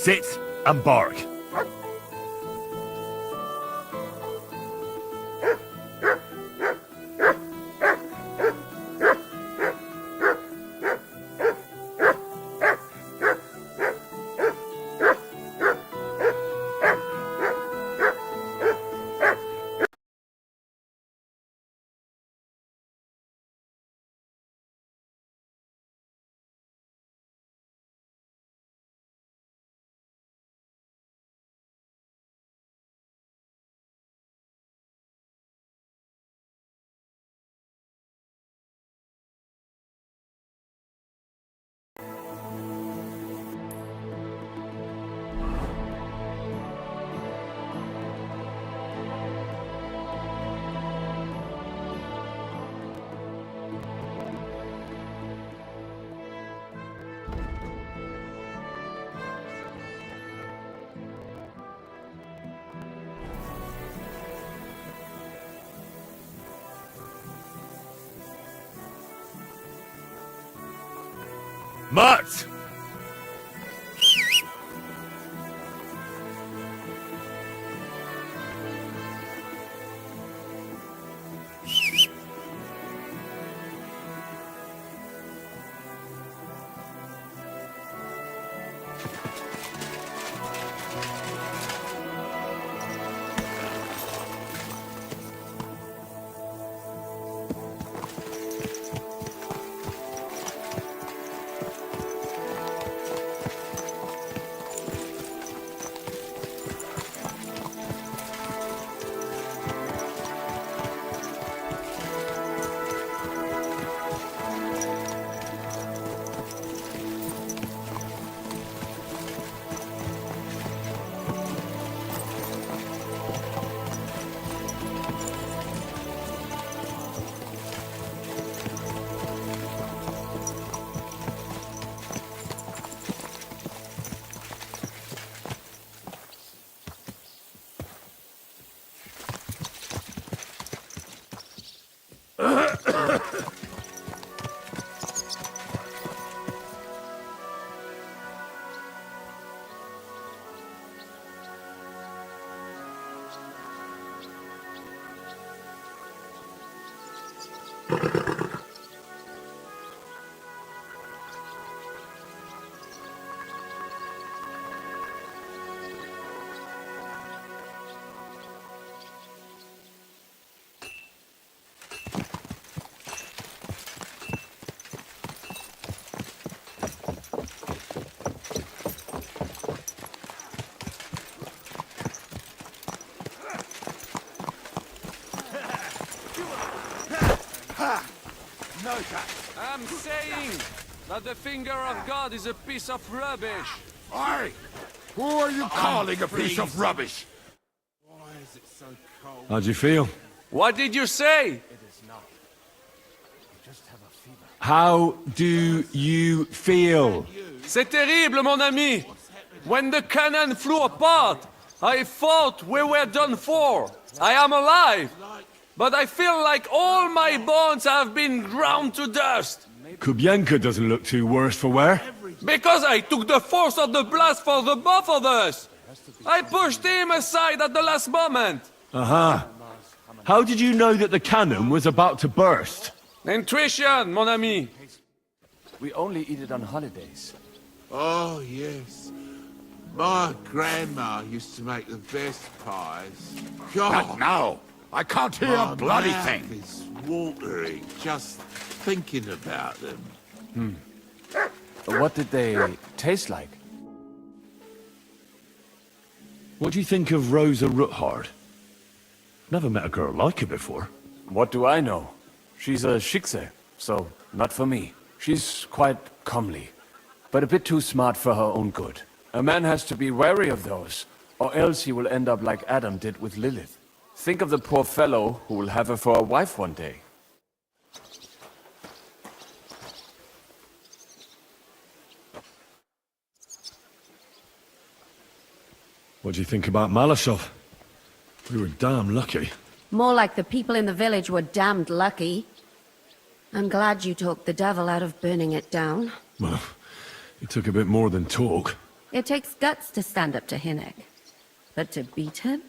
Sit and bark. Mutt! I'm saying that the finger of God is a piece of rubbish. Oi! Who are you calling a piece of rubbish? Why is it so cold? How'd you feel? What did you say? It is not. I just have a fever. How do you feel? C'est terrible, mon ami. When the cannon flew apart, I thought we were done for. I am alive. But I feel like all my bones have been ground to dust. Kubienka doesn't look too worse for wear. Because I took the force of the blast for the both of us. I pushed him aside at the last moment. Aha. How did you know that the cannon was about to burst? Intuition, mon ami. We only eat it on holidays. Oh, yes. My grandma used to make the best pies. God, Not now! I can't hear a my bloody mouth thing! is watering just thinking about them. What did they taste like? What do you think of Rosa Ruthard? Never met a girl like her before. What do I know? She's a Schickse, so not for me. She's quite comely, but a bit too smart for her own good. A man has to be wary of those, or else he will end up like Adam did with Lilith. Think of the poor fellow who will have her for a wife one day. What do you think about Malashov? We were damn lucky. More like the people in the village were damned lucky. I'm glad you talked the devil out of burning it down. Well, it took a bit more than talk. It takes guts to stand up to Hinnock. But to beat him?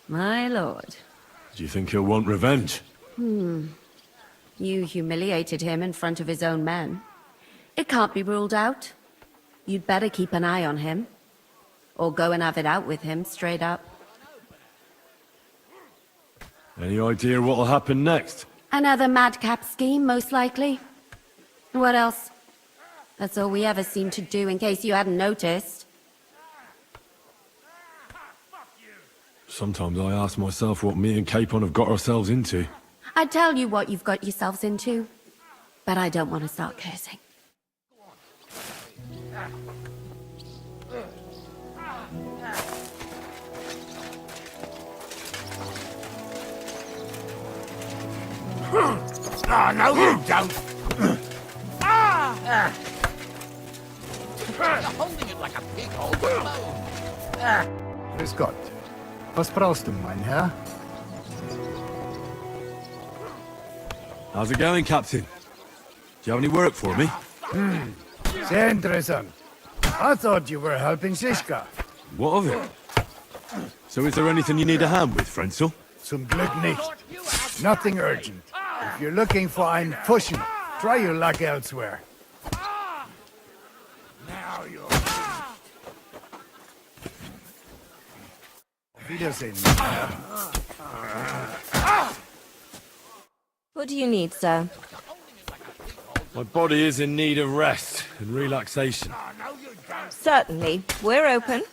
My lord. Do you think he'll want revenge? You humiliated him in front of his own men. It can't be ruled out. You'd better keep an eye on him. Or go and have it out with him, straight up. Any idea what'll happen next? Another madcap scheme, most likely. What else? That's all we ever seem to do, in case you hadn't noticed. Sometimes I ask myself what me and Capon have got ourselves into. I'd tell you what you've got yourselves into, but I don't want to start cursing. Ah, no, you don't. You're holding it like a big old balloon. Grüß Gott. Was brauchst du, mein Herr? How's it going, Captain? Do you have any work for me? Sehr interessant. I thought you were helping Siska. What of it? So is there anything you need a hand with, Frenzel? Zum Glück nicht. Nothing urgent. If you're looking for einen Fuschen, try your luck elsewhere. Now you're... Wiedersehen, mein Herr. What do you need, sir? My body is in need of rest and relaxation. Certainly. We're open.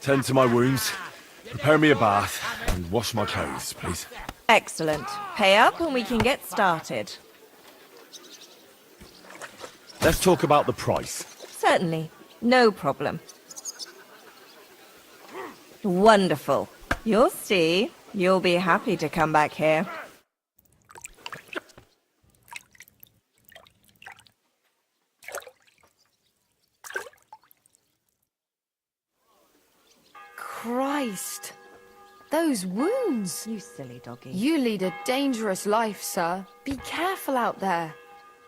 Tend to my wounds, prepare me a bath, and wash my clothes, please. Excellent. Pay up and we can get started. Let's talk about the price. Certainly. No problem. Wonderful. You'll see. You'll be happy to come back here. Christ! Those wounds! You silly doggy. You lead a dangerous life, sir. Be careful out there.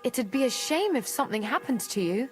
It'd be a shame if something happened to you.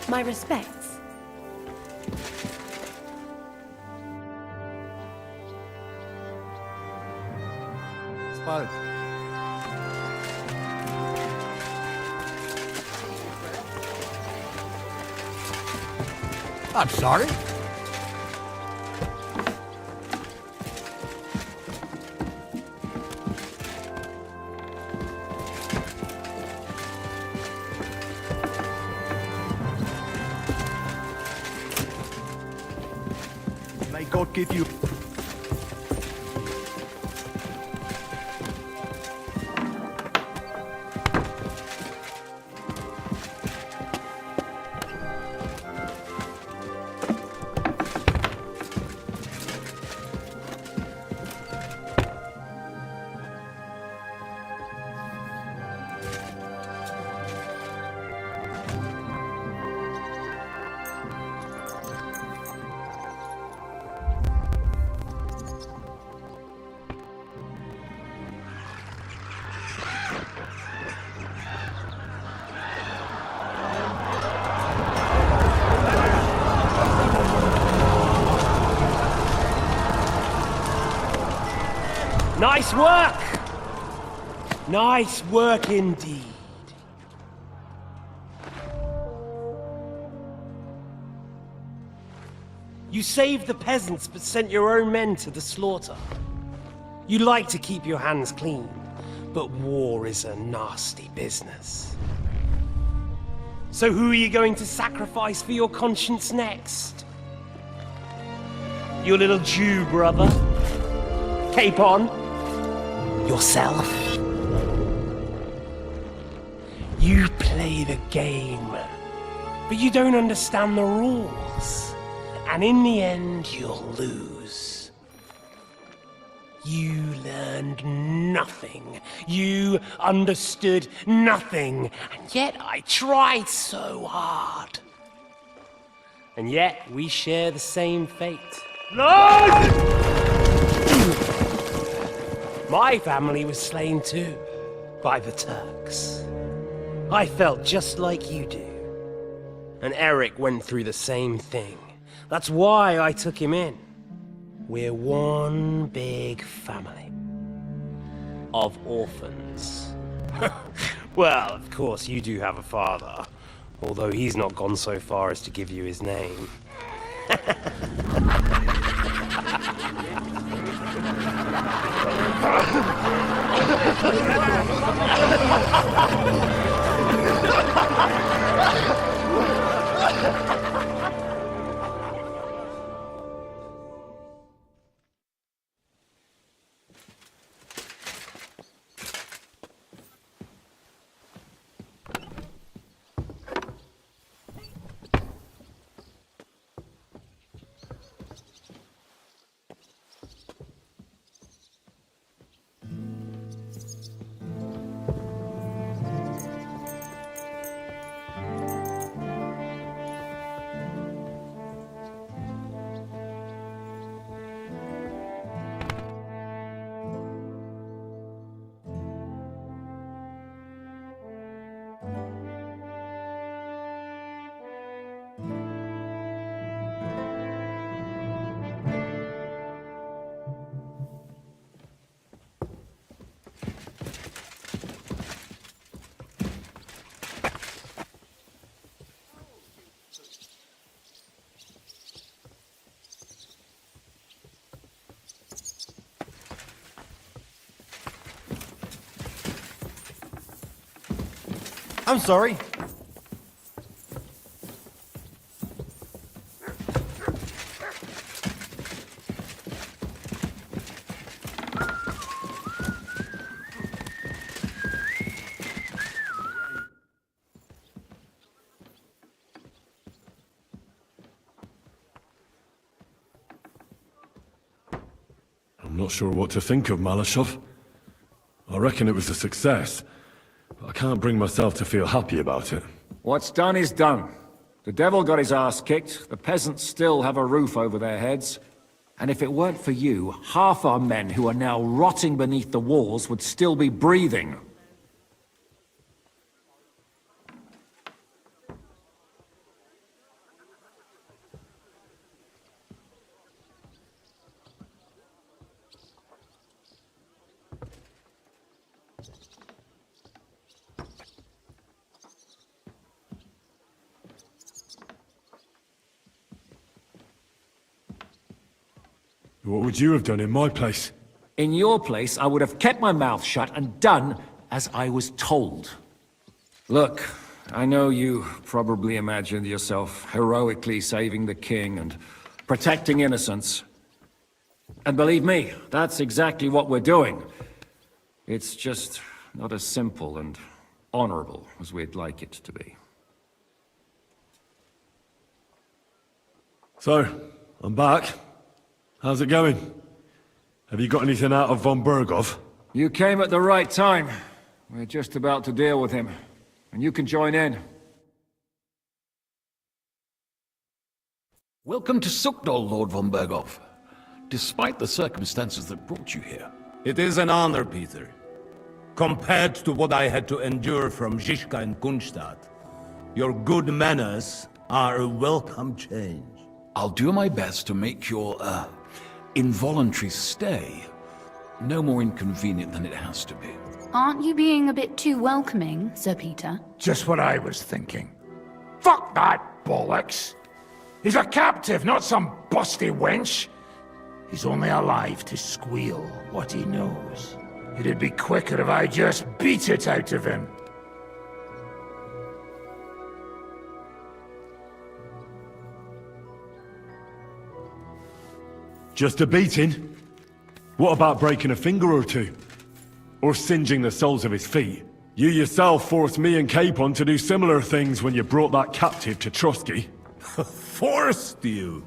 My respects. Bis bald. I'm sorry. May God give you... Nice work! Nice work indeed. You saved the peasants but sent your own men to the slaughter. You like to keep your hands clean, but war is a nasty business. So who are you going to sacrifice for your conscience next? Your little Jew brother? Cape on? Yourself? You play the game, but you don't understand the rules. And in the end, you'll lose. You learned nothing. You understood nothing. And yet I tried so hard. And yet we share the same fate. Blood! My family was slain too, by the Turks. I felt just like you do. And Eric went through the same thing. That's why I took him in. We're one big family of orphans. Well, of course, you do have a father, although he's not gone so far as to give you his name. I'm sorry. I'm not sure what to think of Malashov. I reckon it was a success. I can't bring myself to feel happy about it. What's done is done. The devil got his ass kicked, the peasants still have a roof over their heads. And if it weren't for you, half our men who are now rotting beneath the walls would still be breathing. What would you have done in my place? In your place, I would have kept my mouth shut and done as I was told. Look, I know you probably imagined yourself heroically saving the king and protecting innocents. And believe me, that's exactly what we're doing. It's just not as simple and honorable as we'd like it to be. So, I'm back. How's it going? Have you got anything out of von Bergov? You came at the right time. We're just about to deal with him. And you can join in. Welcome to Sukdol, Lord von Bergov. Despite the circumstances that brought you here. It is an honor, Peter. Compared to what I had to endure from Zizka and Kunstadt, your good manners are a welcome change. I'll do my best to make your, involuntary stay no more inconvenient than it has to be. Aren't you being a bit too welcoming, Sir Peter? Just what I was thinking. Fuck that bollocks! He's a captive, not some busty wench! He's only alive to squeal what he knows. It'd be quicker if I just beat it out of him. Just a beating? What about breaking a finger or two? Or singeing the soles of his feet? You yourself forced me and Capon to do similar things when you brought that captive to Trusky. Forced you?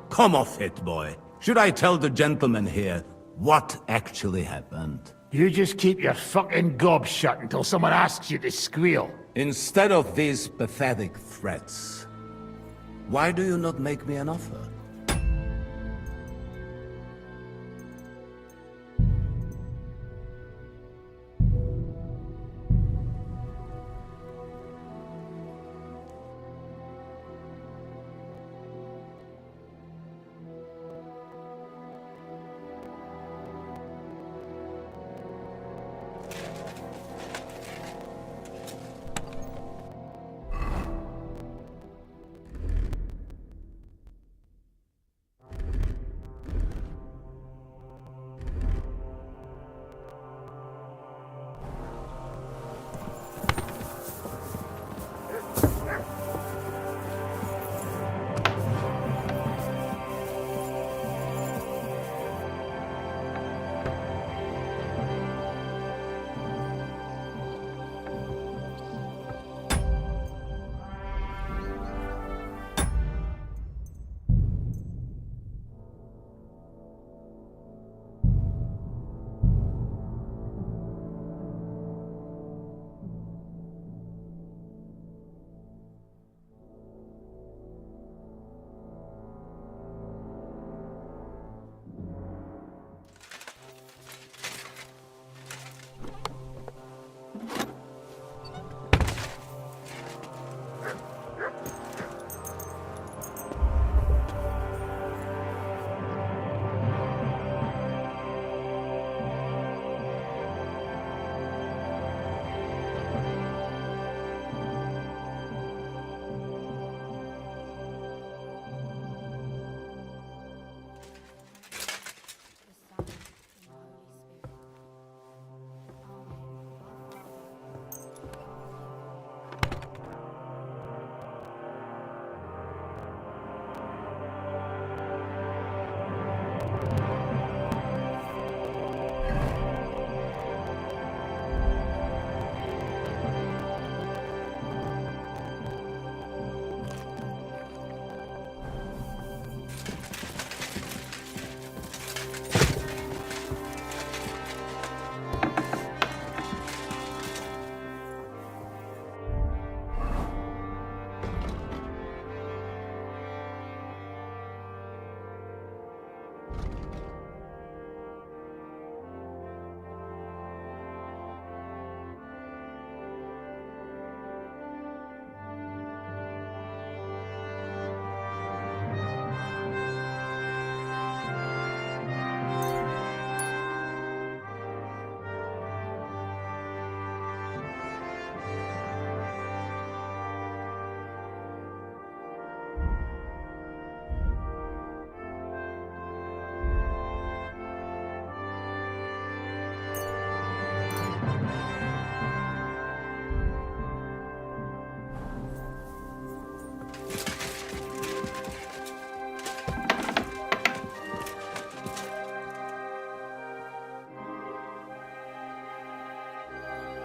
Come off it, boy. Should I tell the gentleman here what actually happened? You just keep your fucking gob shut until someone asks you to squeal. Instead of these pathetic threats, why do you not make me an offer?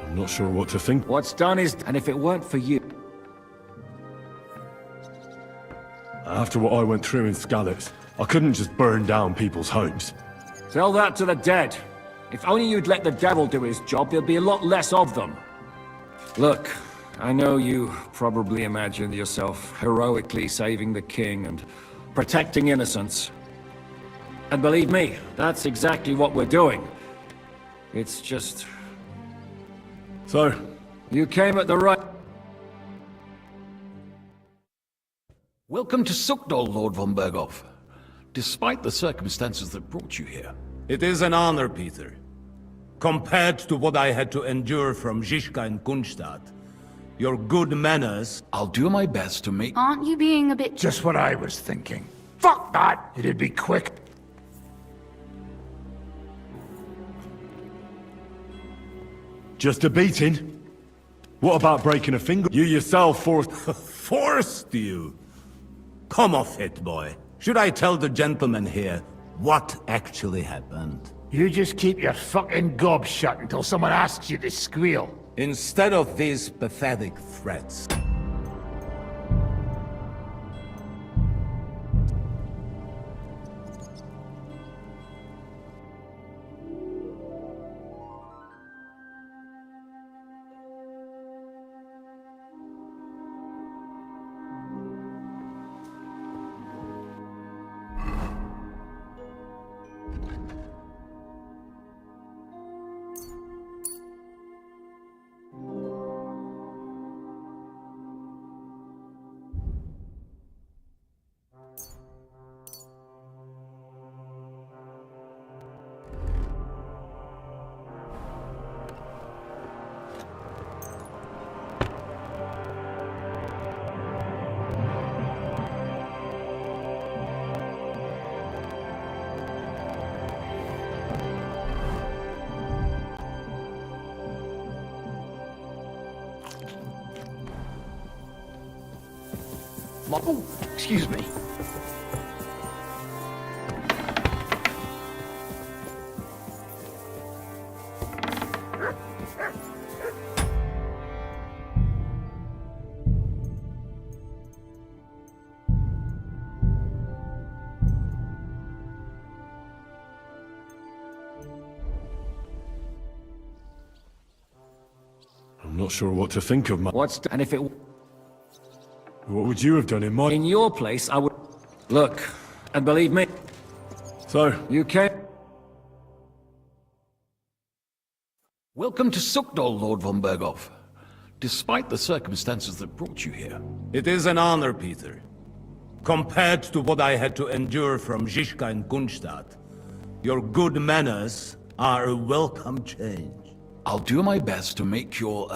I'm not sure what to think. What's done is, and if it weren't for you... After what I went through in Skalitz, I couldn't just burn down people's homes. Tell that to the dead. If only you'd let the devil do his job, there'd be a lot less of them. Look, I know you probably imagined yourself heroically saving the king and protecting innocents. And believe me, that's exactly what we're doing. It's just... So? You came at the right... Welcome to Sukdol, Lord von Berghoff. Despite the circumstances that brought you here. It is an honor, Peter. Compared to what I had to endure from Zizka and Kunstadt, your good manners... I'll do my best to make... Aren't you being a bit... Just what I was thinking. Fuck that! It'd be quick. Just a beating? What about breaking a finger? You yourself forced... Forced you? Come off it, boy. Should I tell the gentleman here what actually happened? You just keep your fucking gob shut until someone asks you to squeal. Instead of these pathetic threats. Oh, excuse me. I'm not sure what to think of my... And if it... What would you have done in my... In your place, I would... Look, and believe me... So? You came... Welcome to Sukdol, Lord von Berghoff. Despite the circumstances that brought you here. It is an honor, Peter. Compared to what I had to endure from Zizka and Kunstadt, your good manners are a welcome change. I'll do my best to make your,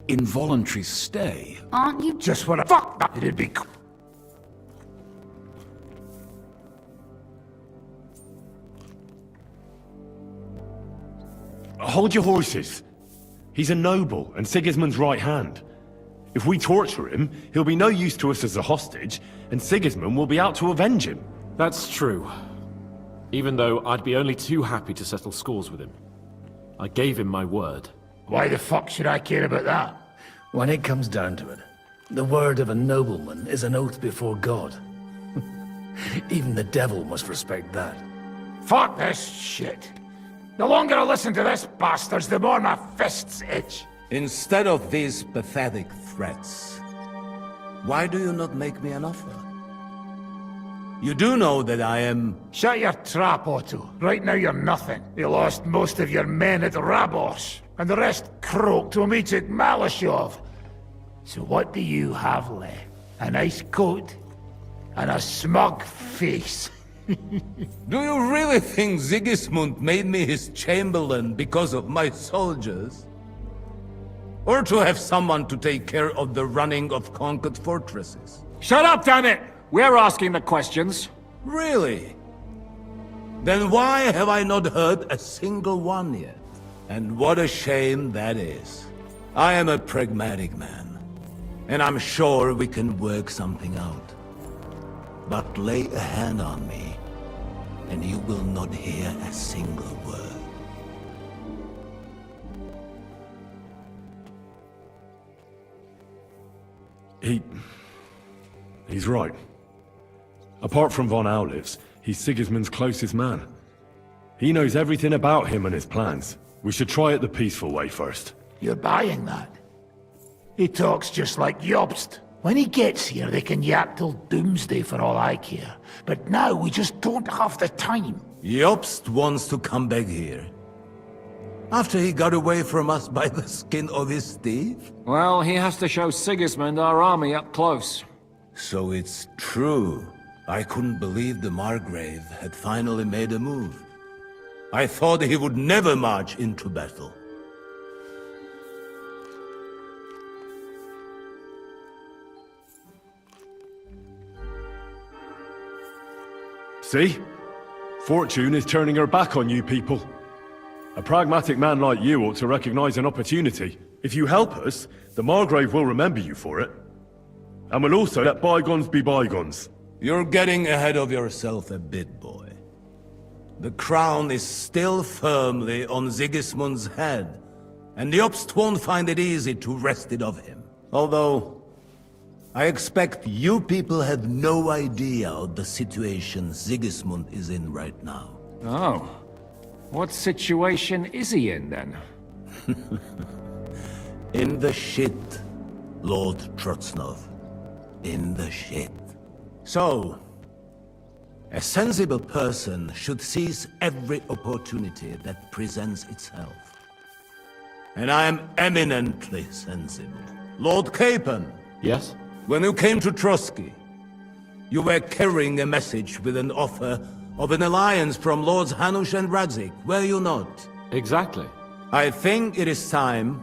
involuntary stay. Aren't you Just what I fuck it'd be... Hold your horses. He's a noble and Sigismund's right hand. If we torture him, he'll be no use to us as a hostage, and Sigismund will be out to avenge him. That's true. Even though I'd be only too happy to settle scores with him. I gave him my word. Why the fuck should I care about that? When it comes down to it, the word of a nobleman is an oath before God. Even the devil must respect that. Fuck this shit. The longer I listen to this bastards, the more my fists itch. Instead of these pathetic threats, why do you not make me an offer? You do know that I am... Shut your trap, Otto. Right now you're nothing. You lost most of your men at Rabos, and the rest croaked when we took Malashov. So what do you have left? A nice coat and a smug face. Do you really think Sigismund made me his chamberlain because of my soldiers? Or to have someone to take care of the running of conquered fortresses? Shut up, damn it! We're asking the questions. Really? Then why have I not heard a single one yet? And what a shame that is. I am a pragmatic man, and I'm sure we can work something out. But lay a hand on me, and you will not hear a single word. He's right. Apart from von Aulifs, he's Sigismund's closest man. He knows everything about him and his plans. We should try it the peaceful way first. You're buying that? He talks just like Jobst. When he gets here, they can yap till doomsday for all I care. But now we just don't have the time. Jobst wants to come back here. After he got away from us by the skin of his teeth? Well, he has to show Sigismund our army up close. So it's true. I couldn't believe the Margrave had finally made a move. I thought he would never march into battle. See? Fortune is turning her back on you people. A pragmatic man like you ought to recognize an opportunity. If you help us, the Margrave will remember you for it. And will also let bygones be bygones. You're getting ahead of yourself a bit, boy. The crown is still firmly on Sigismund's head, and the Obst won't find it easy to wrest it of him. Although, I expect you people have no idea of the situation Sigismund is in right now. Oh. What situation is he in, then? In the shit, Lord Trotznov. In the shit. So, a sensible person should seize every opportunity that presents itself. And I am eminently sensible. Lord Capon. Yes? When you came to Trotsky, you were carrying a message with an offer of an alliance from Lords Hanush and Radzik, were you not? Exactly. I think it is time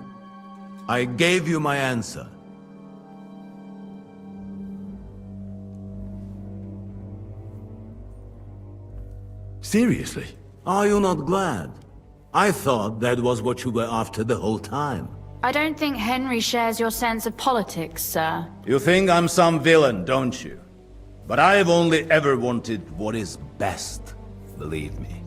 I gave you my answer. Seriously? Are you not glad? I thought that was what you were after the whole time. I don't think Henry shares your sense of politics, sir. You think I'm some villain, don't you? But I've only ever wanted what is best, believe me.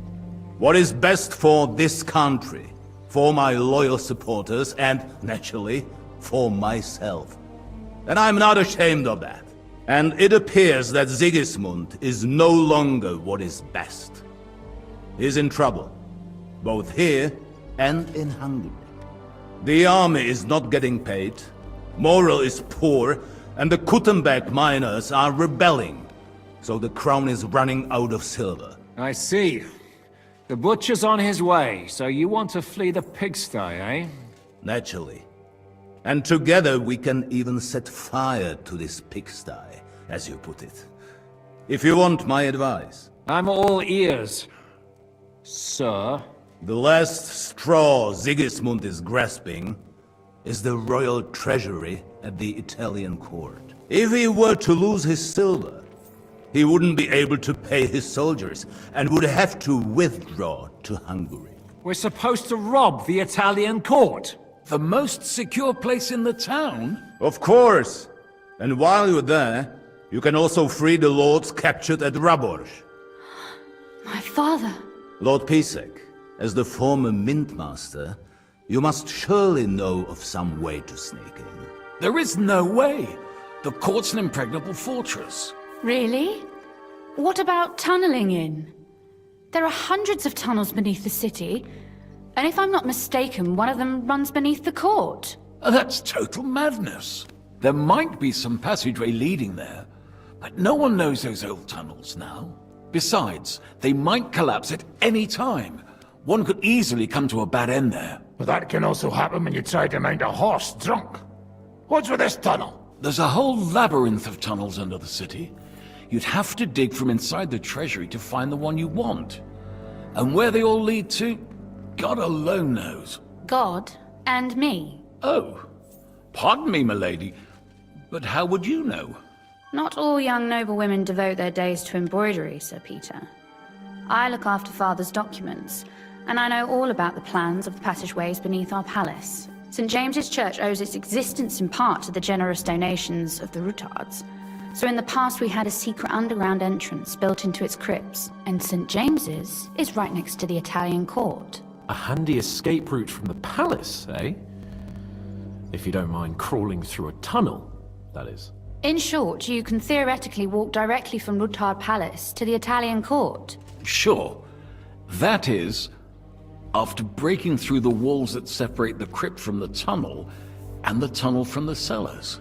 What is best for this country, for my loyal supporters, and, naturally, for myself. And I'm not ashamed of that. And it appears that Sigismund is no longer what is best. He's in trouble, both here and in Hungary. The army is not getting paid, morale is poor, and the Kuttenberg miners are rebelling, so the crown is running out of silver. I see. The butcher's on his way, so you want to flee the pigsty, eh? Naturally. And together we can even set fire to this pigsty, as you put it. If you want my advice. I'm all ears, sir. The last straw Sigismund is grasping is the royal treasury at the Italian court. If he were to lose his silver, he wouldn't be able to pay his soldiers and would have to withdraw to Hungary. We're supposed to rob the Italian court. The most secure place in the town? Of course! And while you're there, you can also free the lords captured at Raborj. My father. Lord Pisek, as the former mint master, you must surely know of some way to sneak in. There is no way. The court's an impregnable fortress. Really? What about tunneling in? There are hundreds of tunnels beneath the city, and if I'm not mistaken, one of them runs beneath the court. That's total madness. There might be some passageway leading there, but no one knows those old tunnels now. Besides, they might collapse at any time. One could easily come to a bad end there. But that can also happen when you try to mount a horse drunk. What's with this tunnel? There's a whole labyrinth of tunnels under the city. You'd have to dig from inside the treasury to find the one you want. And where they all lead to, God alone knows. God and me. Oh, pardon me, milady, but how would you know? Not all young noblewomen devote their days to embroidery, Sir Peter. I look after Father's documents, and I know all about the plans of the passageways beneath our palace. St. James's Church owes its existence in part to the generous donations of the Rutards. So in the past we had a secret underground entrance built into its crypts, and St. James's is right next to the Italian court. A handy escape route from the palace, eh? If you don't mind crawling through a tunnel, that is. In short, you can theoretically walk directly from Rutard Palace to the Italian court. Sure. That is, after breaking through the walls that separate the crypt from the tunnel, and the tunnel from the cellars.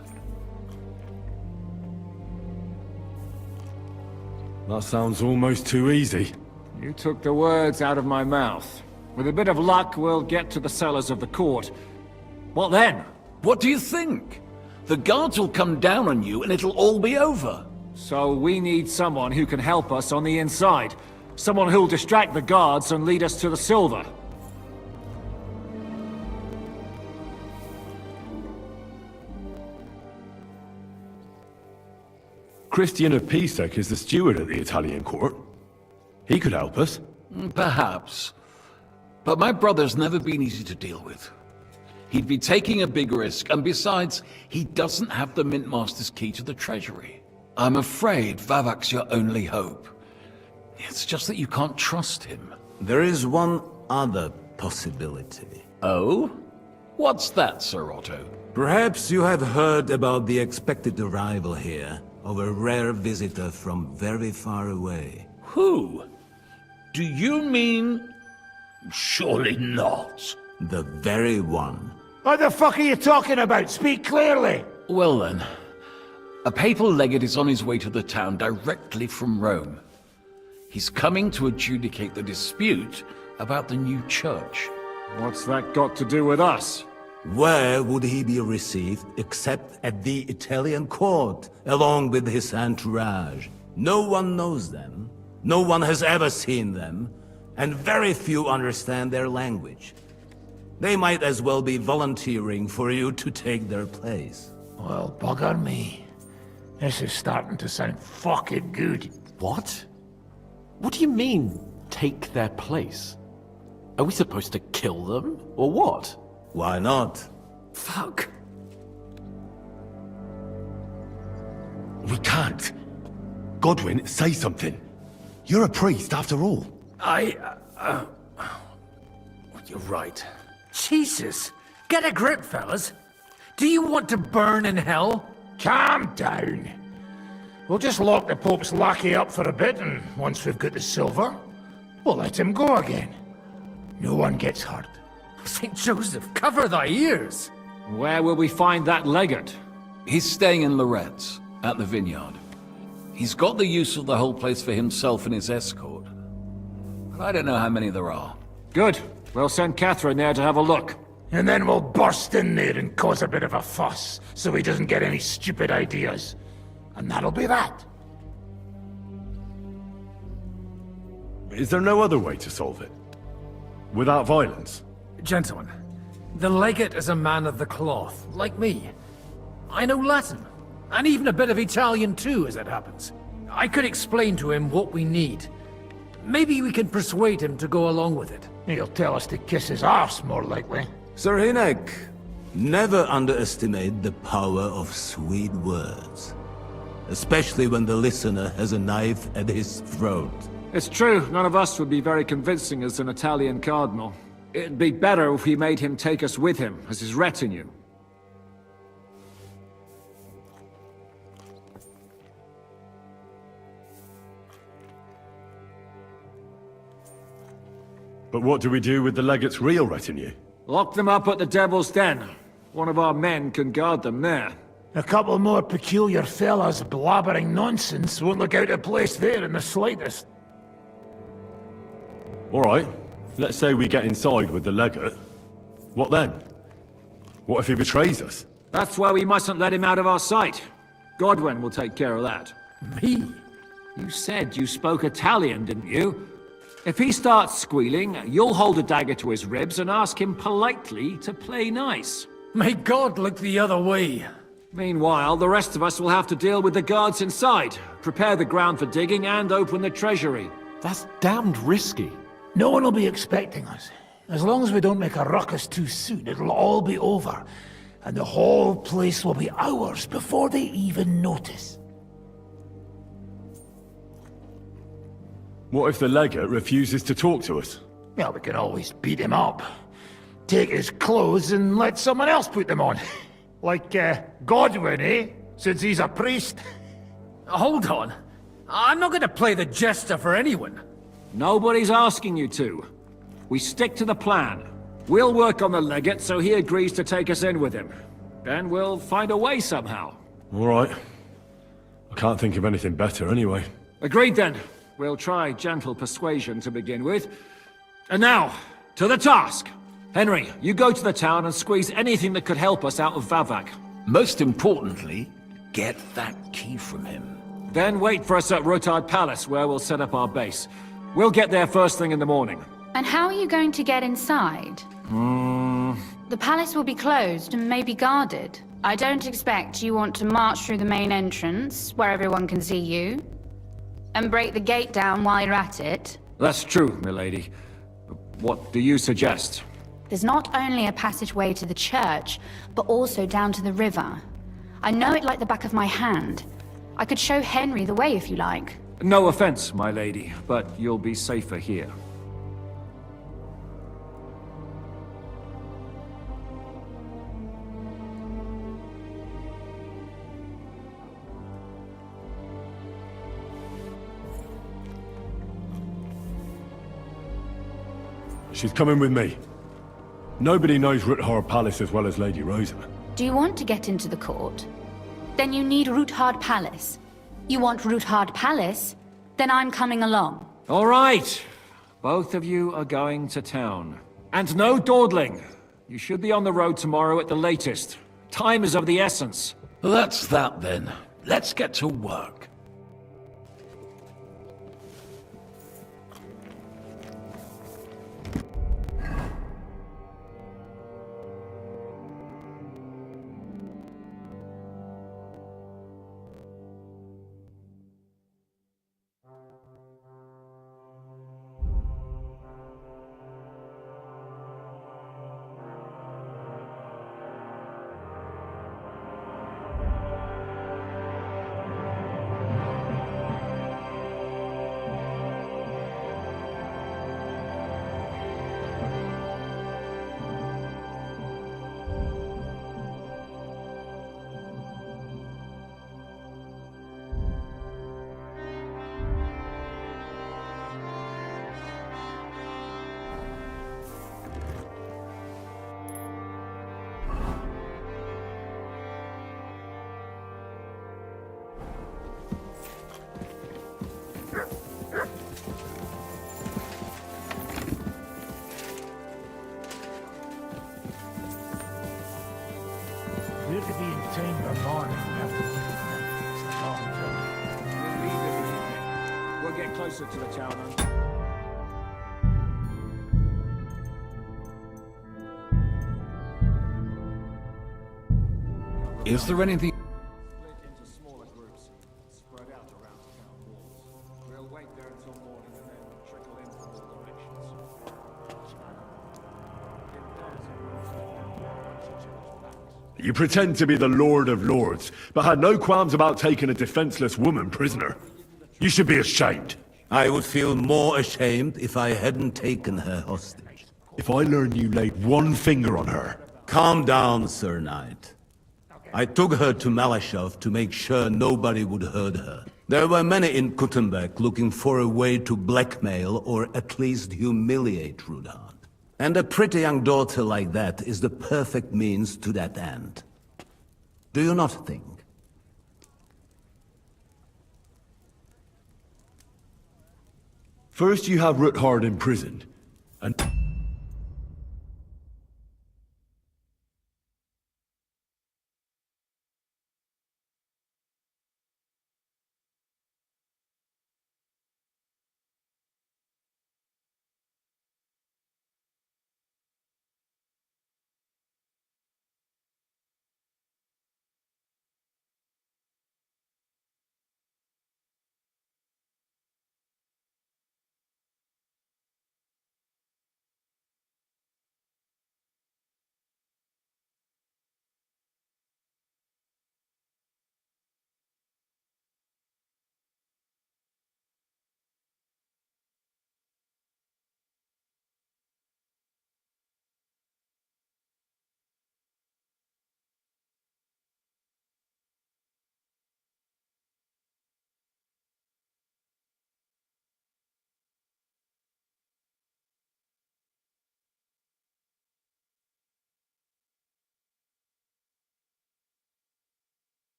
That sounds almost too easy. You took the words out of my mouth. With a bit of luck, we'll get to the cellars of the court. What then? What do you think? The guards will come down on you and it'll all be over. So we need someone who can help us on the inside. Someone who'll distract the guards and lead us to the silver. Christian of Pisek is the steward at the Italian court. He could help us. Perhaps. But my brother's never been easy to deal with. He'd be taking a big risk, and besides, he doesn't have the Mint Master's key to the treasury. I'm afraid Vavak's your only hope. It's just that you can't trust him. There is one other possibility. Oh? What's that, Sir Otto? Perhaps you have heard about the expected arrival here of a rare visitor from very far away. Who? Do you mean... Surely not. The very one. What the fuck are you talking about? Speak clearly! Well then, a papal legate is on his way to the town directly from Rome. He's coming to adjudicate the dispute about the new church. What's that got to do with us? Where would he be received except at the Italian court, along with his entourage? No one knows them, no one has ever seen them, and very few understand their language. They might as well be volunteering for you to take their place. Well, bugger me. This is starting to sound fucking good. What? What do you mean, take their place? Are we supposed to kill them, or what? Why not? Fuck. We can't. Godwin, say something. You're a priest, after all. You're right. Jesus! Get a grip, fellas! Do you want to burn in hell? Calm down. We'll just lock the Pope's lackey up for a bit, and once we've got the silver, we'll let him go again. No one gets hurt. St. Joseph, cover thy ears! Where will we find that legate? He's staying in Loretz, at the vineyard. He's got the use of the whole place for himself and his escort. But I don't know how many there are. Good. We'll send Catherine there to have a look. And then we'll burst in there and cause a bit of a fuss, so he doesn't get any stupid ideas. And that'll be that. Is there no other way to solve it? Without violence? Gentlemen, the legate is a man of the cloth, like me. I know Latin, and even a bit of Italian too, as it happens. I could explain to him what we need. Maybe we can persuade him to go along with it. He'll tell us to kiss his arse, more likely. Sir Hinek, never underestimate the power of sweet words. Especially when the listener has a knife at his throat. It's true, none of us would be very convincing as an Italian cardinal. It'd be better if we made him take us with him, as his retinue. But what do we do with the legate's real retinue? Lock them up at the Devil's Den. One of our men can guard them there. A couple more peculiar fellas blabbering nonsense won't look out of place there in the slightest. All right. Let's say we get inside with the legate. What then? What if he betrays us? That's why we mustn't let him out of our sight. Godwin will take care of that. Me? You said you spoke Italian, didn't you? If he starts squealing, you'll hold a dagger to his ribs and ask him politely to play nice. May God look the other way. Meanwhile, the rest of us will have to deal with the guards inside, prepare the ground for digging, and open the treasury. That's damned risky. No one will be expecting us. As long as we don't make a ruckus too soon, it'll all be over. And the whole place will be ours before they even notice. What if the legate refuses to talk to us? Well, we can always beat him up. Take his clothes and let someone else put them on. Like, Godwin, eh? Since he's a priest. Hold on. I'm not going to play the jester for anyone. Nobody's asking you to. We stick to the plan. We'll work on the legate so he agrees to take us in with him. Then we'll find a way somehow. All right. I can't think of anything better anyway. Agreed then. We'll try gentle persuasion to begin with. And now, to the task! Henry, you go to the town and squeeze anything that could help us out of Vavak. Most importantly, get that key from him. Then wait for us at Rotard Palace, where we'll set up our base. We'll get there first thing in the morning. And how are you going to get inside? The palace will be closed and maybe guarded. I don't expect you want to march through the main entrance, where everyone can see you, and break the gate down while you're at it. That's true, milady. What do you suggest? There's not only a passageway to the church, but also down to the river. I know it like the back of my hand. I could show Henry the way if you like. No offense, my lady, but you'll be safer here. She's coming with me. Nobody knows Ruthard Palace as well as Lady Rosa. Do you want to get into the court? Then you need Ruthard Palace. You want Ruthard Palace? Then I'm coming along. All right. Both of you are going to town. And no dawdling. You should be on the road tomorrow at the latest. Time is of the essence. That's that then. Let's get to work. We're to be in chamber morning after it's a long journey. We'll leave in the evening. We'll get closer to the town. Is there anything... Split into smaller groups, spread out around town walls. We'll wait there until morning and then trickle in from all directions. You pretend to be the Lord of Lords, but had no qualms about taking a defenseless woman prisoner. You should be ashamed. I would feel more ashamed if I hadn't taken her hostage. If I learn you laid one finger on her... Calm down, Sir Knight. I took her to Malashov to make sure nobody would hurt her. There were many in Kuttenberg looking for a way to blackmail or at least humiliate Rudard. And a pretty young daughter like that is the perfect means to that end. Do you not think? First you have Ruthard imprisoned, and...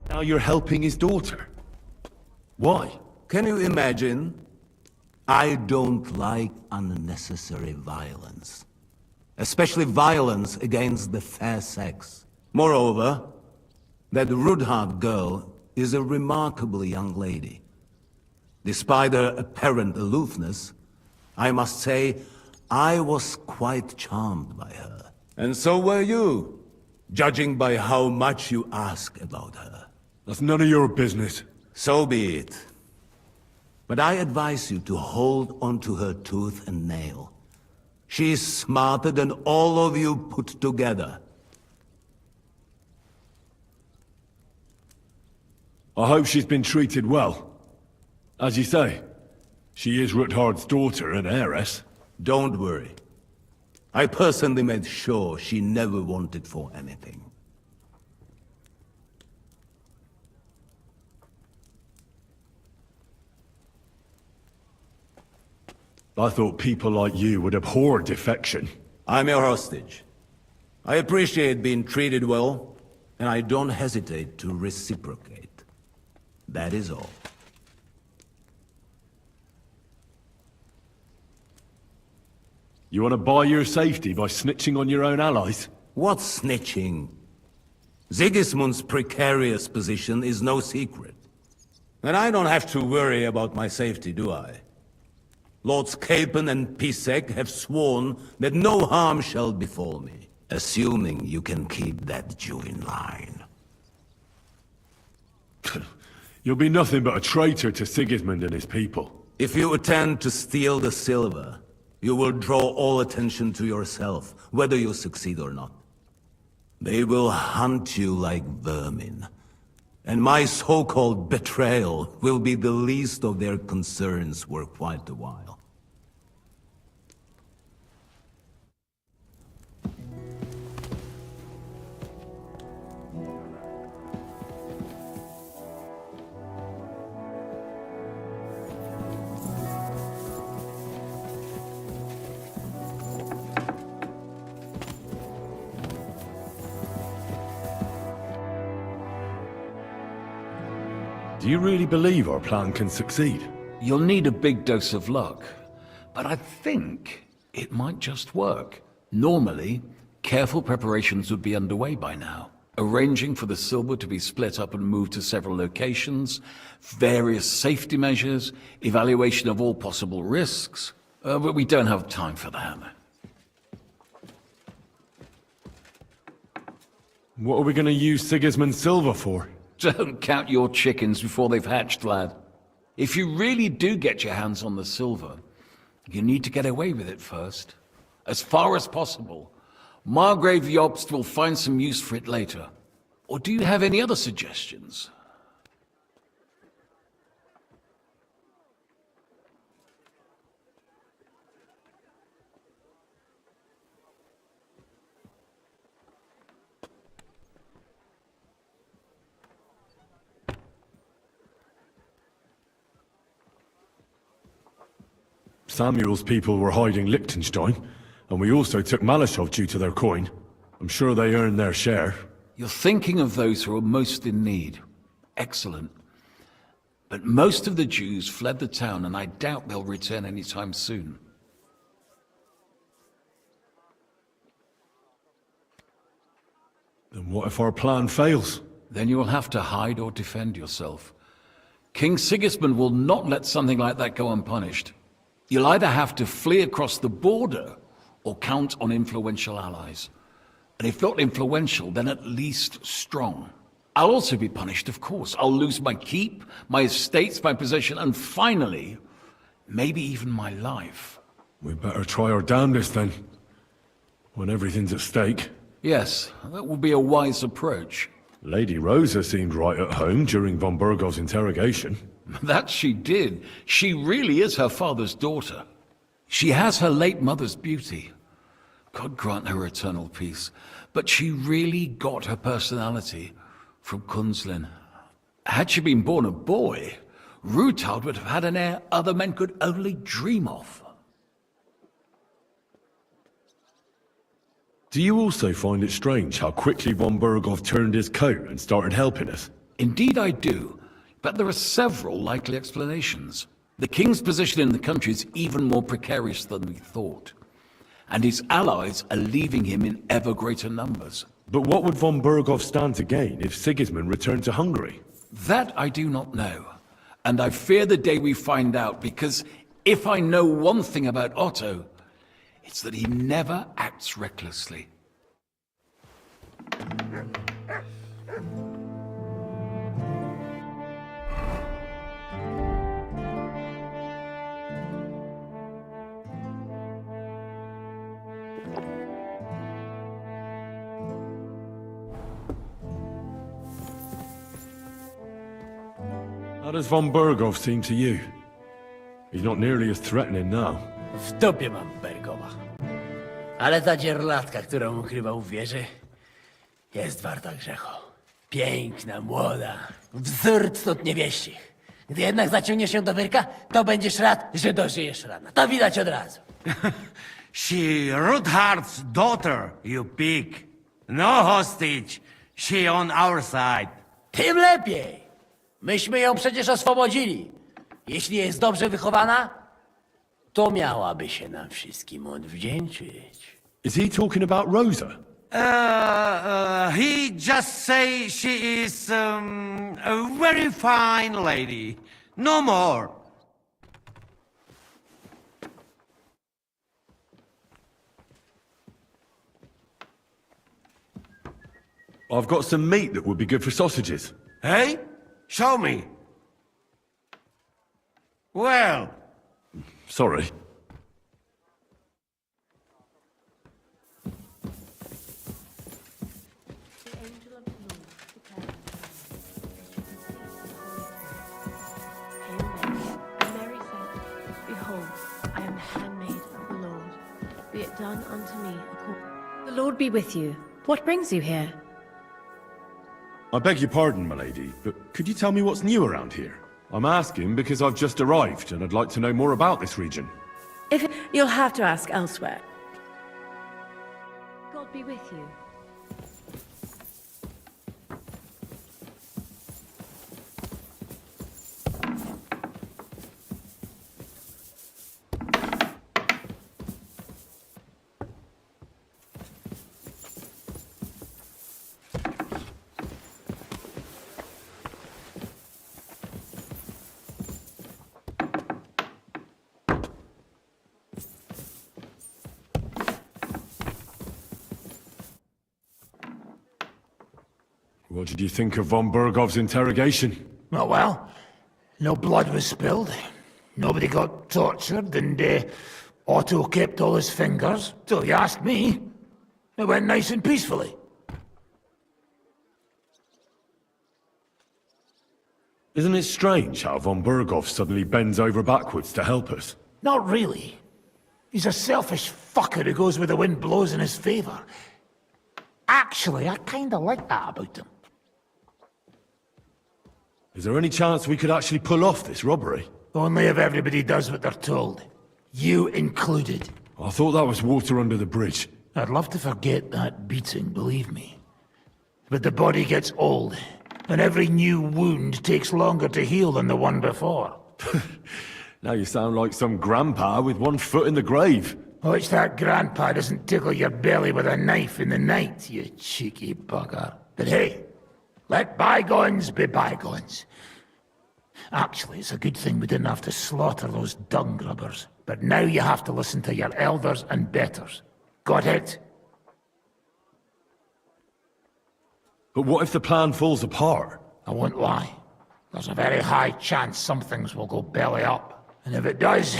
Now you're helping his daughter. Why? Can you imagine? I don't like unnecessary violence. Especially violence against the fair sex. Moreover, that Rudhart girl is a remarkably young lady. Despite her apparent aloofness, I must say, I was quite charmed by her. And so were you, judging by how much you ask about her. That's none of your business. So be it. But I advise you to hold onto her tooth and nail. She's smarter than all of you put together. I hope she's been treated well. As you say, she is Ruthart's daughter and heiress. Don't worry. I personally made sure she never wanted for anything. I thought people like you would abhor defection. I'm your hostage. I appreciate being treated well, and I don't hesitate to reciprocate. That is all. You want to buy your safety by snitching on your own allies? What snitching? Sigismund's precarious position is no secret. And I don't have to worry about my safety, do I? Lords Capon and Pisek have sworn that no harm shall befall me, assuming you can keep that Jew in line. You'll be nothing but a traitor to Sigismund and his people. If you attempt to steal the silver, you will draw all attention to yourself, whether you succeed or not. They will hunt you like vermin. And my so-called betrayal will be the least of their concerns for quite a while. Do you really believe our plan can succeed? You'll need a big dose of luck, but I think it might just work. Normally, careful preparations would be underway by now. Arranging for the silver to be split up and moved to several locations, various safety measures, evaluation of all possible risks, but we don't have time for that. What are we going to use Sigismund's silver for? Don't count your chickens before they've hatched, lad. If you really do get your hands on the silver, you need to get away with it first. As far as possible. Margrave Jobst will find some use for it later. Or do you have any other suggestions? Samuel's people were hiding Liechtenstein, and we also took Malashov due to their coin. I'm sure they earned their share. You're thinking of those who are most in need. Excellent. But most of the Jews fled the town, and I doubt they'll return anytime soon. Then what if our plan fails? Then you will have to hide or defend yourself. King Sigismund will not let something like that go unpunished. You'll either have to flee across the border or count on influential allies. And if not influential, then at least strong. I'll also be punished, of course. I'll lose my keep, my estates, my possession, and finally, maybe even my life. We better try our damnedest then, when everything's at stake. Yes, that would be a wise approach. Lady Rosa seemed right at home during von Burgov's interrogation. That she did. She really is her father's daughter. She has her late mother's beauty. God grant her eternal peace. But she really got her personality from Kunzlin. Had she been born a boy, Rutard would have had an heir other men could only dream of. Do you also find it strange how quickly von Burgov turned his coat and started helping us? Indeed I do, but there are several likely explanations. The king's position in the country is even more precarious than we thought, and his allies are leaving him in ever greater numbers. But what would von Berghoff stand to gain if Sigismund returned to Hungary? That I do not know, and I fear the day we find out, because if I know one thing about Otto, it's that he never acts recklessly. How does von Berghoff seem to you? He's not nearly as threatening now. W dupie mam Bergowa. Ale ta dzierlatka, którą ukrywał w wieży, jest warta grzechu. Piękna, młoda, wzór cnót niewieścich. Gdy jednak zaciągniesz się do wyrka, to będziesz rad, że dożyjesz rana. To widać od razu. She Ruthard's daughter, you pig. No hostage. She on our side. Tym lepiej. Myśmy ją przecież oswobodzili. Jeśli jest dobrze wychowana, to miałaby się nam wszystkim odwdzięczyć. Is he talking about Rosa? He just say she is a very fine lady. No more. I've got some meat that would be good for sausages. Hey? Show me. Well. Sorry. Done unto me according. The Lord be with you. What brings you here? I beg your pardon, my lady, but could you tell me what's new around here? I'm asking because I've just arrived and I'd like to know more about this region. You'll have to ask elsewhere. God be with you. What did you think of von Berghoff's interrogation? Oh, well, no blood was spilled. Nobody got tortured, and Otto kept all his fingers. So if you ask me, it went nice and peacefully. Isn't it strange how von Berghoff suddenly bends over backwards to help us? Not really. He's a selfish fucker who goes where the wind blows in his favor. Actually, I kinda like that about him. Is there any chance we could actually pull off this robbery? Only if everybody does what they're told. You included. I thought that was water under the bridge. I'd love to forget that beating, believe me. But the body gets old, and every new wound takes longer to heal than the one before. Now you sound like some grandpa with one foot in the grave. Watch that grandpa doesn't tickle your belly with a knife in the night, you cheeky bugger. But hey, let bygones be bygones. Actually, it's a good thing we didn't have to slaughter those dung grubbers. But now you have to listen to your elders and betters. Got it? But what if the plan falls apart? I won't lie. There's a very high chance some things will go belly up. And if it does,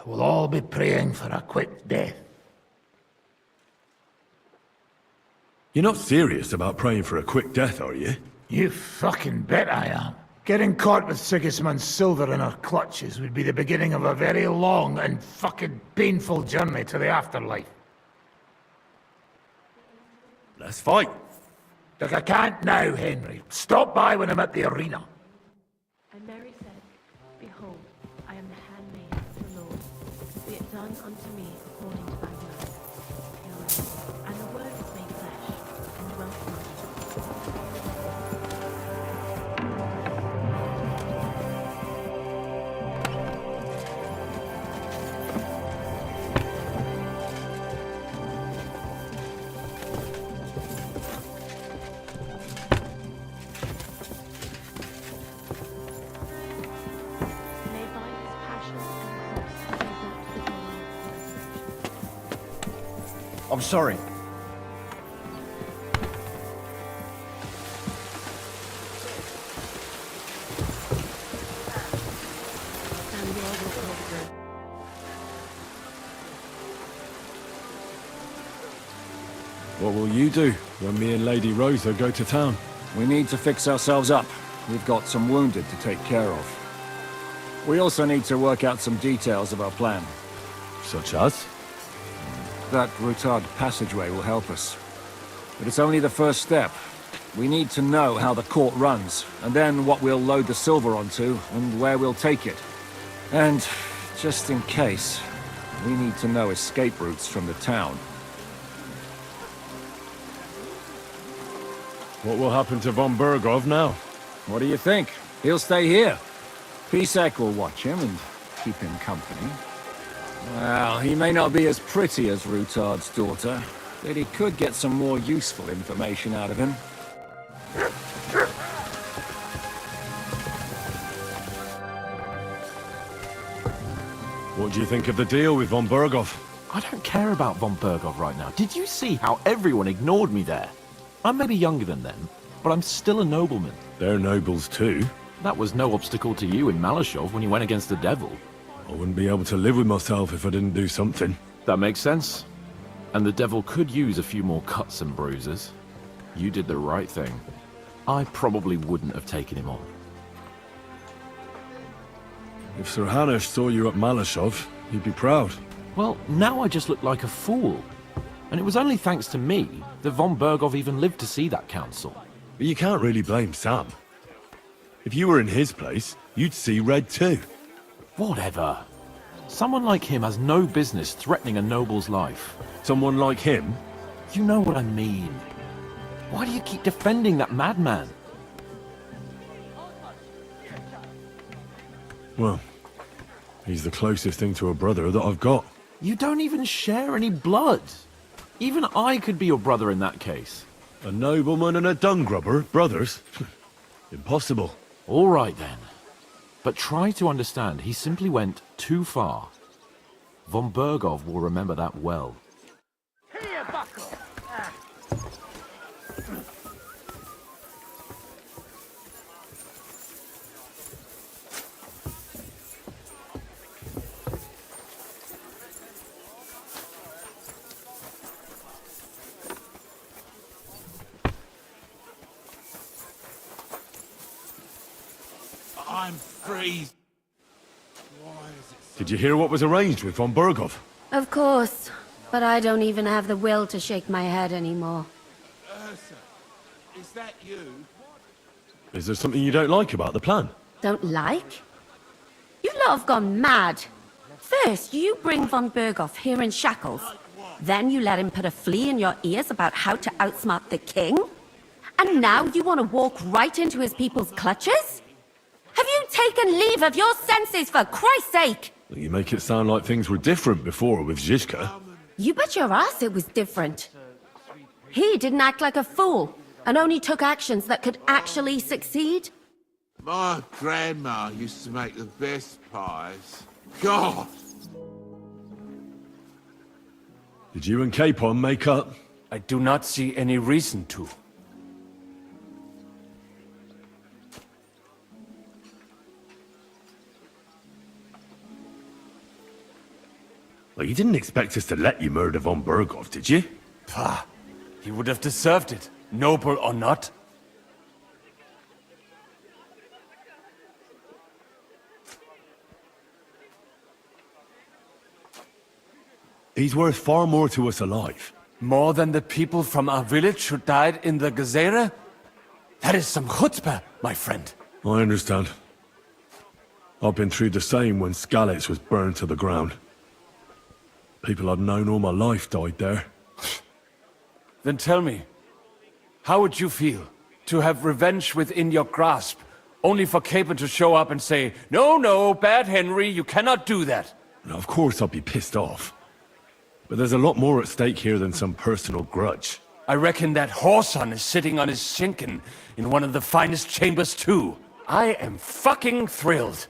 we'll all be praying for a quick death. You're not serious about praying for a quick death, are you? You fucking bet I am. Getting caught with Sigismund's silver in our clutches would be the beginning of a very long and fucking painful journey to the afterlife. Let's fight. Look, I can't now, Henry. Stop by when I'm at the arena. And Mary said, Behold, I am the handmaid of the Lord. Be it done unto me according to thy word. And the word was made flesh, and dwelt among us. I'm sorry. What will you do when me and Lady Rosa go to town? We need to fix ourselves up. We've got some wounded to take care of. We also need to work out some details of our plan. Such as? That Routard passageway will help us. But it's only the first step. We need to know how the court runs, and then what we'll load the silver onto, and where we'll take it. And, just in case, we need to know escape routes from the town. What will happen to von Bergov now? What do you think? He'll stay here. Pisek will watch him and keep him company. Well, he may not be as pretty as Routard's daughter, but he could get some more useful information out of him. What do you think of the deal with von Bergov? I don't care about von Bergov right now. Did you see how everyone ignored me there? I'm maybe younger than them, but I'm still a nobleman. They're nobles too. That was no obstacle to you in Malashov when you went against the devil. I wouldn't be able to live with myself if I didn't do something. That makes sense. And the devil could use a few more cuts and bruises. You did the right thing. I probably wouldn't have taken him on. If Sir Hanush saw you at Malashov, he'd be proud. Well, now I just look like a fool. And it was only thanks to me that von Bergov even lived to see that council. But you can't really blame Sam. If you were in his place, you'd see red too. Whatever. Someone like him has no business threatening a noble's life. Someone like him? You know what I mean. Why do you keep defending that madman? Well, he's the closest thing to a brother that I've got. You don't even share any blood. Even I could be your brother in that case. A nobleman and a dung grubber, brothers? Impossible. All right then. But try to understand, he simply went too far. Von Bergov will remember that well. Here, buckle! I'm freezing. Did you hear what was arranged with von Bergov? Of course. But I don't even have the will to shake my head anymore. Ursa, is that you? Is there something you don't like about the plan? Don't like? You lot have gone mad. First, you bring von Bergov here in shackles. Then you let him put a flea in your ears about how to outsmart the king? And now you want to walk right into his people's clutches? Have you taken leave of your senses, for Christ's sake? You make it sound like things were different before with Zizka. You bet your ass it was different. He didn't act like a fool, and only took actions that could actually succeed. My grandma used to make the best pies. God! Did you and Capon make up? I do not see any reason to. Well, you didn't expect us to let you murder von Bergov, did you? Pah, he would have deserved it, noble or not. He's worth far more to us alive. More than the people from our village who died in the Gezerah? That is some chutzpah, my friend. I understand. I've been through the same when Skalitz was burned to the ground. People I've known all my life died there. Then tell me, how would you feel to have revenge within your grasp, only for Capon to show up and say, "No, no, bad Henry, you cannot do that"? Now, of course I'd be pissed off. But there's a lot more at stake here than some personal grudge. I reckon that Horson is sitting on his shinken in one of the finest chambers too. I am fucking thrilled.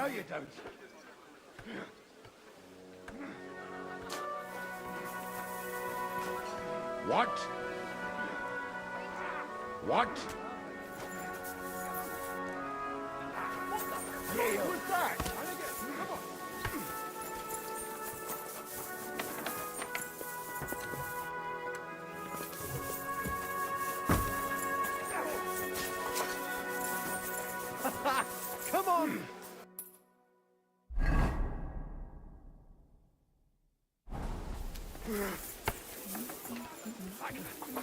No, you don't. What? What? Yeah, what's that? Come on. Come on!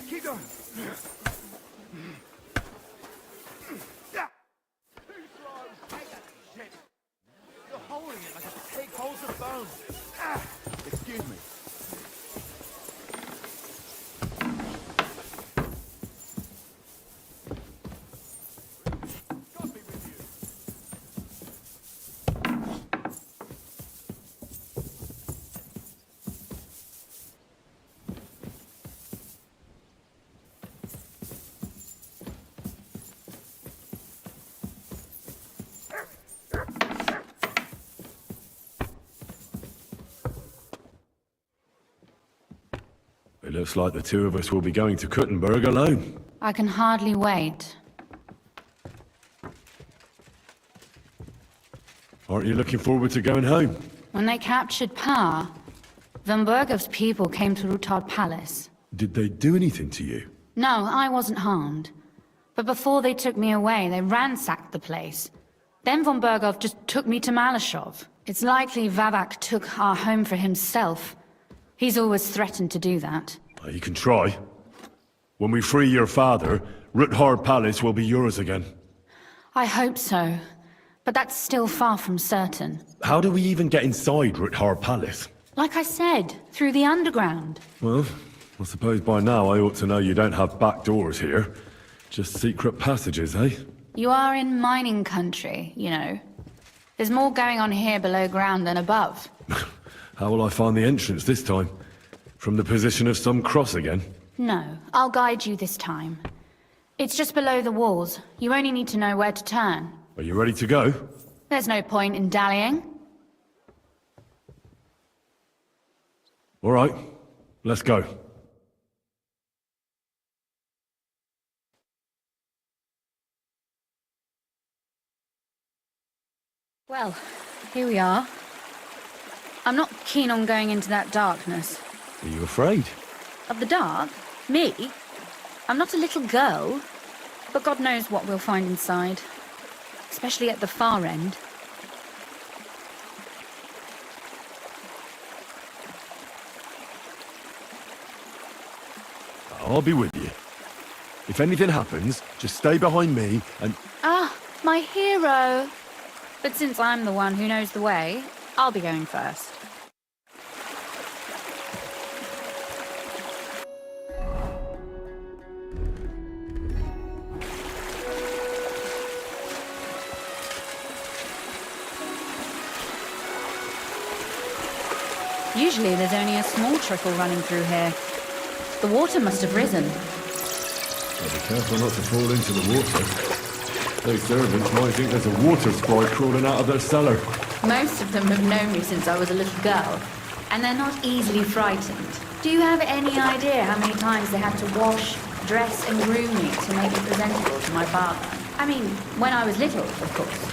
Keep going. You're holding it like a pig holds a bone. Excuse me. It looks like the two of us will be going to Kuttenberg alone. I can hardly wait. Aren't you looking forward to going home? When they captured power, Von Bergov's people came to Ruthard Palace. Did they do anything to you? No, I wasn't harmed. But before they took me away, they ransacked the place. Then Von Bergov just took me to Malashov. It's likely Vavak took our home for himself. He's always threatened to do that. You can try. When we free your father, Ruthard Palace will be yours again. I hope so. But that's still far from certain. How do we even get inside Ruthard Palace? Like I said, through the underground. Well, I suppose by now I ought to know you don't have back doors here. Just secret passages, eh? You are in mining country, you know. There's more going on here below ground than above. How will I find the entrance this time? From the position of some cross again? No, I'll guide you this time. It's just below the walls. You only need to know where to turn. Are you ready to go? There's no point in dallying. All right, let's go. Well, here we are. I'm not keen on going into that darkness. Are you afraid? Of the dark? Me? I'm not a little girl. But God knows what we'll find inside. Especially at the far end. I'll be with you. If anything happens, just stay behind me and... Ah, my hero! But since I'm the one who knows the way, I'll be going first. Usually there's only a small trickle running through here. The water must have risen. Be careful not to fall into the water. Those servants might think there's a water sprite crawling out of their cellar. Most of them have known me since I was a little girl, and they're not easily frightened. Do you have any idea how many times they had to wash, dress, and groom me to make me presentable to my father? I mean, when I was little, of course.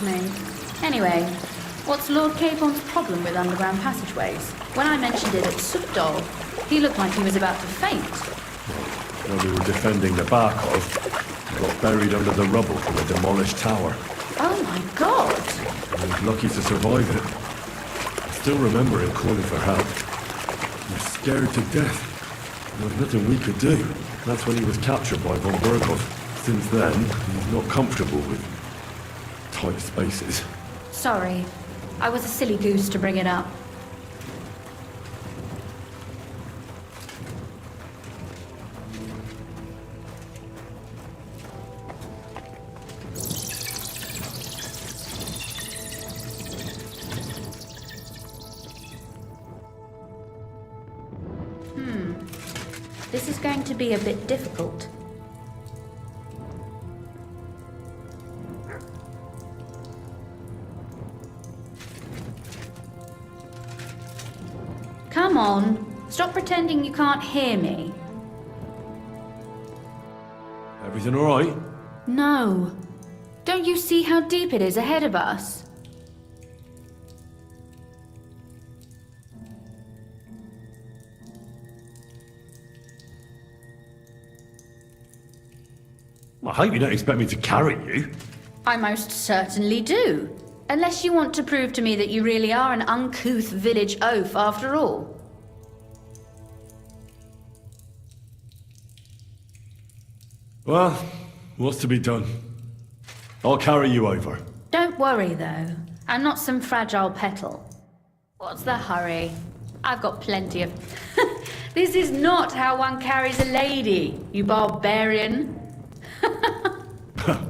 Me. Anyway, what's Lord Capon's problem with underground passageways? When I mentioned it at Subdol, he looked like he was about to faint. When we were defending the Barkov, got buried under the rubble from a demolished tower. Oh my god! I was lucky to survive it. I still remember him calling for help. He was scared to death. There was nothing we could do. That's when he was captured by von Berkov. Since then, he's not comfortable with tight spaces. Sorry. I was a silly goose to bring it up. This is going to be a bit difficult. Come on, stop pretending you can't hear me. Everything all right? No. Don't you see how deep it is ahead of us? I hope you don't expect me to carry you. I most certainly do. Unless you want to prove to me that you really are an uncouth village oaf after all. Well, what's to be done? I'll carry you over. Don't worry, though. I'm not some fragile petal. What's the hurry? I've got plenty of... This is not how one carries a lady, you barbarian.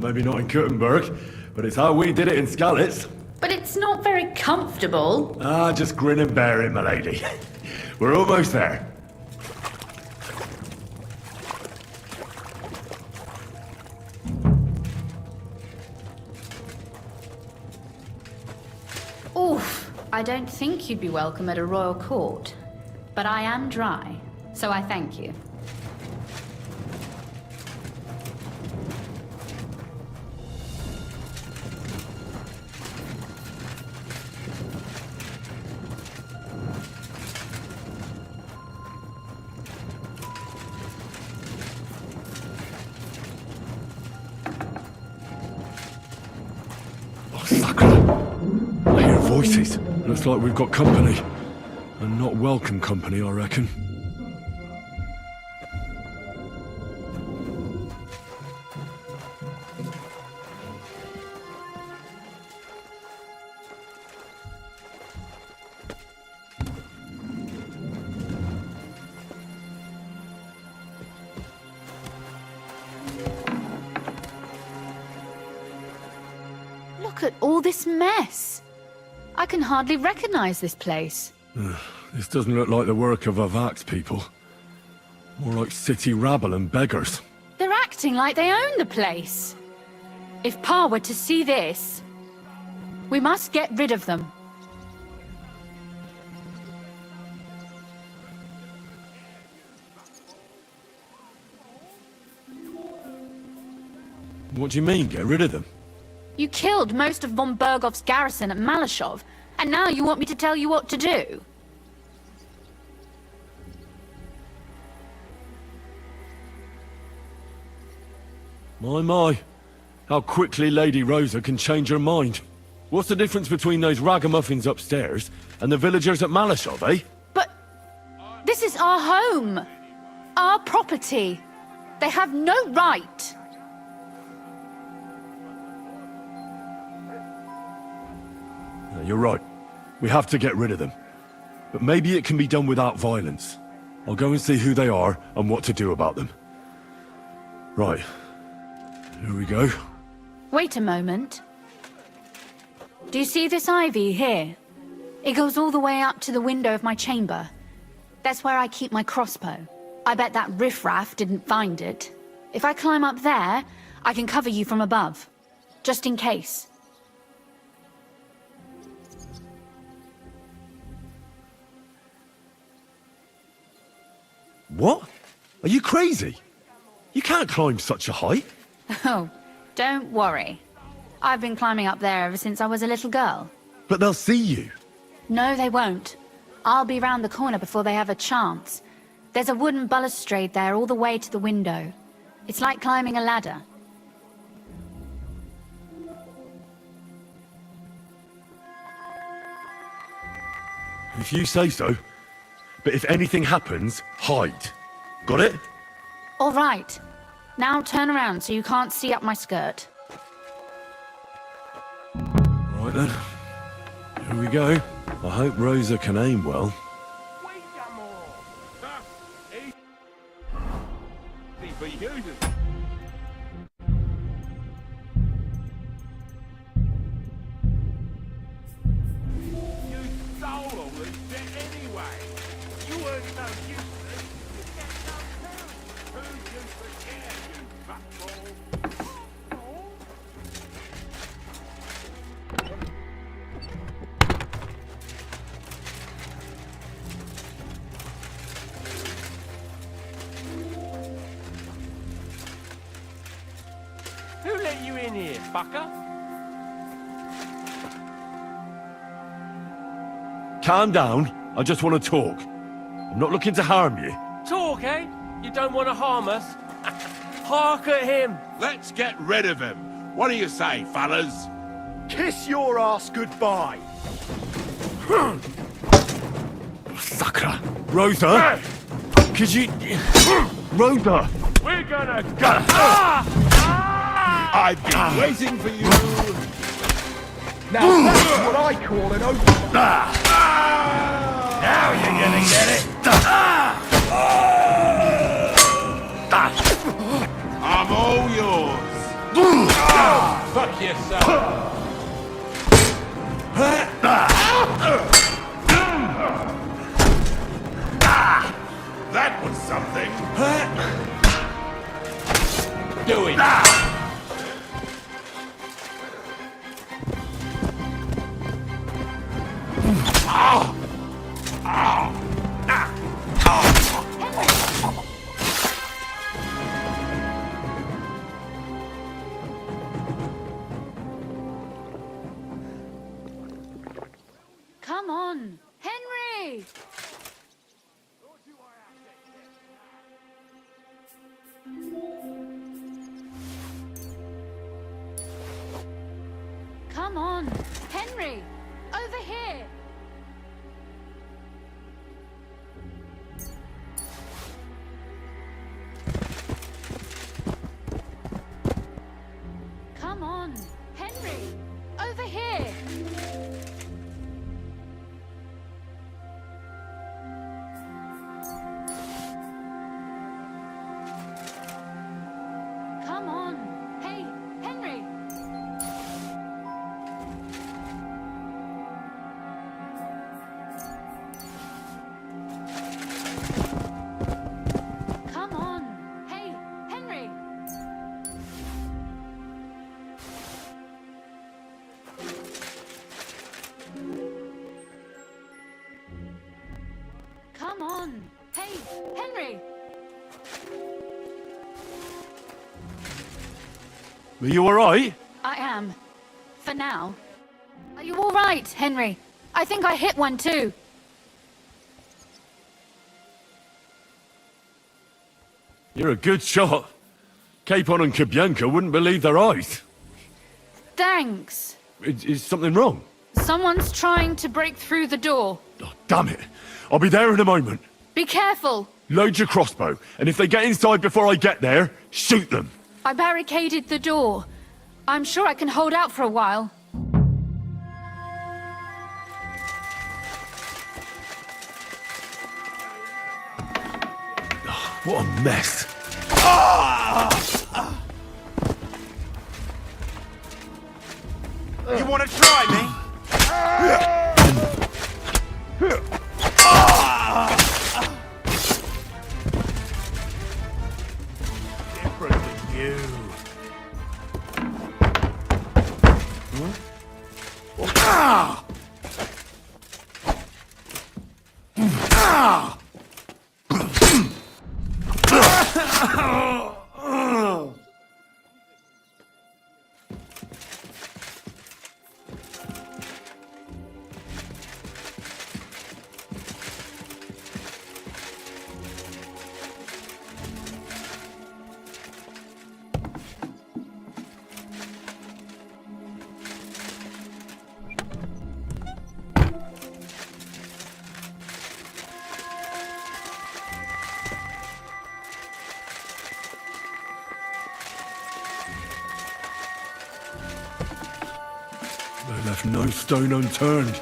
Maybe not in Kuttenberg, but it's how we did it in Skalitz. But it's not very comfortable. Ah, just grin and bear it, my lady. We're almost there. Oof, I don't think you'd be welcome at a royal court. But I am dry, so I thank you. I hear voices. Looks like we've got company. And not welcome company, I reckon. Look at all this mess. I can hardly recognize this place. This doesn't look like the work of Avak's people. More like city rabble and beggars. They're acting like they own the place. If Pa were to see this, we must get rid of them. What do you mean, get rid of them? You killed most of von Bergov's garrison at Malashov, and now you want me to tell you what to do? My. How quickly Lady Rosa can change her mind. What's the difference between those ragamuffins upstairs and the villagers at Malashov, eh? But this is our home. Our property. They have no right. You're right. We have to get rid of them. But maybe it can be done without violence. I'll go and see who they are and what to do about them. Right. Here we go. Wait a moment. Do you see this ivy here? It goes all the way up to the window of my chamber. That's where I keep my crossbow. I bet that riffraff didn't find it. If I climb up there, I can cover you from above. Just in case. What? Are you crazy? You can't climb such a height. Oh, don't worry. I've been climbing up there ever since I was a little girl. But they'll see you. No, they won't. I'll be round the corner before they have a chance. There's a wooden balustrade there all the way to the window. It's like climbing a ladder. If you say so. But if anything happens, hide. Got it? All right. Now turn around so you can't see up my skirt. Right then. Here we go. I hope Rosa can aim well. let you in here, fucker. Calm down. I just want to talk. I'm not looking to harm you. Talk, eh? You don't want to harm us? Hark at him. Let's get rid of him. What do you say, fellas? Kiss your ass goodbye. Sucker. Rosa? Could you... Rosa! We're gonna go. I've been waiting for you. Now that's what I call an open. Now you're gonna get it. I'm all yours. Fuck yourself. That was something. Do it. Come on, Henry! Come on, Henry! Over here! Come on, Henry! Over here! Come on! Hey, Henry! Come on! Hey, Henry! Come on! Hey, Henry! Are you alright? I am. For now. Are you all right, Henry? I think I hit one too. You're a good shot. Capon and Kabianka wouldn't believe their eyes. Thanks. Is something wrong? Someone's trying to break through the door. Damn it. I'll be there in a moment. Be careful. Load your crossbow, and if they get inside before I get there, shoot them. I barricaded the door. I'm sure I can hold out for a while. What a mess. You want to try me? Different than you. They left no stone unturned.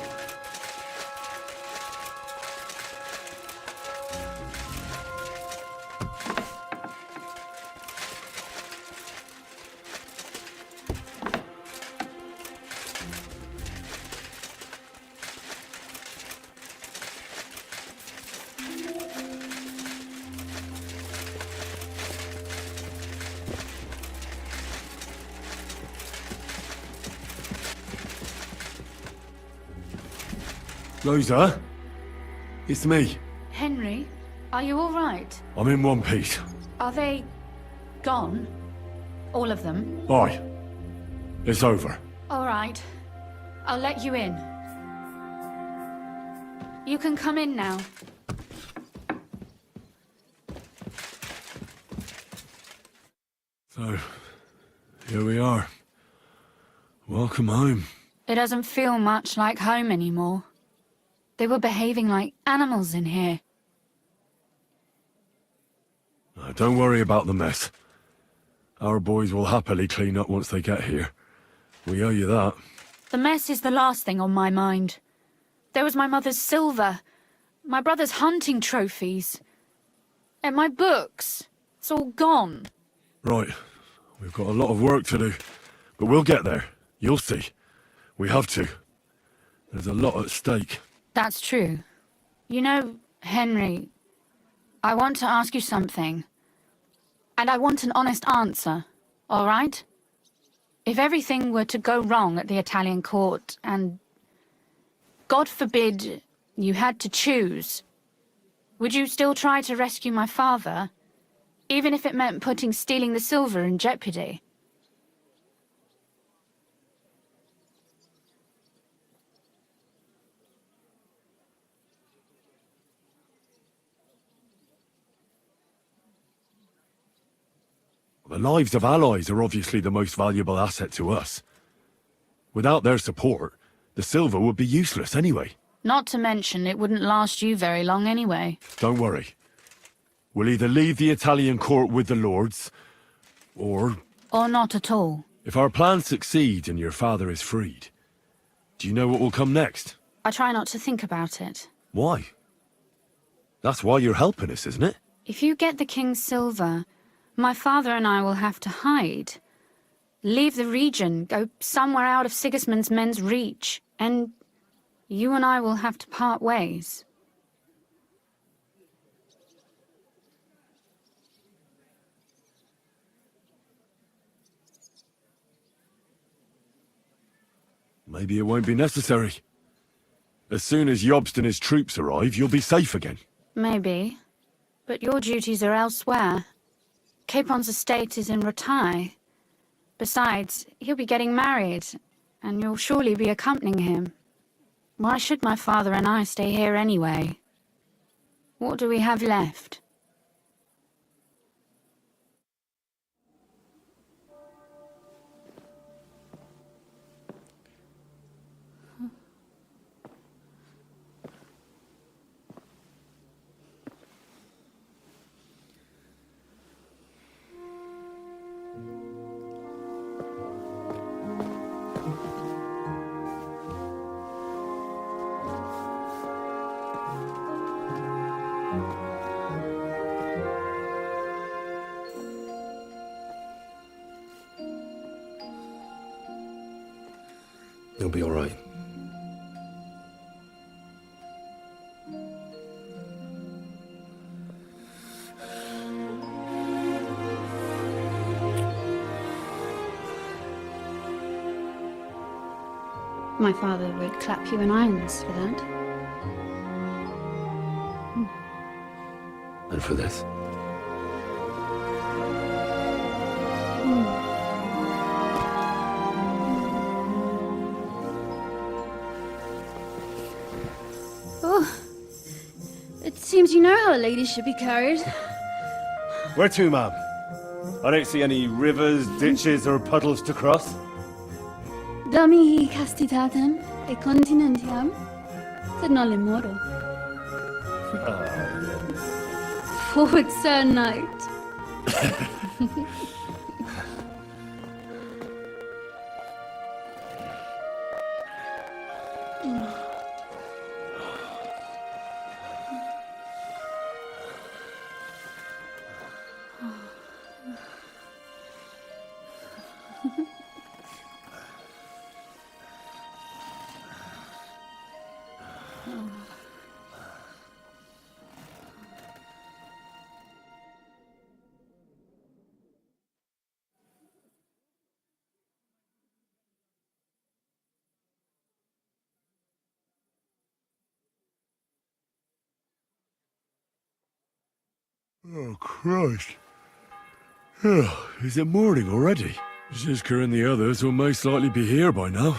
Rosa? It's me. Henry, are you all right? I'm in one piece. Are they gone? All of them? Aye. It's over. All right. I'll let you in. You can come in now. So, here we are. Welcome home. It doesn't feel much like home anymore. They were behaving like animals in here. Now, don't worry about the mess. Our boys will happily clean up once they get here. We owe you that. The mess is the last thing on my mind. There was my mother's silver, my brother's hunting trophies, and my books. It's all gone. Right. We've got a lot of work to do. But we'll get there. You'll see. We have to. There's a lot at stake. That's true. You know, Henry, I want to ask you something. And I want an honest answer, all right? If everything were to go wrong at the Italian court and, God forbid, you had to choose, would you still try to rescue my father, even if it meant putting stealing the silver in jeopardy? The lives of allies are obviously the most valuable asset to us. Without their support, the silver would be useless anyway. Not to mention, it wouldn't last you very long anyway. Don't worry. We'll either leave the Italian court with the lords, or not at all. if our plans succeed and your father is freed, do you know what will come next? I try not to think about it. Why? That's why you're helping us, isn't it? If you get the king's silver, my father and I will have to hide. Leave the region, go somewhere out of Sigismund's men's reach, and you and I will have to part ways. Maybe it won't be necessary. As soon as Jobst and his troops arrive, you'll be safe again. Maybe. But your duties are elsewhere. Capon's estate is in Retaille. Besides, he'll be getting married, and you'll surely be accompanying him. Why should my father and I stay here anyway? What do we have left? You'll be all right. My father would clap you in irons for that. And for this? Oh, it seems you know how a lady should be carried. Where to, ma'am? I don't see any rivers, ditches, or puddles to cross. Dami castitatem e continentiam, sed non le moro. Forward, Sir Knight. Oh, Christ. Oh, is it morning already? Zizka and the others will most likely be here by now.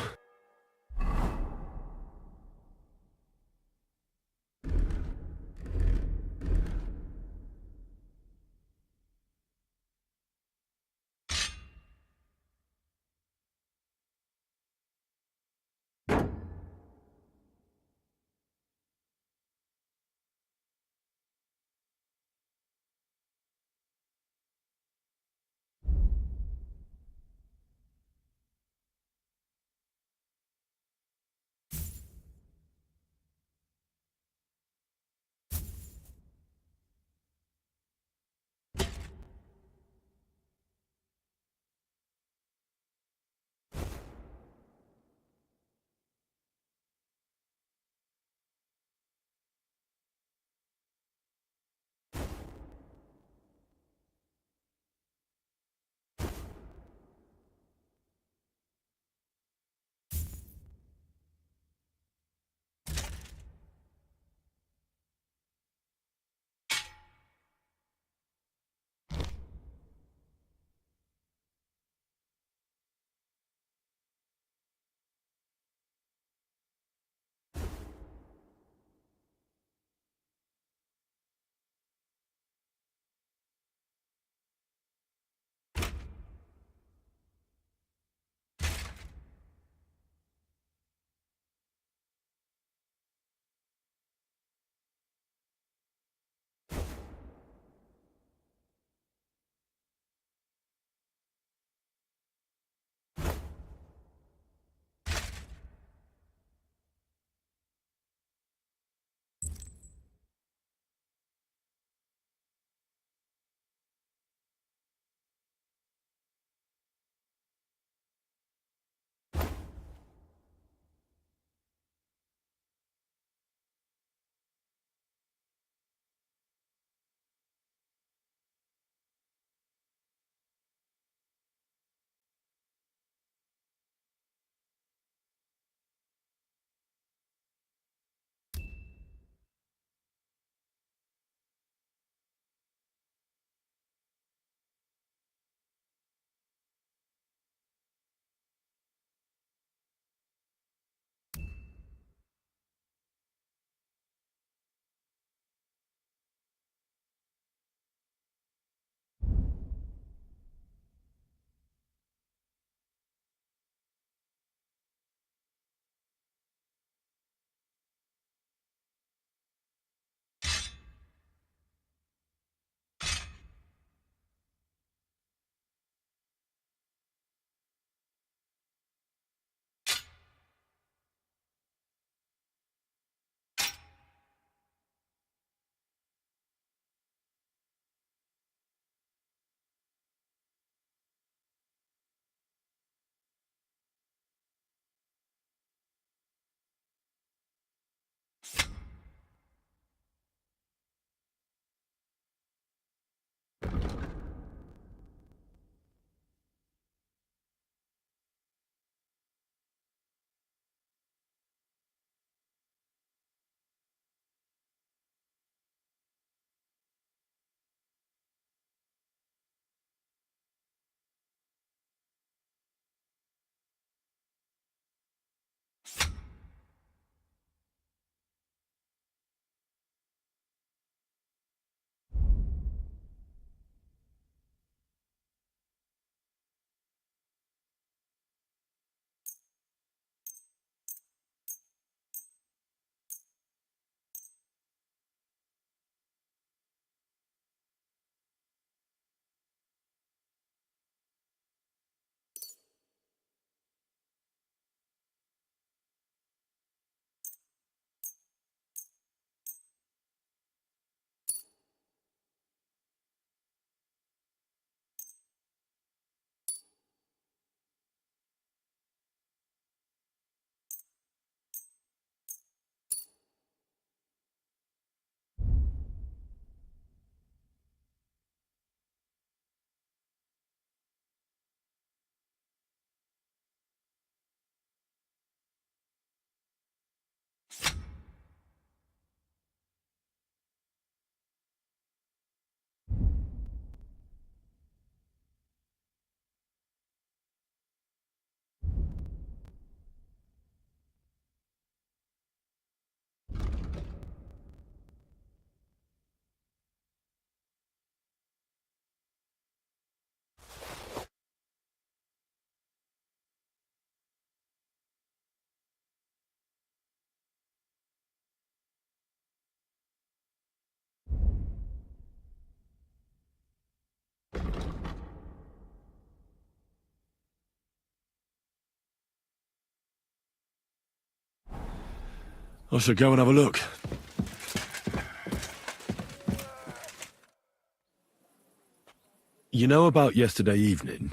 I should go and have a look. You know about yesterday evening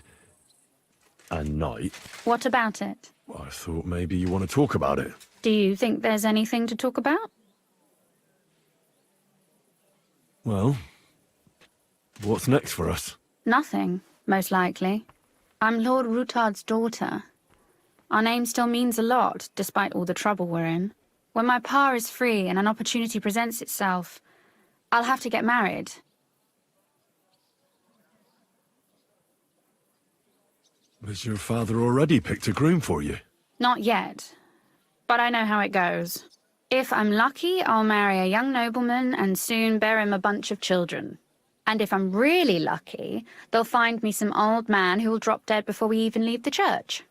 and night? What about it? I thought maybe you want to talk about it. Do you think there's anything to talk about? Well, what's next for us? Nothing, most likely. I'm Lord Rutard's daughter. Our name still means a lot, despite all the trouble we're in. When my pa is free and an opportunity presents itself, I'll have to get married. Has your father already picked a groom for you? Not yet, but I know how it goes. If I'm lucky, I'll marry a young nobleman and soon bear him a bunch of children. And if I'm really lucky, they'll find me some old man who will drop dead before we even leave the church.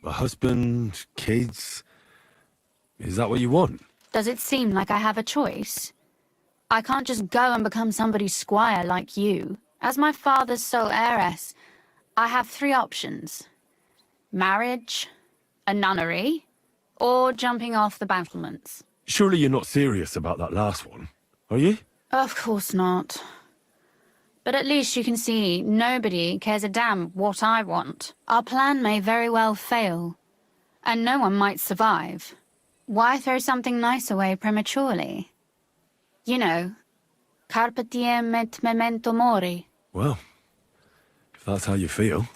A husband, kids... Is that what you want? Does it seem like I have a choice? I can't just go and become somebody's squire like you. As my father's sole heiress, I have 3 options. Marriage, a nunnery, or jumping off the battlements. Surely you're not serious about that last one, are you? Of course not. But at least you can see nobody cares a damn what I want. Our plan may very well fail, and no one might survive. Why throw something nice away prematurely? You know, carpe diem et memento mori. Well, if that's how you feel.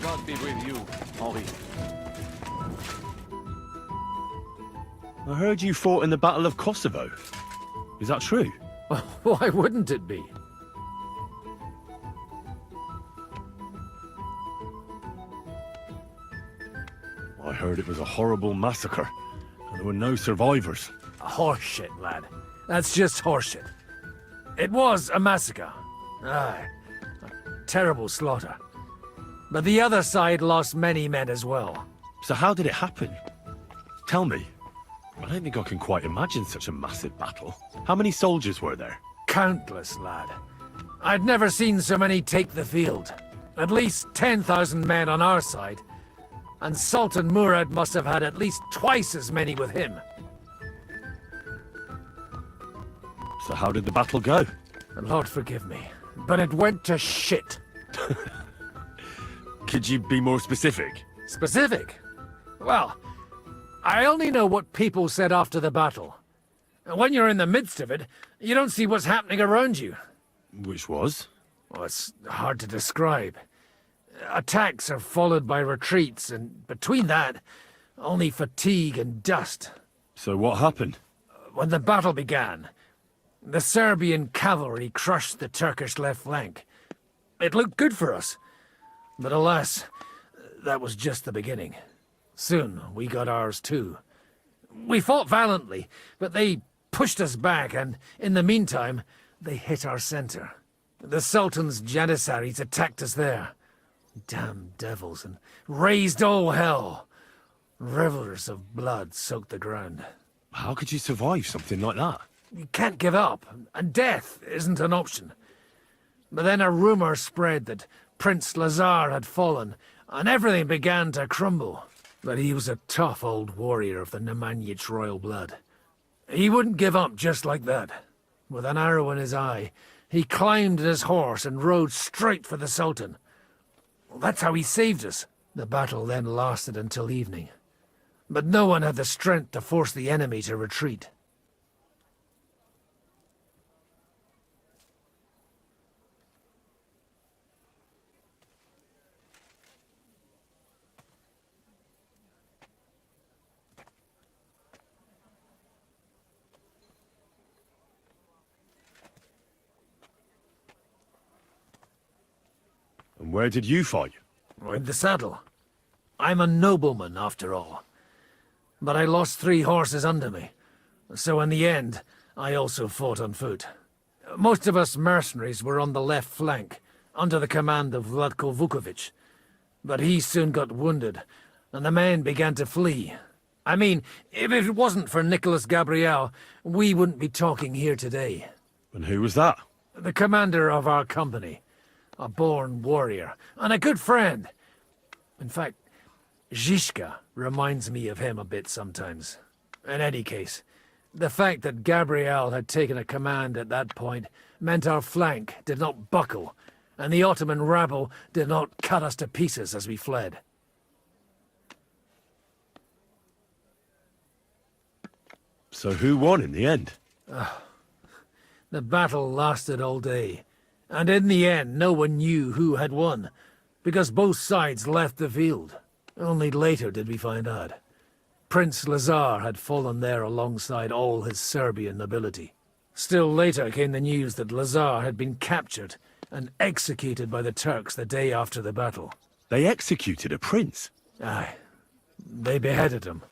God be with you, Henri. I heard you fought in the Battle of Kosovo. Is that true? Why wouldn't it be? I heard it was a horrible massacre, and there were no survivors. Horseshit, lad. That's just horseshit. It was a massacre. Aye. A terrible slaughter. But the other side lost many men as well. So how did it happen? Tell me. I don't think I can quite imagine such a massive battle. How many soldiers were there? Countless, lad. I'd never seen so many take the field. At least 10,000 men on our side. And Sultan Murad must have had at least twice as many with him. So how did the battle go? Lord forgive me, but it went to shit. Could you be more specific? Specific? Well, I only know what people said after the battle. And when you're in the midst of it, you don't see what's happening around you. Which was? Well, it's hard to describe. Attacks are followed by retreats, and between that, only fatigue and dust. So what happened? When the battle began, the Serbian cavalry crushed the Turkish left flank. It looked good for us. But alas, that was just the beginning. Soon, we got ours too. We fought valiantly, but they pushed us back, and in the meantime, they hit our center. The Sultan's Janissaries attacked us there. Damn devils, and raised all hell. Rivers of blood soaked the ground. How could you survive something like that? You can't give up, and death isn't an option. But then a rumor spread that Prince Lazar had fallen, and everything began to crumble. But he was a tough old warrior of the Nemanjic royal blood. He wouldn't give up just like that. With an arrow in his eye, he climbed his horse and rode straight for the Sultan. That's how he saved us. The battle then lasted until evening. But no one had the strength to force the enemy to retreat. where did you fight? In the saddle. I'm a nobleman, after all. But I lost 3 horses under me. So in the end, I also fought on foot. Most of us mercenaries were on the left flank, under the command of Vladko Vukovic. But he soon got wounded, and the men began to flee. I mean, if it wasn't for Nicholas Gabriel, we wouldn't be talking here today. And who was that? The commander of our company. A born warrior, and a good friend. In fact, Zizka reminds me of him a bit sometimes. In any case, the fact that Gabriel had taken a command at that point meant our flank did not buckle, and the Ottoman rabble did not cut us to pieces as we fled. So who won in the end? The battle lasted all day, and in the end no one knew who had won, because both sides left the field. Only later did we find out. Prince Lazar had fallen there alongside all his Serbian nobility. Still later came the news that Lazar had been captured and executed by the Turks the day after the battle. They executed a prince? Aye. They beheaded him,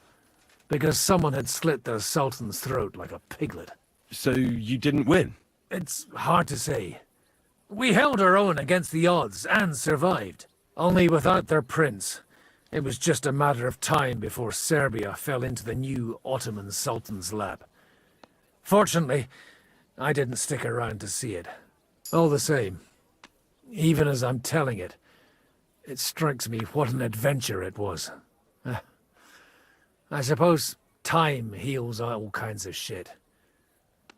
because someone had slit their sultan's throat like a piglet. So you didn't win? It's hard to say. We held our own against the odds and survived. Only without their prince, it was just a matter of time before Serbia fell into the new Ottoman Sultan's lap. Fortunately, I didn't stick around to see it. All the same, even as I'm telling it, it strikes me what an adventure it was. I suppose time heals all kinds of shit.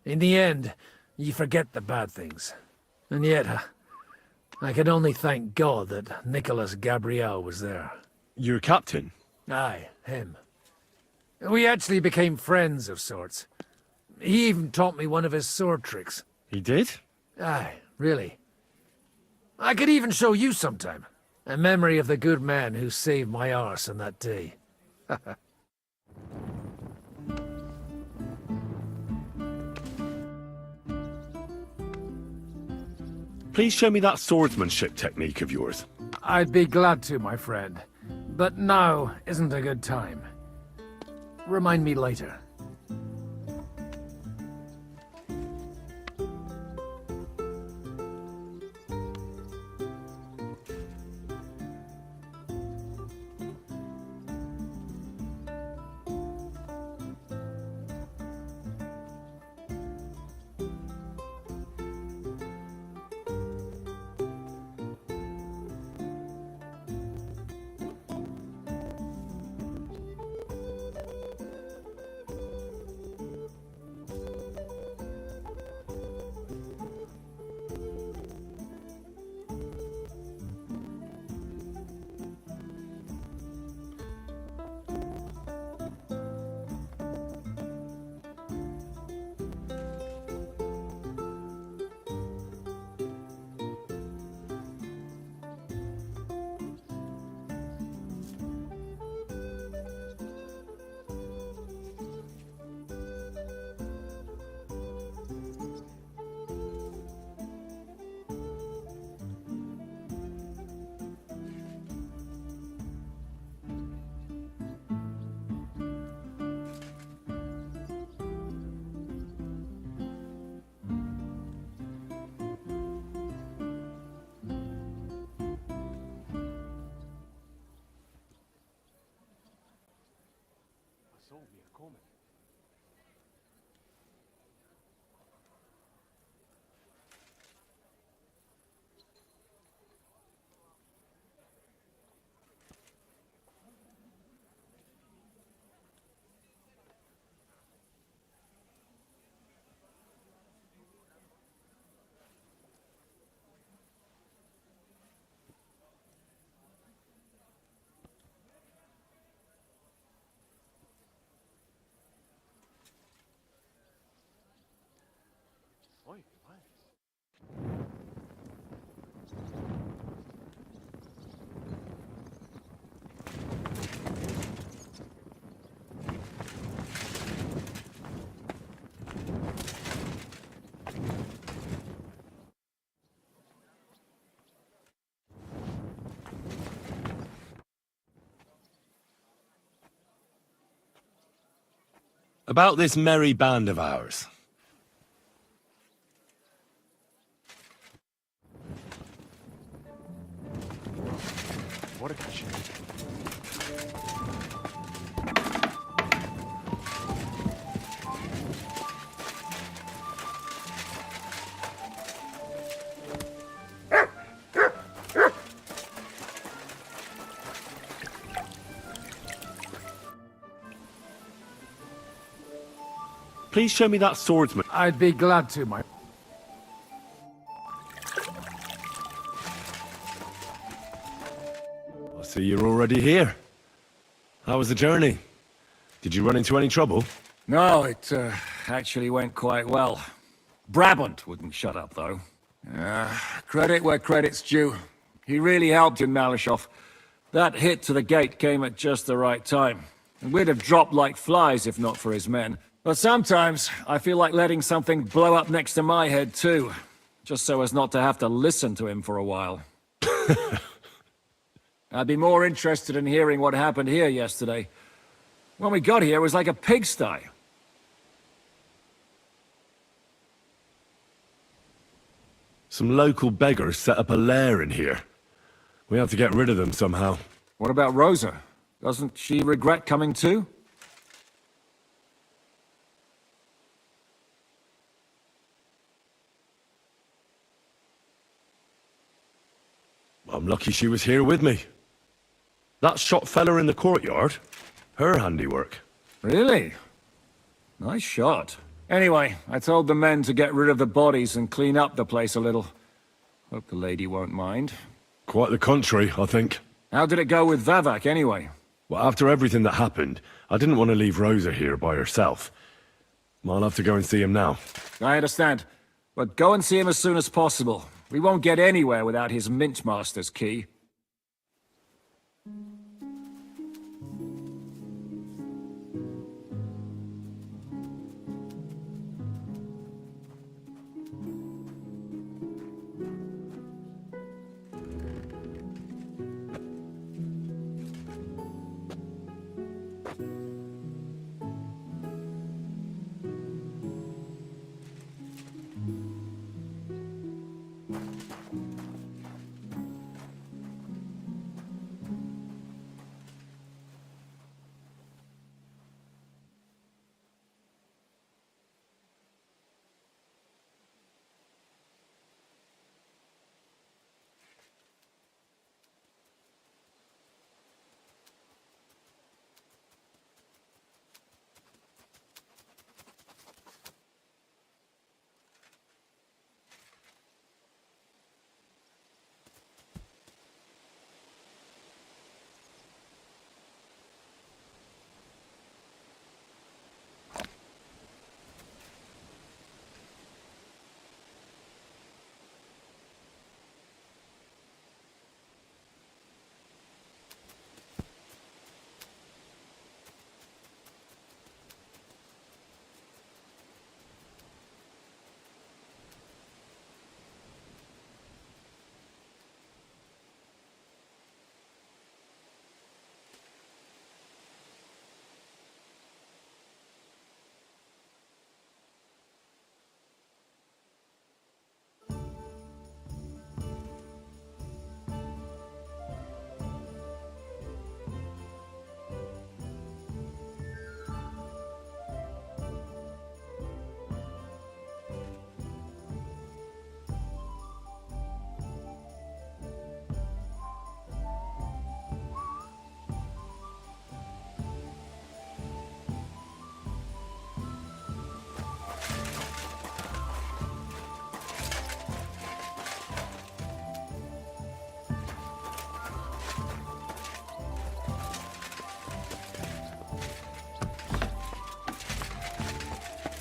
In the end, you forget the bad things. And yet, I can only thank God that Nicholas Gabriel was there. Your captain? Aye, him. We actually became friends of sorts. He even taught me one of his sword tricks. He did? Aye, really. I could even show you sometime. A memory of the good man who saved my arse on that day. Please show me that swordsmanship technique of yours. I'd be glad to, my friend. But now isn't a good time. Remind me later. About this merry band of ours. What a shame. Please show me that swordsman. I'd be glad to, my... I see you're already here. How was the journey? Did you run into any trouble? No, it actually went quite well. Brabant wouldn't shut up, though. Credit where credit's due. He really helped in Malishov. That hit to the gate came at just the right time. And we'd have dropped like flies if not for his men. But sometimes, I feel like letting something blow up next to my head, too. Just so as not to have to listen to him for a while. I'd be more interested in hearing what happened here yesterday. When we got here, it was like a pigsty. Some local beggars set up a lair in here. We have to get rid of them somehow. What about Rosa? Doesn't she regret coming too? I'm lucky she was here with me. That shot fella in the courtyard, her handiwork. Really? Nice shot. Anyway, I told the men to get rid of the bodies and clean up the place a little. Hope the lady won't mind. Quite the contrary, I think. How did it go with Vavak, anyway? Well, after everything that happened, I didn't want to leave Rosa here by herself. I'll have to go and see him now. I understand. But go and see him as soon as possible. We won't get anywhere without his Mintmaster's key.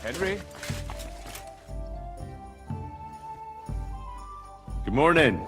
Henry? Good morning.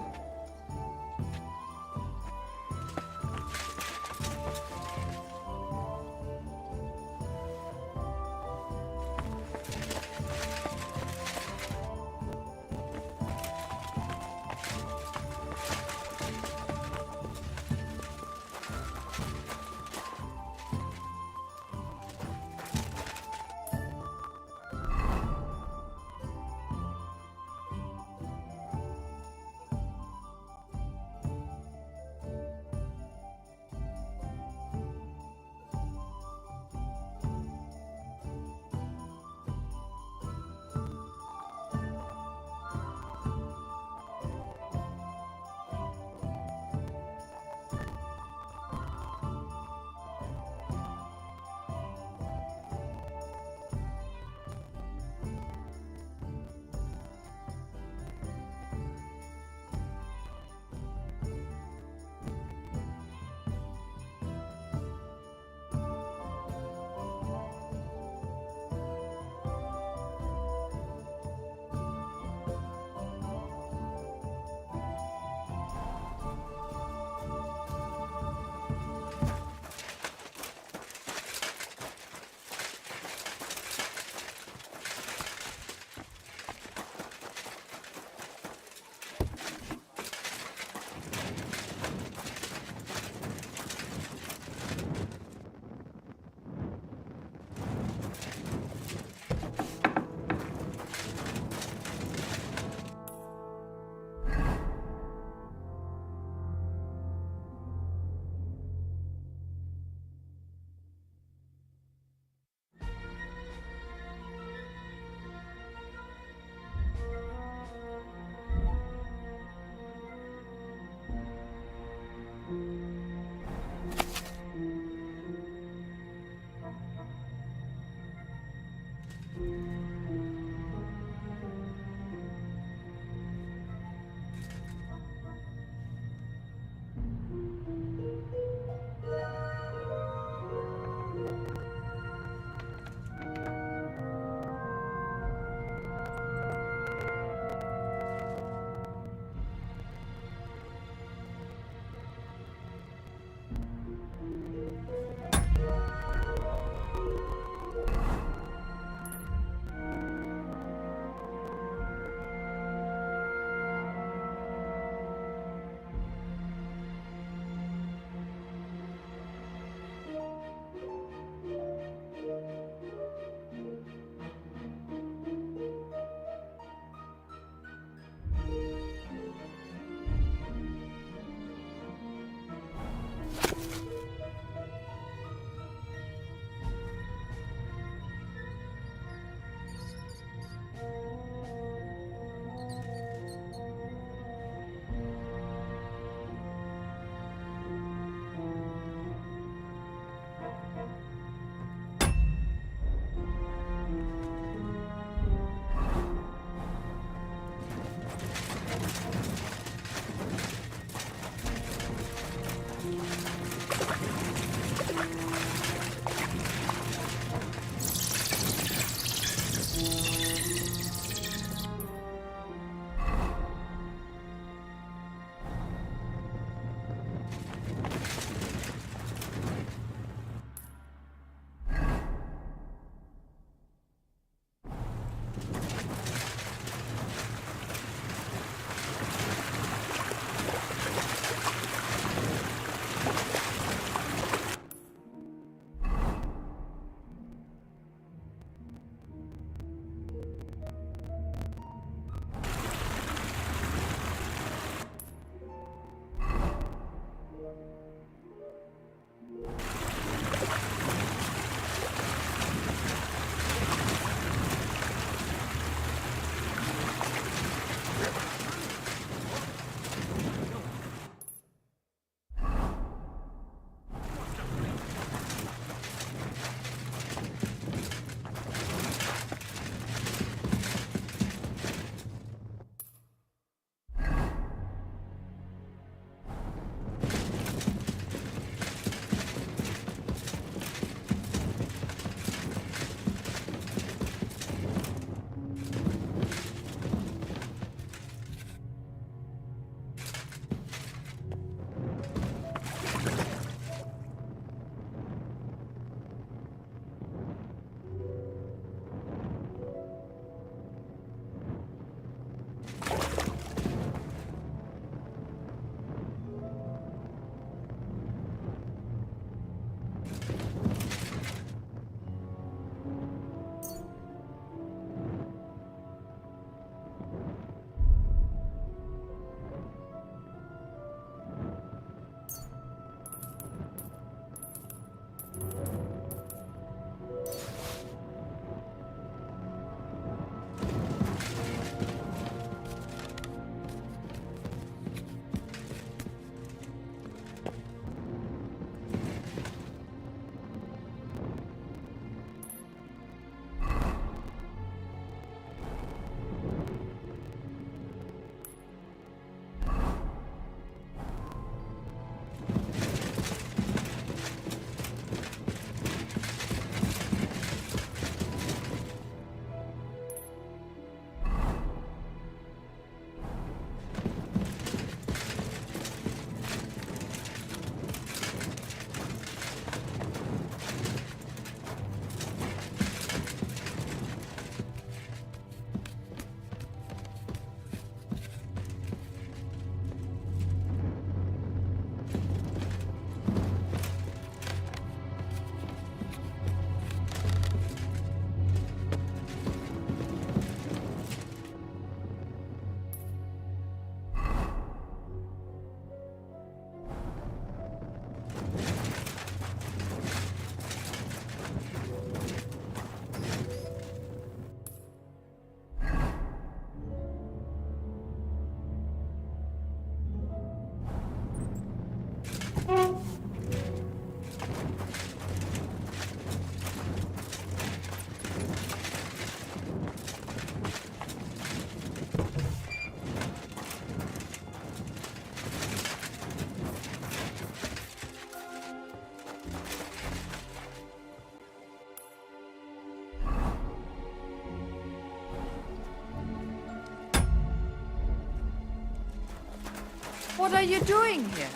What are you doing here?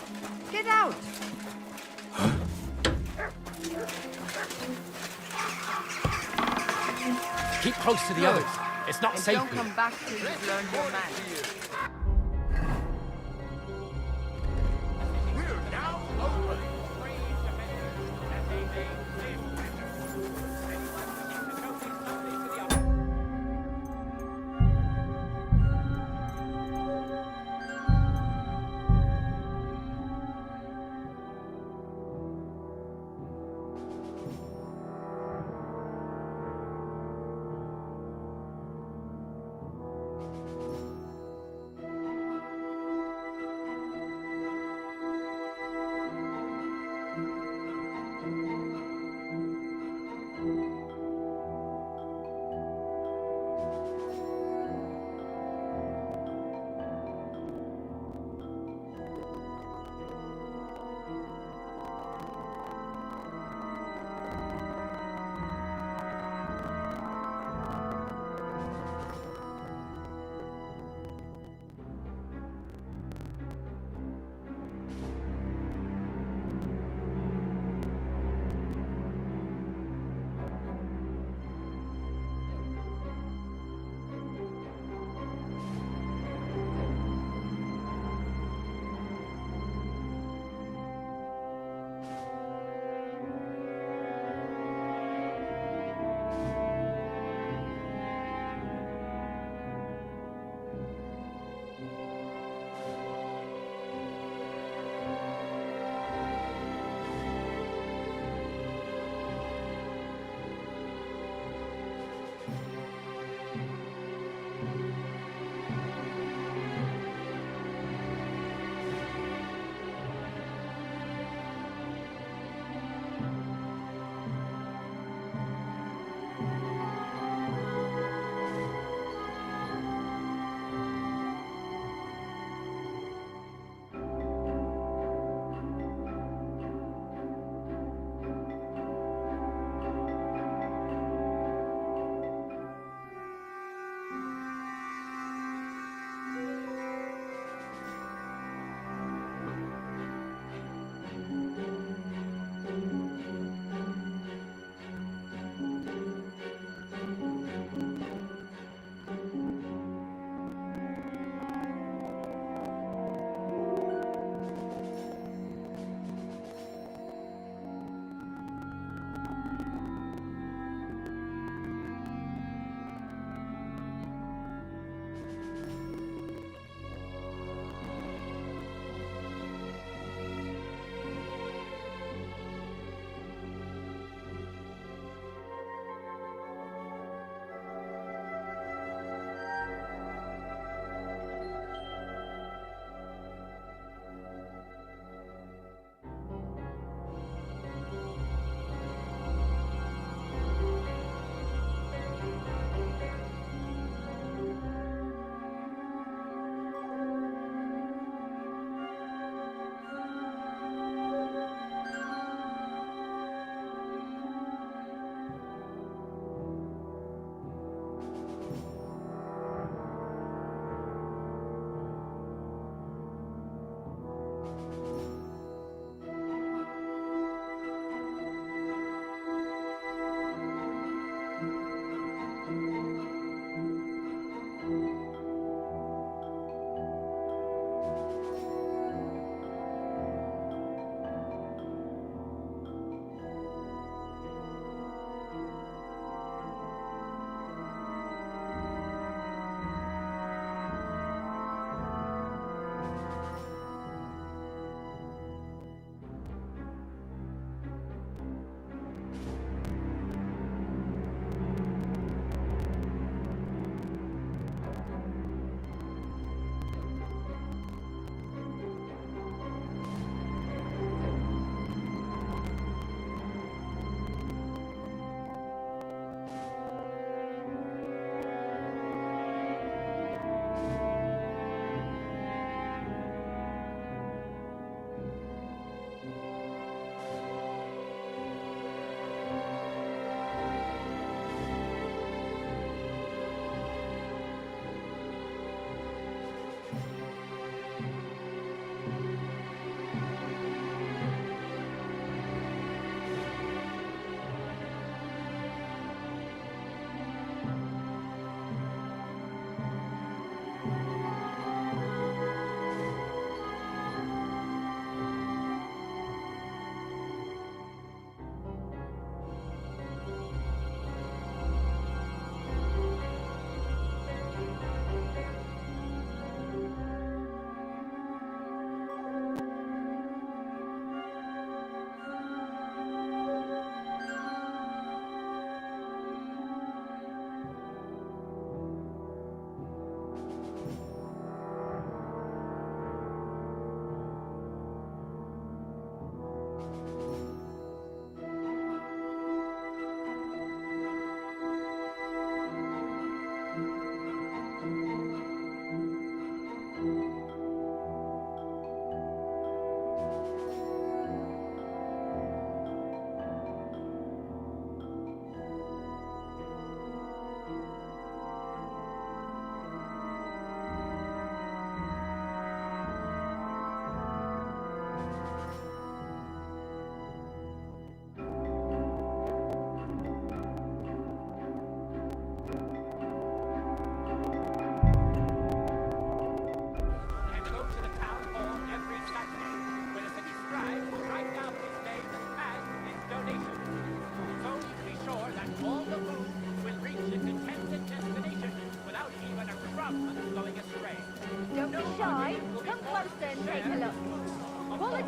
Get out! Keep close to the others. It's not And safe don't here. come back till you've learned your manners.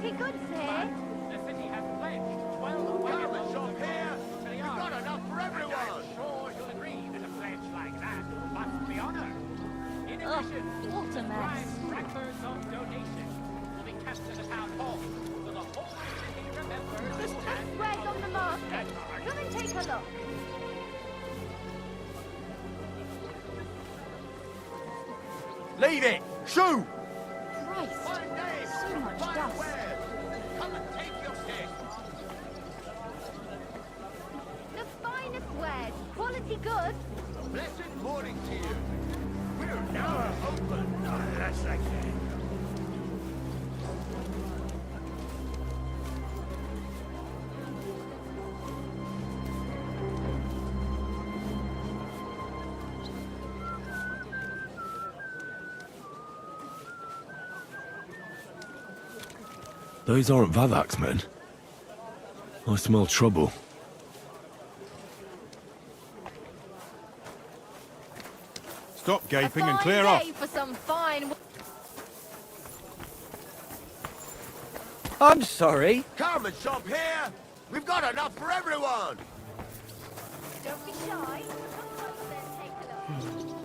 Quality goods here. The city has pledged 12 wagon shop here. We've got enough for everyone. Sure, you'll agree that a pledge like that must be honored. In addition, what a mess. records of donations will be kept at the town hall so the whole city remembers. There's 10 bread on the market. Come and take a look. Leave it! Shoot! Christ, so much dust. Come and take your stick! The finest wares, quality goods. Blessed morning to you! We're now open! Unless I can. Those aren't Vavak's men. I smell trouble. Stop gaping and A clear fine off. day for some fine. I'm sorry. Come and shop here! We've got enough for everyone! Don't be shy. Come closer and take a look.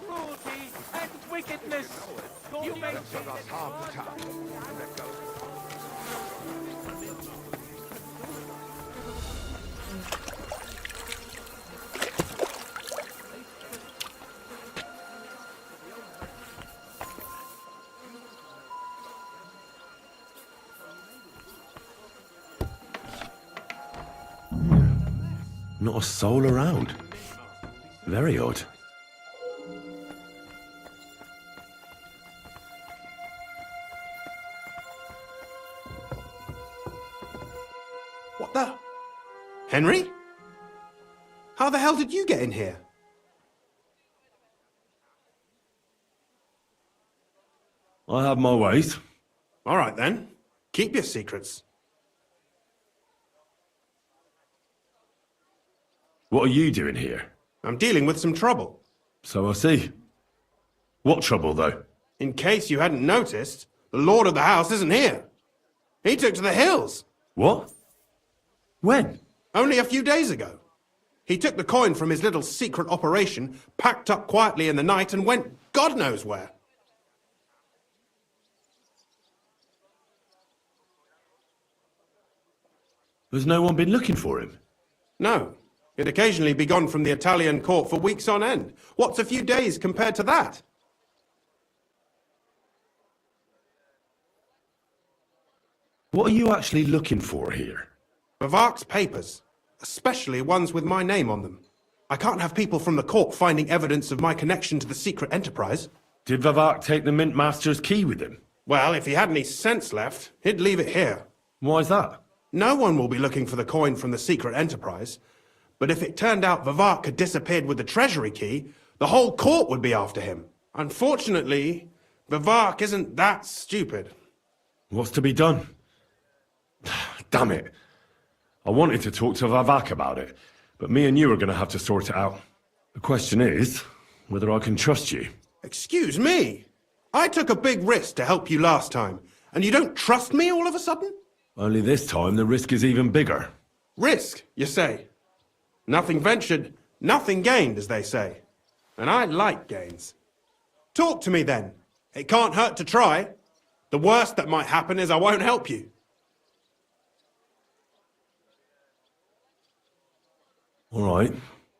Cruelty and wickedness. You may Not a soul around. Very odd. What the? Henry? How the hell did you get in here? I have my ways. All right then. Keep your secrets. What are you doing here? I'm dealing with some trouble. So I see. What trouble, though? In case you hadn't noticed, the lord of the house isn't here. He took to the hills. What? When? Only a few days ago. He took the coin from his little secret operation, packed up quietly in the night, and went God knows where. Has no one been looking for him? No. He'd occasionally be gone from the Italian court for weeks on end. What's a few days compared to that? What are you actually looking for here? Vavak's papers, especially ones with my name on them. I can't have people from the court finding evidence of my connection to the secret enterprise. Did Vavak take the Mint Master's key with him? Well, if he had any sense left, he'd leave it here. Why's that? No one will be looking for the coin from the secret enterprise. But if it turned out Vavak had disappeared with the treasury key, the whole court would be after him. Unfortunately, Vavak isn't that stupid. What's to be done? Damn it. I wanted to talk to Vavak about it, but me and you are going to have to sort it out. The question is, whether I can trust you. Excuse me? I took a big risk to help you last time, and you don't trust me all of a sudden? Only this time the risk is even bigger. Risk, you say? Nothing ventured, nothing gained, as they say. And I like gains. Talk to me then. It can't hurt to try. The worst that might happen is I won't help you. All right.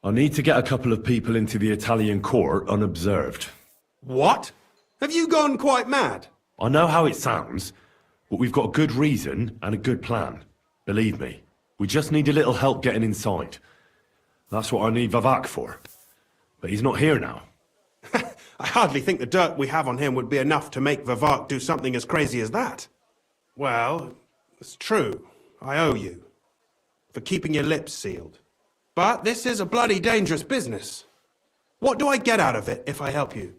I need to get a couple of people into the Italian court unobserved. What? Have you gone quite mad? I know how it sounds, but we've got a good reason and a good plan. Believe me. We just need a little help getting inside. That's what I need Vavak for. But he's not here now. I hardly think the dirt we have on him would be enough to make Vavak do something as crazy as that. Well, it's true. I owe you. For keeping your lips sealed. But this is a bloody dangerous business. What do I get out of it if I help you?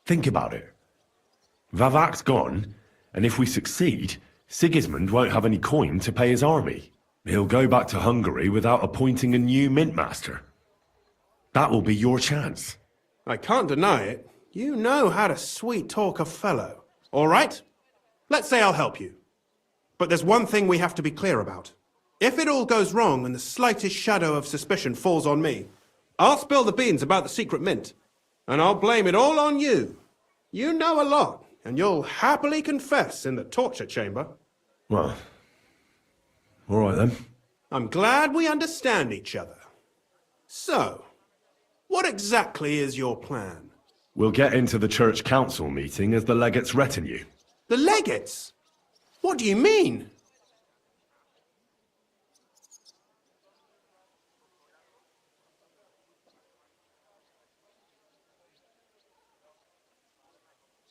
Think about it. Vavak's gone, and if we succeed, Sigismund won't have any coin to pay his army. He'll go back to Hungary without appointing a new mintmaster. That will be your chance. I can't deny it. You know how to sweet-talk a fellow. All right? Let's say I'll help you. But there's one thing we have to be clear about. If it all goes wrong and the slightest shadow of suspicion falls on me, I'll spill the beans about the secret mint. And I'll blame it all on you. You know a lot, and you'll happily confess in the torture chamber. Well, all right then. I'm glad we understand each other. So, what exactly is your plan? We'll get into the church council meeting as the legate's retinue. The legates? What do you mean?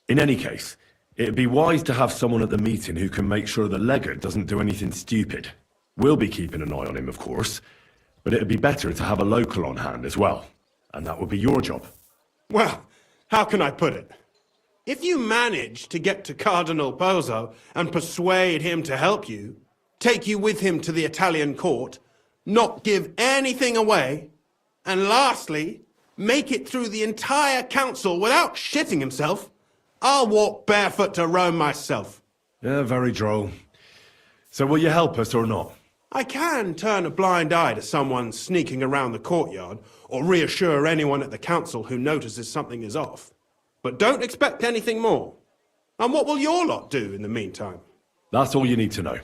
In any case, it'd be wise to have someone at the meeting who can make sure the legate doesn't do anything stupid. We'll be keeping an eye on him, of course, but it'd be better to have a local on hand as well. And that would be your job. Well, how can I put it? If you manage to get to Cardinal Pozzo and persuade him to help you, take you with him to the Italian court, not give anything away, and lastly, make it through the entire council without shitting himself, I'll walk barefoot to Rome myself. Yeah, very droll. So will you help us or not? I can turn a blind eye to someone sneaking around the courtyard, or reassure anyone at the council who notices something is off. But don't expect anything more. And what will your lot do in the meantime? That's all you need to know.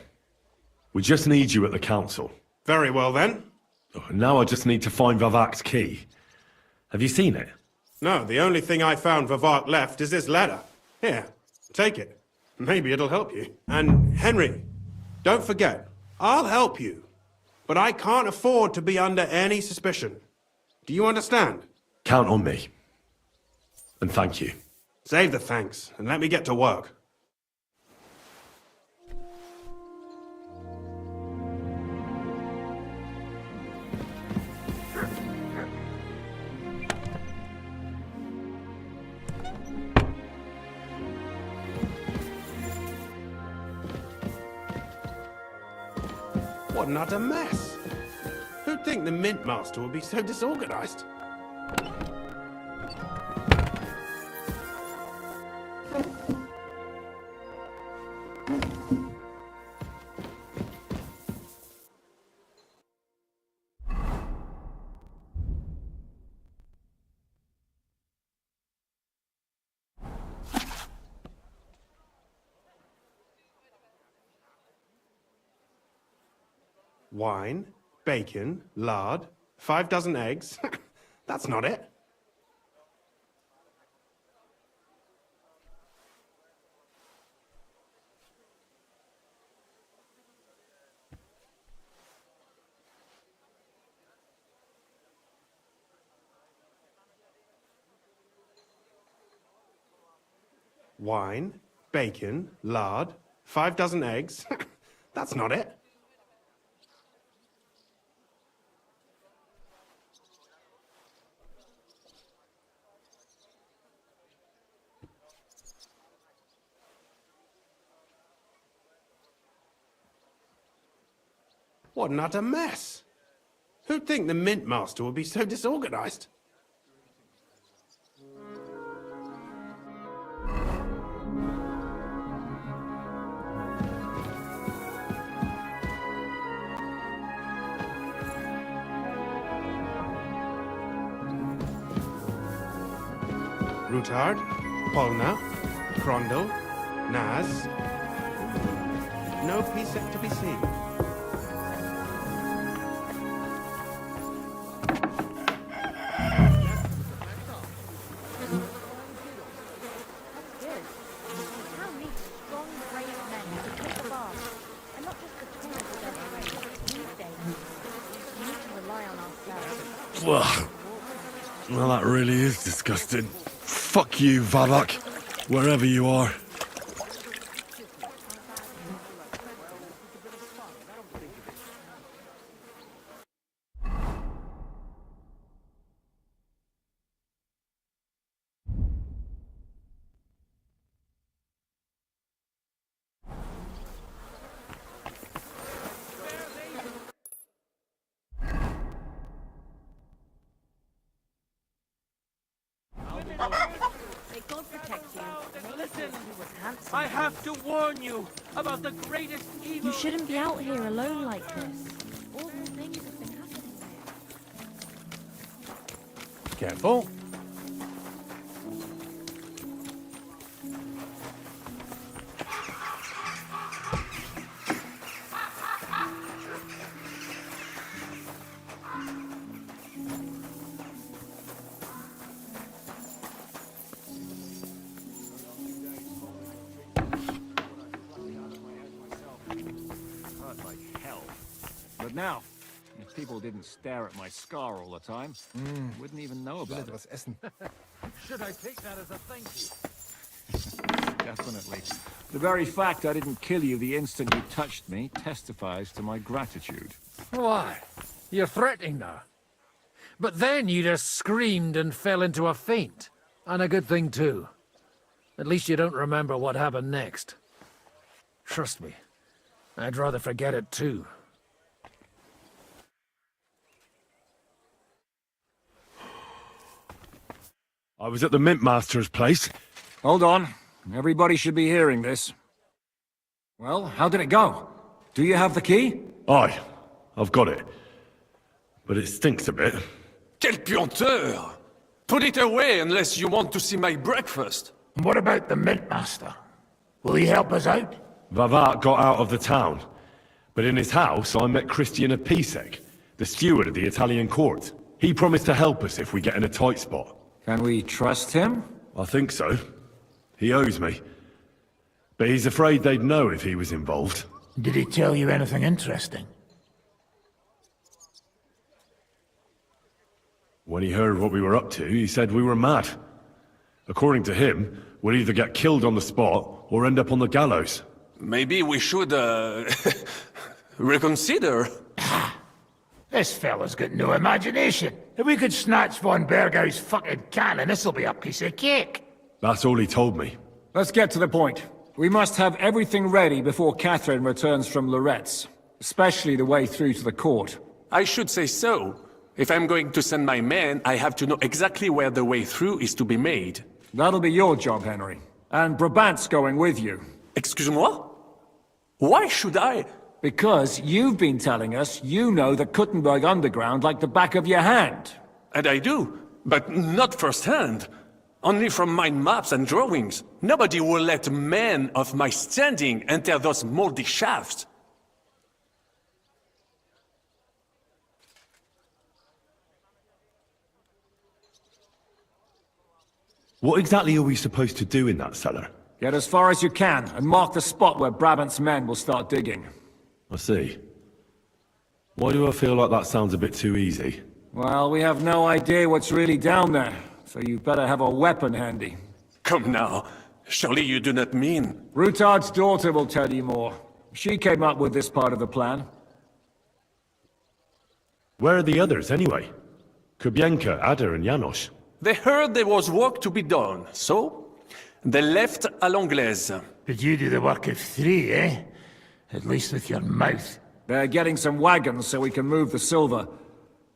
We just need you at the council. Very well then. Now I just need to find Vavak's key. Have you seen it? No, the only thing I found Vavak left is this letter. Here, take it. Maybe it'll help you. And Henry, don't forget, I'll help you. But I can't afford to be under any suspicion. Do you understand? Count on me. And thank you. Save the thanks, and let me get to work. What an utter mess. Who'd think the mint master would be so disorganized? Wine, bacon, lard, 5 dozen eggs. That's not it. Wine, bacon, lard, 5 dozen eggs. That's not it. What an utter mess. Who'd think the mint master would be so disorganized? Routard, Polna, Crondel, Naz. No piece to be seen. Well, that really is disgusting. Fuck you, Vavak, wherever you are. you about the greatest evil. You shouldn't be out here alone like this. Awful things have been happening there. Careful. Hurt like hell. But now, if people didn't stare at my scar all the time, wouldn't even know about it. Should I take that as a thank you? Definitely. The very fact I didn't kill you the instant you touched me testifies to my gratitude. Why? You're threatening now. But then you just screamed and fell into a faint. And a good thing too. At least you don't remember what happened next. Trust me, I'd rather forget it too. I was at the Mint Master's place. Hold on. Everybody should be hearing this. Well, how did it go? Do you have the key? Aye, I've got it. But it stinks a bit. Quel puanteur! Put it away unless you want to see my breakfast. And what about the Mint Master? Will he help us out? Vavat got out of the town. But in his house, I met Christian Apisek, the steward of the Italian court. He promised to help us if we get in a tight spot. Can we trust him? I think so. He owes me. But he's afraid they'd know if he was involved. Did he tell you anything interesting? When he heard what we were up to, he said we were mad. According to him, we'd either get killed on the spot or end up on the gallows. Maybe we should, reconsider. This fella's got no imagination. If we could snatch von Bergau's fucking cannon, this'll be a piece of cake. That's all he told me. Let's get to the point. We must have everything ready before Catherine returns from Loretz, especially the way through to the court. I should say so. If I'm going to send my men, I have to know exactly where the way through is to be made. That'll be your job, Henry. And Brabant's going with you. Excuse-moi? Why should I? Because you've been telling us you know the Kuttenberg underground like the back of your hand. And I do, but not firsthand. Only from mind maps and drawings. Nobody will let men of my standing enter those moldy shafts. What exactly are we supposed to do in that cellar? Get as far as you can, and mark the spot where Brabant's men will start digging. I see. Why do I feel like that sounds a bit too easy? Well, we have no idea what's really down there, so you better have a weapon handy. Come now. Surely you do not mean... Rutard's daughter will tell you more. She came up with this part of the plan. Where are the others, anyway? Kubienka, Ada, and Janos. They heard there was work to be done, so... they left à l'anglaise. Did you do the work of 3, eh? At least with your mouth. They're getting some wagons so we can move the silver.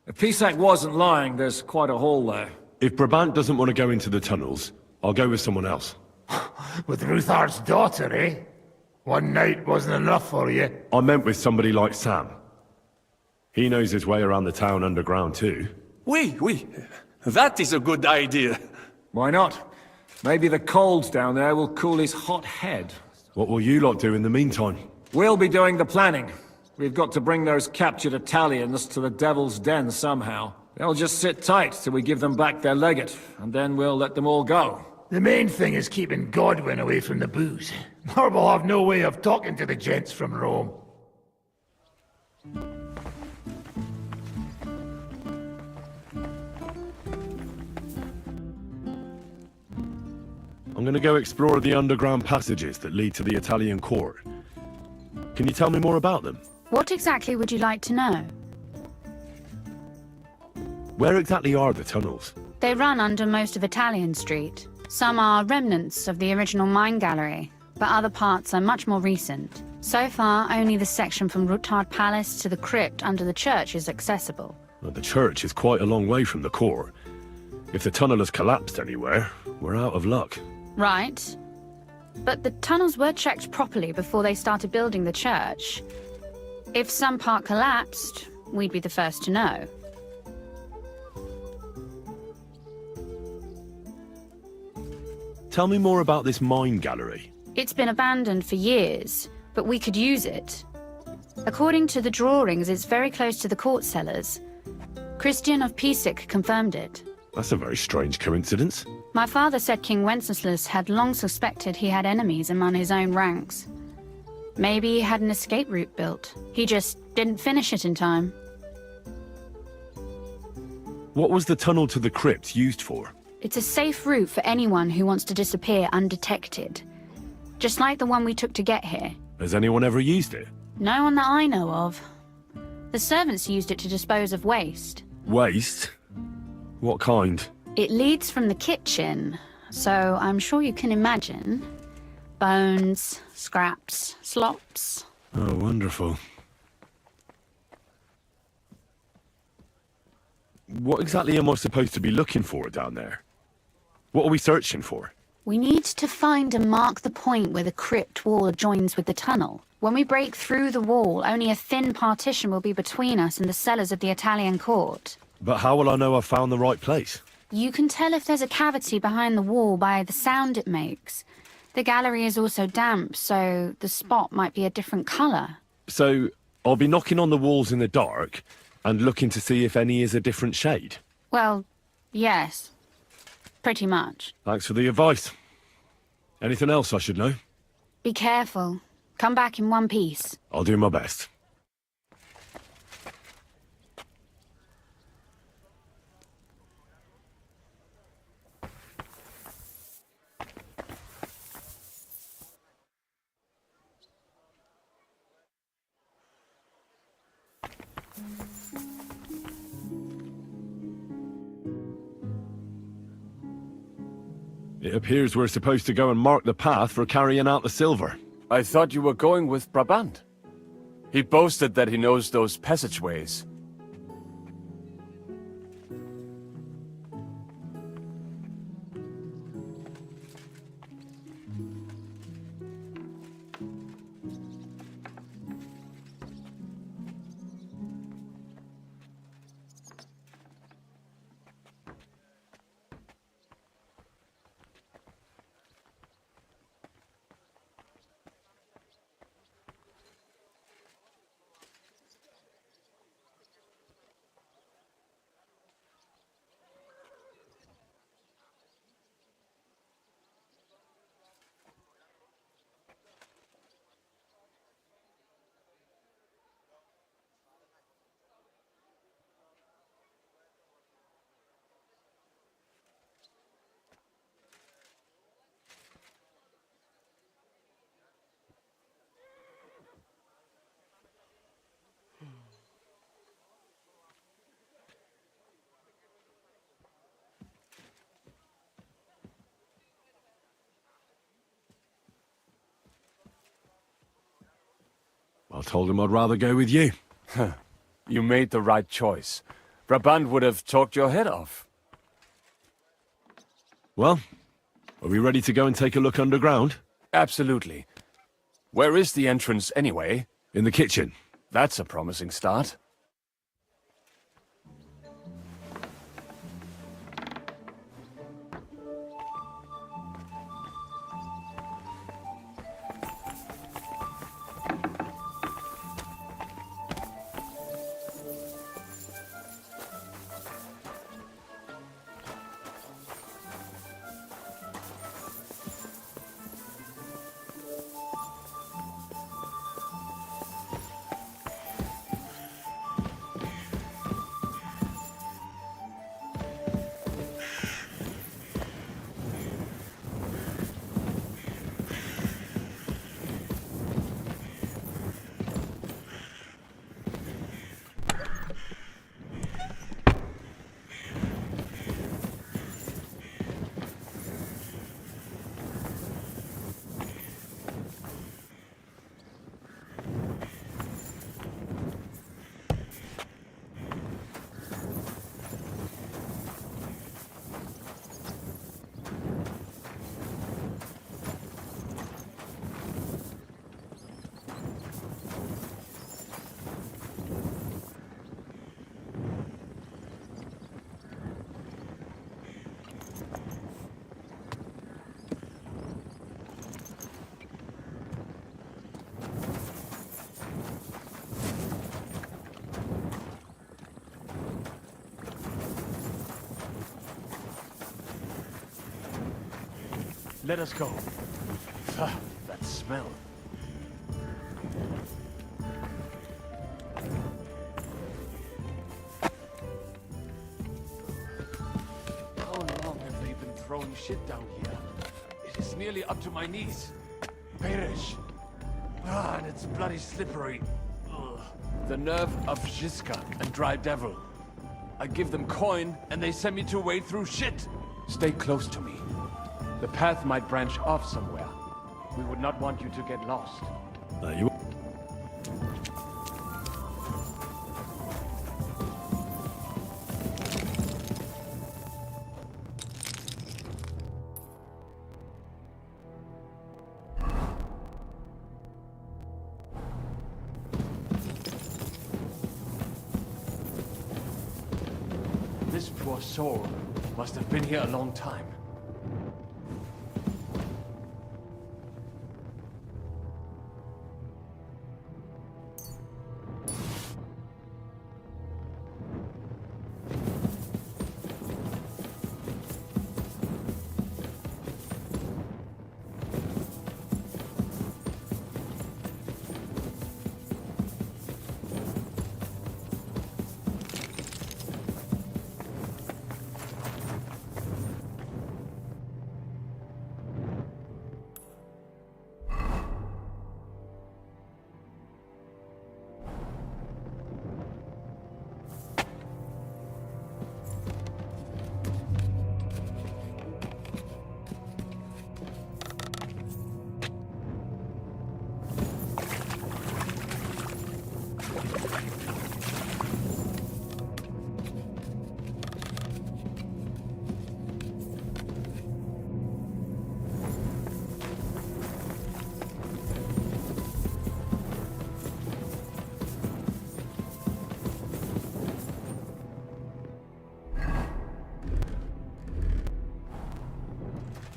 If Pisak wasn't lying, there's quite a hole there. If Brabant doesn't want to go into the tunnels, I'll go with someone else. With Ruthar's daughter, eh? One night wasn't enough for you. I meant with somebody like Sam. He knows his way around the town underground too. Oui. That is a good idea. Why not? Maybe the cold down there will cool his hot head. What will you lot do in the meantime? We'll be doing the planning. We've got to bring those captured Italians to the Devil's Den somehow. They'll just sit tight till we give them back their legate, and then we'll let them all go. The main thing is keeping Godwin away from the booze. Or we'll have no way of talking to the gents from Rome. I'm gonna go explore the underground passages that lead to the Italian court. Can you tell me more about them? What exactly would you like to know? Where exactly are the tunnels? They run under most of Italian Street. Some are remnants of the original mine gallery, but other parts are much more recent. So far, only the section from Rutard Palace to the crypt under the church is accessible. Well, the church is quite a long way from the court. If the tunnel has collapsed anywhere, we're out of luck. Right. But the tunnels were checked properly before they started building the church. If some part collapsed, we'd be the first to know. Tell me more about this mine gallery. It's been abandoned for years, but we could use it. According to the drawings, it's very close to the court cellars. Christian of Pisek confirmed it. That's a very strange coincidence. My father said King Wenceslas had long suspected he had enemies among his own ranks. Maybe he had an escape route built. He just didn't finish it in time. What was the tunnel to the crypt used for? It's a safe route for anyone who wants to disappear undetected. Just like the one we took to get here. Has anyone ever used it? No one that I know of. The servants used it to dispose of waste. Waste? What kind? It leads from the kitchen, so I'm sure you can imagine. Bones, scraps, slops. Oh, wonderful. What exactly am I supposed to be looking for down there? What are we searching for? We need to find and mark the point where the crypt wall joins with the tunnel. When we break through the wall, only a thin partition will be between us and the cellars of the Italian court. But how will I know I've found the right place? You can tell if there's a cavity behind the wall by the sound it makes. The gallery is also damp, so the spot might be a different colour. So, I'll be knocking on the walls in the dark and looking to see if any is a different shade? Well, yes. Pretty much. Thanks for the advice. Anything else I should know? Be careful. Come back in one piece. I'll do my best. It appears we're supposed to go and mark the path for carrying out the silver. I thought you were going with Brabant. He boasted that he knows those passageways. I told him I'd rather go with you. You made the right choice. Brabant would have talked your head off. Well, are we ready to go and take a look underground? Absolutely. Where is the entrance anyway? In the kitchen. That's a promising start. Let us go. Ah, that smell. How long have they been throwing shit down here? It is nearly up to my knees. Perish. Ah, and it's bloody slippery. Ugh. The nerve of Jiska and Dry Devil. I give them coin, and they send me to wade through shit. Stay close to me. The path might branch off somewhere. We would not want you to get lost. You... This poor soul must have been here a long time.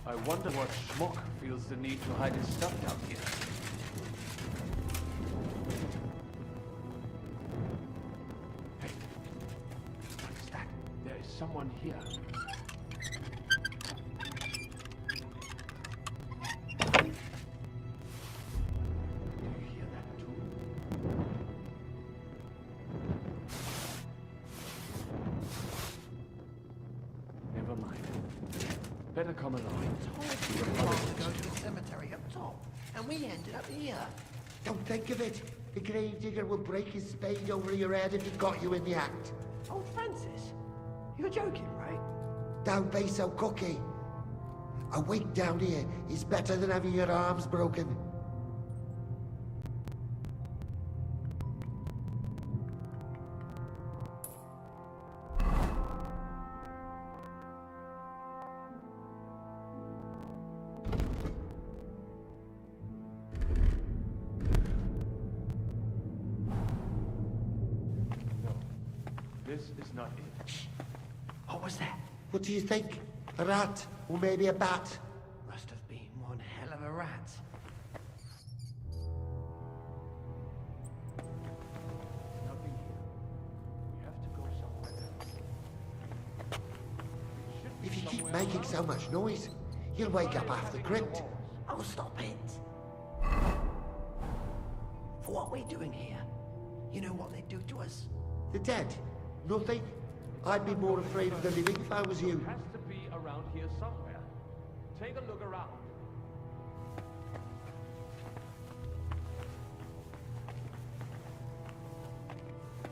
I wonder what schmuck feels the need to hide his stuff down here. Hey, what is that? There is someone here. Do you hear that too? Never mind. Better come along. We were going to go to the cemetery up top, and we ended up here. Don't think of it. The gravedigger will break his spade over your head if he got you in the act. Oh, Francis, you're joking, right? Don't be so cocky. A week down here is better than having your arms broken. This is not it. What was that? What do you think? A rat? Or maybe a bat? Must have been one hell of a rat. Nothing here. We have to go somewhere else. If you keep making so much noise, you'll wake up half the crypt. Oh, stop it. For what we're doing here, you know what they'd do to us? The dead? Nothing? I'd be more afraid of the living if I was you. It has to be around here somewhere. Take a look around.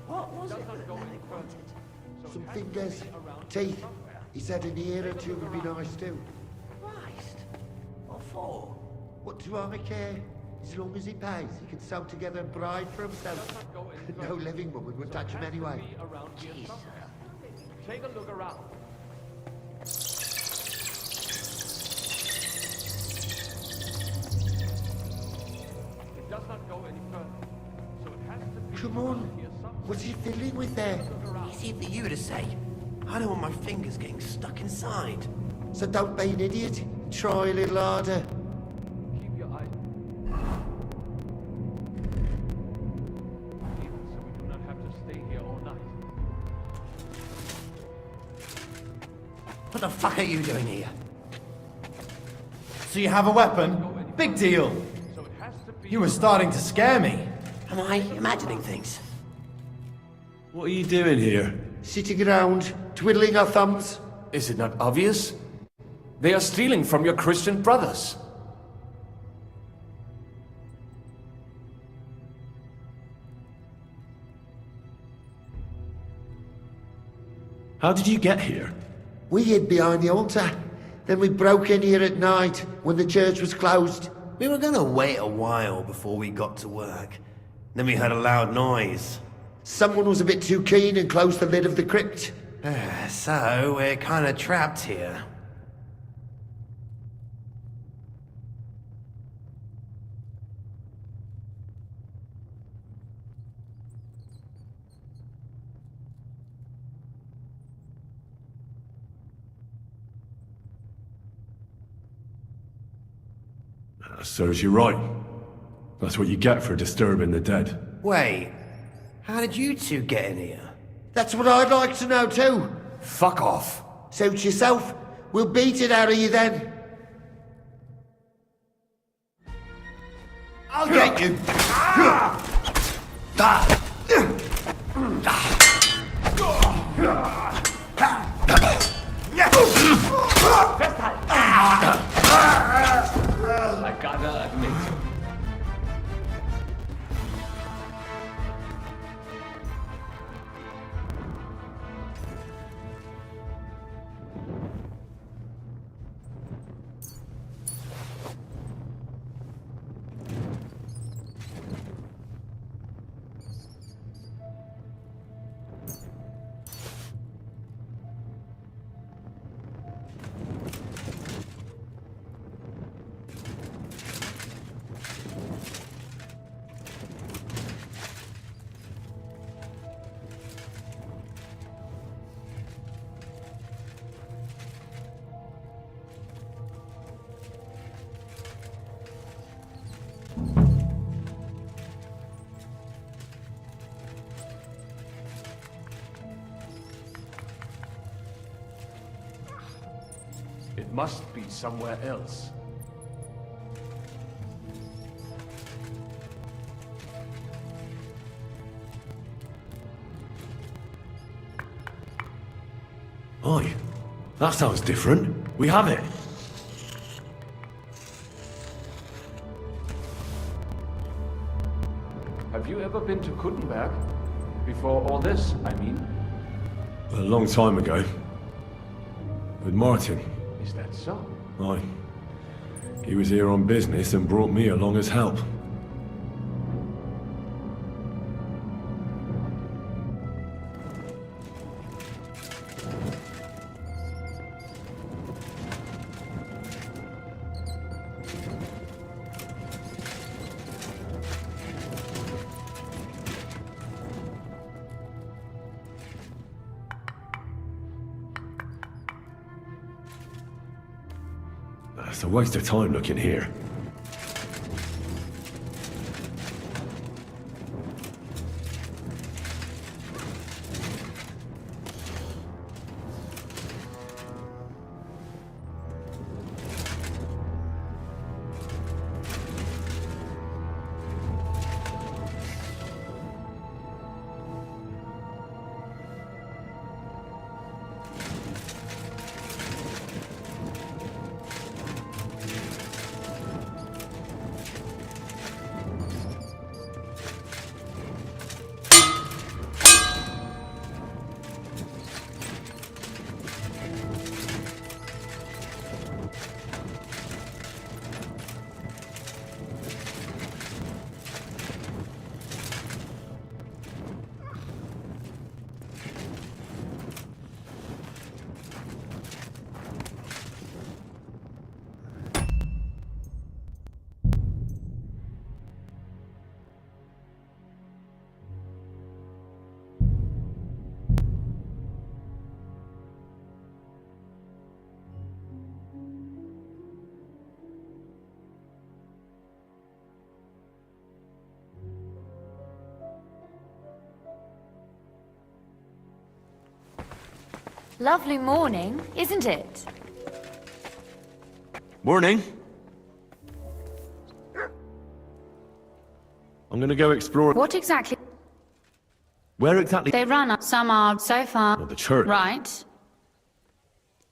What was it that go Malik wanted? Some fingers, teeth. He said an ear or two would be nice too. Christ. What for? What do I care? As long as he pays, he can sew together a bride for himself. No living woman would touch him anyway. Around here somewhere. Take a look around. It does not go any further. So it has to be Come on. What's he fiddling with there? Easy for you to say. I don't want my fingers getting stuck inside. So don't be an idiot. Try a little harder. Keep your eye. So we do not have to stay here all night. What the fuck are you doing here? So you have a weapon? Big deal. You were starting to scare me. Am I imagining things? What are you doing here? Sitting around, twiddling our thumbs. Is it not obvious? They are stealing from your Christian brothers. How did you get here? We hid behind the altar. Then we broke in here at night, when the church was closed. We were gonna wait a while before we got to work. Then we heard a loud noise. Someone was a bit too keen and closed the lid of the crypt. So, we're kinda trapped here. Serves you right. That's what you get for disturbing the dead. Wait, how did you two get in here? That's what I'd like to know too. Fuck off. Suit yourself. We'll beat it out of you then. I'll get you! I gotta admit. It must be somewhere else. Oi, that sounds different. We have it. Have you ever been to Kuttenberg? Before all this, I mean? A long time ago. With Martin. Is that so? Aye. He was here on business and brought me along as help. It's a waste of time looking here. Lovely morning, isn't it? Morning. I'm gonna go explore. What exactly? Where exactly? They run up. Some are so far. Well, the church. Right.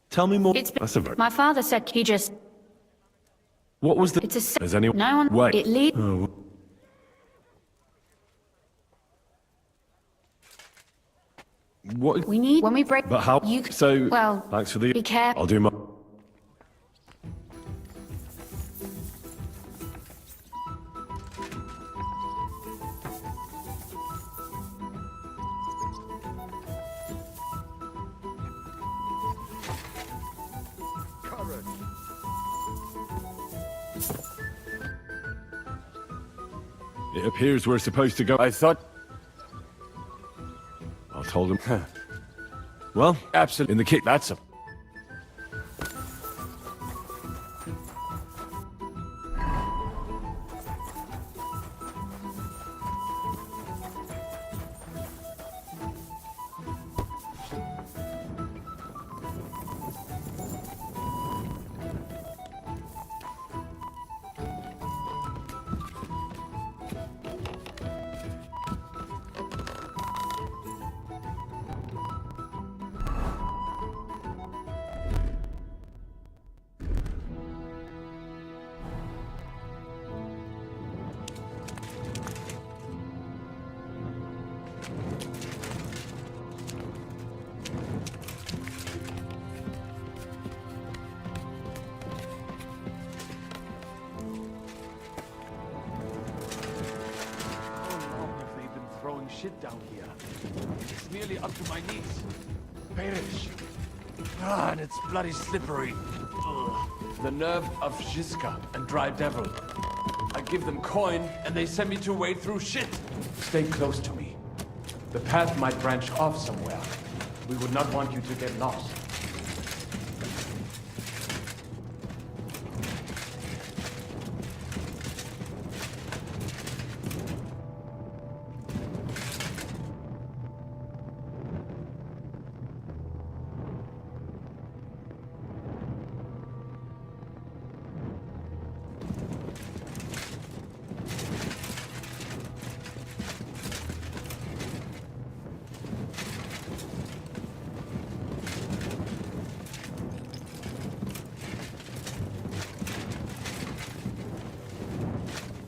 Tell me more. It's That's a very. my father said he just. What was the? It's a. Has anyone? No one. Wait. It leads. Oh. What? We need when we break. But how? You. So. Well. Thanks for the. Be careful. I'll do my. It appears we're supposed to go. I thought... I told him. Well, Absolutely. in the kick. That's a... Shit down here. It's nearly up to my knees. Perish. Ah, and it's bloody slippery. Ugh. The nerve of Jiska and Dry Devil. I give them coin, and they send me to wade through shit. Stay close to me. The path might branch off somewhere. We would not want you to get lost.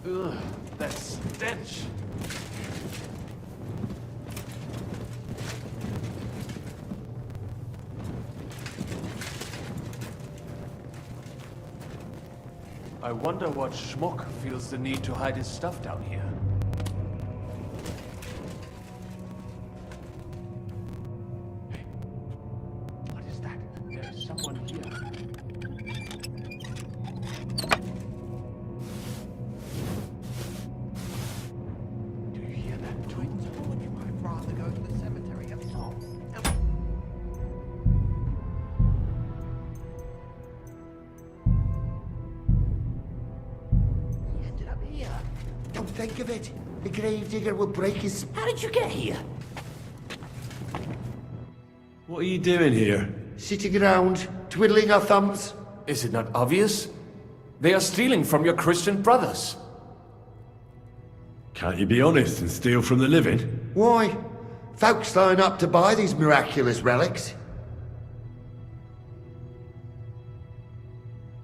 Ugh, that stench! I wonder what schmuck feels the need to hide his stuff down here. Hey, what is that? There's someone here. Don't think of it. The gravedigger will break his... How did you get here? What are you doing here? Sitting around, twiddling our thumbs. Is it not obvious? They are stealing from your Christian brothers. Can't you be honest and steal from the living? Why? Folks line up to buy these miraculous relics.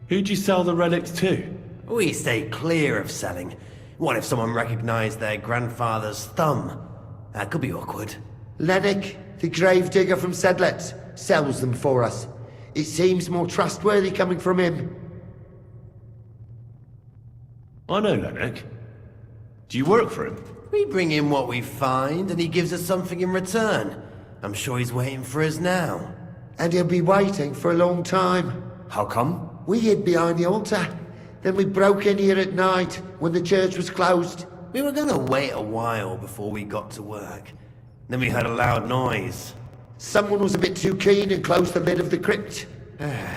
Who'd you sell the relics to? We stay clear of selling. What if someone recognized their grandfather's thumb? That could be awkward. Lennox, the gravedigger from Sedlet, sells them for us. It seems more trustworthy coming from him. I know Lennox. Do you work for him? We bring him what we find, and he gives us something in return. I'm sure he's waiting for us now. And he'll be waiting for a long time. How come? We hid behind the altar. Then we broke in here at night, when the church was closed. We were gonna wait a while before we got to work. Then we heard a loud noise. Someone was a bit too keen and closed the lid of the crypt.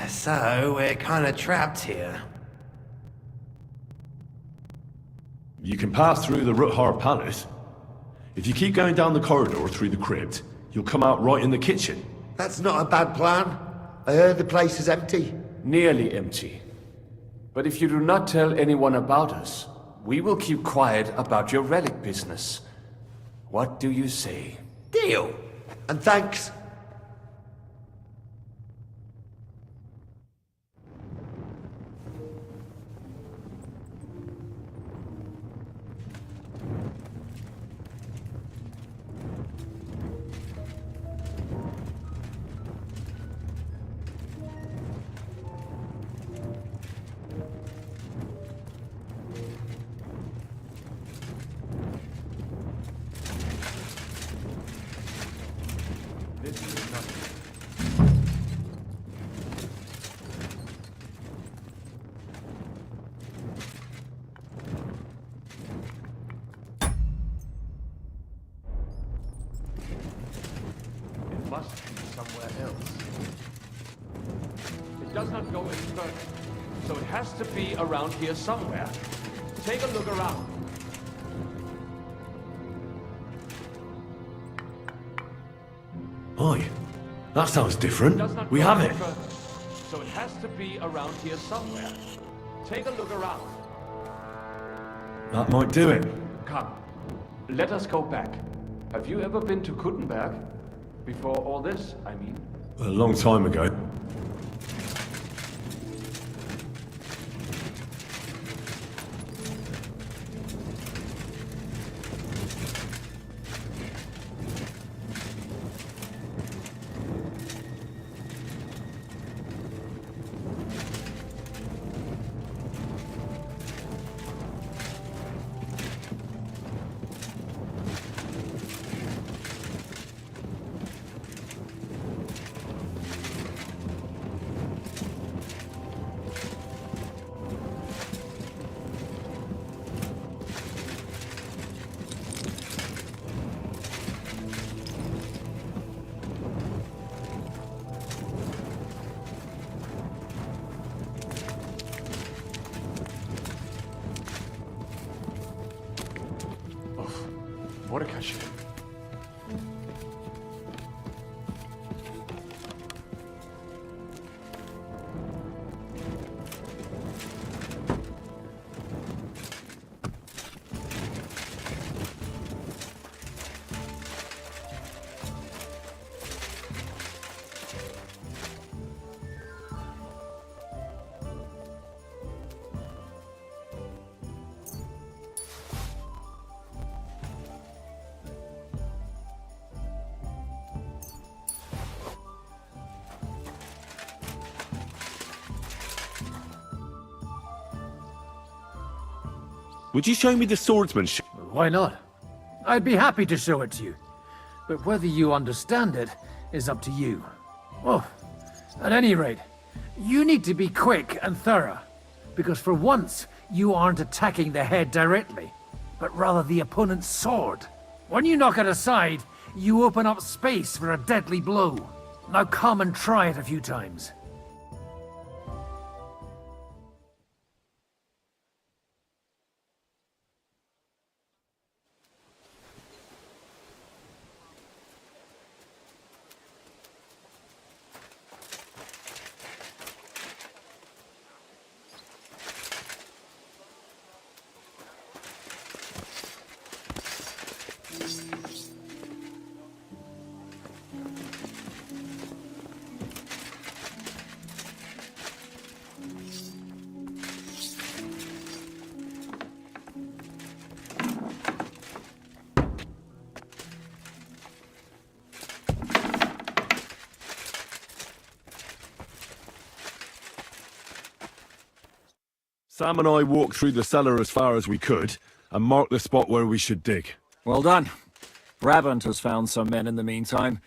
So, we're kinda trapped here. You can pass through the Ruthar Palace. If you keep going down the corridor through the crypt, you'll come out right in the kitchen. That's not a bad plan. I heard the place is empty. Nearly empty. But if you do not tell anyone about us, we will keep quiet about your relic business. What do you say? Deal. And thanks. Must be somewhere else. It does not go any further, so it has to be around here somewhere. Take a look around. Oi, that sounds different. Does not We go have any it. further, so it has to be around here somewhere. Take a look around. That might do it. Come, let us go back. Have you ever been to Kuttenberg? Before all this, I mean. A long time ago. What a cache. Would you show me the swordsmanship? Why not? I'd be happy to show it to you. But whether you understand it is up to you. Oh, at any rate, you need to be quick and thorough. Because for once, you aren't attacking the head directly, but rather the opponent's sword. When you knock it aside, you open up space for a deadly blow. Now come and try it a few times. Sam and I walked through the cellar as far as we could, and marked the spot where we should dig. Well done. Brabant has found some men in the meantime.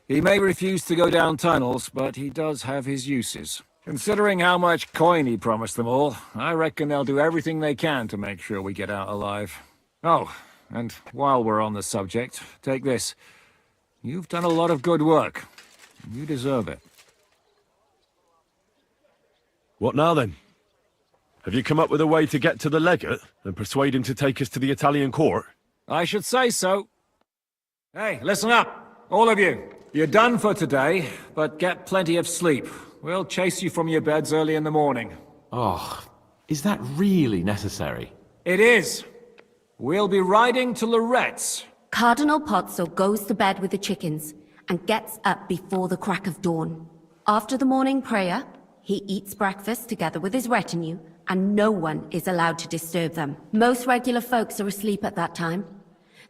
He may refuse to go down tunnels, but he does have his uses. Considering how much coin he promised them all, I reckon they'll do everything they can to make sure we get out alive. Oh, and while we're on the subject, take this. You've done a lot of good work. You deserve it. What now then? Have you come up with a way to get to the legate and persuade him to take us to the Italian court? I should say so. Hey, listen up, all of you. You're done for today, but get plenty of sleep. We'll chase you from your beds early in the morning. Oh, is that really necessary? It is. We'll be riding to Lorette's. Cardinal Pozzo goes to bed with the chickens and gets up before the crack of dawn. After the morning prayer, he eats breakfast together with his retinue, and no one is allowed to disturb them. Most regular folks are asleep at that time,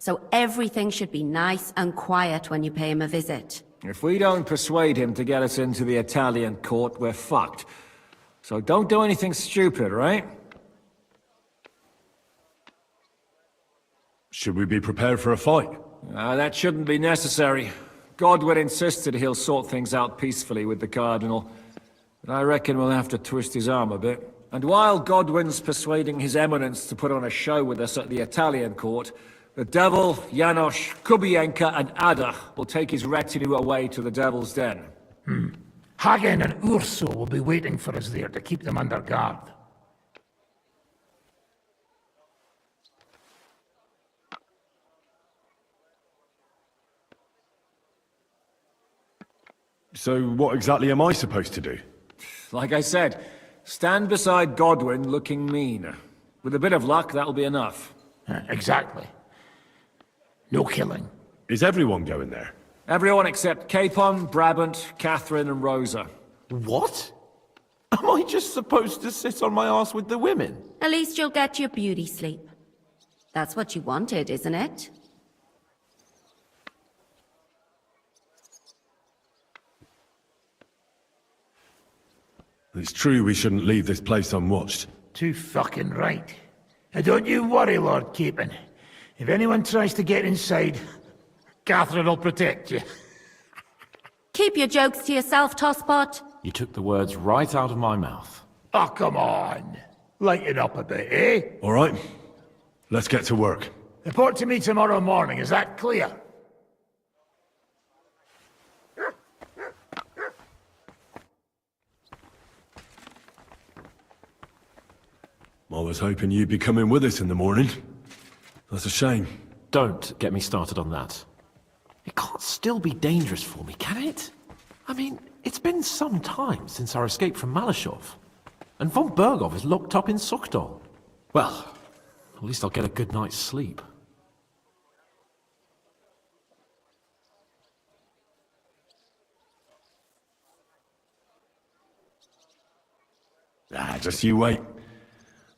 so everything should be nice and quiet when you pay him a visit. If we don't persuade him to get us into the Italian court, we're fucked. So don't do anything stupid, right? Should we be prepared for a fight? That shouldn't be necessary. Godwin insisted he'll sort things out peacefully with the Cardinal. But I reckon we'll have to twist his arm a bit. And while Godwin's persuading His Eminence to put on a show with us at the Italian court, the Devil, Janosch, Kubienka, and Ada will take his retinue away to the Devil's Den. Hagen and Urso will be waiting for us there to keep them under guard. So what exactly am I supposed to do? Like I said, stand beside Godwin looking mean. With a bit of luck, that'll be enough. Exactly. No killing. Is everyone going there? Everyone except Capon, Brabant, Catherine, and Rosa. What? Am I just supposed to sit on my ass with the women? At least you'll get your beauty sleep. That's what you wanted, isn't it? It's true we shouldn't leave this place unwatched. Too fucking right. And don't you worry, Lord Capon. If anyone tries to get inside, Catherine will protect you. Keep your jokes to yourself, Tosspot. You took the words right out of my mouth. Oh, come on. Lighten up a bit, eh? All right. Let's get to work. Report to me tomorrow morning, is that clear? I was hoping you'd be coming with us in the morning. That's a shame. Don't get me started on that. It can't still be dangerous for me, can it? I mean, it's been some time since our escape from Malashov. And von Bergov is locked up in Sukhdol. Well, at least I'll get a good night's sleep. Just you wait.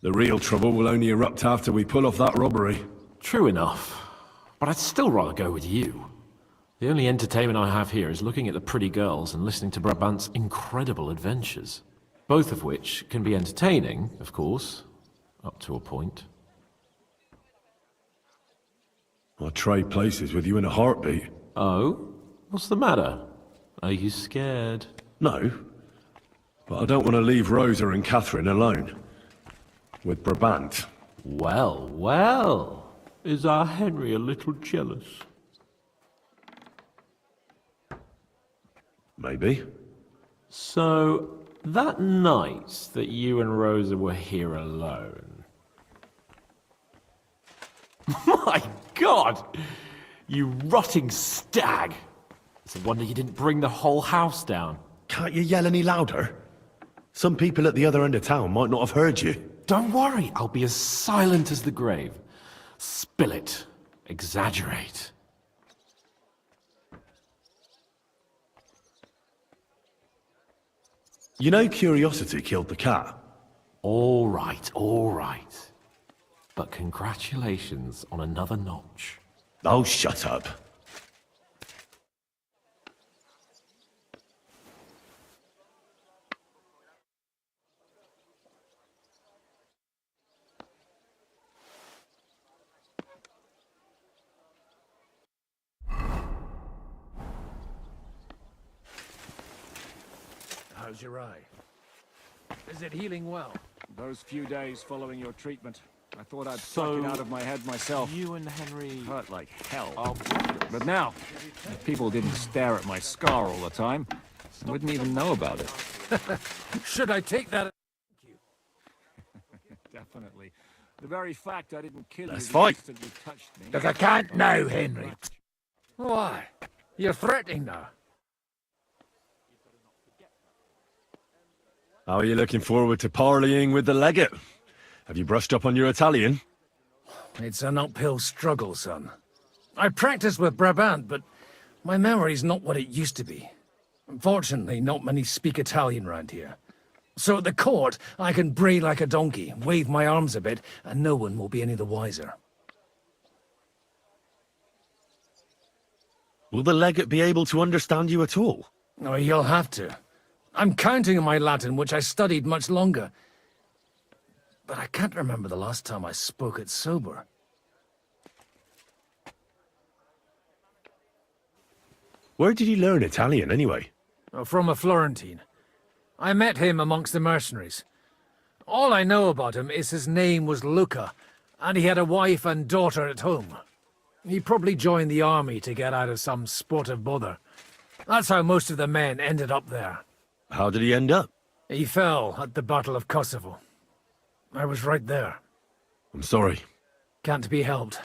The real trouble will only erupt after we pull off that robbery. True enough. But I'd still rather go with you. The only entertainment I have here is looking at the pretty girls and listening to Brabant's incredible adventures. Both of which can be entertaining, of course, up to a point. I'd trade places with you in a heartbeat. Oh? What's the matter? Are you scared? No. But I don't want to leave Rosa and Catherine alone. With Brabant. Well, well. Is our Henry a little jealous? Maybe. So, that night that you and Rosa were here alone... My God! You rotting stag! It's a wonder you didn't bring the whole house down. Can't you yell any louder? Some people at the other end of town might not have heard you. Don't worry, I'll be as silent as the grave. Spill it. Exaggerate. You know curiosity killed the cat? All right, all right. But congratulations on another notch. Oh, shut up. How's your eye? Is it healing well? Those few days following your treatment, I thought I'd suck it out of my head myself. You and Henry... Hurt like hell. But now, if people didn't stare at my scar all the time, I wouldn't even know about it. Should I take that? Definitely. The very fact I didn't kill Let's you fight. the instant you touched me... Look, I can't now, Henry. Why? You're threatening now. How are you looking forward to parleying with the legate? Have you brushed up on your Italian? It's an uphill struggle, son. I practice with Brabant, but my memory's not what it used to be. Unfortunately, not many speak Italian round here. So at the court, I can bray like a donkey, wave my arms a bit, and no one will be any the wiser. Will the legate be able to understand you at all? Oh, he'll have to. I'm counting on my Latin, which I studied much longer. But I can't remember the last time I spoke it sober. Where did you learn Italian, anyway? From a Florentine. I met him amongst the mercenaries. All I know about him is his name was Luca, and he had a wife and daughter at home. He probably joined the army to get out of some sportive bother. That's how most of the men ended up there. How did he end up? He fell at the Battle of Kosovo. I was right there. I'm sorry. Can't be helped.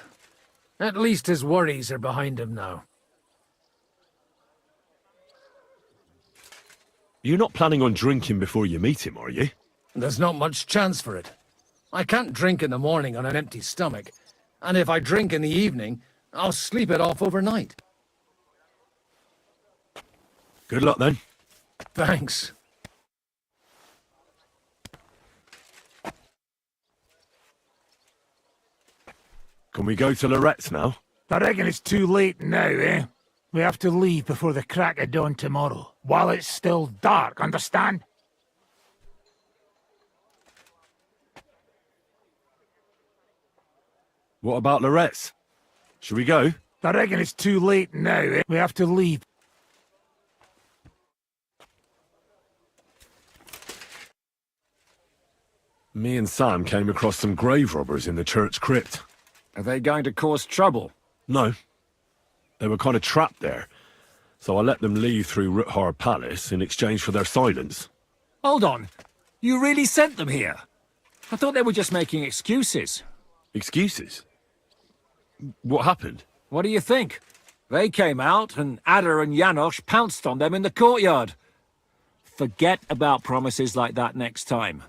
At least his worries are behind him now. You're not planning on drinking before you meet him, are you? There's not much chance for it. I can't drink in the morning on an empty stomach, and if I drink in the evening, I'll sleep it off overnight. Good luck, then. Thanks. Can we go to Lorette's now? I reckon it's too late now, eh? We have to leave before the crack of dawn tomorrow, while it's still dark, understand? What about Lorette's? Should we go? I reckon it's too late now, eh? We have to leave. Me and Sam came across some grave robbers in the church crypt. Are they going to cause trouble? No. They were kind of trapped there, so I let them leave through Ruthar Palace in exchange for their silence. Hold on. You really sent them here? I thought they were just making excuses. Excuses? What happened? What do you think? They came out, and Ada and Janos pounced on them in the courtyard. Forget about promises like that next time.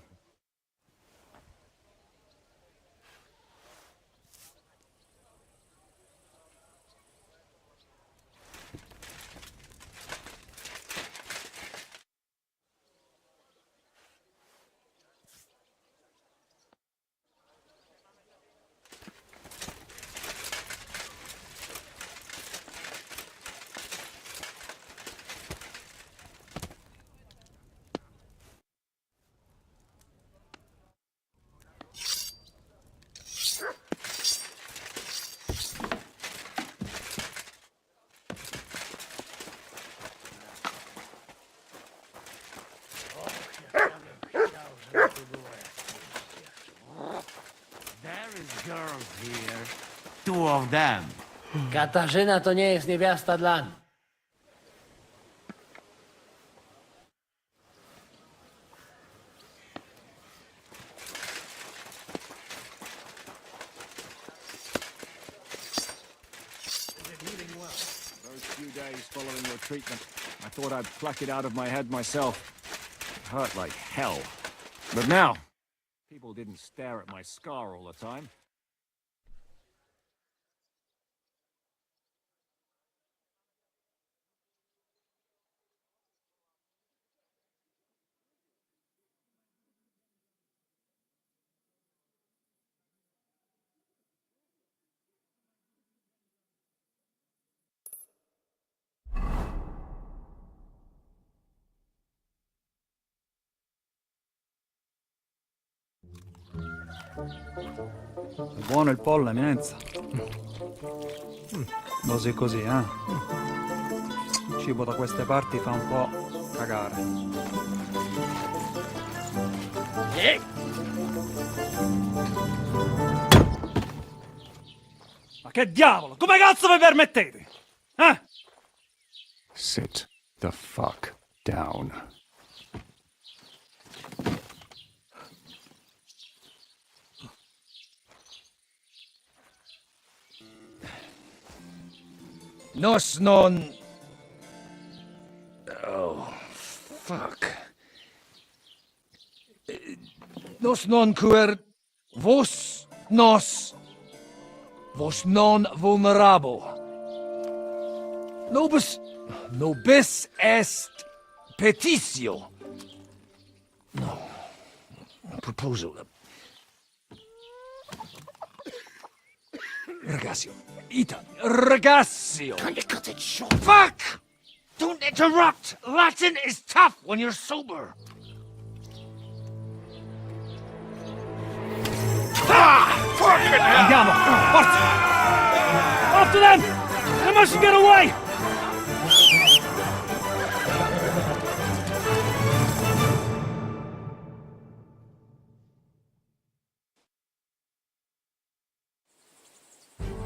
Girls here. Two of them. Katarzyna to nie jest niewiasta dla mnie. Those few days following your treatment, I thought I'd pluck it out of my head myself. It hurt like hell. But now, people didn't stare at my scar all the time. È buono il pollo, eminenza. Così così, eh? Il cibo da queste parti fa un po' cagare. Ma che diavolo? Come cazzo vi permettete? Eh? Sit the fuck down. Nos non... Oh, fuck. Nos non quer vos nos vos non vulnerabo. Nobis est petitio. No. Proposal. Ragazio. Ita. Ragazio. Kinda cut it short. Fuck! Don't interrupt! Latin is tough when you're sober. Fucking hell! Andiamo! Forza! After them! They mustn't get away!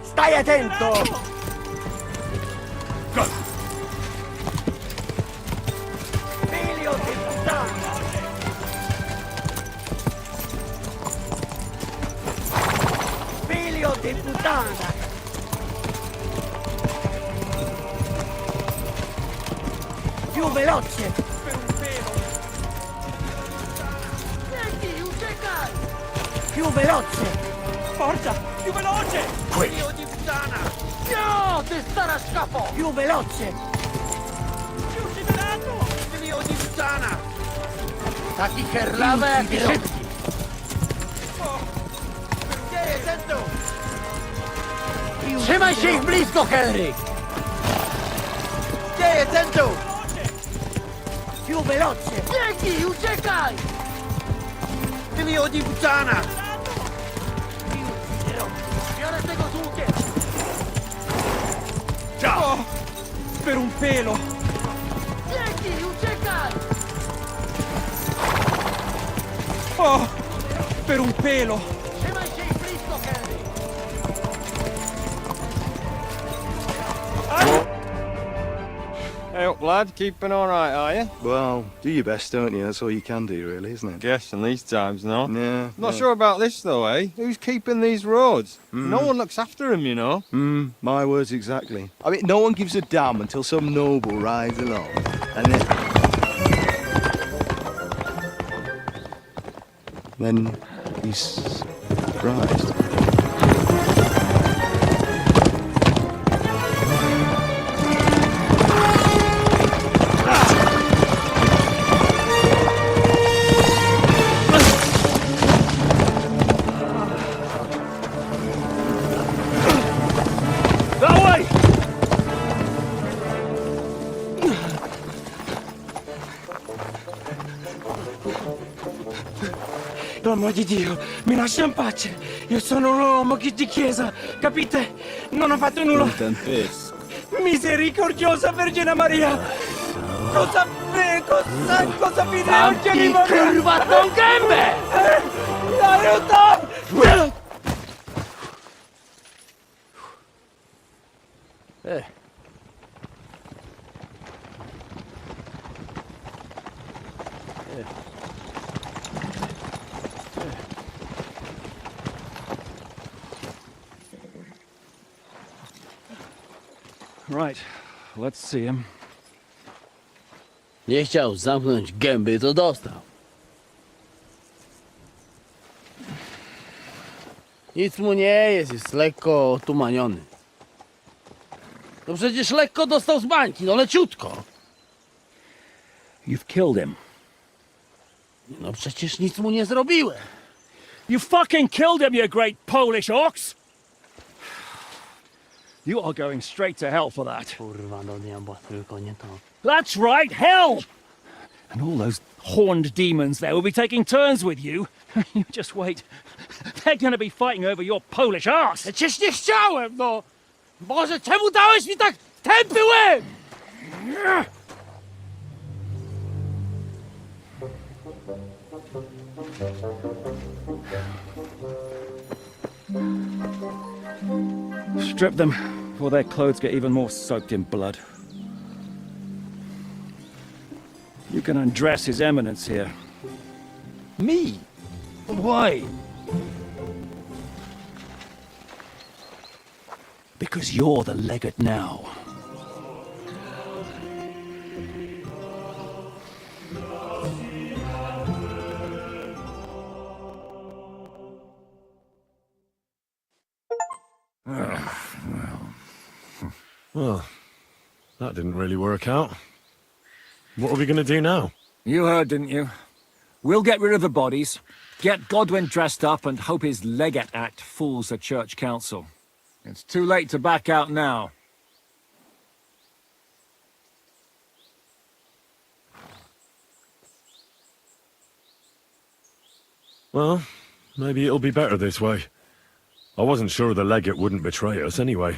Stai attento! Go! Figlio di puttana! Figlio di puttana! Più veloce! Per un pelo! Senti, un cecai! Più veloce! Forza! Più veloce! Qui. Figlio di puttana! No! Ti stare a scappo! Più veloce! Più scelerato! Figlio di puttana! Taki herlawę, szybki! Gdzie jest tu? Trzymaj się ich blisko, Henry! Gdzie jest tu? Più veloce! Biegnij, uciekaj! Figlio di puttana! Biorę tego z łukiem! Ciao! Per un pelo! Biegnij, uciekaj! Oh! Per un pelo! Trzymaj się ich blisko, Henry! Hey up, lad. Keeping all right, are you? Well, do your best, don't you? That's all you can do, really, isn't it? Guess in these times, no? Yeah. Not sure about this, though, eh? Who's keeping these roads? No one looks after them, you know. My words exactly. I mean, no one gives a damn until some noble rides along. And then he's surprised. L'uomo di Dio, mi lascia in pace. Io sono un uomo di chiesa, capite? Non ho fatto nulla. Misericordiosa Vergine Maria. Cosa fide oggi mi muore? Curvato un gambe! Aiuto! Right, let's see him. Nie chciał zamknąć gęby, to dostał. Nic mu nie jest lekko otumaniony. No przecież lekko dostał z bańki, no leciutko. You've killed him. No przecież nic mu nie zrobiłem. You fucking killed him, you great Polish ox! You are going straight to hell for that. Kurwa, do diabła, tylko nie to. That's right, hell! And all those horned demons there will be taking turns with you. You just wait. They're gonna be fighting over your Polish ass! Przecież nie chciałem, no! Boże, czemu dałeś mi tak tępy łeb? Strip them before their clothes get even more soaked in blood. You can undress His Eminence here. Me? Why? Because you're the legate now. Well, that didn't really work out. What are we gonna do now? You heard, didn't you? We'll get rid of the bodies, get Godwin dressed up, and hope his Legate Act fools the Church Council. It's too late to back out now. Well, maybe it'll be better this way. I wasn't sure the legate wouldn't betray us anyway.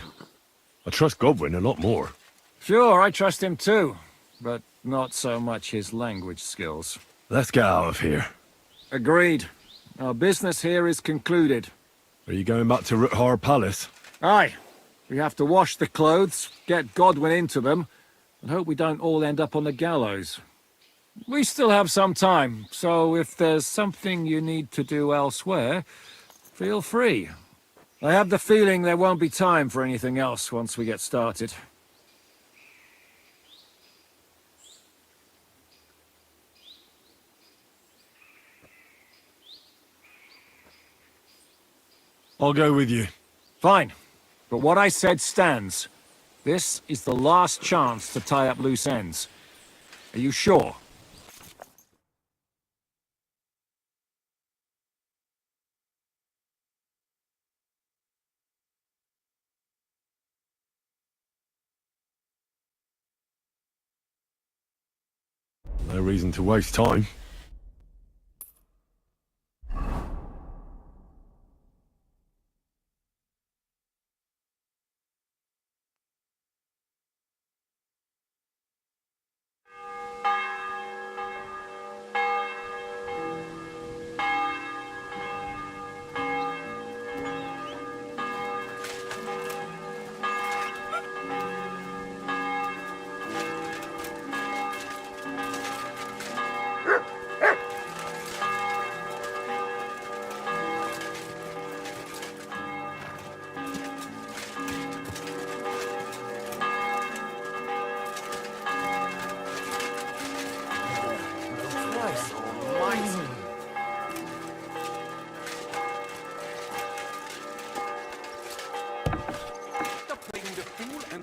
I trust Godwin a lot more. Sure, I trust him too, but not so much his language skills. Let's get out of here. Agreed. Our business here is concluded. Are you going back to Ruthar Palace? Aye. We have to wash the clothes, get Godwin into them, and hope we don't all end up on the gallows. We still have some time, so if there's something you need to do elsewhere, feel free. I have the feeling there won't be time for anything else once we get started. I'll go with you. Fine. But what I said stands. This is the last chance to tie up loose ends. Are you sure? No reason to waste time.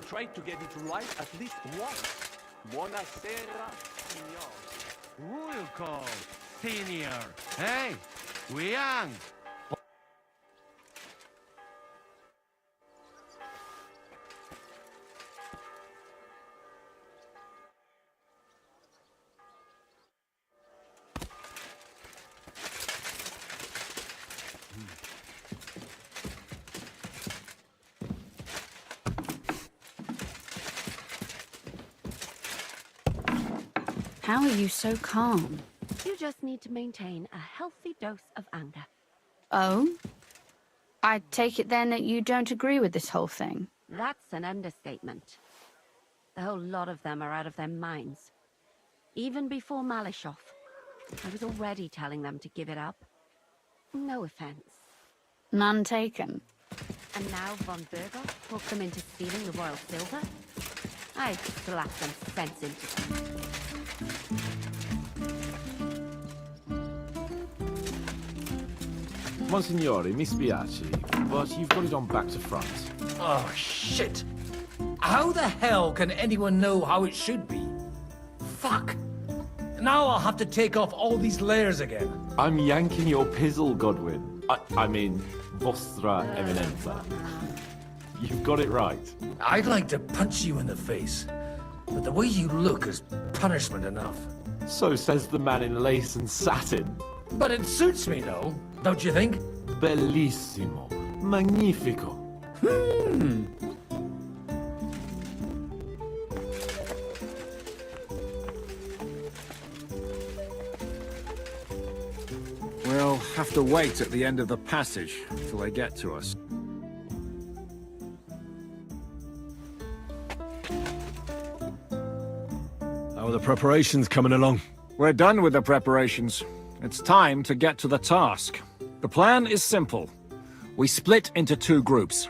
Try to get it right at least once. Buonasera, signor. Who you call senior? Hey, we young. How are you so calm? You just need to maintain a healthy dose of anger. Oh? I take it then that you don't agree with this whole thing? That's an understatement. The whole lot of them are out of their minds. Even before Malishov, I was already telling them to give it up. No offense. None taken. And now von Berghoff talked them into stealing the royal silver? I slapped some sense into them. Monsignore, mi spiace, but you've got it on back to front. Oh, shit. How the hell can anyone know how it should be? Fuck. Now I'll have to take off all these layers again. I'm yanking your pizzle, Godwin. I mean, Vostra Eminenza. You've got it right. I'd like to punch you in the face, but the way you look is punishment enough. So says the man in lace and satin. But it suits me, though, don't you think? Bellissimo. Magnifico. We'll have to wait at the end of the passage till they get to us. How are the preparations coming along? We're done with the preparations. It's time to get to the task. The plan is simple. We split into two groups.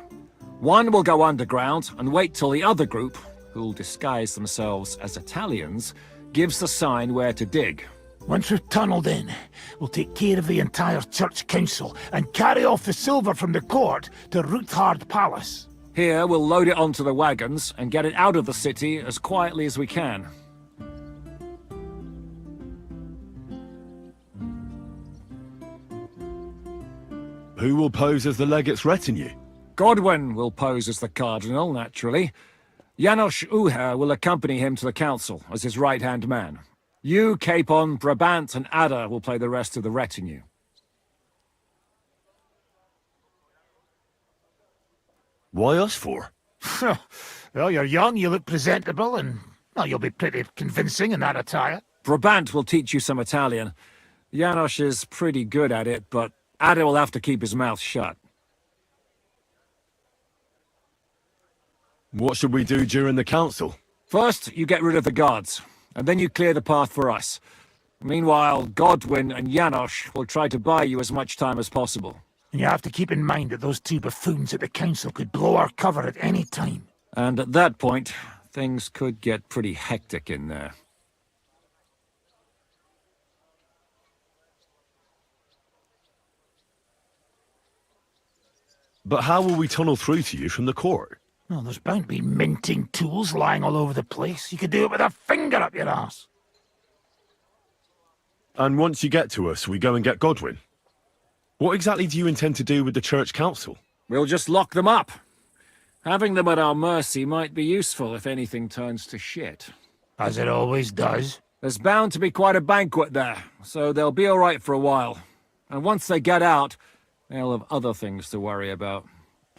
One will go underground and wait till the other group, who'll disguise themselves as Italians, gives the sign where to dig. Once we've tunneled in, we'll take care of the entire church council and carry off the silver from the court to Ruthard Palace. Here, we'll load it onto the wagons and get it out of the city as quietly as we can. Who will pose as the legate's retinue? Godwin will pose as the cardinal, naturally. Janos Uher will accompany him to the council as his right-hand man. You, Capon, Brabant, and Ada will play the rest of the retinue. Why us for? Well, you're young, you look presentable, and well, you'll be pretty convincing in that attire. Brabant will teach you some Italian. Janos is pretty good at it, but Ada will have to keep his mouth shut. What should we do during the council? First, you get rid of the guards, and then you clear the path for us. Meanwhile, Godwin and Janos will try to buy you as much time as possible. And you have to keep in mind that those two buffoons at the council could blow our cover at any time. And at that point, things could get pretty hectic in there. But how will we tunnel through to you from the court? Well, there's bound to be minting tools lying all over the place. You could do it with a finger up your ass. And once you get to us, we go and get Godwin. What exactly do you intend to do with the church council? We'll just lock them up. Having them at our mercy might be useful if anything turns to shit. As it always does. There's bound to be quite a banquet there, so they'll be all right for a while. And once they get out, they'll have other things to worry about.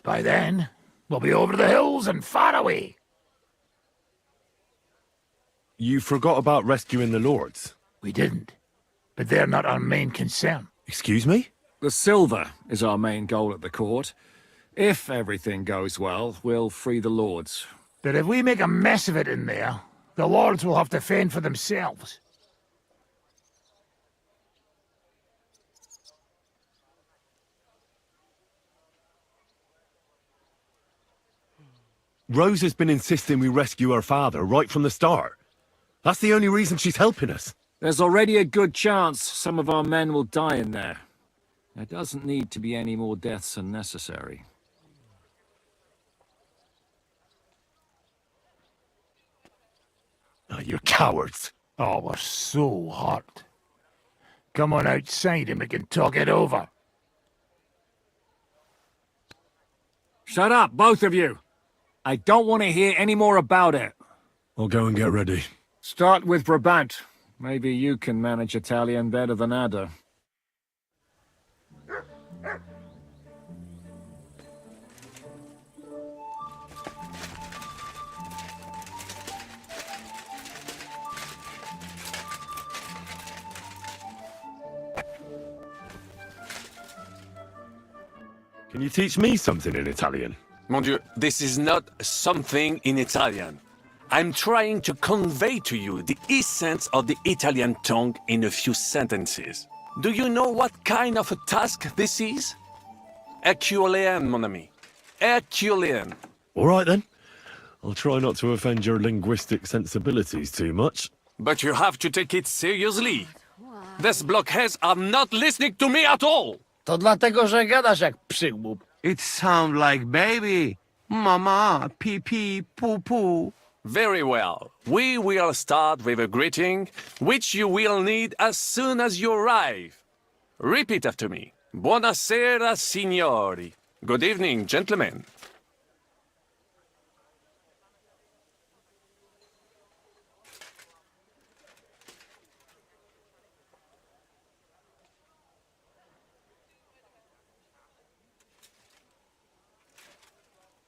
By then, we'll be over the hills and far away. You forgot about rescuing the lords. We didn't. But they're not our main concern. Excuse me? The silver is our main goal at the court. If everything goes well, we'll free the lords. But if we make a mess of it in there, the lords will have to fend for themselves. Rose has been insisting we rescue her father right from the start. That's the only reason she's helping us. There's already a good chance some of our men will die in there. There doesn't need to be any more deaths unnecessary. Oh, you're cowards. Oh, we're so hot. Come on outside and we can talk it over. Shut up, both of you! I don't want to hear any more about it. I'll go and get ready. Start with Brabant. Maybe you can manage Italian better than Ada. Can you teach me something in Italian? Mon Dieu, this is not something in Italian. I'm trying to convey to you the essence of the Italian tongue in a few sentences. Do you know what kind of a task this is? Herculean, mon ami. Herculean. All right then. I'll try not to offend your linguistic sensibilities too much. But you have to take it seriously. These blockheads are not listening to me at all. To dlatego, że gadasz jak przygłup. It sounds like baby. Mama, pee pee, poo poo. Very well. We will start with a greeting, which you will need as soon as you arrive. Repeat after me. Buonasera, signori. Good evening, gentlemen.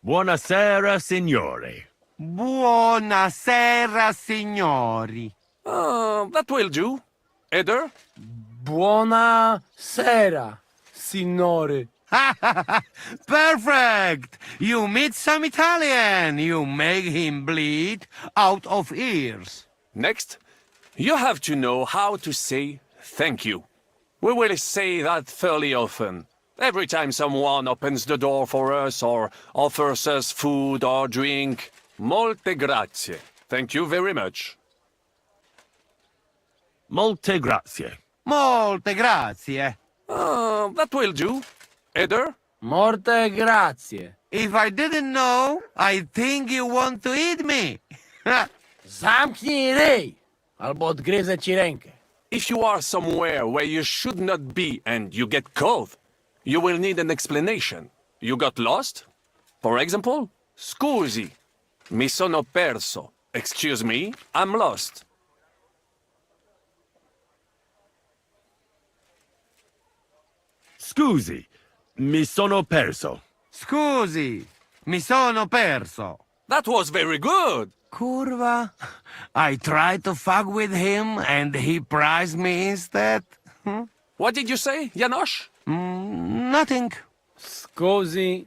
Buonasera, signori. Buonasera, signori. That will do. Eder? Buonasera, signore. Perfect! You meet some Italian. You make him bleed out of ears. Next, you have to know how to say thank you. We will say that fairly often. Every time someone opens the door for us or offers us food or drink. Molte grazie. Thank you very much. Molte grazie. Molte grazie. That will do. Eder? Morte grazie. If I didn't know, I think you want to eat me. Zamknij ryj, albo odgryzę ci rękę. If you are somewhere where you should not be and you get cold, you will need an explanation. You got lost? For example, scusi, mi sono perso. Excuse me, I'm lost. Scusi, mi sono perso. Scusi, mi sono perso. That was very good. Kurwa. I tried to fuck with him and he prized me instead. What did you say, Janosch? Nothing. Scusi,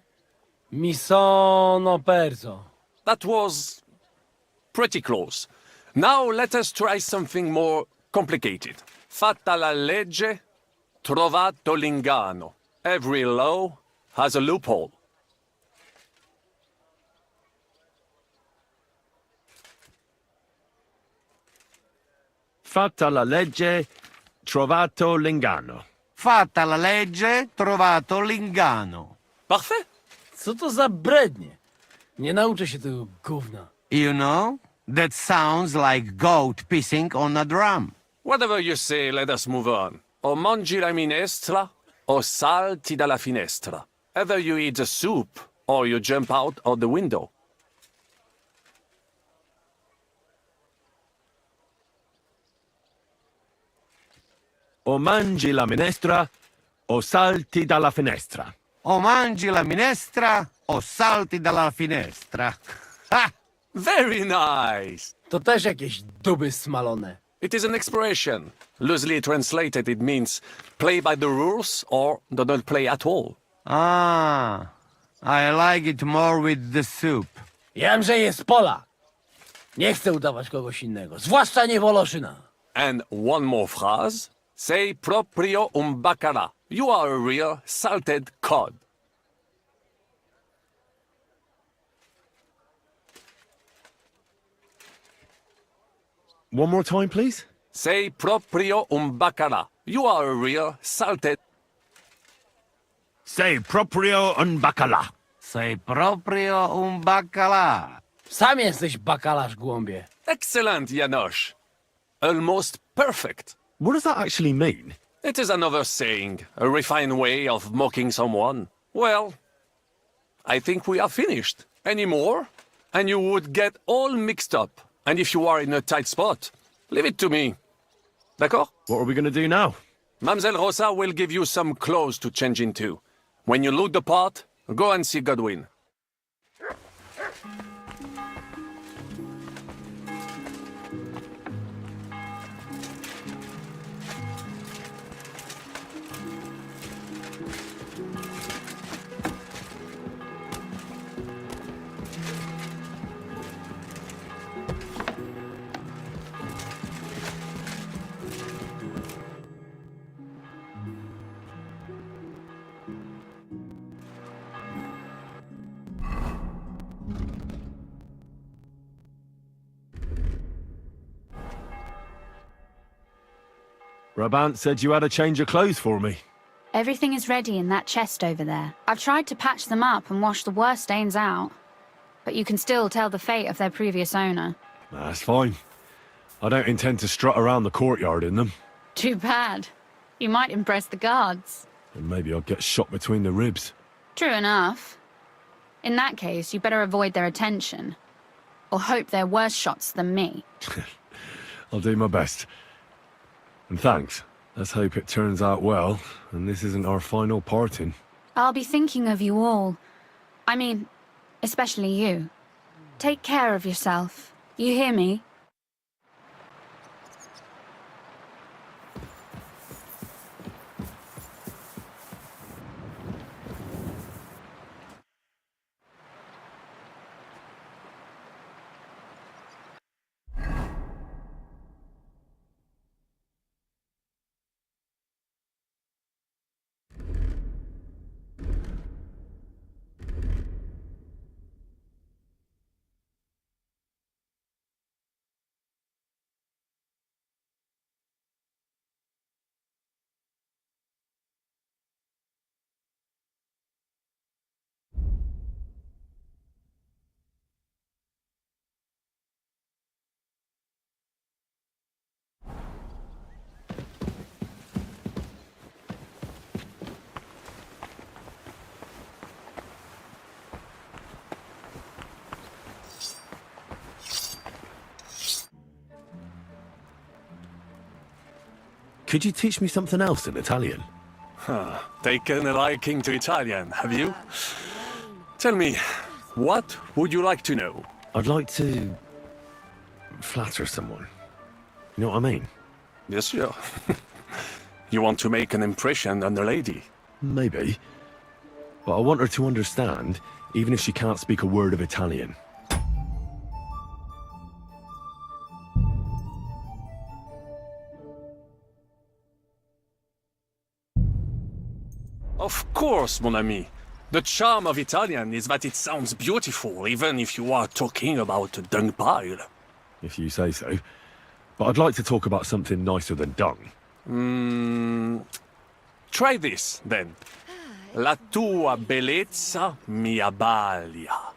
mi sono perso. That was pretty close. Now let us try something more complicated. Fatta la legge, trovato l'ingano. Every law has a loophole. Fatta la legge, trovato l'ingano. Fatta la legge, trovato l'ingano. Parfait. Co to za brednie? Nie nauczę się tego gówna. You know, that sounds like goat pissing on a drum. Whatever you say, let us move on. O mangi la minestra, o salti dalla finestra. Either you eat the soup, or you jump out of the window. O mangi la minestra, o salti dalla finestra. O mangi la minestra, o salti dalla finestra. Ha! Very nice. To też jakieś duby smalone. It is an expression. Loosely translated, it means play by the rules or do not play at all. Ah, I like it more with the soup. Jam, że jest Polak. Nie chcę udawać kogoś innego, zwłaszcza nie Woloszyna. And one more phrase. Sei proprio un baccara. You are a real salted cod. One more time, please. Sei proprio un baccara. You are a real salted... Sei proprio un bacala. Sei proprio un baccalà. Sam jesteś bakalarz, głąbie. Excellent, Janosch. Almost perfect. What does that actually mean? It is another saying, a refined way of mocking someone. Well, I think we are finished. Any more? And you would get all mixed up. And if you are in a tight spot, leave it to me. D'accord? What are we going to do now? Mamselle Rosa will give you some clothes to change into. When you loot the pot, go and see Godwin. Brabant said you had a change of clothes for me. Everything is ready in that chest over there. I've tried to patch them up and wash the worst stains out. But you can still tell the fate of their previous owner. That's fine. I don't intend to strut around the courtyard in them. Too bad. You might impress the guards. And maybe I'll get shot between the ribs. True enough. In that case, you better avoid their attention. Or hope they're worse shots than me. I'll do my best. And thanks. Let's hope it turns out well, and this isn't our final parting. I'll be thinking of you all. I mean, especially you. Take care of yourself. You hear me? Could you teach me something else in Italian? Taken a liking to Italian, have you? Tell me, what would you like to know? I'd like to flatter someone. You know what I mean? Yes, sure. You want to make an impression on the lady? Maybe. But I want her to understand, even if she can't speak a word of Italian. Of course, mon ami. The charm of Italian is that it sounds beautiful, even if you are talking about a dung pile. If you say so. But I'd like to talk about something nicer than dung. Try this, then. La tua bellezza mi abbalia.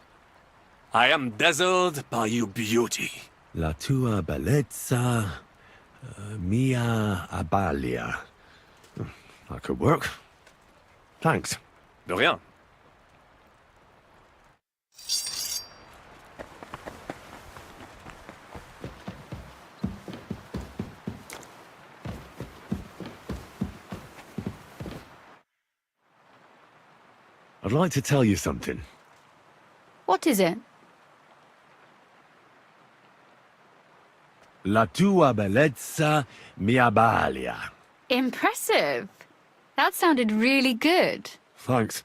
I am dazzled by your beauty. La tua bellezza mia abbalia. That could work. Thanks. De rien. I'd like to tell you something. What is it? La tua bellezza mi abbalia. Impressive. That sounded really good. Thanks.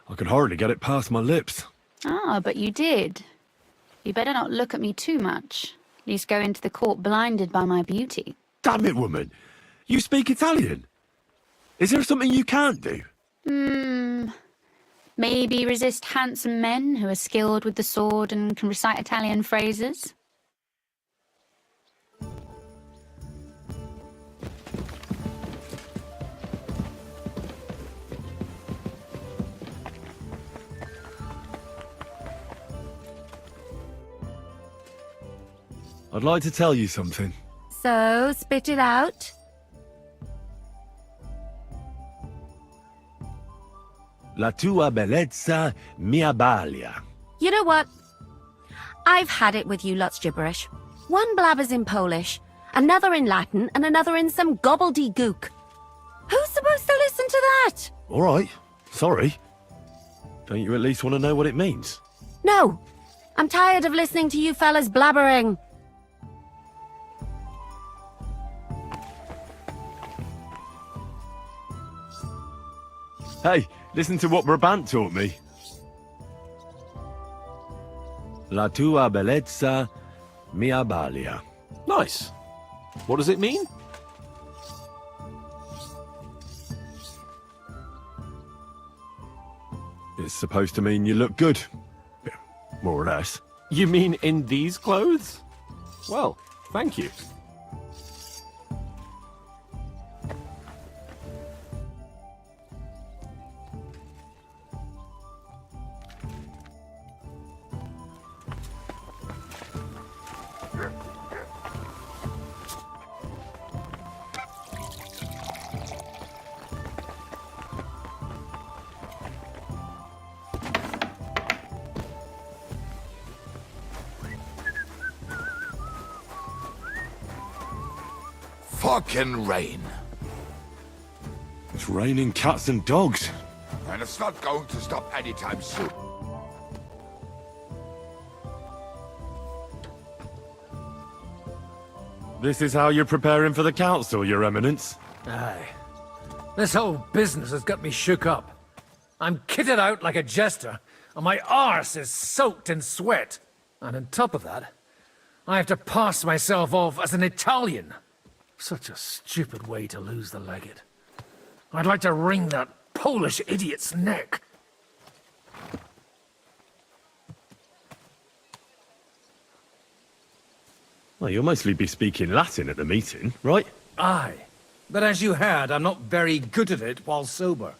I could hardly get it past my lips. Ah, but you did. You better not look at me too much. At least go into the court blinded by my beauty. Damn it, woman! You speak Italian? Is there something you can't do? Maybe resist handsome men who are skilled with the sword and can recite Italian phrases? I'd like to tell you something. So, spit it out. La tua bellezza mi abbalia. You know what? I've had it with you lot's gibberish. One blabbers in Polish, another in Latin, and another in some gobbledygook. Who's supposed to listen to that? All right. Sorry. Don't you at least want to know what it means? No. I'm tired of listening to you fellas blabbering. Hey, listen to what Brabant taught me. La tua bellezza mi abbalia. Nice. What does it mean? It's supposed to mean you look good. More or less. You mean in these clothes? Well, thank you. Fucking rain. It's raining cats and dogs. And it's not going to stop anytime soon. This is how you're preparing for the council, Your Eminence? Aye. This whole business has got me shook up. I'm kitted out like a jester, and my arse is soaked in sweat. And on top of that, I have to pass myself off as an Italian. Such a stupid way to lose the legate. I'd like to wring that Polish idiot's neck. Well, you'll mostly be speaking Latin at the meeting, right? Aye. But as you heard, I'm not very good at it while sober.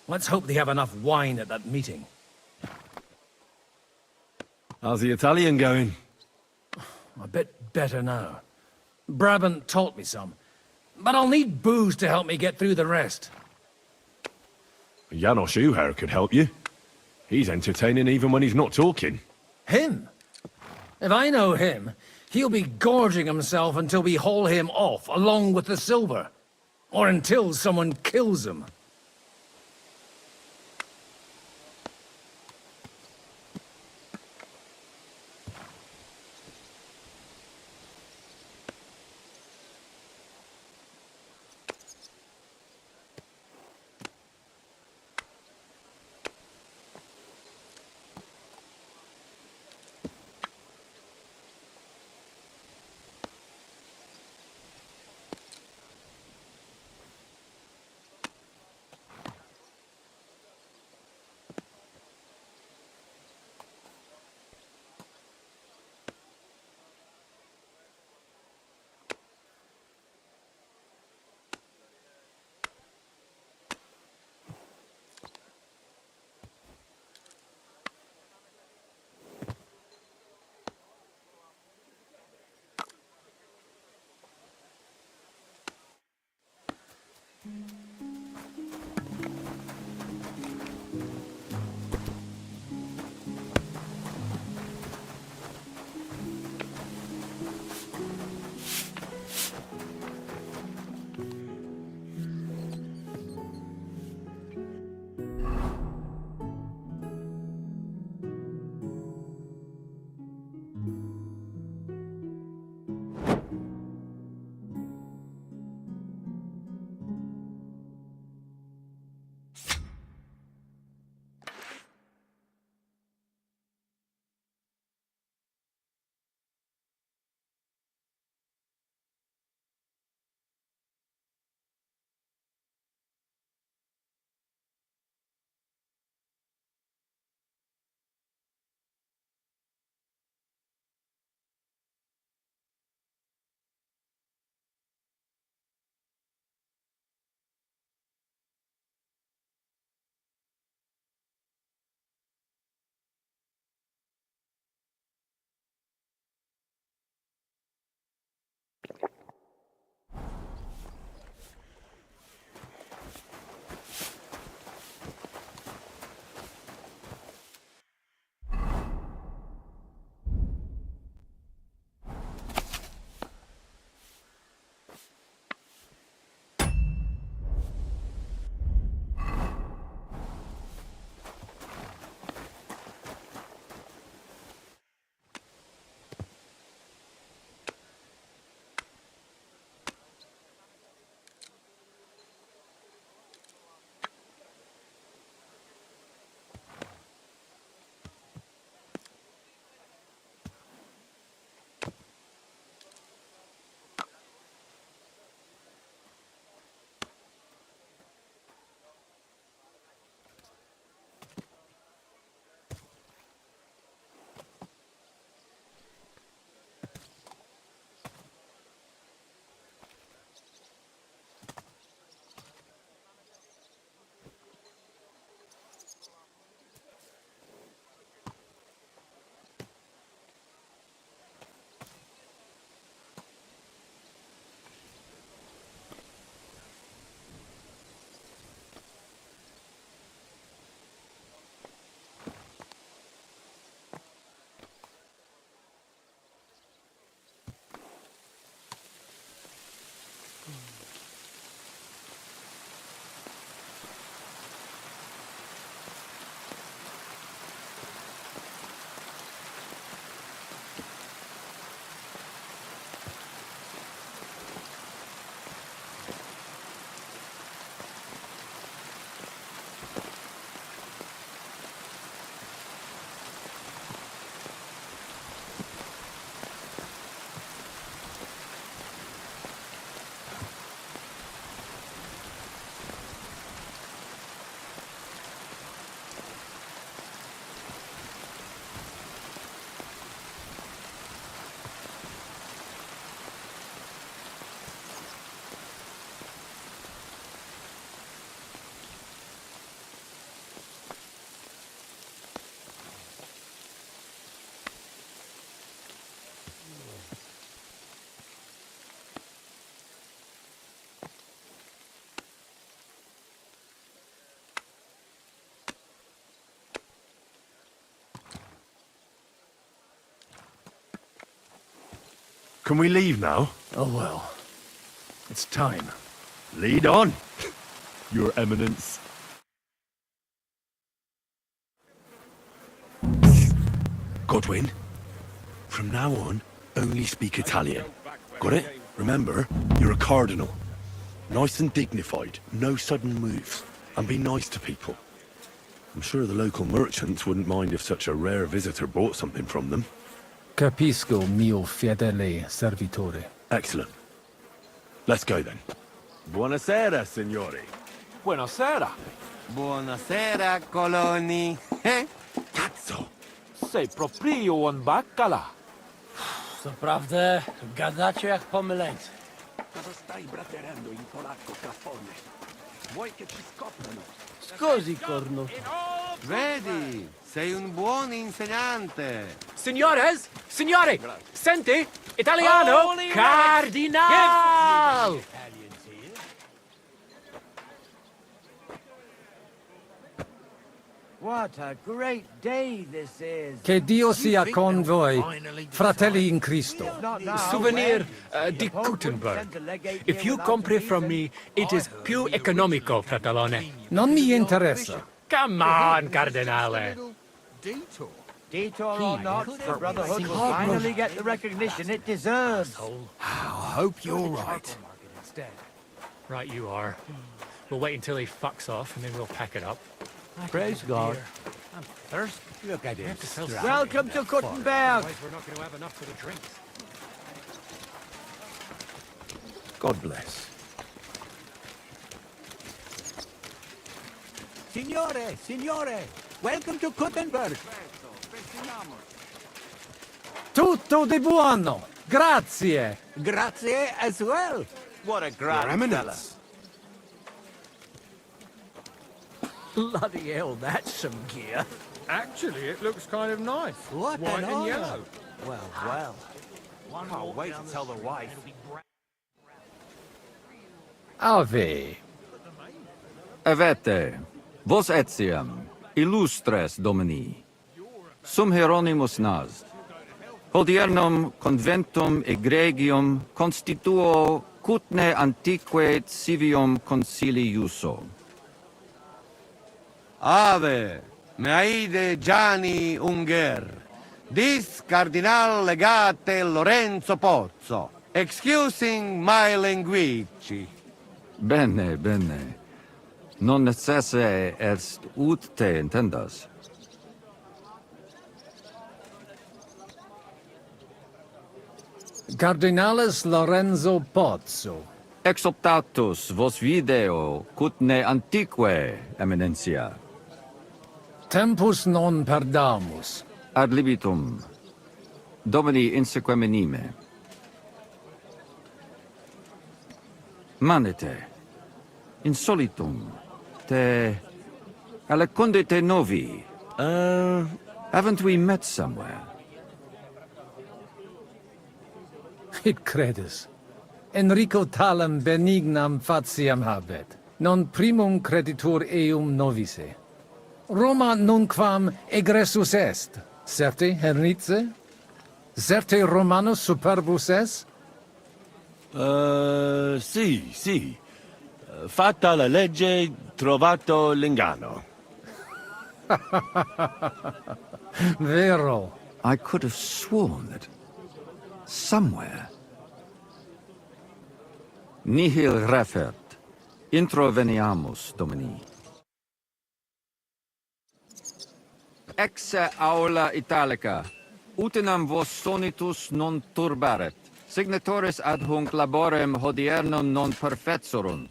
Let's hope they have enough wine at that meeting. How's the Italian going? A bit better now. Brabant taught me some, but I'll need booze to help me get through the rest. Janos Uher could help you. He's entertaining even when he's not talking. Him? If I know him, he'll be gorging himself until we haul him off, along with the silver. Or until someone kills him. Can we leave now? Oh well. It's time. Lead on, Your Eminence. Godwin, from now on, only speak Italian. Got it? Remember, you're a cardinal. Nice and dignified, no sudden moves, and be nice to people. I'm sure the local merchants wouldn't mind if such a rare visitor bought something from them. Capisco, mio fedele servitore. Excellent. Let's go then. Buonasera, signori. Buonasera. Buonasera, coloni. Cazzo! Sei proprio un baccala. Naprawdę, gadacie jak pomyleńcy. Cosa stai braterendo in polacco, caffone? Vuoi che ci scoprano? Scusi, corno. Vedi, sei un buon insegnante. Signores! Signore! Senti! Italiano! Cardinal! What a great day this is. Che Dio sia con voi, fratelli in Cristo. Souvenir di Gutenberg. If you compri from me, it is più economico, fratellone. Non mi interessa. Come on, Cardinale. Detour or not, the Brotherhood will finally get the recognition it deserves. I hope you're right. Right you are. We'll wait until he fucks off and then we'll pack it up. Praise God. I'm thirsty. Look at him. Welcome Welcome to Gutenberg. We're not going to have enough for the drinks. God bless. Signore, signore, welcome to Gutenberg. Tutto di buono. Grazie. Grazie as well. What a grand fella. Bloody hell, that's some gear. Actually, it looks kind of nice. What White an and honor. yellow. Well. Can't wait to tell the wife. Ave. Avete, vos etiam, illustres domini, sum Hieronymus nas, hodiernum conventum egregium constituo cutne antique civium concili iuso. Ave, meaide Gianni Unger, dis Cardinal Legate Lorenzo Pozzo, excusing my language. Bene, bene. Non necesse est ut te intendas. Cardinales Lorenzo Pozzo. Exoptatus vos video cutne antique, eminencia. Tempus non perdamus. Ad libitum. Domini insequem anime. Manete. Insolitum. Te... Alecunde te novi. Haven't we met somewhere? It credus. Enrico talem benignam fatiam habet. Non primum creditur eum novice. Roma nunquam egressus est. Certe, Hernice? Certe Romanus superbus est? Sì. Fatta la legge, trovato l'ingano. Vero. I could have sworn that somewhere. Nihil refert. Introveniamus, Domini. Exe aula italica. Utinam vos sonitus non turbaret. Signatores ad hunc laborem hodiernum non perfetsurunt.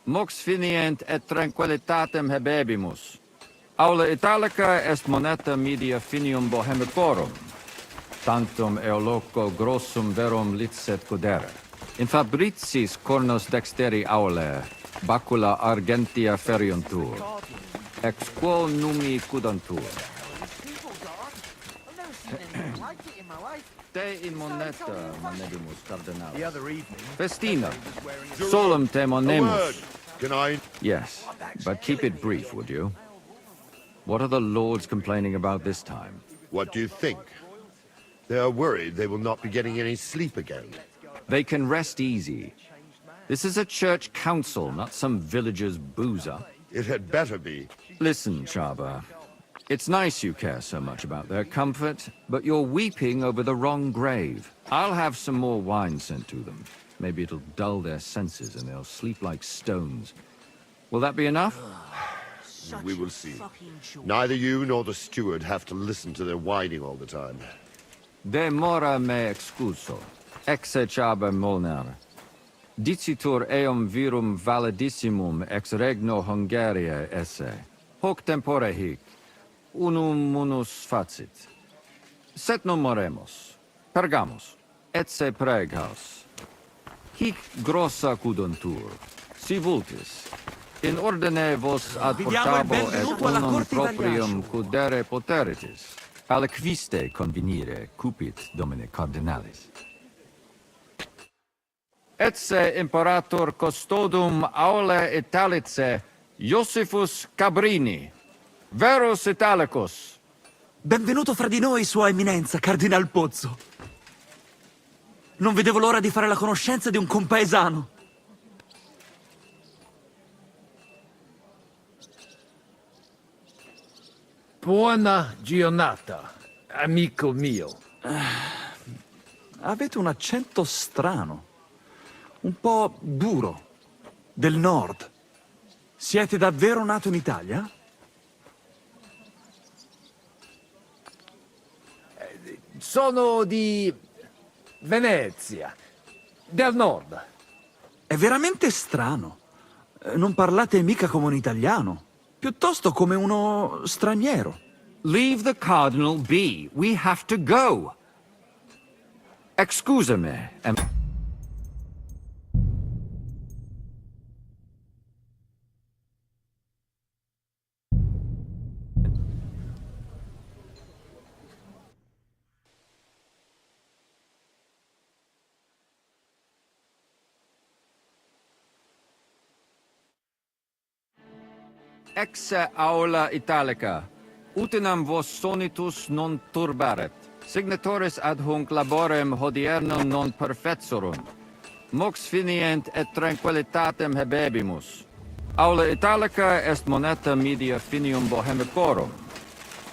Mox finient et tranquillitatem habebimus. Aula italica est moneta media finium bohemicorum. Tantum eoloco grossum verum licet godere. In fabricis cornos dexteri aule, bacula argentia feriuntur. Ex quo numi cudantur. Te in moneta monebimus cardinal. The other evening. Festina. Solum te monemus. Can I? Yes, but keep it brief, would you? What are the lords complaining about this time? What do you think? They are worried they will not be getting any sleep again. They can rest easy. This is a church council, not some villager's boozer. It had better be. Listen, Chaba. It's nice you care so much about their comfort, but you're weeping over the wrong grave. I'll have some more wine sent to them. Maybe it'll dull their senses and they'll sleep like stones. Will that be enough? We will see. Neither you nor the steward have to listen to their whining all the time. Demora me excuso. Exe Chaba Molnar. Dicitur eum virum validissimum ex regno Hungaria esse. Hoc tempore hic. Unum munus facit. Set non moremos. Pergamus. Etse preghaus. Hic grossa cuduntur. Si vultis. In ordine vos ad portabo et unum proprium cudere poteritis. Aliquiste convenire cupit domine cardinalis. Etse imperator custodum aule Italice Iosifus Cabrini. Verus Italicus. Benvenuto fra di noi, Sua Eminenza, Cardinal Pozzo. Non vedevo l'ora di fare la conoscenza di un compaesano. Buona giornata, amico mio. Avete un accento strano. Un po' duro. Del nord. Siete davvero nato in Italia? Sono di Venezia, del nord. È veramente strano. Non parlate mica come un italiano, piuttosto come uno straniero. Leave the cardinal be. We have to go. Excusami. Exe aula Italica. Utinam vos sonitus non turbaret. Signatoris ad hunc laborem hodiernum non perfetsorunt. Mox finient et tranquillitatem habebimus. Aula Italica est moneta media finium bohemicorum.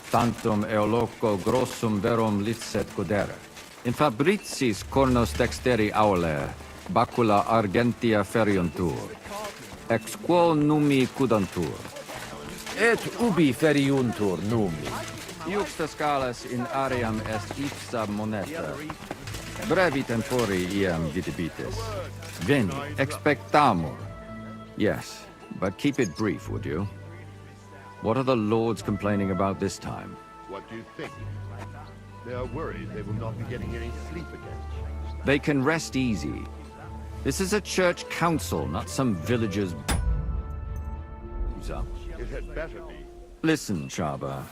Tantum eoloco grossum verum licet godere. In fabricis cornos dexteri aule, bacula argentia feriuntur. Ex quo numi cudantur. Et ubi feriuntur numi. Iuxta scalas in aream est ipsa moneta. Brevi tempori iam vidibitis. Veni, expectamur. Yes, but keep it brief, would you? What are the lords complaining about this time? What do you think? They are worried they will not be getting any sleep again. They can rest easy. This is a church council, not some villager's boozer. It had better be. Listen, Chaba.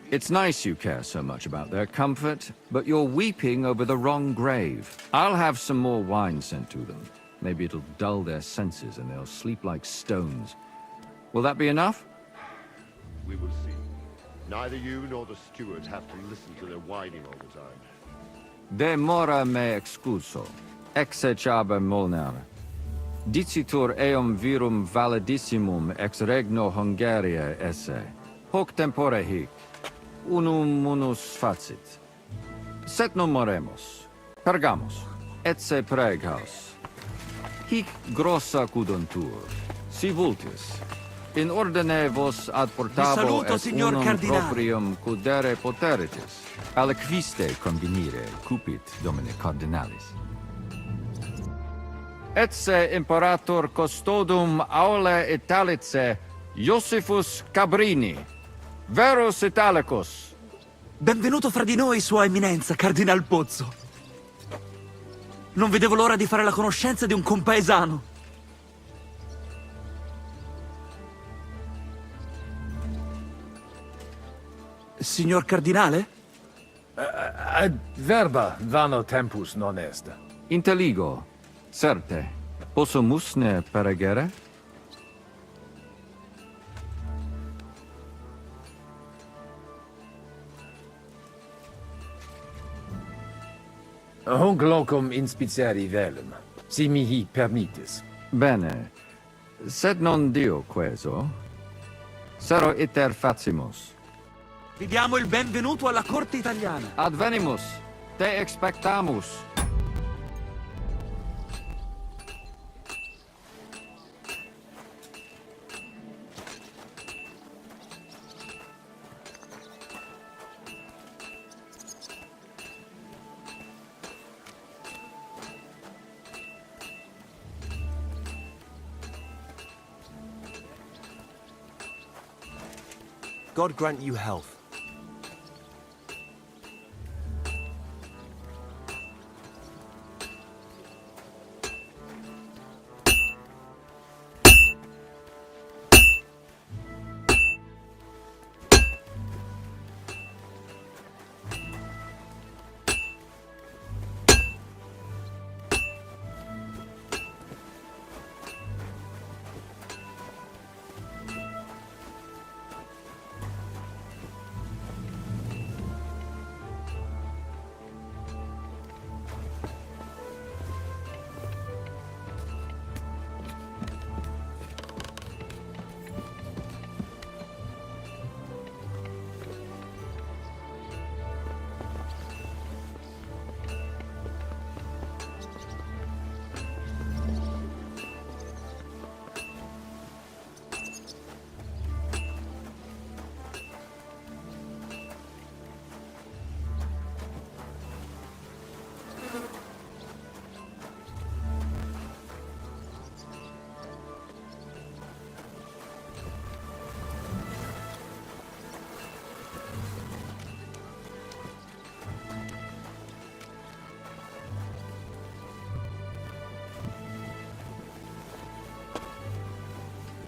It's nice you care so much about their comfort, but you're weeping over the wrong grave. I'll have some more wine sent to them. Maybe it'll dull their senses and they'll sleep like stones. Will that be enough? We will see. Neither you nor the stewards have to listen to their whining all the time. Demora me excuso. Exe Chaba Molnar. Dicitur eum virum validissimum ex regno Hungaria esse. Hoc tempore hic. Unum munus facit. Set non moremos. Pergamus. Etse preghaus. Hic grossa cuduntur. Si vultis. In ordine vos ad portabo et unum proprium cudere poteritis. Aliquiste convenire cupit domine cardinalis. Etse imperator custodum aule Italice Iosifus Cabrini. Verus Italicus. Benvenuto fra di noi, Sua Eminenza, Cardinal Pozzo. Non vedevo l'ora di fare la conoscenza di un compaesano. Signor Cardinale? Ad verba vano tempus non est. Inteligo. Certe. Possumus ne peregere? Honc locum inspiceri velum, si mihi permittis. Bene. Sed non dio queso. Sero iter facimus. Vi diamo il benvenuto alla corte italiana. Advenimus. Te expectamus. God grant you health.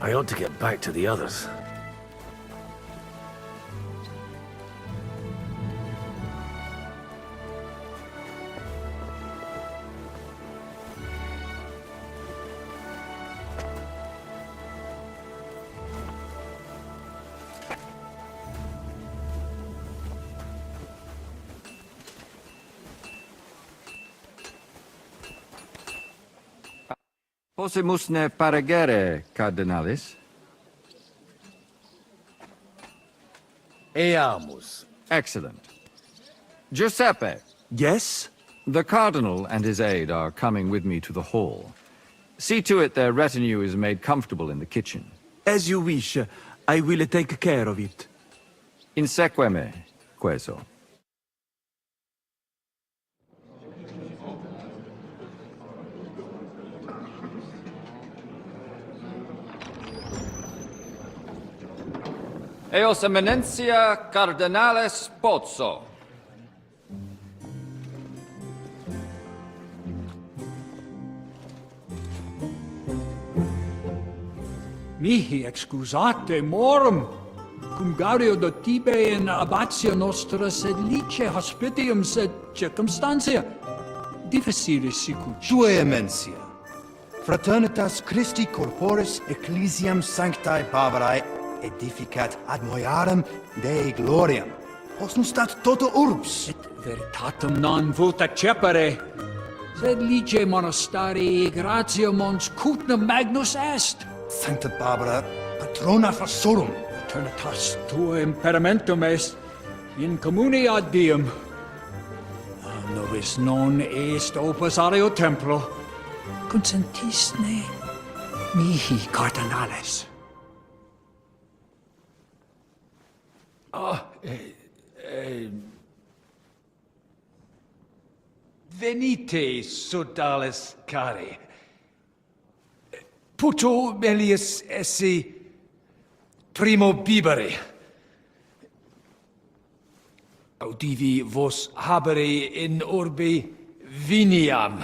I ought to get back to the others. Possimus ne paregere, Cardinalis? Eamus. Excellent. Giuseppe. Yes? The Cardinal and his aide are coming with me to the hall. See to it their retinue is made comfortable in the kitchen. As you wish. I will take care of it. Inseque me, queso. Eos eminentia Cardinales Pozzo. Mihi excusate morum, cum gaudio do tibe in abatio nostra sed lice hospitium sed circumstantia difficilis sicut. Sua emensia. Fraternitas Christi corporis ecclesiam sanctae Barbarae edificat ad moiarem Dei gloriam. Postnustat toto urbs. Et veritatem non vult accepere, sed lice monastarii gratio mons cutnam magnus est. Sancta Barbara, patrona forsorum. Eternitas tua imperamentum est in communi ad diem. Nobis non est opus areo templo. Consentisne mihi cardinales. Venite, sodales cari. Puto melius esse primo bibere. Audivi vos habere in orbe viniam.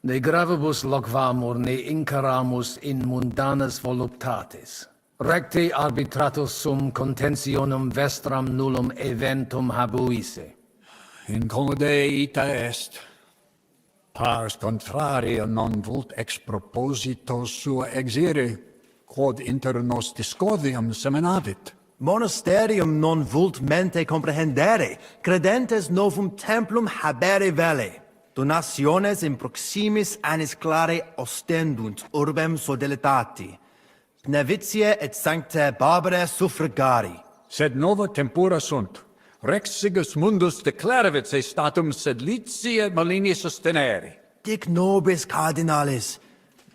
De gravibus locvamur ne incaramus in mundanas voluptatis. Recte arbitratus sum contentionum vestram nullum eventum habuisse. Incomode ita est. Pars contraria non vult ex proposito sua exire, quod inter nos discordium seminavit. Monasterium non vult mente comprehendere, credentes novum templum habere vele. Donationes in proximis annis clare ostendunt urbem sodelitati. Nevitiae et sanctae Barbarae suffragari. Sed nova tempora sunt. Rex sigus mundus declaravit se statum sed litia malini sostenere. Dic nobis cardinalis,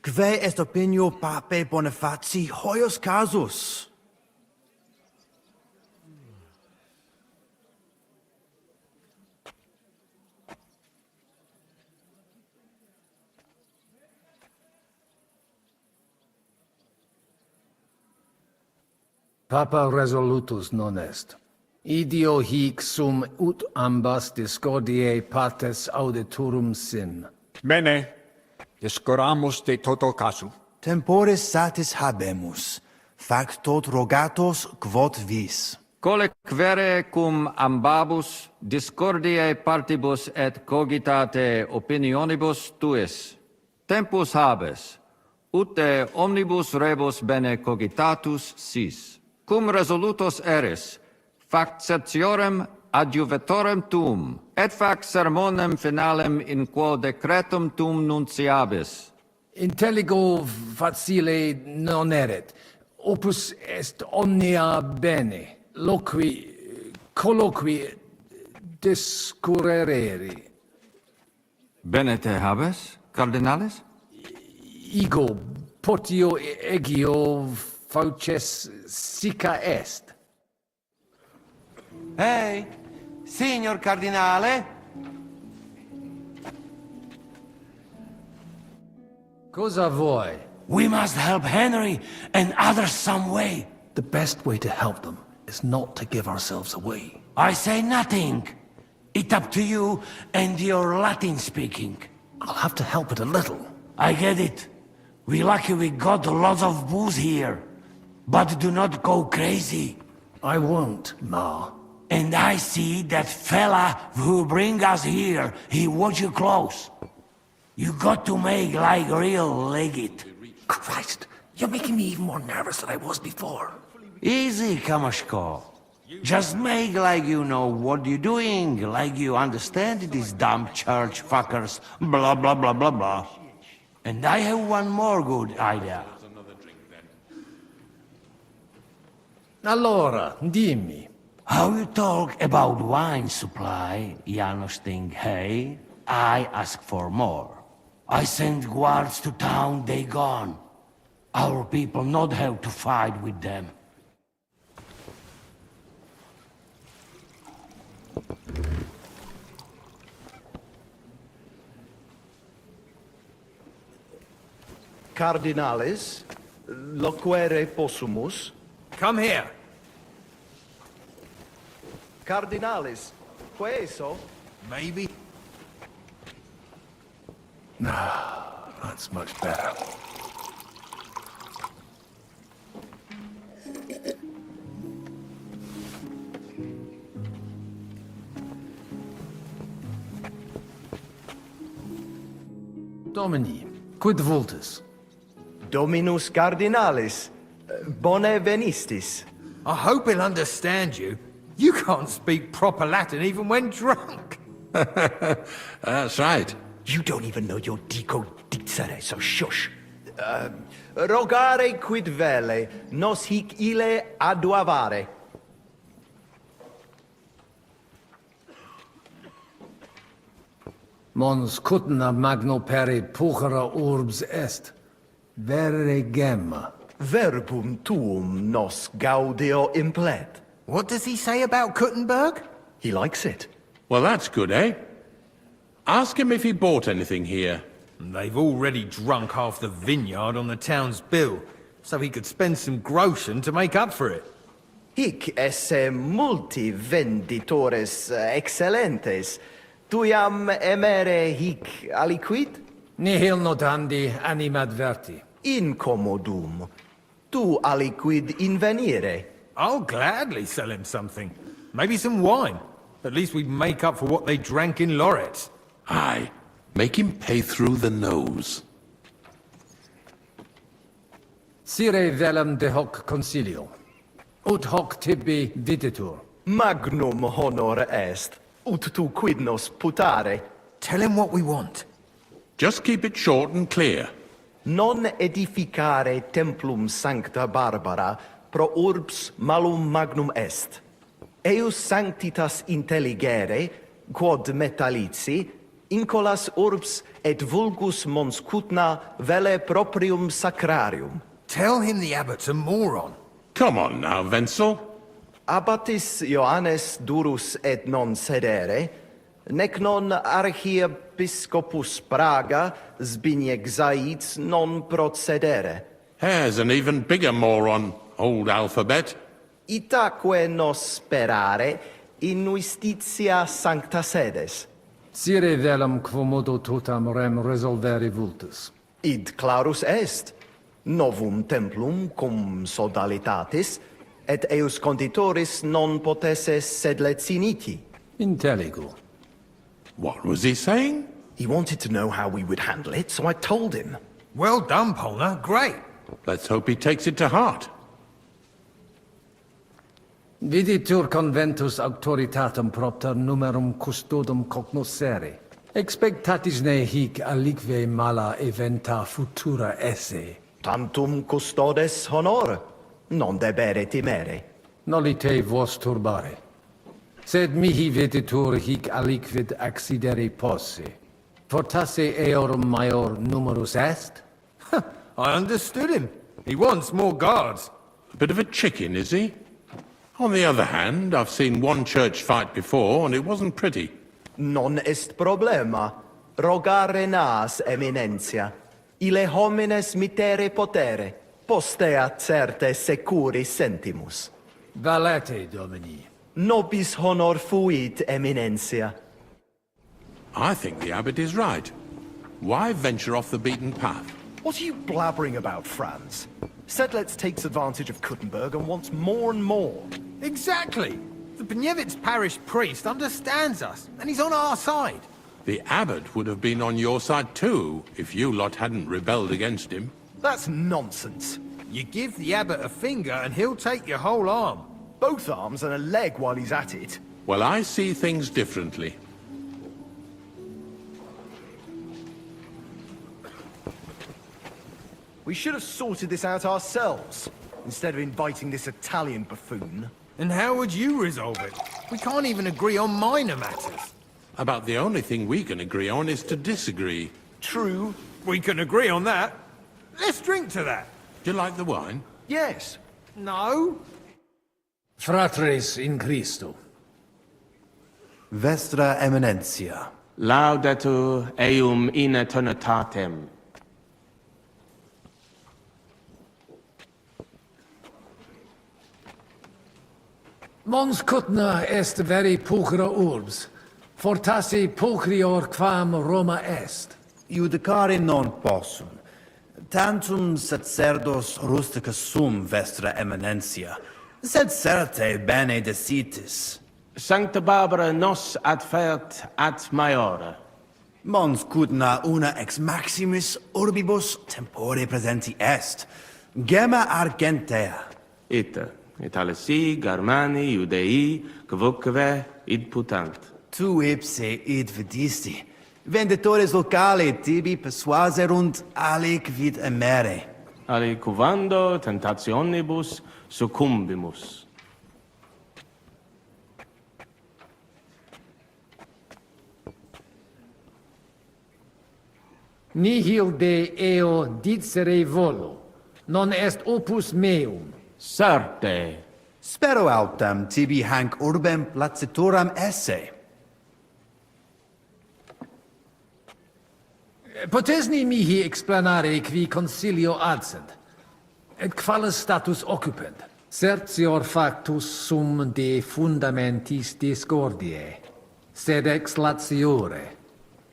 quae est opinio pape Bonifaci hoius casus? Papa resolutus non est. Idio hic sum ut ambas discordiae partes auditorum sin. Bene, discoramus de toto casu. Temporis satis habemus, factot rogatos quod vis. Colec vere cum ambabus discordiae partibus et cogitate opinionibus tuis. Tempus habes, ut de omnibus rebus bene cogitatus sis. Cum resolutos eris, fac certiorem adjuvetorem tuum, et fac sermonem finalem in quo decretum tuum nunciabis. Intelligo facile non erit. Opus est omnia bene. Colloqui discurreri. Bene te habes, cardinalis? Ego potio egio fauces sica est. Hey, signor cardinale? Cosa vuoi? We must help Henry and others some way. The best way to help them is not to give ourselves away. I say nothing. It's up to you and your Latin speaking. I'll have to help it a little. I get it. We lucky we got lots of booze here. But do not go crazy. I won't, Ma. And I see that fella who bring us here, he watch you close. You got to make like real legit. Christ, you're making me even more nervous than I was before. Easy, Kamashko. Just make like you know what you're doing, like you understand these dumb church fuckers, blah blah blah blah blah. And I have one more good idea. Allora, dimmi. How you talk about wine supply, Janos think, hey, I ask for more. I send guards to town, they gone. Our people not have to fight with them. Cardinalis, loquere possumus. Come here. Cardinalis, queso? Maybe. That's much better. Domini, quid vultus? Dominus Cardinalis, bone venistis. I hope he'll understand you. You can't speak proper Latin even when drunk. That's right. You don't even know your dico dicere, so shush. Rogare quid vele, nos hic ille aduavare. Mons cutna magno peri puchera urbs est. Vere gemma. Verbum tuum nos gaudio implet. What does he say about Kuttenberg? He likes it. Well, that's good, eh? Ask him if he bought anything here. They've already drunk half the vineyard on the town's bill, so he could spend some groschen to make up for it. Hic esse multi venditores excellentes. Tuiam emere hic aliquid? Nihil notandi animadverti. Incommodum. Tu aliquid invenire. I'll gladly sell him something. Maybe some wine. At least we'd make up for what they drank in Lorette. Aye. Make him pay through the nose. Sire velum de hoc concilio. Ut hoc tibi videtur. Magnum honor est. Ut tu quid nos putare. Tell him what we want. Just keep it short and clear. Non edificare templum sancta Barbara pro urbs malum magnum est. Eius sanctitas intelligere, quod metallici, incolas urbs et vulgus mons cutna vele proprium sacrarium. Tell him the abbot's a moron. Come on now, Wenzel. Abbatis Johannes durus et non sedere, nec non archiepiscopus Praga Zbigniew Zaitz non procedere. Here's an even bigger moron, old alphabet. Itaque nos sperare in justitia sancta sedes. Sire velum quomodo totam rem resolvere vultus. Id clarus est. Novum templum cum sodalitatis, et eius conditoris non potesse sed leciniti. Intelligo. What was he saying? He wanted to know how we would handle it, so I told him. Well done, Polna. Great. Let's hope he takes it to heart. Viditur conventus auctoritatem propter numerum custodum cognoscere. Expectatis ne hic alique mala eventa futura esse. Tantum custodes honor, non debere timere. Nolite vos turbare. Sed mihi viditur hic aliquid accidere posse. Fortasse eorum maior numerus est? I understood him. He wants more guards. A bit of a chicken, is he? On the other hand, I've seen one church fight before, and it wasn't pretty. Non est problema. Rogare nas, eminentia. Ile homines mitere potere. Postea certe securi sentimus. Valete, Domini. Nobis honor fuit, eminentia. I think the abbot is right. Why venture off the beaten path? What are you blabbering about, Franz? Sedlitz takes advantage of Kuttenberg and wants more and more. Exactly. The Benievitz parish priest understands us, and he's on our side. The abbot would have been on your side too, if you lot hadn't rebelled against him. That's nonsense. You give the abbot a finger and he'll take your whole arm. Both arms and a leg while he's at it. Well, I see things differently. We should have sorted this out ourselves, instead of inviting this Italian buffoon. And how would you resolve it? We can't even agree on minor matters. About the only thing we can agree on is to disagree. True. We can agree on that. Let's drink to that. Do you like the wine? Yes. No. Fratres in Christo. Vestra eminentia. Laudetur eum in eternitatem. Mons cutna est veri pulchra urbs. Fortasse pulchrior quam Roma est. Judicare non possum. Tantum sacerdos rusticus sum, vestra eminentia. Sed certe bene decitis. Sancta Barbara nos adfert ad maiore. Mons cutna una ex maximis urbibus tempore presenti est. Gemma argentea. Ita. Italesi, Germani, Judei, quoque id putant. Tu ipse id vidisti. Venditores locale tibi persuaserunt aliquid emere. Aliquando tentationibus succumbimus. Nihil de eo dicere volo. Non est opus meum. Certe. Spero autem tibi hanc urbem placituram esse. Potesni mihi explanare qui concilio adsent, et qualis status occupent. Certior factus sum de fundamentis discordiae, sed ex latiore.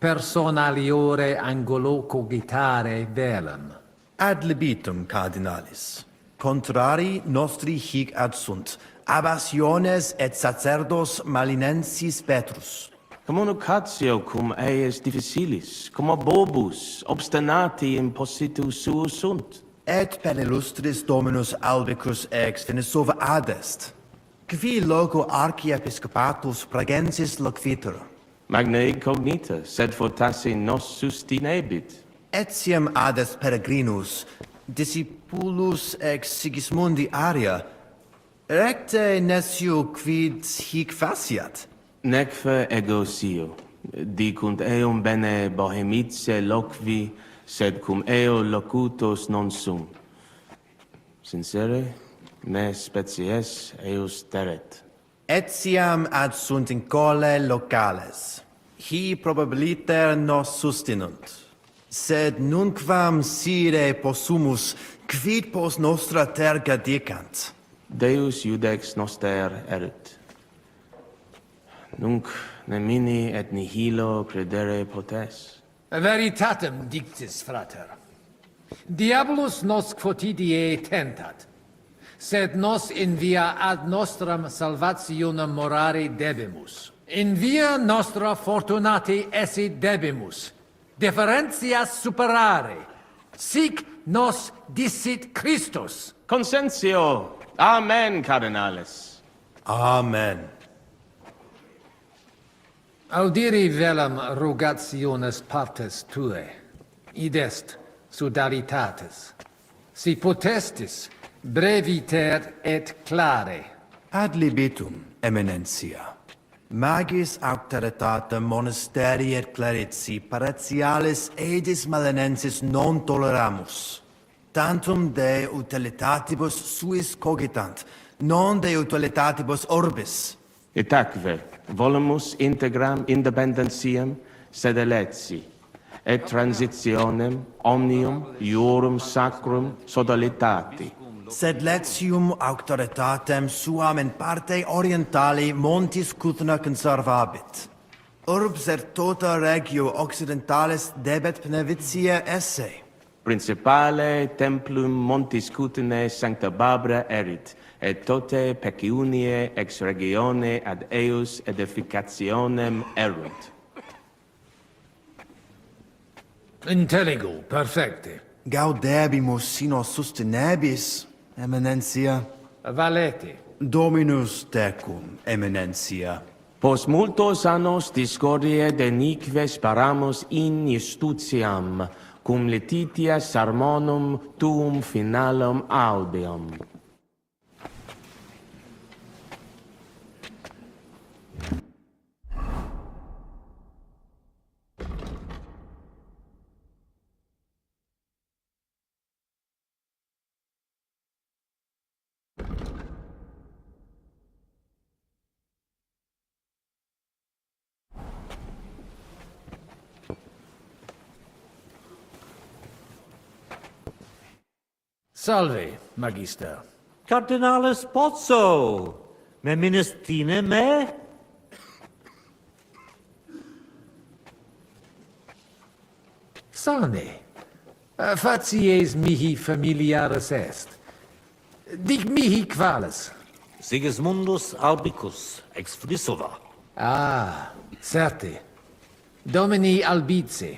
personaliore angolo cogitare velum. Ad libitum, cardinalis. Contrari nostri hic ad sunt, abbationes et sacerdos malinensis Petrus. Communicatio cum eius difficilis, cum bobus obstinati impositus suus sunt. Et per illustris Dominus albicus ex Venesova adest, qui loco archiepiscopatus pragensis loquitur. Magna incognita, sed fortasse nos sustinebit. Etiam adest peregrinus, discipulus ex Sigismundi Aria, recte nescio quid hic faciat. Neque ego sio, dicunt eum bene bohemice loqui, sed cum eo locutus non sum. Sincere, me species eus teret. Etiam ad sunt in cole locales. Hi probabiliter nos sustinunt. Sed nunquam sire possumus, quid pos nostra terga dicant. Deus iudex noster erit. Nunc nemini et nihilo credere potes. Veritatem dictis, frater. Diabolus nos quotidie tentat, sed nos in via ad nostram salvationem morare debimus. In via nostra fortunati esse debimus, differentias superare. Sic nos dicit Christus. Consentio. Amen, cardinales. Amen. Audiri velam rogationes partes tue, id est sodalitatis. Si potestis, breviter et clare. Ad libitum, eminentia. Magis auctoritatem monasteri et clerici paratialis edis malinensis non toleramus. Tantum de utilitatibus suis cogitant, non de utilitatibus orbis. Et acve, volumus integram independentiam sed eletsi, et transitionem omnium iorum sacrum sodalitati. Sed letium auctoritatem suam in parte orientali montis Cutna conservabit. Urbs et tota regio occidentalis debet benevitia esse. Principale templum montis Cutnae Sancta Barbara erit, et tote peciunie ex regione ad eius edificationem erunt. Intelligo, perfecte. Gaudebimus sino sustinebis, eminentia. Valete. Dominus tecum, eminentia. Pos multos annos discordie de niques paramus in justitiam, cum lititia sermonum tuum finalum audeum. Salve, magister. Cardinalis Pozzo, me ministine me? Sane. Facies mihi familiaris est. Dic mihi qualis. Sigismundus Albicus, ex Frisova. Ah, certe. Domini albice.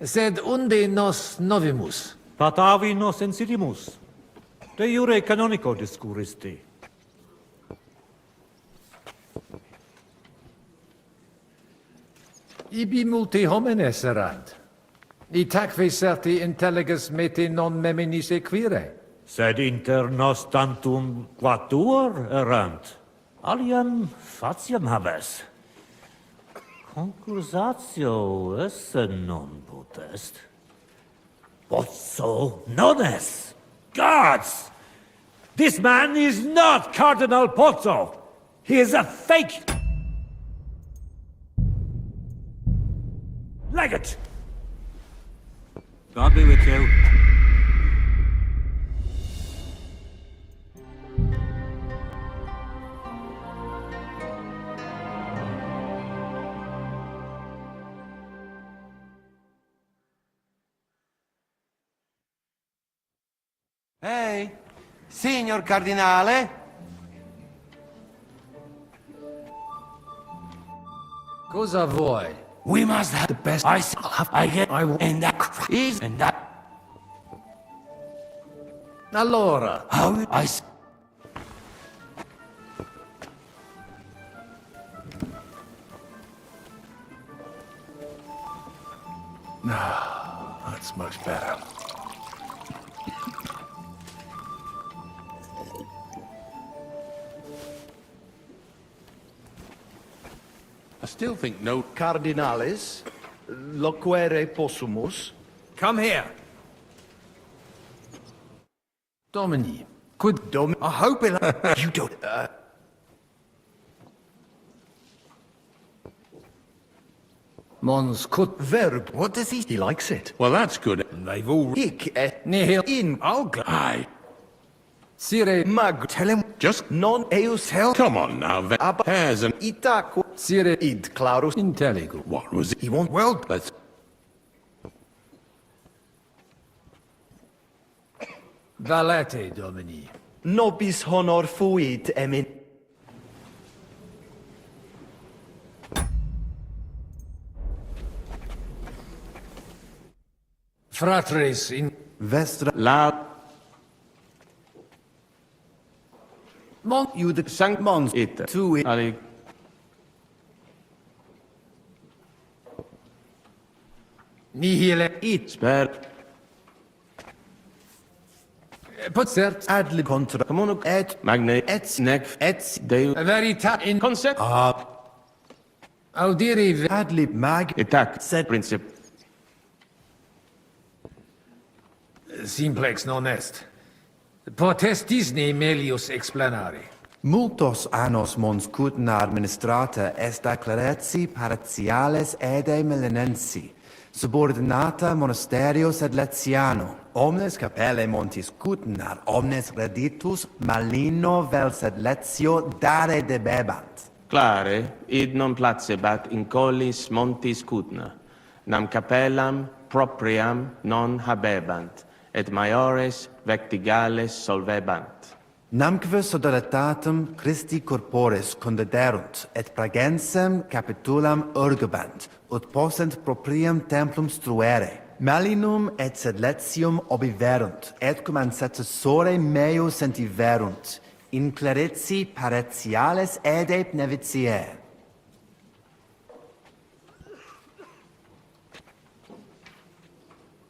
Sed unde nos novimus? Patavi nos insidimus. De jure canonico discuristi. Ibi multi homines erant. Itaque certi intelligus mete non meminis equire. Sed inter nos tantum quatuor erant. Aliam faciam habes. Conclusatio esse non potest. Pozzo nones! Gods! This man is not Cardinal Pozzo! He is a fake! Legate! God be with you. Ehi, signor cardinale? Cosa vuoi? We must have the best. I get. And that is. And that. Allora, How I. That's much better. I still think no... Cardinales, loquere possumus. Come here. Domini, could I hope he'll... you don't... Mons could Verb, what does he... He likes it. Well, that's good. They've all... Hic nihil in... Aye. sire Mag, tell him... Just... Non eus hel... Come on now, Hares and... Itaque... sire Id clarus... intelligo. What was it? He won't... Well... Let's... Valete, Domini. Nobis honor fuit emin... Fratres in Vestra La. Mon Iude Sanct Mons... It. Tu... Ali. nihile It... Sper. Potsert Adli contra... Comunuk. Et... Magne. Et... Nec. Et... Deu. verita in Concept. audiri Adli mag... Etac. Sed... Princip. simplex non est. Potestis ne melius explanare. multos annos mons cutna administrata est acclarati partiales ede melanensi, subordinata monasterio sed letiano. Omnes capelle montis cutnar, omnes reditus malino vel sed letio dare debebant. Clare, id non placebat in collis montis cutna, nam capellam propriam non habebant, et maiores vectigales solvebant. Namque sodalitatem Christi corporis condederunt, et pragensem capitulam urgebant, ut possent proprium templum struere. Malinum et sed letium obiverunt, et cum ancestore meo sentiverunt, in clareti paretiales ede nevitiae.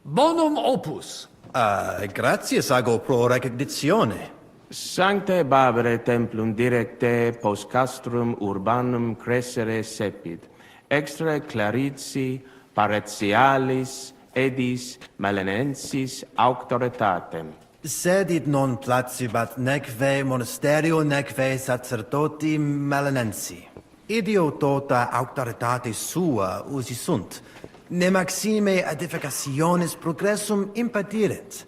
Bonum opus. Gratias ago pro recognizione. Sancte Barbare templum directe post castrum urbanum crescere sepid, extra clarici paretialis edis melanensis auctoritatem. Sed id non placibat neque monasterio neque sacerdoti melanensi. Idio tota auctoritate sua usi sunt, ne maxime edificationis progressum impedierent,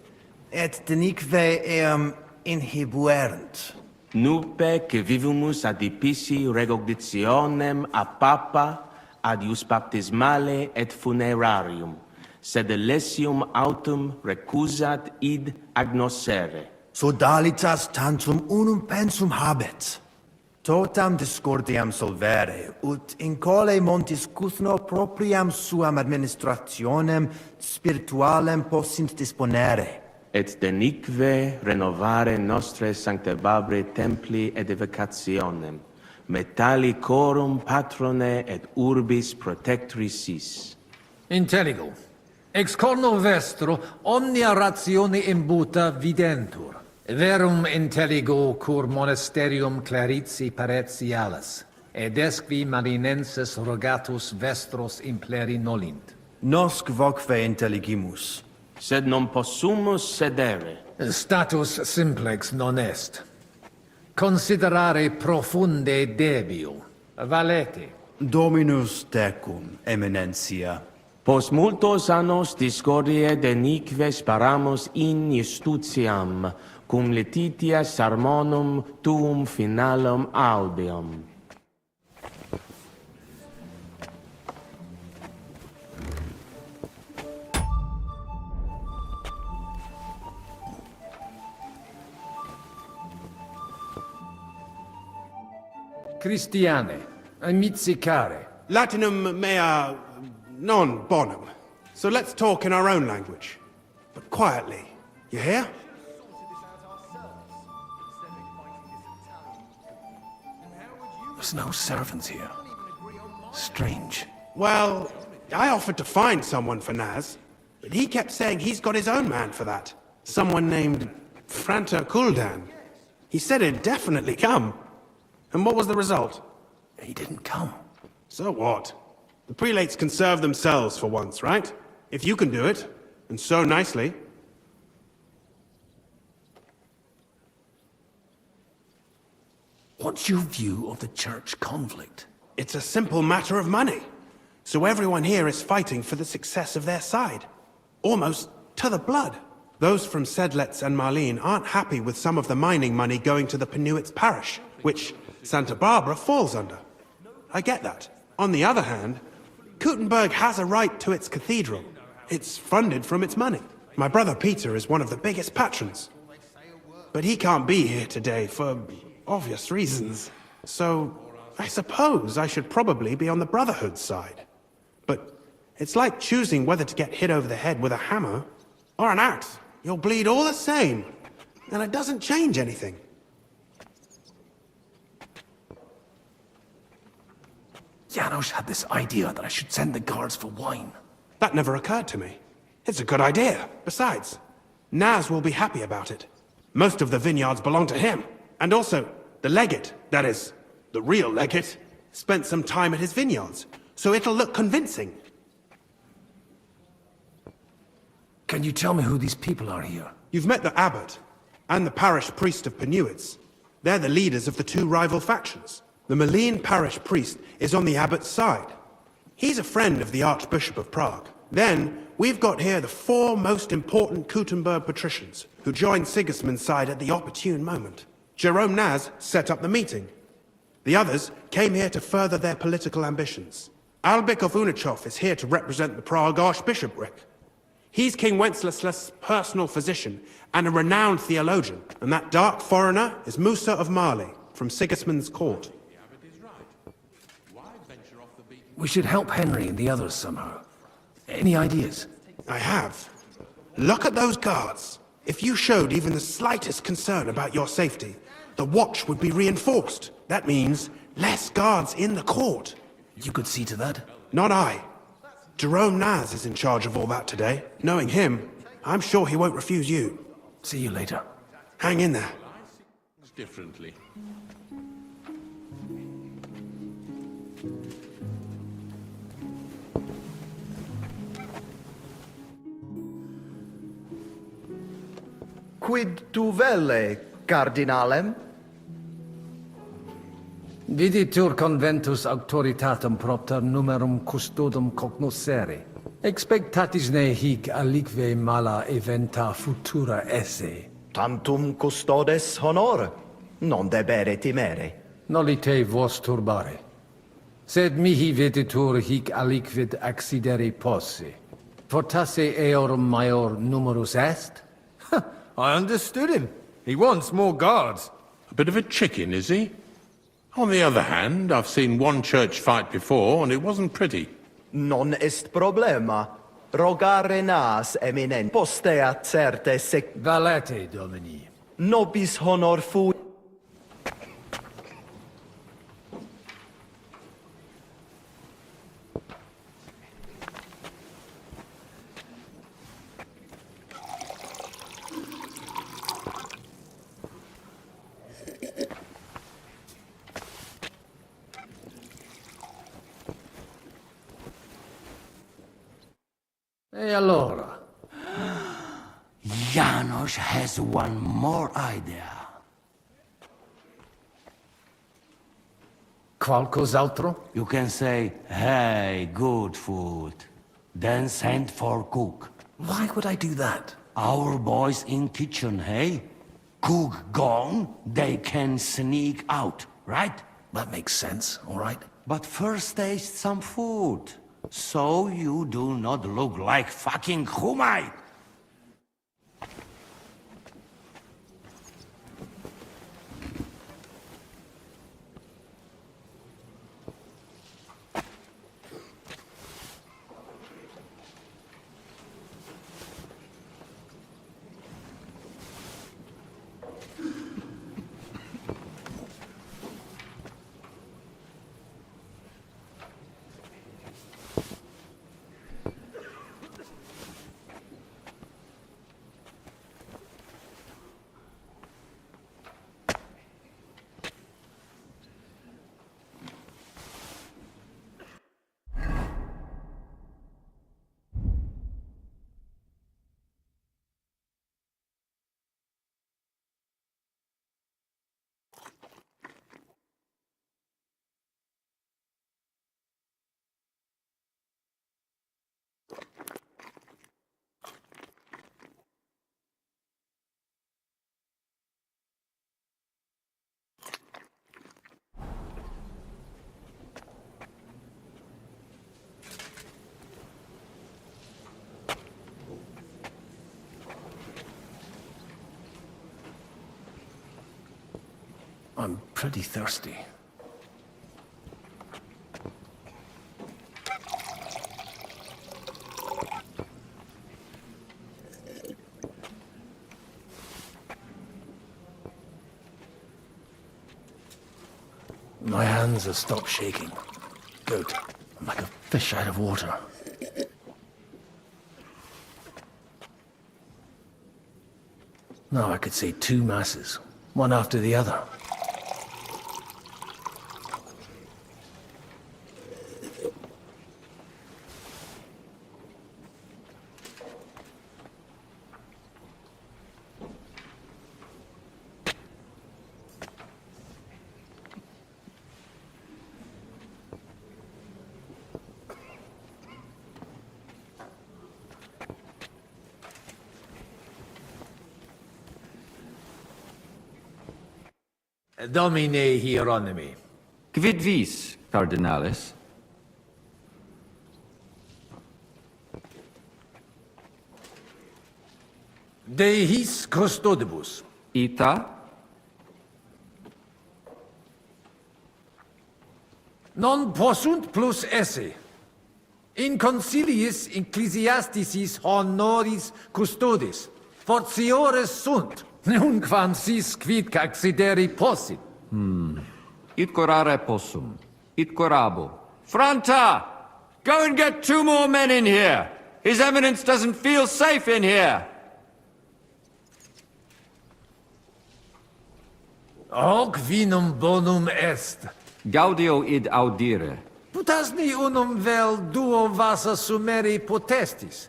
et denique eam inhibuerent. Nupe que vivumus adipici recognitionem a papa adius baptismale et funerarium, sed lesium autum recusat id agnoscere. Sodalitas tantum unum pensum habet. Totam discordiam solvere, ut in cole montis cuthno propriam suam administrationem spiritualem possint disponere. Et denique renovare nostre sancte Barbare templi edificationem, metali corum patrone et urbis protectricis. Intelligo. Ex corno vestro omnia ratione imbuta videntur. Verum intelligo cur monasterium clarici paretialis, ed esqui marinenses rogatus vestros impleri nolint. Nosc vocve intelligimus. Sed non possumus sedere. Status simplex non est. Considerare profunde debio. Valete. Dominus tecum, eminentia. Post multos annos discordie denique sparamus in justitiam, cum letitia sermonum tuum finalum audium. Christiane, amici care. Latinum mea non bonum. So let's talk in our own language. But quietly. You hear? There's no servants here. Strange. Well, I offered to find someone for Naz, but he kept saying he's got his own man for that. Someone named Franta Kuldan. He said he'd definitely come. And what was the result? He didn't come. So what? The prelates can serve themselves for once, right? If you can do it, and so nicely. What's your view of the church conflict? It's a simple matter of money. So everyone here is fighting for the success of their side. Almost to the blood. Those from Sedlets and Marlene aren't happy with some of the mining money going to the Penuits parish, which Santa Barbara falls under. I get that. On the other hand, Kuttenberg has a right to its cathedral. It's funded from its money. My brother Peter is one of the biggest patrons. But he can't be here today for obvious reasons. So I suppose I should probably be on the Brotherhood's side. But it's like choosing whether to get hit over the head with a hammer or an axe. You'll bleed all the same, and it doesn't change anything. Janos had this idea that I should send the guards for wine. That never occurred to me. It's a good idea. Besides, Naz will be happy about it. Most of the vineyards belong to him. And also, the legate, that is, the real legate, spent some time at his vineyards, so it'll look convincing. Can you tell me who these people are here? You've met the abbot and the parish priest of Penuits. They're the leaders of the two rival factions. The Malene parish priest is on the abbot's side. He's a friend of the Archbishop of Prague. Then, we've got here the four most important Kuttenberg patricians, who joined Sigismund's side at the opportune moment. Jerome Naz set up the meeting. The others came here to further their political ambitions. Albik of Unichov is here to represent the Prague Archbishopric. He's King Wenceslas's personal physician and a renowned theologian. And that dark foreigner is Musa of Mali, from Sigismund's court. We should help Henry and the others somehow. Any ideas? I have. Look at those guards. If you showed even the slightest concern about your safety, the watch would be reinforced. That means less guards in the court. You could see to that? Not I. Jerome Naz is in charge of all that today. Knowing him, I'm sure he won't refuse you. See you later. Hang in there. Differently. Quid tu velle, cardinalem? Viditur conventus auctoritatem propter numerum custodum cognoscere. Expectatis ne hic alique mala eventa futura esse. Tantum custodes honor, non debere timere. Nolite vos turbare. Sed mihi viditur hic aliquid accidere posse. Fortasse eorum maior numerus est? I understood him. He wants more guards. A bit of a chicken, is he? On the other hand, I've seen one church fight before, and it wasn't pretty. Non est problema. Rogare nas eminent postea certe sec... Valete, Domini. Nobis honor fu... E allora? Janos has one more idea. Qualcos'altro? You can say, hey, good food. Then send for cook. Why would I do that? Our boys in kitchen, hey? Cook gone, they can sneak out, right? That makes sense, all right. But first taste some food. So you do not look like fucking Humai. I'm pretty thirsty. My hands have stopped shaking. Good. I'm like a fish out of water. Now I could say 2 masses, one after the other. Domine Hieronymi. Quid vis, Cardinalis? De his custodibus. Ita? Non possunt plus esse. In conciliis ecclesiasticis honoris custodis. Fortiores sunt. Nunquam sis quid accideri possit. It corare possum. It corabo. Franta! Go and get 2 more men in here! His Eminence doesn't feel safe in here! Hoc vinum bonum est. Gaudio id audire. Putasni unum vel duo vasa sumeri potestis.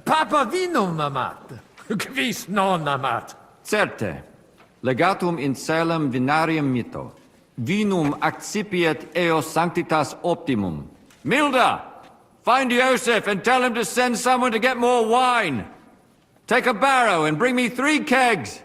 Papa vinum amat. Quis non amat? Certe. Legatum in celem vinarium mito. Vinum accipiet eos sanctitas optimum. Milda! Find Joseph and tell him to send someone to get more wine. Take a barrow and bring me 3 kegs.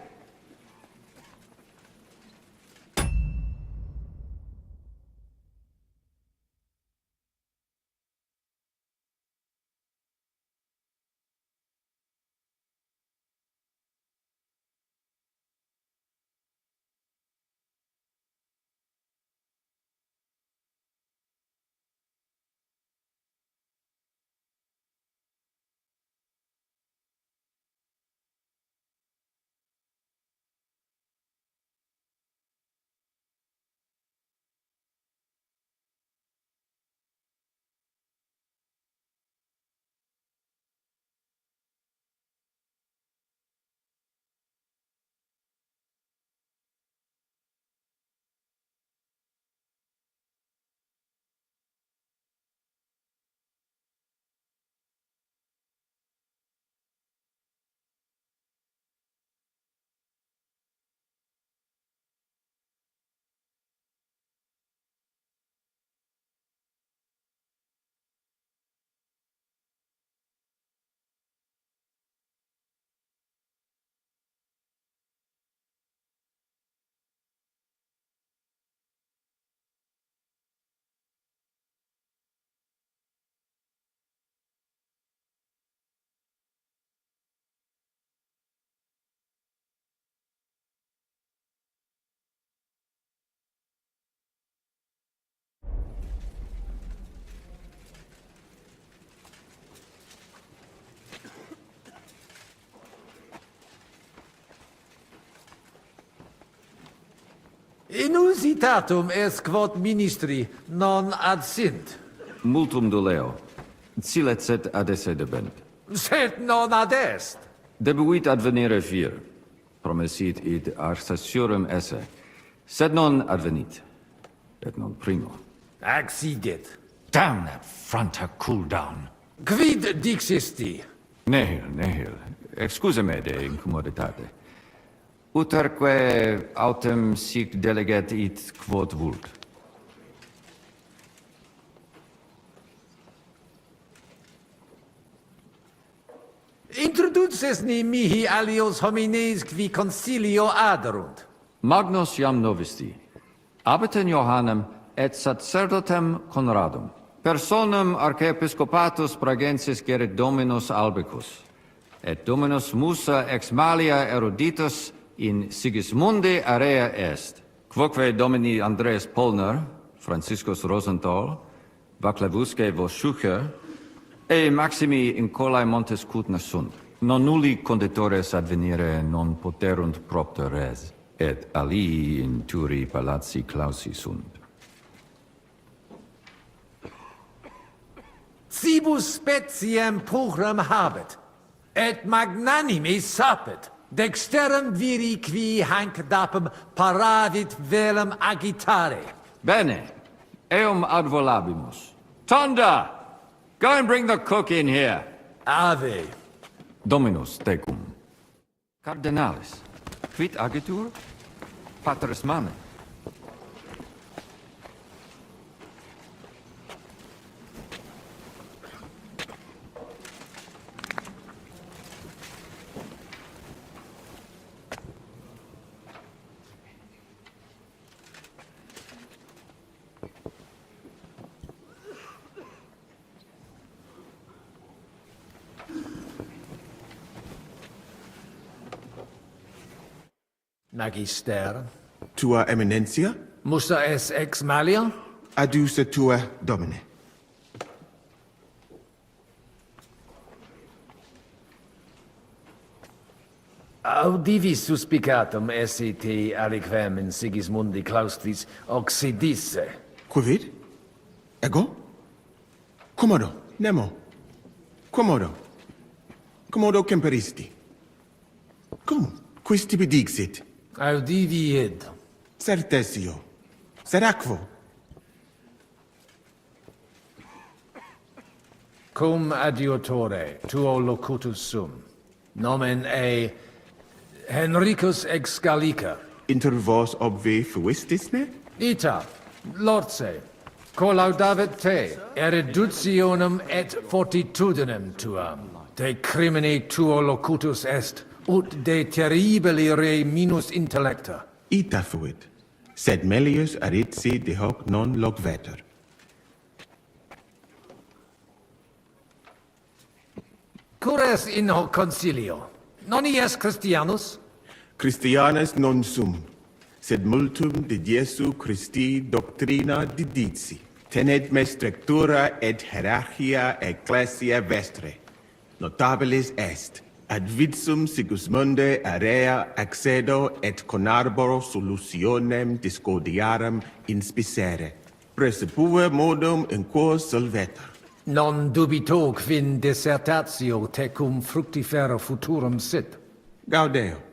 Inusitatum est quod ministri non ad sint. Multum doleo. Silet set ad esse debent. Sed non ad est. Debuit advenire 4. Promesit id arsaciorem esse. Sed non advenit. Et non primo. Accidit. Damn that Franta cool down. Quid dixisti? Nihil. Excuse me de incommoditate. Uterque autem sic delegat it quod vult. Introduces ni mihi alios homines qui concilio aderunt. Magnus jam novisti. Abitem Johannem et sacerdotem Conradum. Personam archiepiscopatus Pragensis gerit Dominus Albicus. Et Dominus Musa ex malia eruditus in Sigismundi area est. Quoque Domini Andreas Polner, Franciscus Rosenthal, Vaclavusque Voschucher, e Maximi Incolae Montes Cutner sunt. Non nulli conditores advenire non poterunt propter res, et alii in turi palazzi clausi sunt. Cibus speciem pugram habet, et magnanimi sapet, dexterum viri qui hanc dapem paravit velum agitare. Bene, eum ad volabimus. Tonda! Go and bring the cook in here. Ave. Dominus tecum. Cardinalis, quid agitur? Patris mane. Magister. Tua Eminencia? Musa es ex malia? Adduce tua Domine. Audivi suspicatum esse te aliquem in Sigismundi claustris occidisse. Quid? Ego? Commodo, nemo. Commodo. Commodo temperisti. Cum? Quis tibi dixit? Audivi id. Certesio. Seracvo. Cum adiutore tuo locutus sum. Nomen e Henricus ex Gallica. Inter vos obvi fuistis me? Ita, Lorce, collaudavet te, eruditionem et fortitudinem tuam. De crimine tuo locutus est, ut de terribili re minus intellecta. Ita fuit, sed melius aritsi de hoc non logveter. Cures in hoc concilio? Non ies Christianus? Christianus non sum, sed multum de Jesu Christi doctrina didici. Tenet me structura et hierarchia ecclesia vestre. Notabilis est, ad vitsum Sigismunde area accedo et conarboro solutionem discordiarum inspicere. Precipue modum in quo solvetur. Non dubito quin dissertatio tecum fructifera futurum sit. Gaudeo.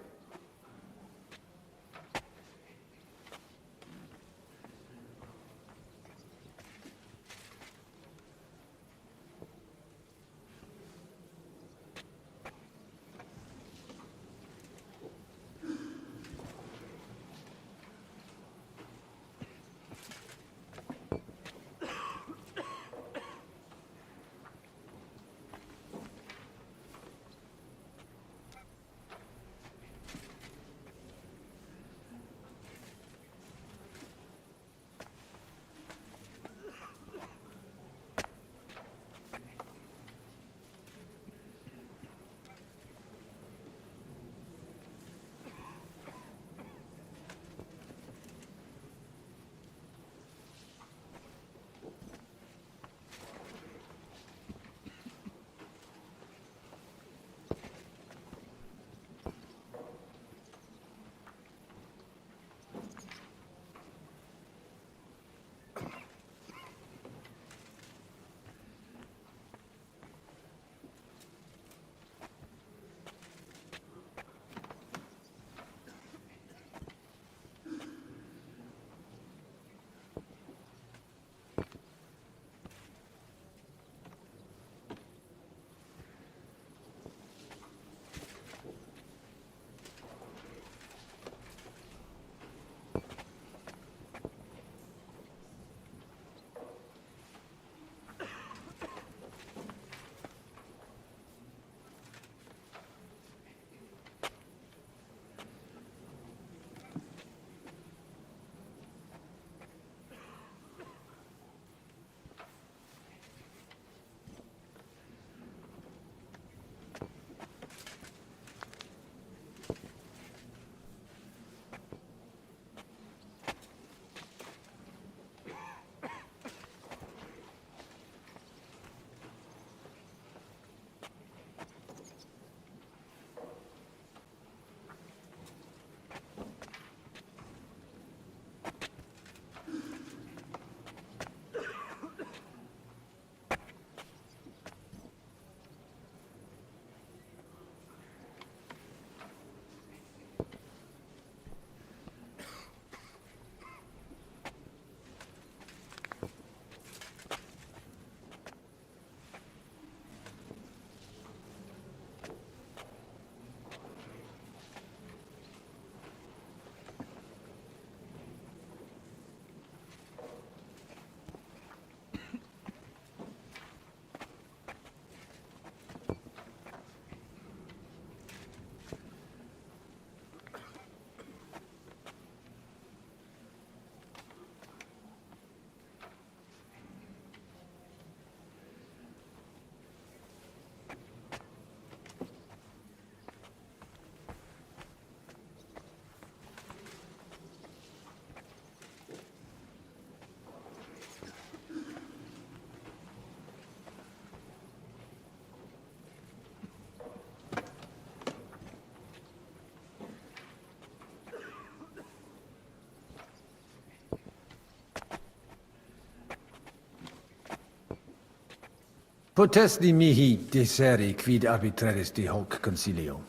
Potesti mihi diseri quid arbitraris de hoc concilio.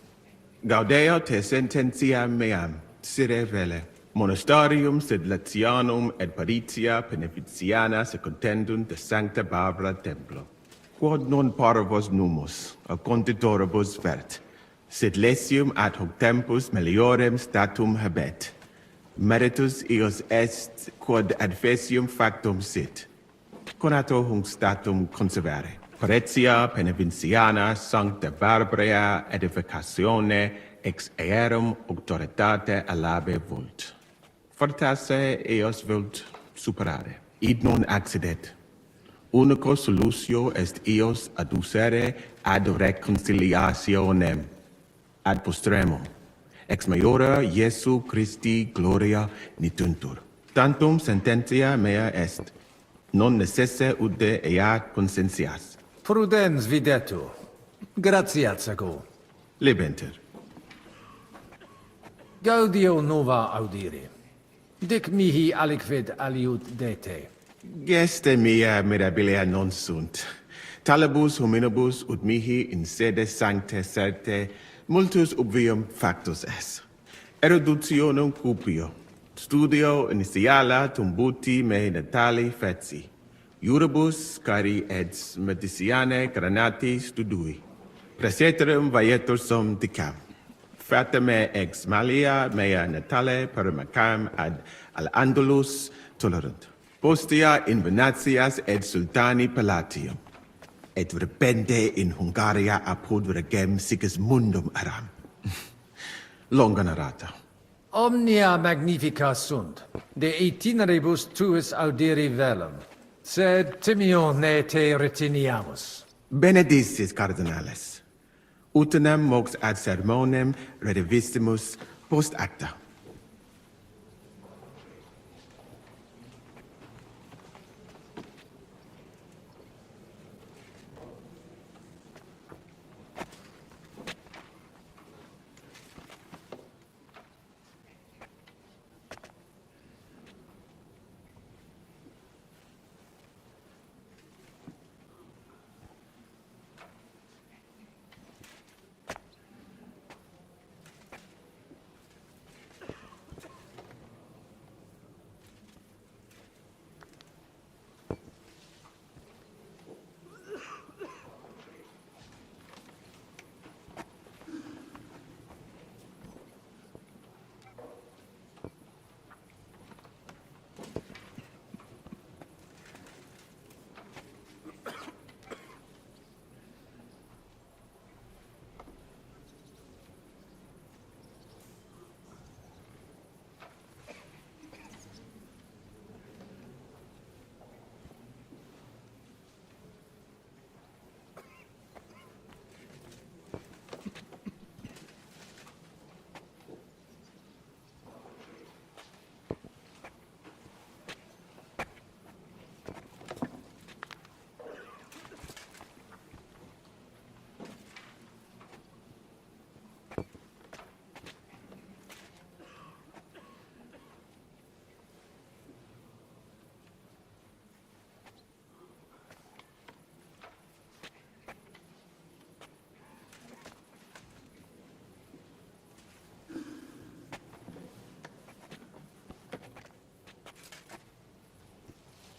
Gaudeo te sententia meam, sire vele. Monastarium sed Latianum et Paritia Beneficiana secundendunt de Sancta Barbara Templo. Quod non parvos numus, a conditoribus vert, sed lesium ad hoc tempus meliorem statum habet. Meritus eos est quod adfesium factum sit. Conato hunc statum conservare. Paritia Beneficiana Sancta Barbara edificatione ex aerum auctoritate alabe vult. Fortasse eos vult superare. Id non accidet. Unico solutio est eos adducere ad reconciliationem, ad postremum, ex maiora Iesu Christi gloria nituntur. Tantum sententia mea est, non necesse ude eat consentias. Prudens videtur. Gratias ago. Lebenter. Gaudio nova audire. Dic mihi aliquid aliud dete. Geste mea mirabilia non sunt. Talibus hominibus ut mihi in sede sancte certe multus obvium factus es. Eruditionum cupio. Studio initiala tumbuti me natali feci. Iuribus cari et mediciane granati studui. Praeterum vaietur sum dicam. Fatame ex malia mea natale paramacam ad al Andalus tolerant. Postea in Venatias et sultani palatium. Et repente in Hungaria apud regem Sigismundum aram. Longa narrata. Omnia magnifica sunt, de itineribus tuus audiri velum, sed timio ne te retiniamus. Benedictis cardinales. Utinam mox ad sermonem redivissimus post acta.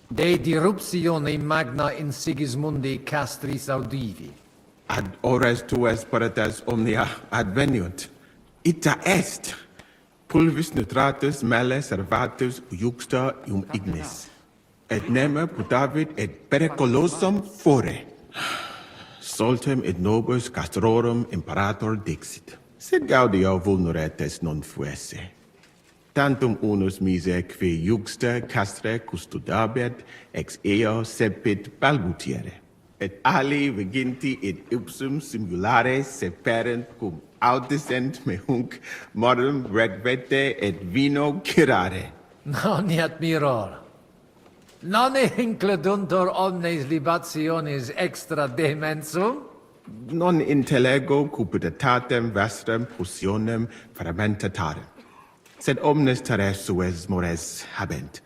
De diruptione magna in Sigismundi castris audivi. Ad ores tuas paratas omnia adveniunt. Ita est. Pulvis nutratus male servatus iuxta ignis. Et neme putavit et periculosum fore. Soltem et nobis castrorum imperator dixit. Sed gaudio vulneretes non fuesse. Tantum unus mise qui iuxta castre custodabet ex eo sepit balbutiere. Et ali viginti et ipsum simulare seperent cum audisent me hunc modum regvete et vino cirare. Non admiror. Non incleduntur omnes libationis extra demensum? Non intellego cupiditatem vestram potionem fermentatarem. Sed omnes terres sues mores habent.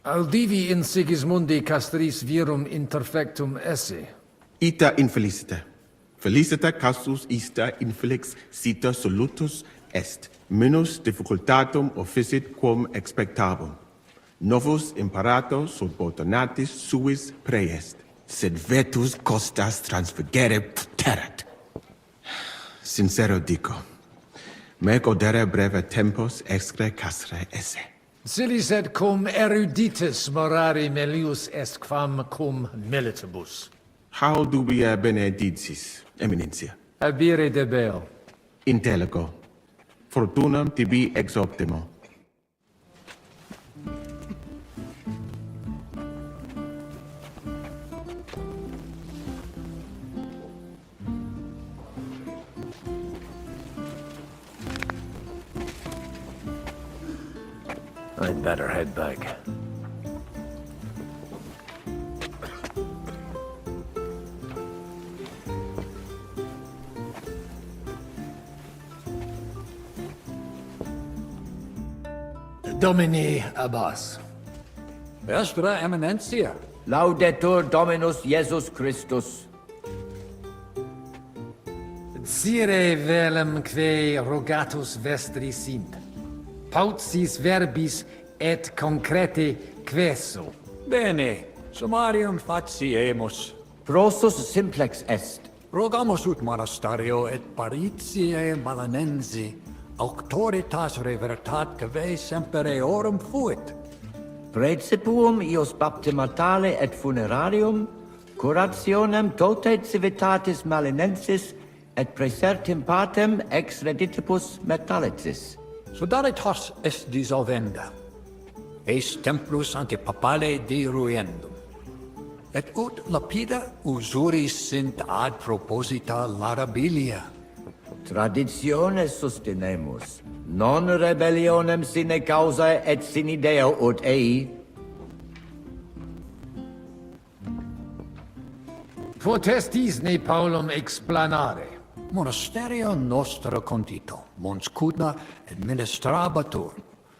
Audivi in Sigismundi castris virum interfectum esse. Ita infelicita. Felicita casus ista infelix cita solutus est. Minus difficultatum officit quum expectabum. Novus imperator subordinatis suis preest. Sed vetus costas transfigere terat. Sincero dico. Me godere breve tempos excre casre esse. Silis et cum eruditus morari melius est quam cum militibus. How dubia benedictis, eminencia? Abire debeo. Intellego. Fortunam tibi ex optimo. I'd better head back. Domini Abbas. Vestra Eminentia. Laudetur Dominus Jesus Christus. Sire velum que rogatus vestri sint. Pautsis verbis et concrete queso. Bene, summarium faciemus. Prosus simplex est. Rogamus ut monasterio et paritiae malanensi, auctoritas revertat cave semper eorum fuit. Praecipuum ius baptimatale et funerarium, curationem tote civitatis malinensis et praesertim patem ex reditibus metallicis. Sodalitas est dissolvenda, eis templus antipapale diruendum, et ut lapida usuris sint ad proposita larabilia. Traditiones sustenemus, non rebellionem sine causa et sine Deo ut ei. Potestis ne Paulum explanare. Monasterio nostro condito, mons cudna administrabatur,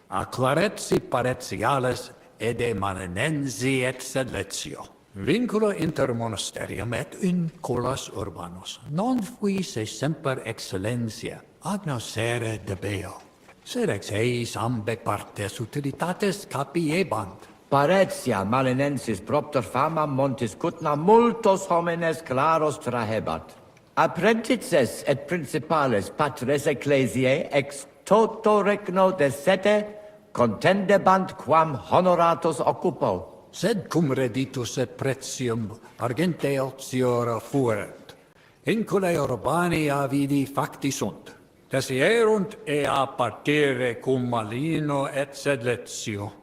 a claretsi paretiales ede malinensi et sedletio. Vincula inter monasterium et in colas urbanos, non fuisse semper excellentia, agnoscere debeo, sed ex eis ambe partes utilitates capiebant. Paretia malinensis propter fama montis cutna multos homines claros trahebat. Apprentices et principales patres ecclesiae ex toto regno de sete contendebant quam honoratus occupo. Sed cum reditus et pretium argente otiora fuerat. Inculae urbania vidi facti sunt. Desierunt ea partire cum malino et sedletio.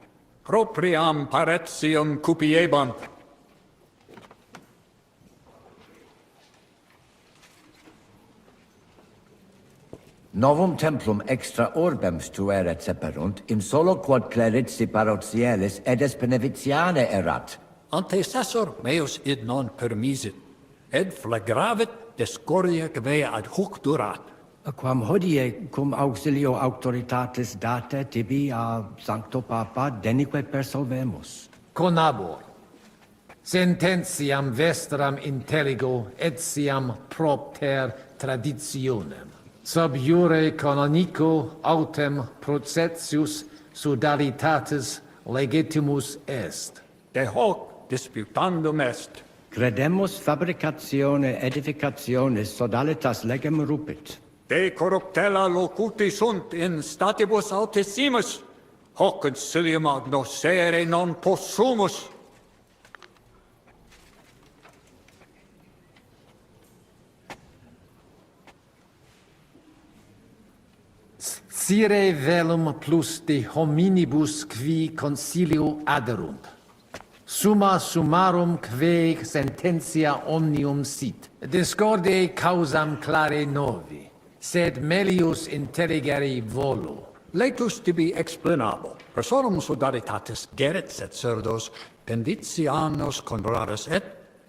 Propriam paretium cupiebant. Novum templum extra orbem stueret seperunt, in solo quod clerici parotielis edes benevitiane erat. Antecessor meus id non permisit, ed flagravit discordia cave ad hoc durat. Quam hodie cum auxilio auctoritatis date tibi a Sancto Papa denique persolvemus. Conabor. Sententiam vestram intelligo etiam propter traditionem. Sub iure canonico autem processius sodalitatis legitimus est. De hoc disputandum est. Credemus fabricatione edificationis sodalitas legem rupit. De corruptella locuti sunt in statibus altissimus, hoc concilium agnoscere non possumus. Sire velum plus de hominibus qui concilio aderunt. Summa summarum que sententia omnium sit. Discorde causam clare novi, sed melius intelligere volo. Letus tibi explanabo. Personum sodalitatis geret et cerdos penditianos conradus et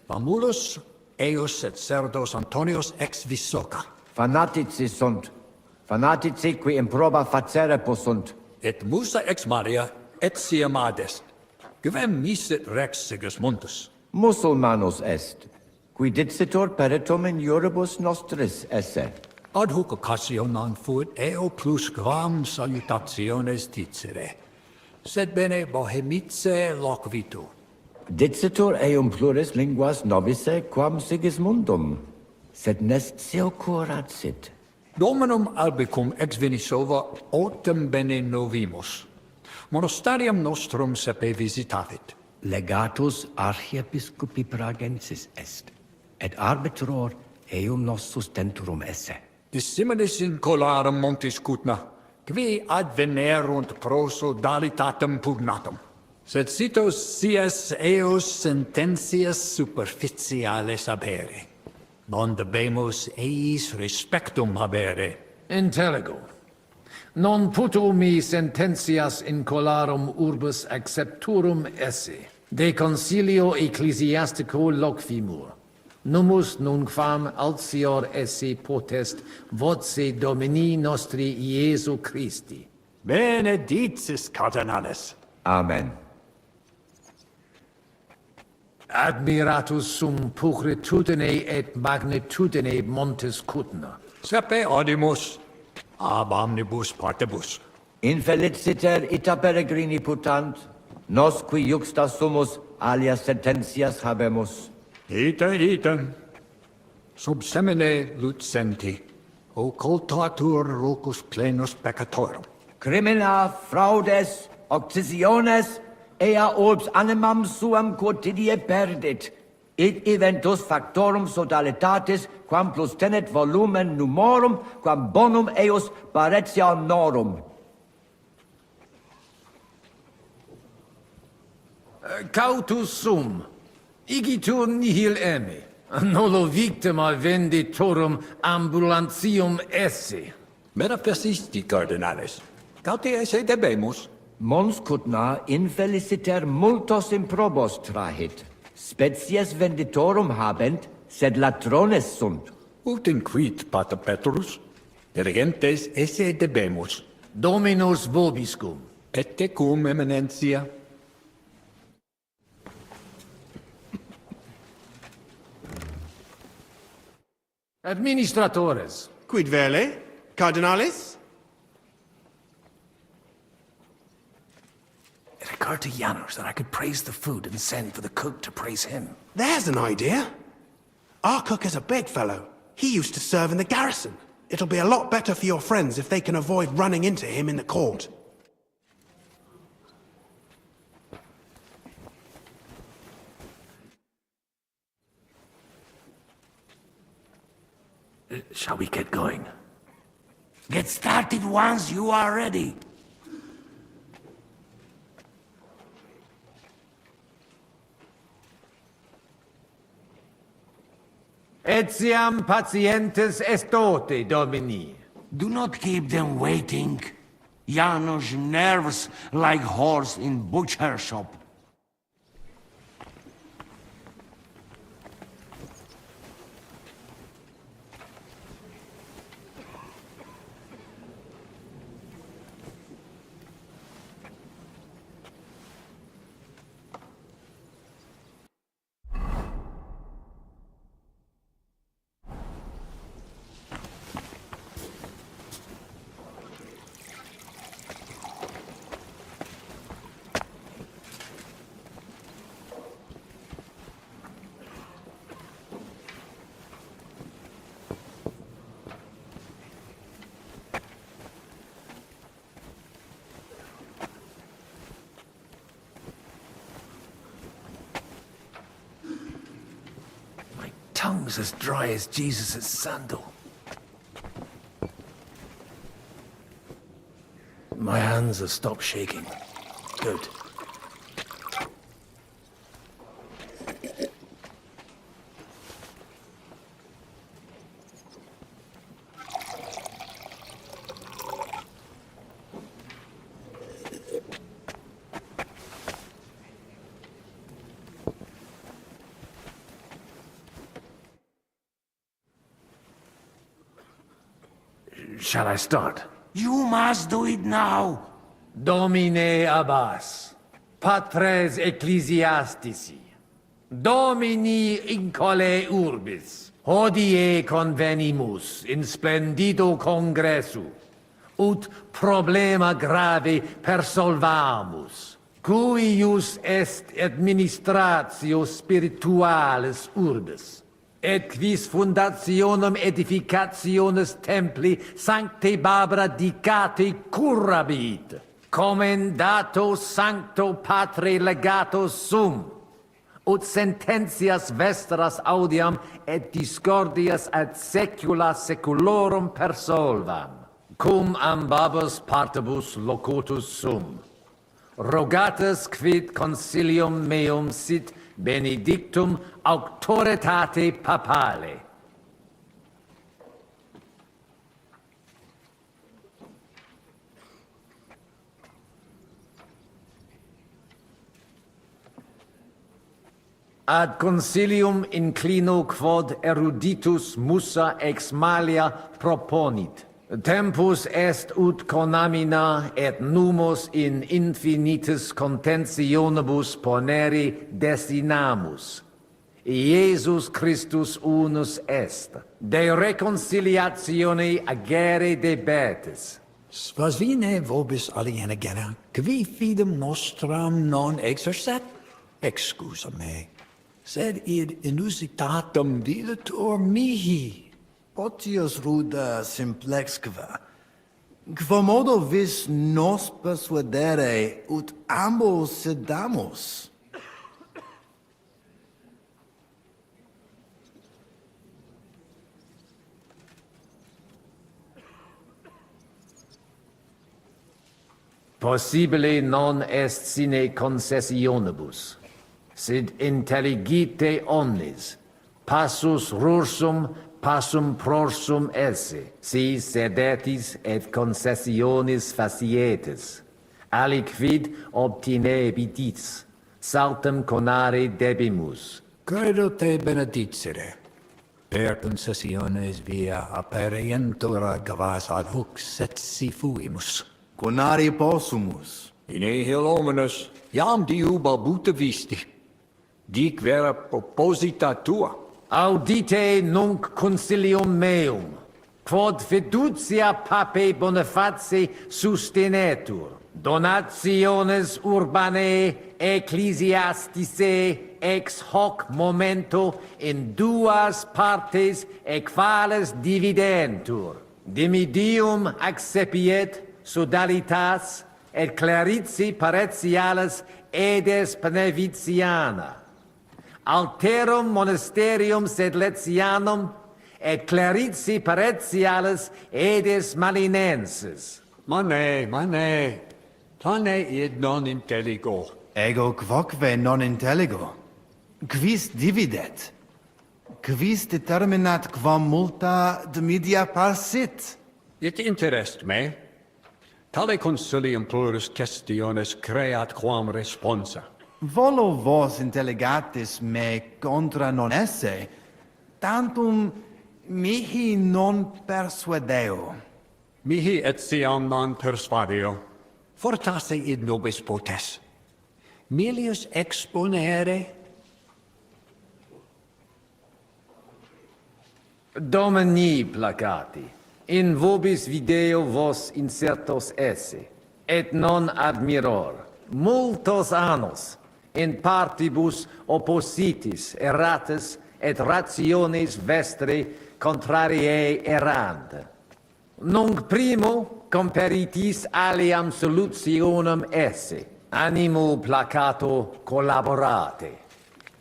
famulus eius et cerdos Antonius ex Visoca. Fanatici sunt. Fanatici qui improba facere possunt. Et musa ex Maria etiam adest. Quem misit rex Sigismundus? Musulmanos est, qui dicitur peritum in iuribus nostris esse. Ad hoc occasionem fuit eo plus gram salutationes dicere. Sed bene bohemice loquitur. Dicitur eum pluris linguas novice quam Sigismundum, sed nest seocurat sit. Dominum albicum ex Vinisova autem bene novimus. Monastarium nostrum sepe visitavit. Legatus archiepiscopi pragensis est, et arbitror eum nos sustenturum esse. Dissimilis in colarum montis cutna, qui advenerunt proso dalitatem pugnatum. Sed citos sias eos sententias superficiales habere. Non debemus eis respectum habere. Intelligo. Non puto mi sententias in colarum urbis accepturum esse. De concilio ecclesiastico loquimur. Numus nunquam altior esse potest voce Domini nostri Iesu Christi. Benedictis cardinales. Amen. Admiratus sum pulcritudine et magnitudine montes Cutna. Sepe audimus, ab omnibus partibus. Infeliciter ita peregrini putant, nos qui juxta sumus alias sententias habemus. Item. Sub semine lucenti, occultatur locus plenus peccatorum. Crimina, fraudes, occisiones, ea orbs animam suam quotidie perdit, id eventus factorum sodalitatis, quam plus tenet volumen numorum, quam bonum eos paretianorum. Cautus sum, igitur nihil eme, nolo victima venditorum ambulantium esse. Metaphysisti cardinales, cauti esse debemus. Mons cutna infeliciter multos improbos trahit. Species venditorum habent, sed latrones sunt. Ut inquit, Pater Petrus? Dirigentes esse debemus. Dominus vobiscum. Et tecum, eminentia. Administratores. Quid vele? Cardinalis? It occurred to Janos that I could praise the food and send for the cook to praise him. There's an idea. Our cook is a big fellow. He used to serve in the garrison. It'll be a lot better for your friends if they can avoid running into him in the court. Shall we get going? Get started once you are ready. Etiam patientes estote, Domini. Do not keep them waiting. Janos nerves like horse in butcher shop. Tongue's as dry as Jesus' sandal. My hands have stopped shaking. Good. Shall I start? You must do it now. Domine Abbas. Patres ecclesiastici, Domini incole urbis, hodie convenimus in splendido congressu, ut problema grave persolvamus, cuius est administratio spiritualis urbis, et quis fundationem edificationes templi sancte Barbara dicate curabit, commendato sancto patre legato sum, ut sententias vestras audiam et discordias ad secula seculorum persolvam, cum ambabus partibus locutus sum. Rogatus quid consilium meum sit benedictum auctoritate papale. Ad consilium inclino quod eruditus musa ex malia proponit. Tempus est ut conamina et numus in infinitus contentionibus ponere destinamus. Iesus Christus unus est, de reconciliatione agere debetis. Svasvine vobis aliena gena, qui fidem nostram non exercet? Excusa me, sed id inusitatum videtur mihi. Potius ruda simplexqua. Quomodo vis nos persuadere ut ambos sedamus? Possibile non est sine concessionibus, sed intelligite omnis, passus rursum passum prorsum esse, si sedetis et concessionis facietis, aliquid obtinebitis, saltem conare debimus. Credo te benedicere. Per concessiones via aperientur gavas ad hoc setsi fuimus. Conari possumus. In nihil hominus, iam diu balbuta visti. Dic vera proposita tua. Audite nunc consilium meum, quod fiducia pape Boniface sustenetur, donationes urbanae ecclesiasticae ex hoc momento in duas partes equales dividentur, dimidium accepiet sodalitas et clarici paretialis edes Beneviciana. Alterum monasterium Sedletianum et clarici paretialis edes Malinensis. Mane, tane id non intelligo. Ego quoque non intelligo. Quis dividet? Quis determinat quam multa dimidia parsit? It interest me. Tale consilium plurus questiones creat quam responsa. Volo vos intelligatis me contra non esse, tantum mihi non persuadeo. Mihi etiam non persuadio. Fortasse id nobis potes. Milius exponere. Domini placati, in vobis video vos insertos esse, et non admiror, multos annos, in partibus oppositis erratis et rationes vestre contrariae errand. Nunc primo comperitis aliam solutionem esse, animo placato collaborate.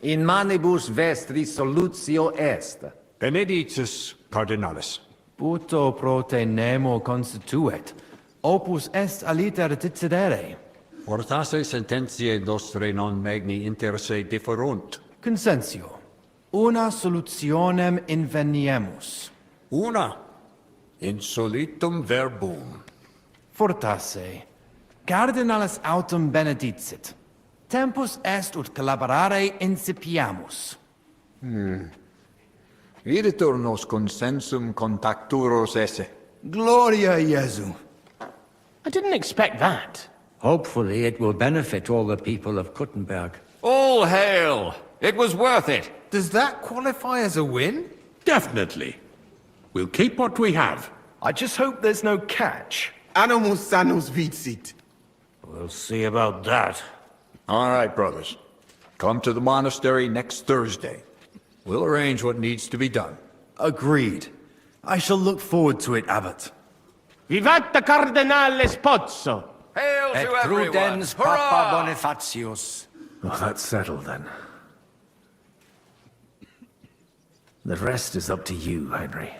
In manibus vestris solutio est. Benedictus cardinalis. Puto prote nemo constituet, opus est aliter decidere. Fortasse sententiae nostre non magni inter se differunt. Consensio. Una solutionem inveniemus. Una. Insolitum verbum. Fortasse. Cardinalis autem benedicit. Tempus est ut collaborare incipiamus. Videtur nos consensum contacturos esse. Gloria Iesu. I didn't expect that. Hopefully it will benefit all the people of Kuttenberg. All hail! It was worth it! Does that qualify as a win? Definitely. We'll keep what we have. I just hope there's no catch. Animus sanus vicit. We'll see about that. All right, brothers. Come to the monastery next Thursday. We'll arrange what needs to be done. Agreed. I shall look forward to it, Abbot. Vivat the Cardinale Spozzo! Hail Et to everyone! prudens Hurrah! Papa Bonifatius. Well, that's settled then. The rest is up to you, Henry.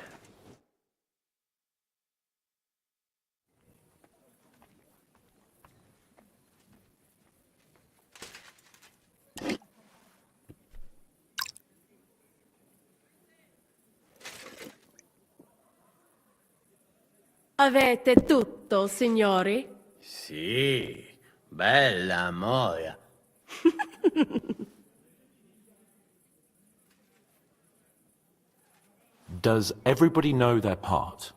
Avete tutto, signori? Sì, bella moia. Does everybody know their part?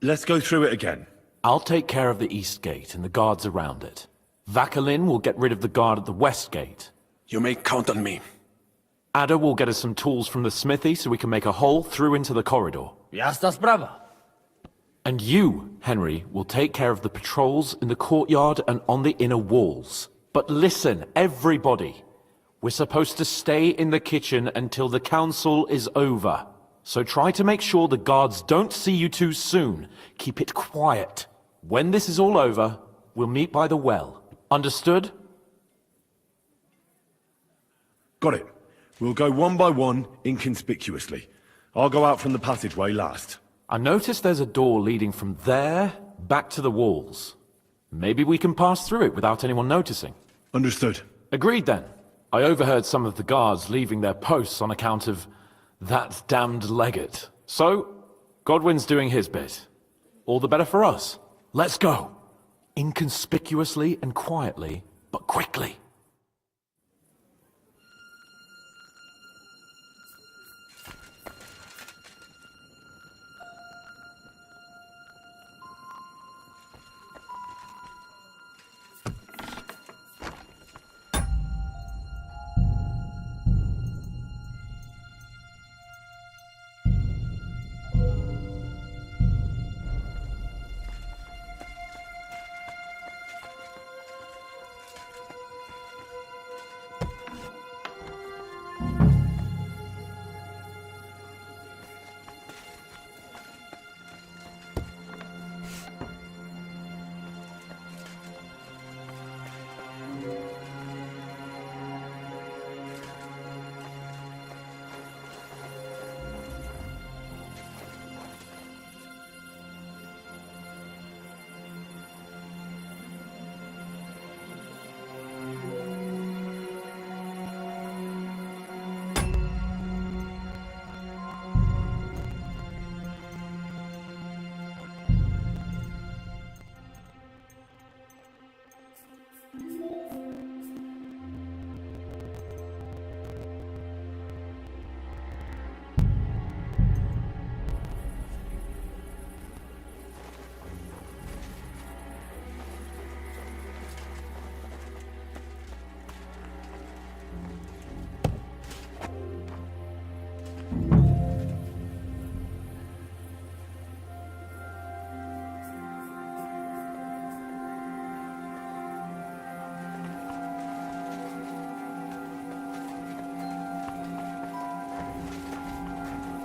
Let's go through it again. I'll take care of the east gate and the guards around it. Vakalin will get rid of the guard at the west gate. You may count on me. Ada will get us some tools from the smithy so we can make a hole through into the corridor. Jastas brava. And you, Henry, will take care of the patrols in the courtyard and on the inner walls. But listen, everybody. We're supposed to stay in the kitchen until the council is over. So try to make sure the guards don't see you too soon. Keep it quiet. When this is all over, we'll meet by the well. Understood? Got it. We'll go one by one, inconspicuously. I'll go out from the passageway last. I noticed there's a door leading from there back to the walls. Maybe we can pass through it without anyone noticing. Understood. Agreed then. I overheard some of the guards leaving their posts on account of that damned legate. So, Godwin's doing his bit. All the better for us. Let's go. Inconspicuously and quietly, but quickly.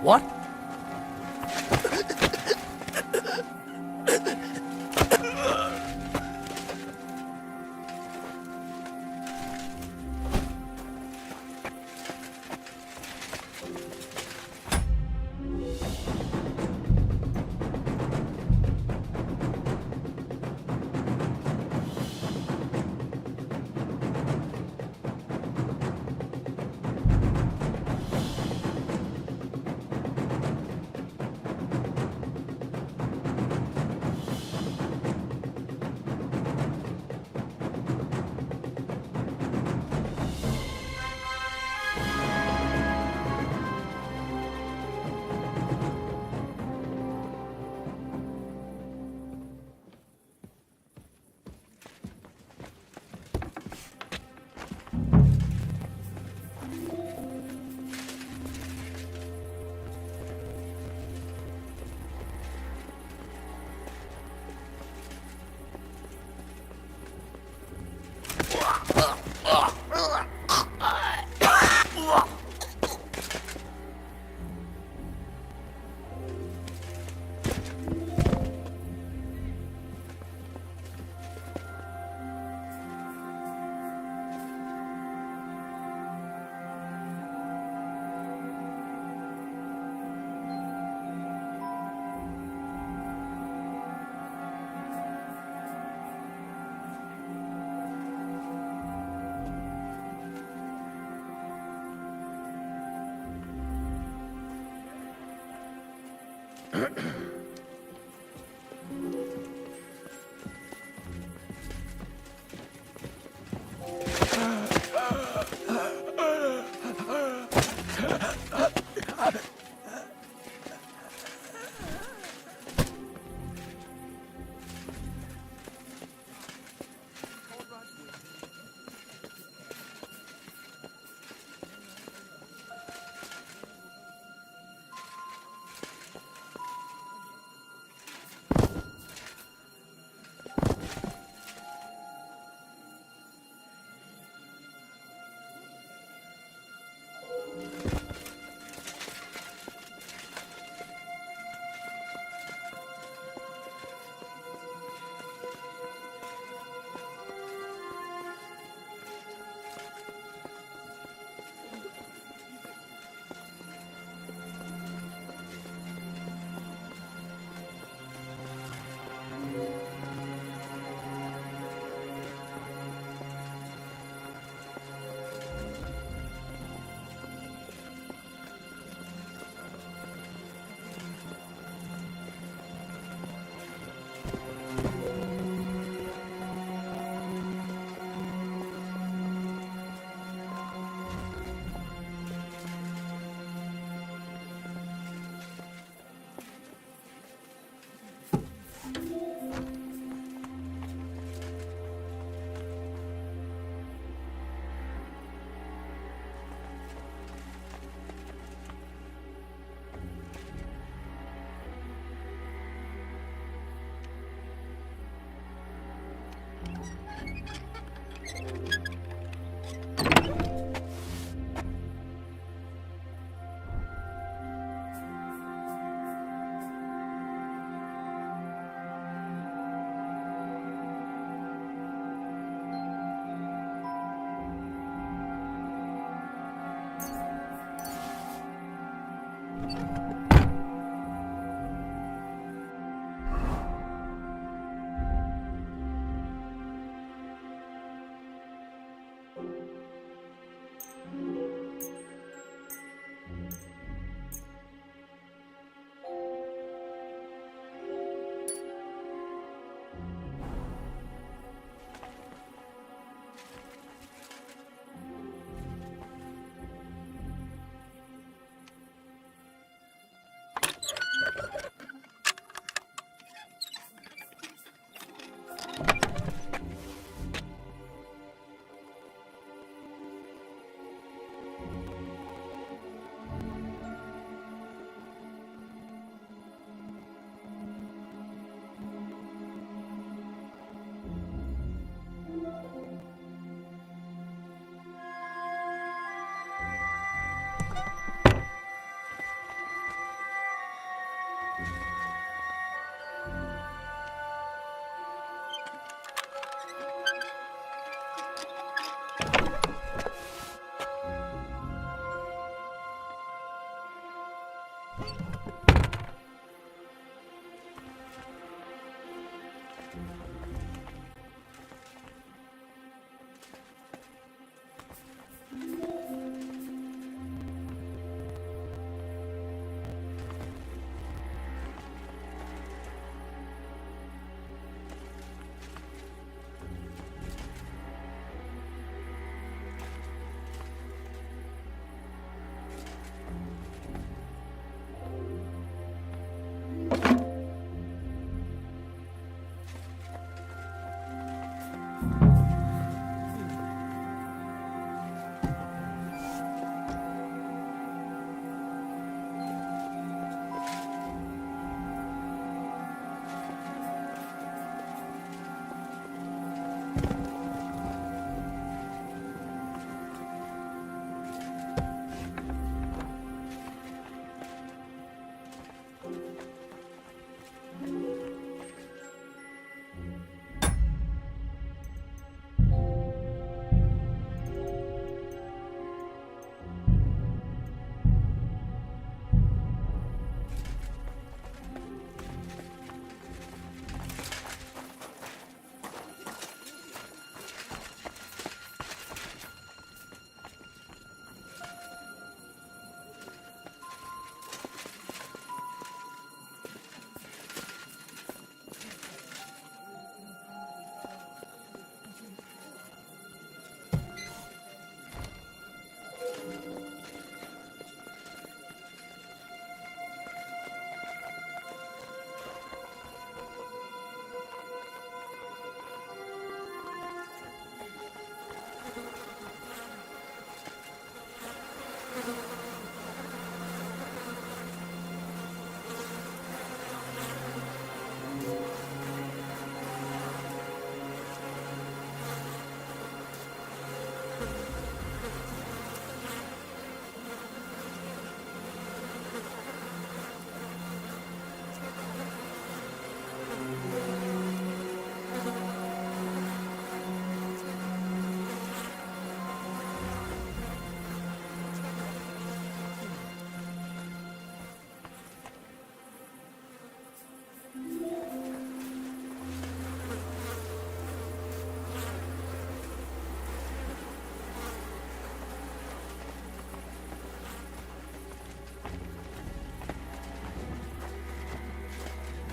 What?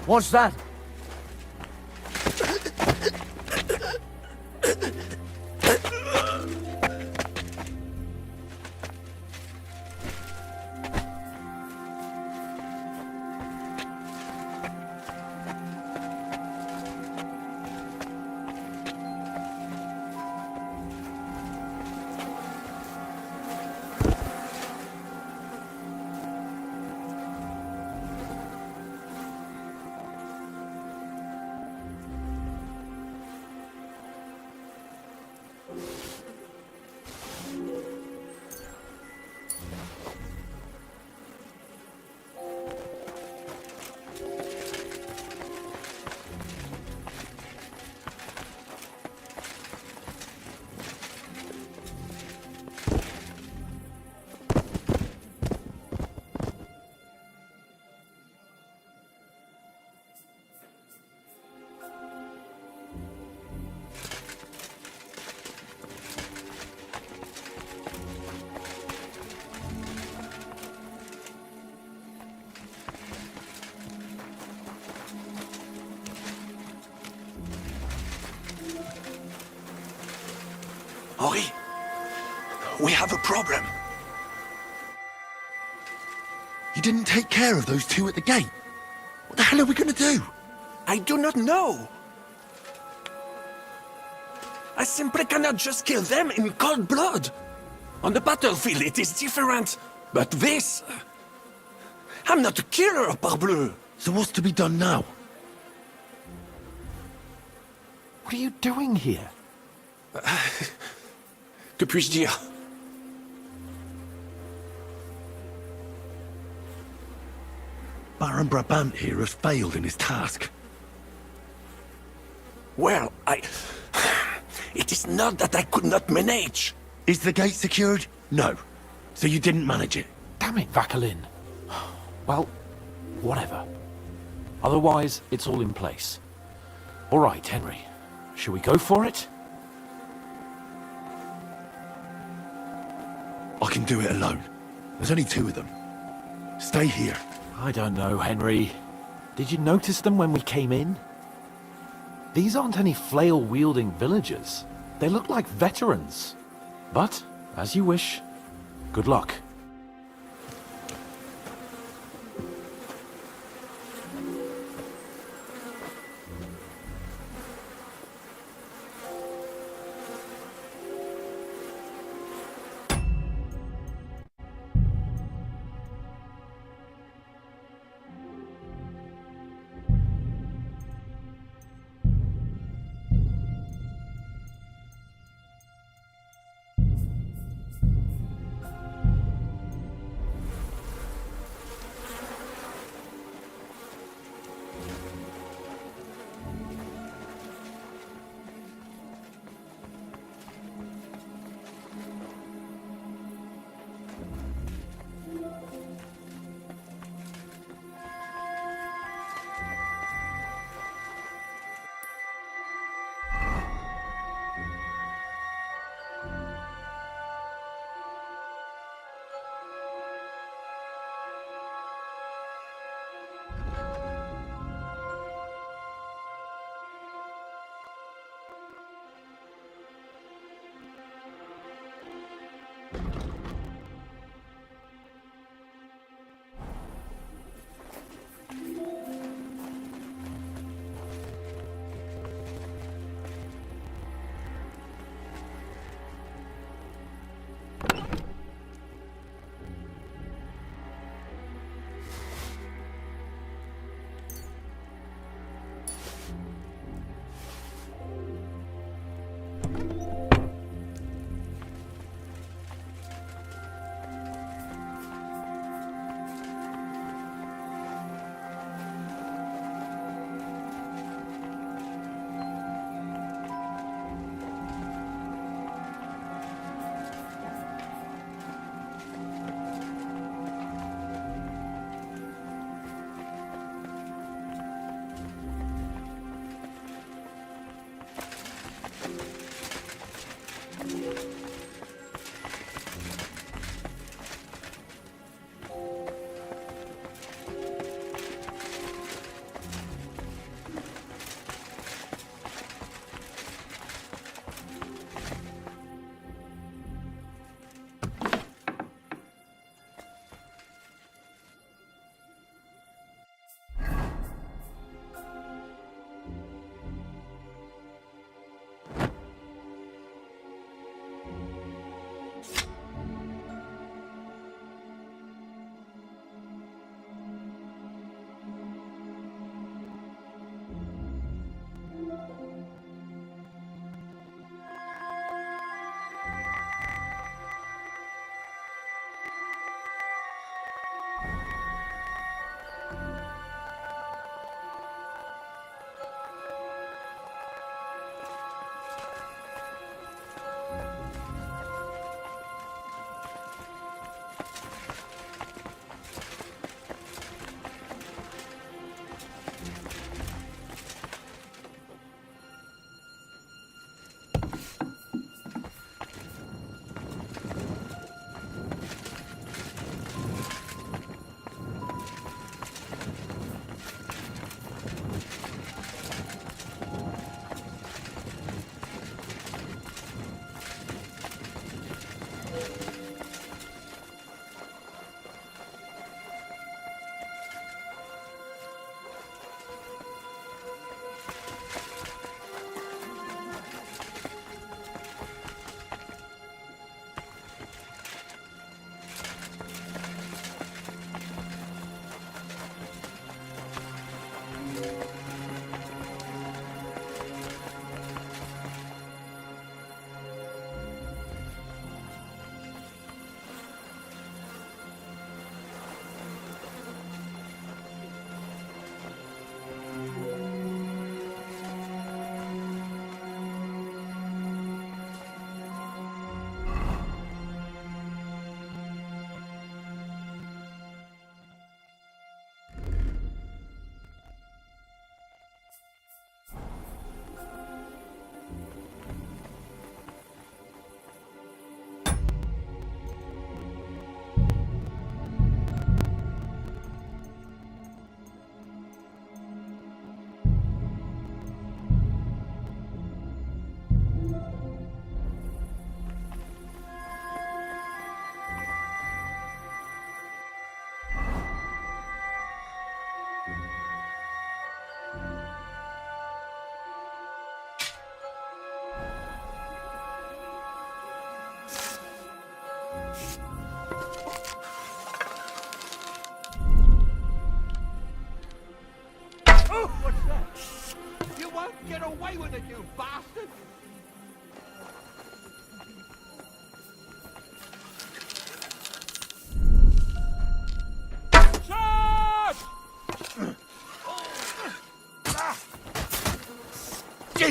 What's that? Henri, we have a problem. You didn't take care of those two at the gate. What the hell are we going to do? I do not know. I simply cannot just kill them in cold blood. On the battlefield it is different, but this... I'm not a killer, parbleu. So what's to be done now? What are you doing here? Que puis-je dire? Baron Brabant here has failed in his task. Well, it is not that I could not manage. Is the gate secured? No. So you didn't manage it? Damn it, Vacalin. Well, whatever. Otherwise, it's all in place. All right, Henry. Shall we go for it? I can do it alone. There's only two of them. Stay here. I don't know, Henry. Did you notice them when we came in? These aren't any flail-wielding villagers. They look like veterans. But, as you wish. Good luck.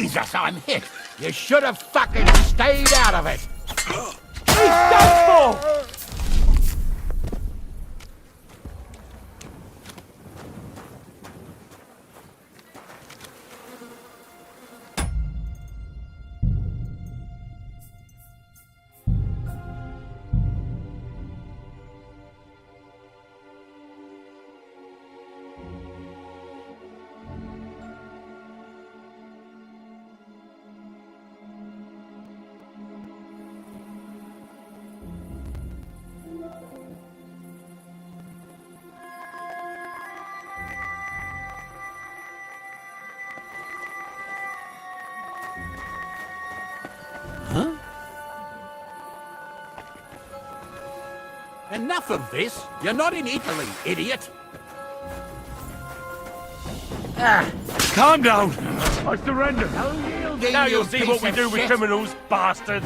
Jesus, I'm hit! You should have fucking stayed out of it! He's done for! Enough of this! You're not in Italy, idiot! Calm down! I surrender! Now you'll see what we do with criminals, bastard!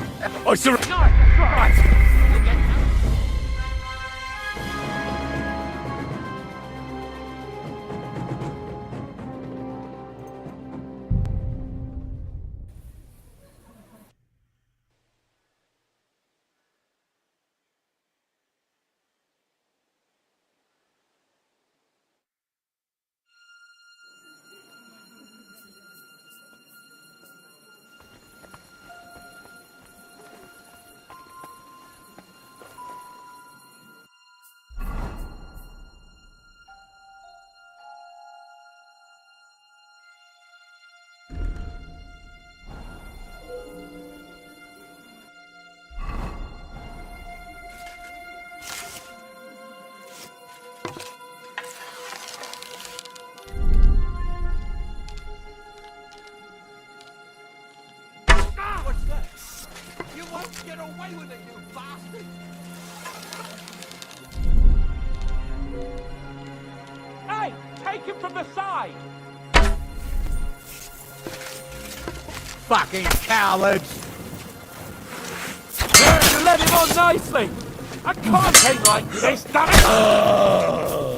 I surrender! Get away with it, you bastard! Hey! Take him from the side! Fucking cowards! You led him on nicely! I can't take like this, damn it!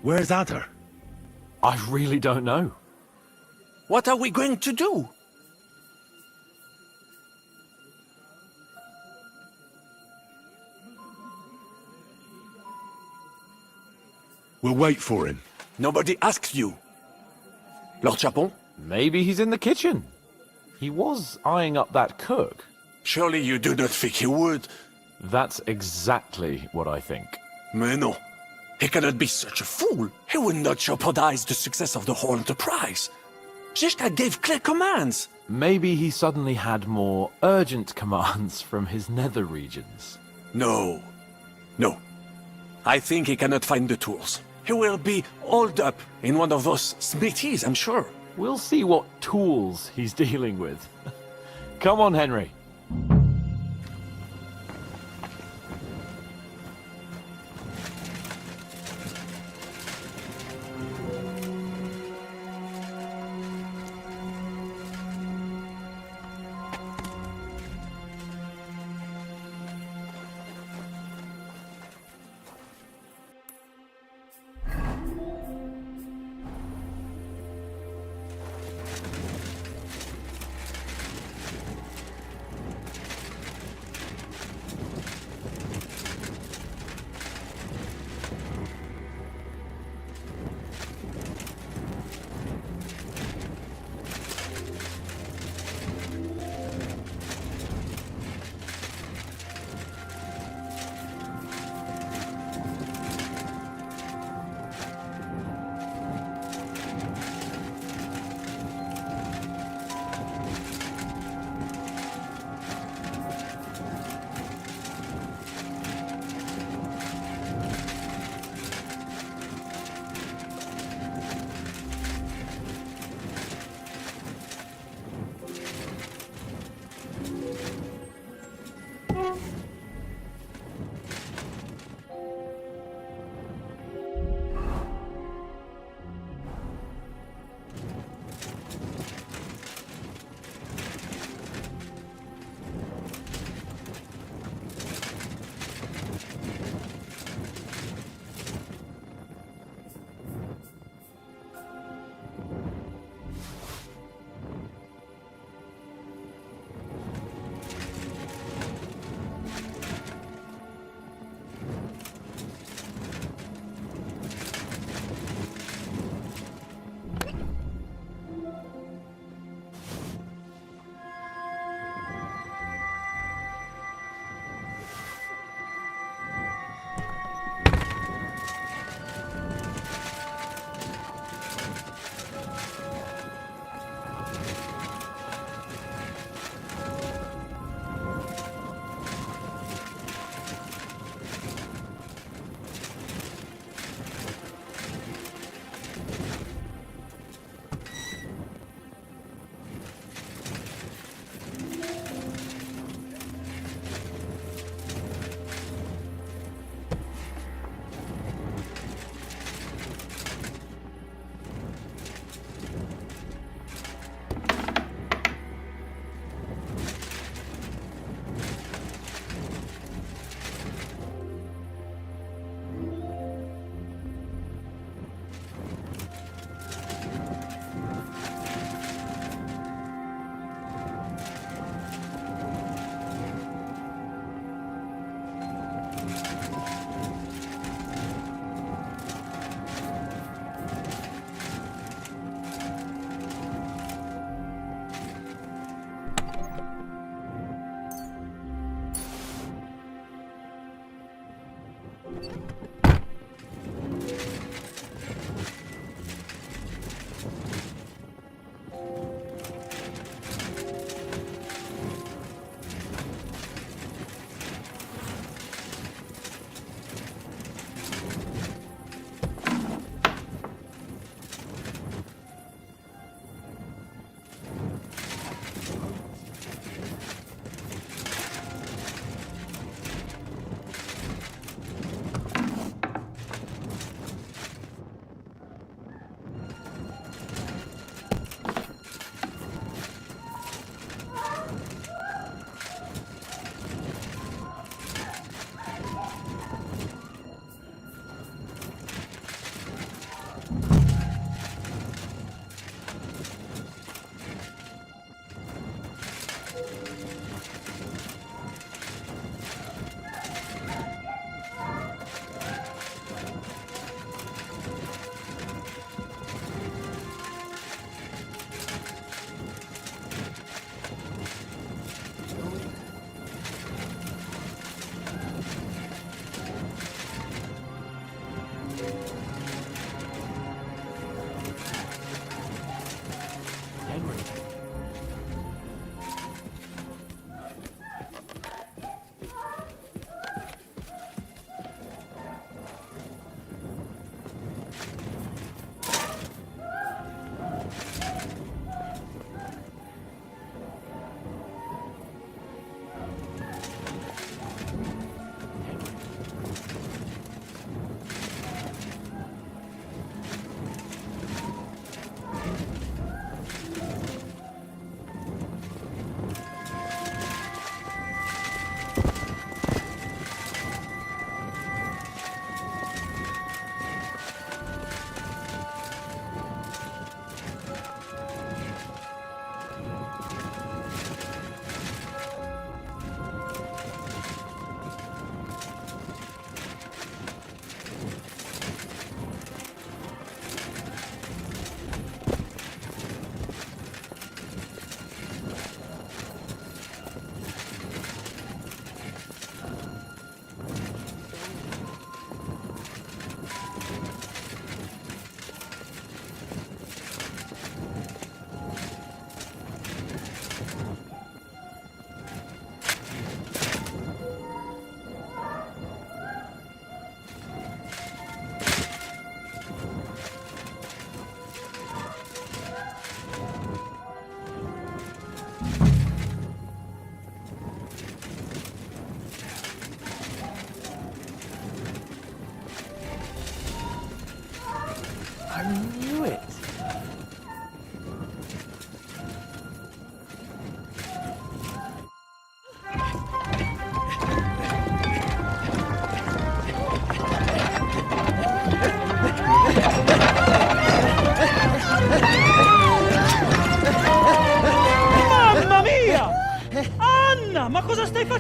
Where's Arthur? I really don't know. What are we going to do? We'll wait for him. Nobody asked you. Lord Chapon? Maybe he's in the kitchen. He was eyeing up that cook. Surely you do not think he would. That's exactly what I think. Mais non. He cannot be such a fool. He would not jeopardize the success of the whole enterprise. Zizka gave clear commands. Maybe he suddenly had more urgent commands from his nether regions. No. No. I think he cannot find the tools. He will be holed up in one of those smithies, I'm sure. We'll see what tools he's dealing with. Come on, Henry.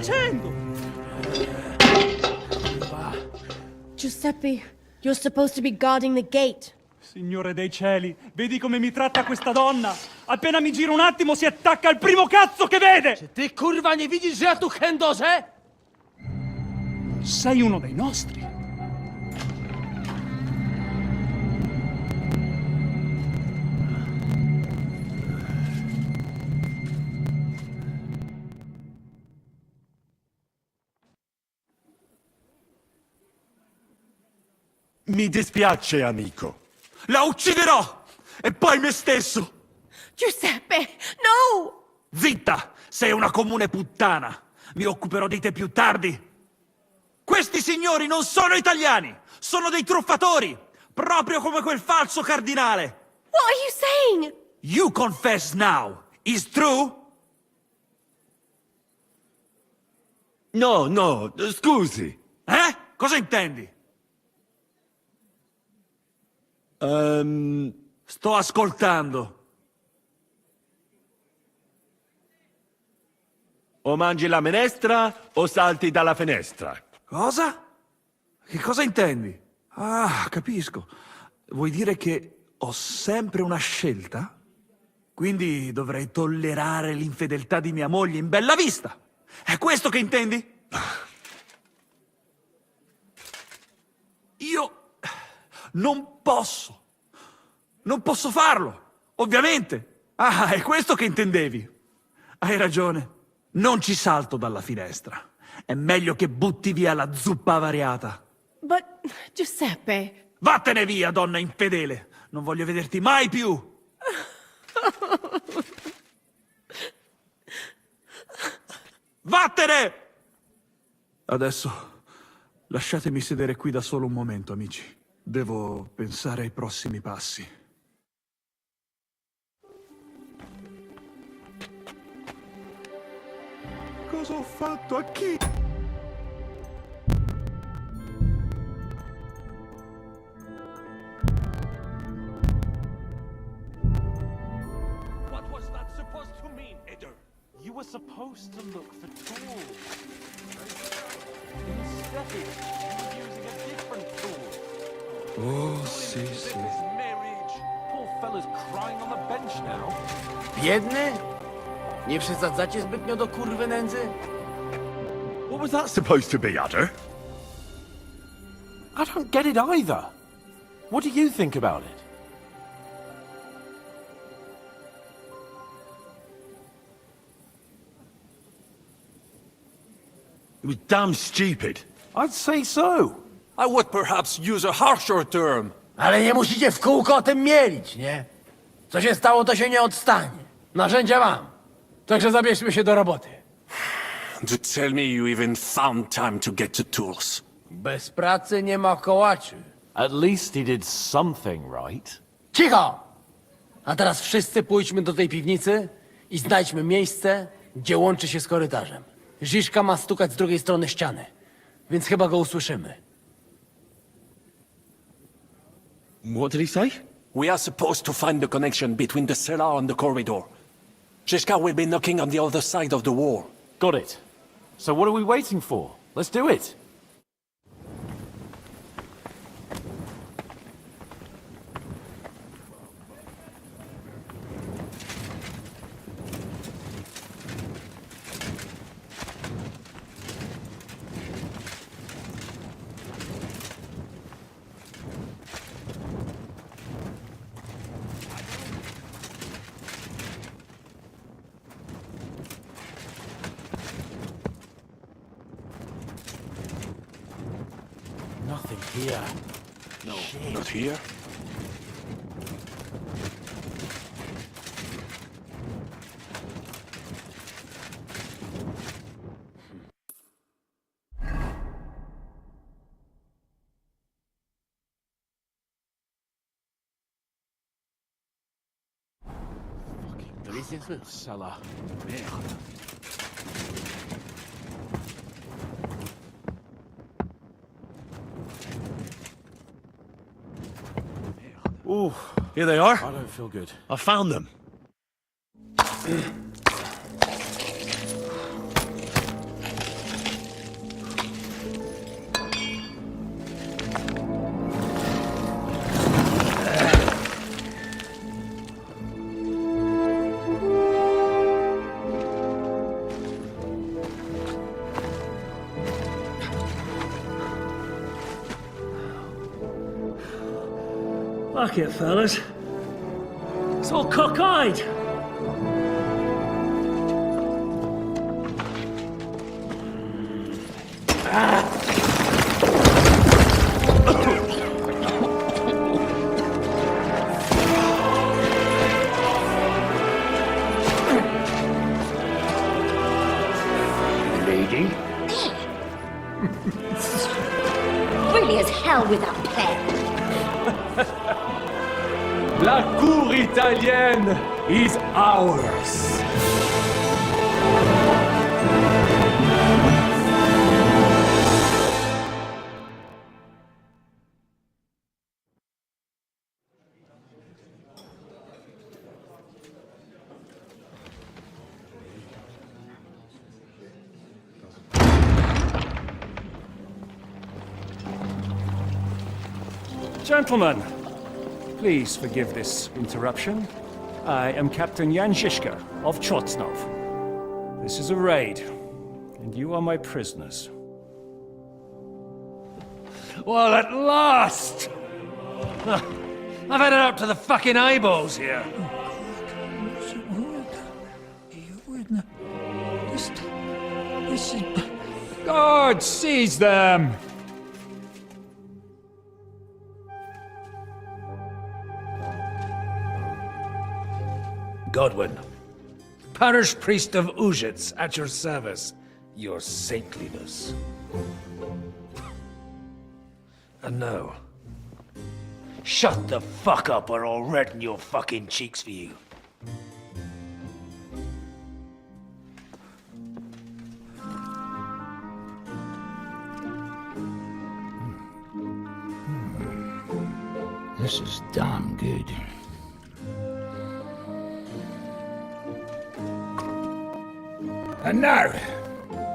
facendo? Giuseppe, you're supposed to be guarding the gate. Signore dei cieli, vedi come mi tratta questa donna? Appena mi giro un attimo si attacca al primo cazzo che vede! Czy ty, kurwa, nie widzisz, że ja tu chędożę? Sei uno dei nostri. Mi dispiace, amico. La ucciderò! E poi me stesso! Giuseppe, no! Zitta! Sei una comune puttana! Mi occuperò di te più tardi! Questi signori non sono italiani! Sono dei truffatori! Proprio come quel falso cardinale! What are you saying? You confess now! Is true? No, scusi. Cosa intendi? Sto ascoltando. O mangi la minestra o salti dalla finestra. Cosa? Che cosa intendi? Ah, capisco. Vuoi dire che ho sempre una scelta? Quindi dovrei tollerare l'infedeltà di mia moglie in bella vista. È questo che intendi? Io non posso farlo, ovviamente. Ah, è questo che intendevi. Hai ragione. Non ci salto dalla finestra. È meglio che butti via la zuppa avariata. But, Giuseppe... Vattene via, donna infedele. Non voglio vederti mai più. Vattene! Adesso lasciatemi sedere qui da solo un momento, amici. Devo pensare ai prossimi passi. Cosa ho fatto a chi? What was that supposed to mean, Eder? You were supposed to look for tools. Instead, you were using a different tool. Oh, sì. This marriage. Poor fella's crying on the bench now. Biedny? Nie przesadzacie zbytnio do kurwy nędzy? What was that supposed to be, Udder? I don't get it either. What do you think about it? It was damn stupid. I'd say so. I would perhaps use a harsher term. Ale nie musicie w kółko o tym mielić, nie? Co się stało, to się nie odstanie. Narzędzia mam. Także zabierzmy się do roboty. To tell me you even found time to get to tools. Bez pracy nie ma kołaczy. At least he did something right. Cicho! A teraz wszyscy pójdźmy do tej piwnicy i znajdźmy miejsce, gdzie łączy się z korytarzem. Ziszka ma stukać z drugiej strony ściany, więc chyba go usłyszymy. What did he say? We are supposed to find the connection between the cellar and the corridor. Ziszka will be knocking on the other side of the wall. Got it. So what are we waiting for? Let's do it. Nothing here. No, not here. Cellar. Ooh, here they are. I don't feel good. I found them. Fuck it, fellas. It's all cockeyed. Lady? Really as hell without pay. La cour italienne is ours. Gentlemen, please forgive this interruption. I am Captain Jan Žižka of Chotsnov. This is a raid, and you are my prisoners. Well, at last! I've had it up to the fucking eyeballs here. This is... God, seize them! Godwin, parish priest of Uzhitz, at your service. Your saintliness. And now, shut the fuck up or I'll redden your fucking cheeks for you. This is damn good. And now,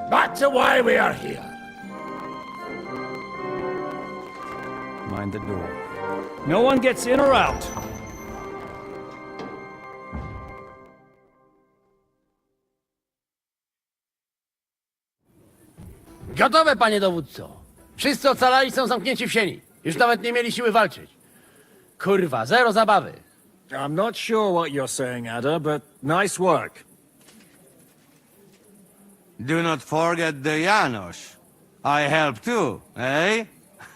back to why we are here. Mind the door. No one gets in or out. Gotowe, panie dowódco. Wszyscy ocalali są zamknięci w sieni. Już nawet nie mieli siły walczyć. Kurwa, zero zabawy. I'm not sure what you're saying, Ada, but nice work. Do not forget the Janos. I help too, eh?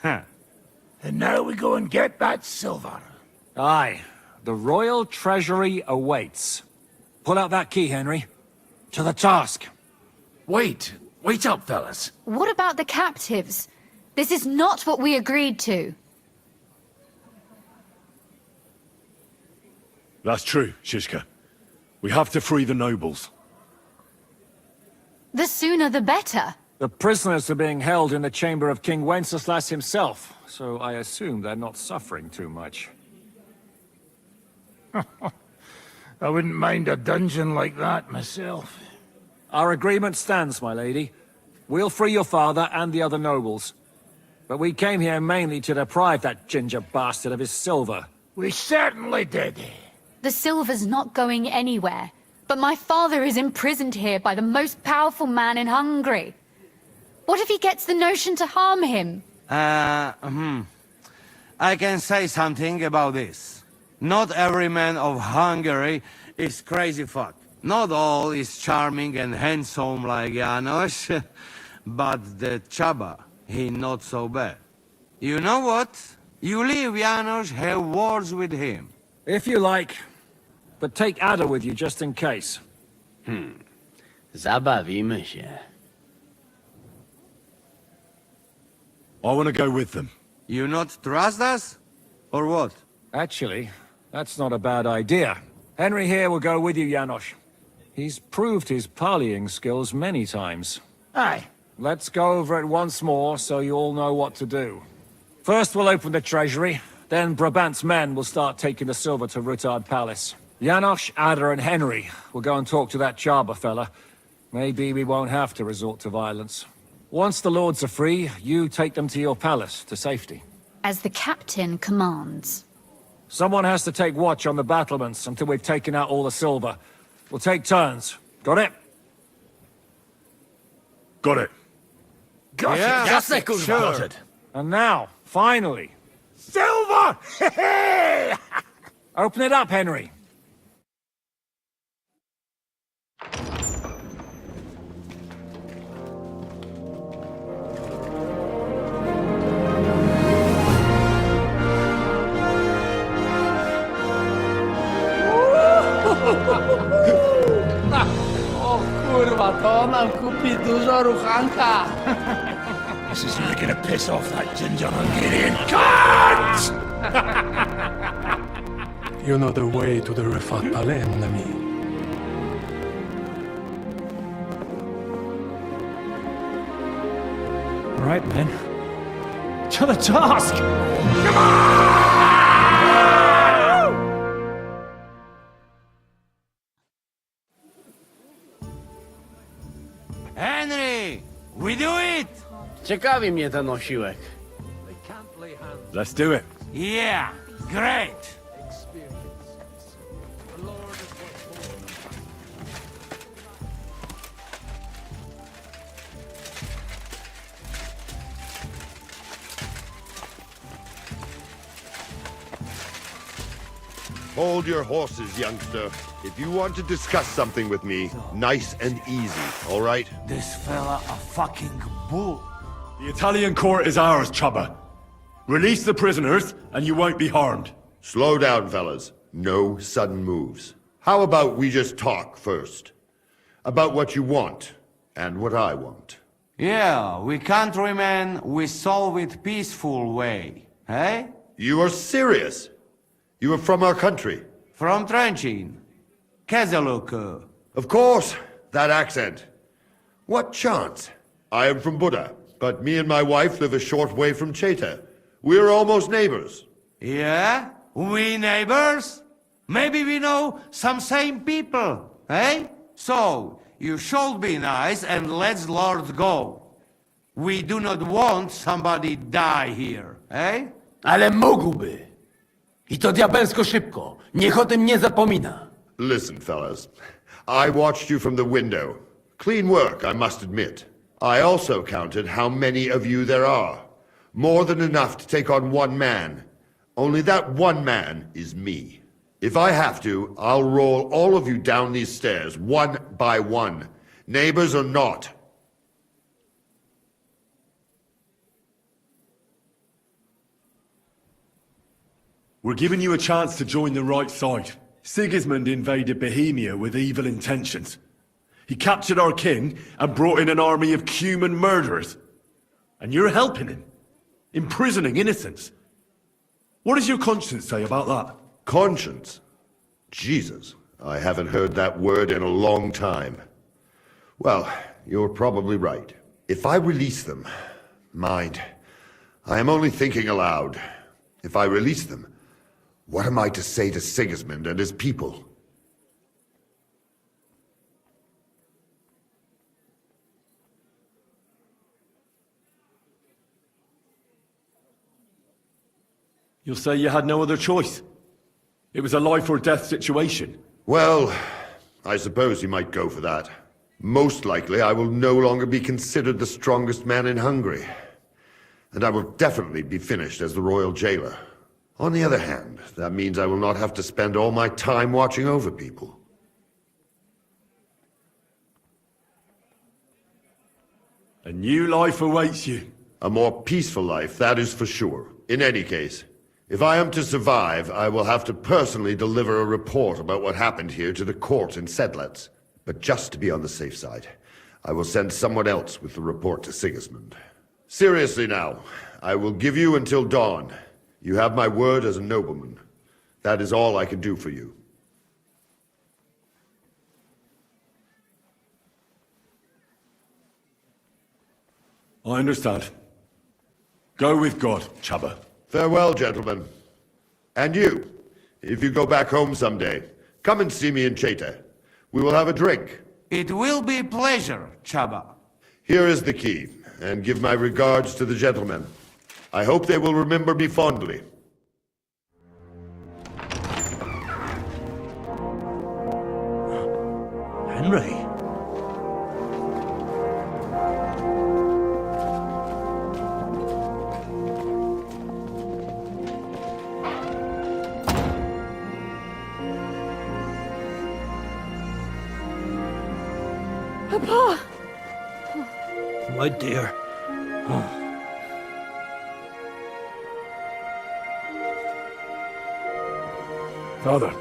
And now we go and get that silver. Aye. The royal treasury awaits. Pull out that key, Henry. To the task. Wait up, fellas. What about the captives? This is not what we agreed to. That's true, Shishka. We have to free the nobles. The sooner the better. The prisoners are being held in the chamber of King Wenceslas himself, so I assume they're not suffering too much. I wouldn't mind a dungeon like that myself. Our agreement stands, my lady. We'll free your father and the other nobles. But we came here mainly to deprive that ginger bastard of his silver. We certainly did. The silver's not going anywhere. But my father is imprisoned here by the most powerful man in Hungary. What if he gets the notion to harm him? I can say something about this. Not every man of Hungary is crazy fuck. Not all is charming and handsome like Janos, but the Chaba, he not so bad. You know what? You leave Janos, have words with him. If you like. But take Ada with you just in case. Zabawimy się. I want to go with them. You not trust us? Or what? Actually, that's not a bad idea. Henry here will go with you, Janos. He's proved his parleying skills many times. Aye. Let's go over it once more so you all know what to do. First we'll open the treasury, then Brabant's men will start taking the silver to Rutard Palace. Janos, Ada and Henry will go and talk to that Chaba fella. Maybe we won't have to resort to violence. Once the lords are free, you take them to your palace, to safety. As the captain commands. Someone has to take watch on the battlements until we've taken out all the silver. We'll take turns. Got it? Got it. Got it. Jasne, kurwa. Sure. And now, finally, Silver! Open it up, Henry. O kurwa, to nam kupi dużo ruchanka. This is really gonna piss off that ginger Hungarian cunt! You know the way to the Rifat Palais, mon ami. All right, men. To the task! Henry! We do it! Ciekawi mnie ten osiłek. Let's do it. Yeah, great! Hold your horses, youngster. If you want to discuss something with me, nice and easy, all right? This fella a fucking bull. The Italian court is ours, Chubba. Release the prisoners, and you won't be harmed. Slow down, fellas. No sudden moves. How about we just talk first? About what you want, and what I want. Yeah, we countrymen, we solve it peaceful way, eh? You are serious? You are from our country? From Trenchin. Kezeluk. Of course, that accent. What chance? I am from Buddha, but me and my wife live a short way from Cheta. We're almost neighbors. Yeah? We neighbors? Maybe we know some same people, eh? So, you should be nice and let's Lord go. We do not want somebody die here, eh? Ale mógłby. I to diabelsko szybko. Niech o tym nie zapomina. Listen, fellas. I watched you from the window. Clean work, I must admit. I also counted how many of you there are. More than enough to take on one man. Only that one man is me. If I have to, I'll roll all of you down these stairs, one by one. Neighbors or not. We're giving you a chance to join the right side. Sigismund invaded Bohemia with evil intentions. He captured our king and brought in an army of human murderers. And you're helping him, imprisoning innocents. What does your conscience say about that? Conscience? Jesus, I haven't heard that word in a long time. Well, you're probably right. If I release them, mind, I am only thinking aloud. If I release them, what am I to say to Sigismund and his people? You'll say you had no other choice. It was a life or death situation. Well, I suppose you might go for that. Most likely I will no longer be considered the strongest man in Hungary. And I will definitely be finished as the royal jailer. On the other hand, that means I will not have to spend all my time watching over people. A new life awaits you. A more peaceful life, that is for sure. In any case, if I am to survive, I will have to personally deliver a report about what happened here to the court in Sedlec. But just to be on the safe side, I will send someone else with the report to Sigismund. Seriously now, I will give you until dawn. You have my word as a nobleman. That is all I can do for you. I understand. Go with God, Chubba. Farewell, gentlemen. And you, if you go back home someday, come and see me in Cheta. We will have a drink. It will be a pleasure, Chubba. Here is the key, and give my regards to the gentlemen. I hope they will remember me fondly. Henry? Papa! My dear. Father.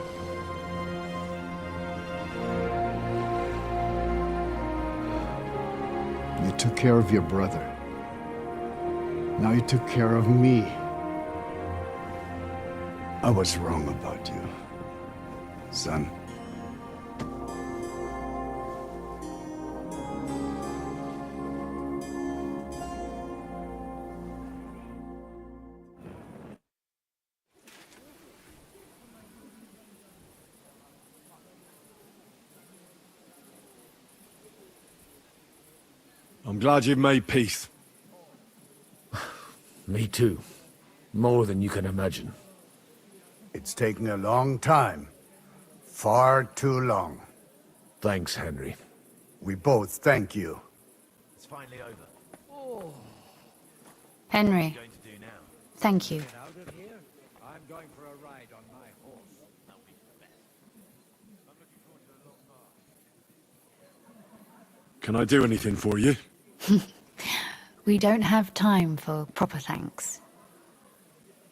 You took care of your brother. Now you took care of me. I was wrong about you, son. I'm glad you've made peace. Me too. More than you can imagine. It's taken a long time. Far too long. Thanks, Henry. We both thank you. It's finally over. Henry, thank you. I'm going for a ride on my horse. Can I do anything for you? We don't have time for proper thanks.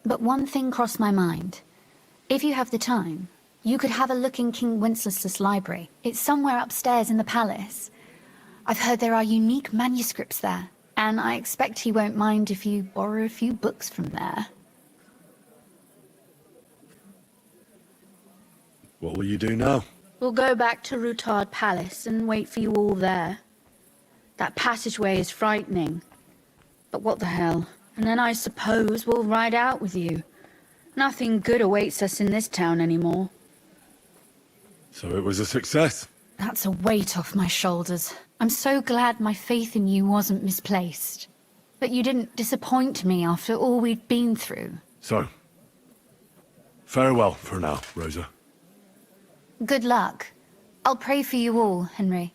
But one thing crossed my mind. If you have the time, you could have a look in King Wenceslas' library. It's somewhere upstairs in the palace. I've heard there are unique manuscripts there, and I expect he won't mind if you borrow a few books from there. What will you do now? We'll go back to Rutard Palace and wait for you all there. That passageway is frightening. But what the hell? And then I suppose we'll ride out with you. Nothing good awaits us in this town anymore. So it was a success? That's a weight off my shoulders. I'm so glad my faith in you wasn't misplaced. That you didn't disappoint me after all we'd been through. So, farewell for now, Rosa. Good luck. I'll pray for you all, Henry.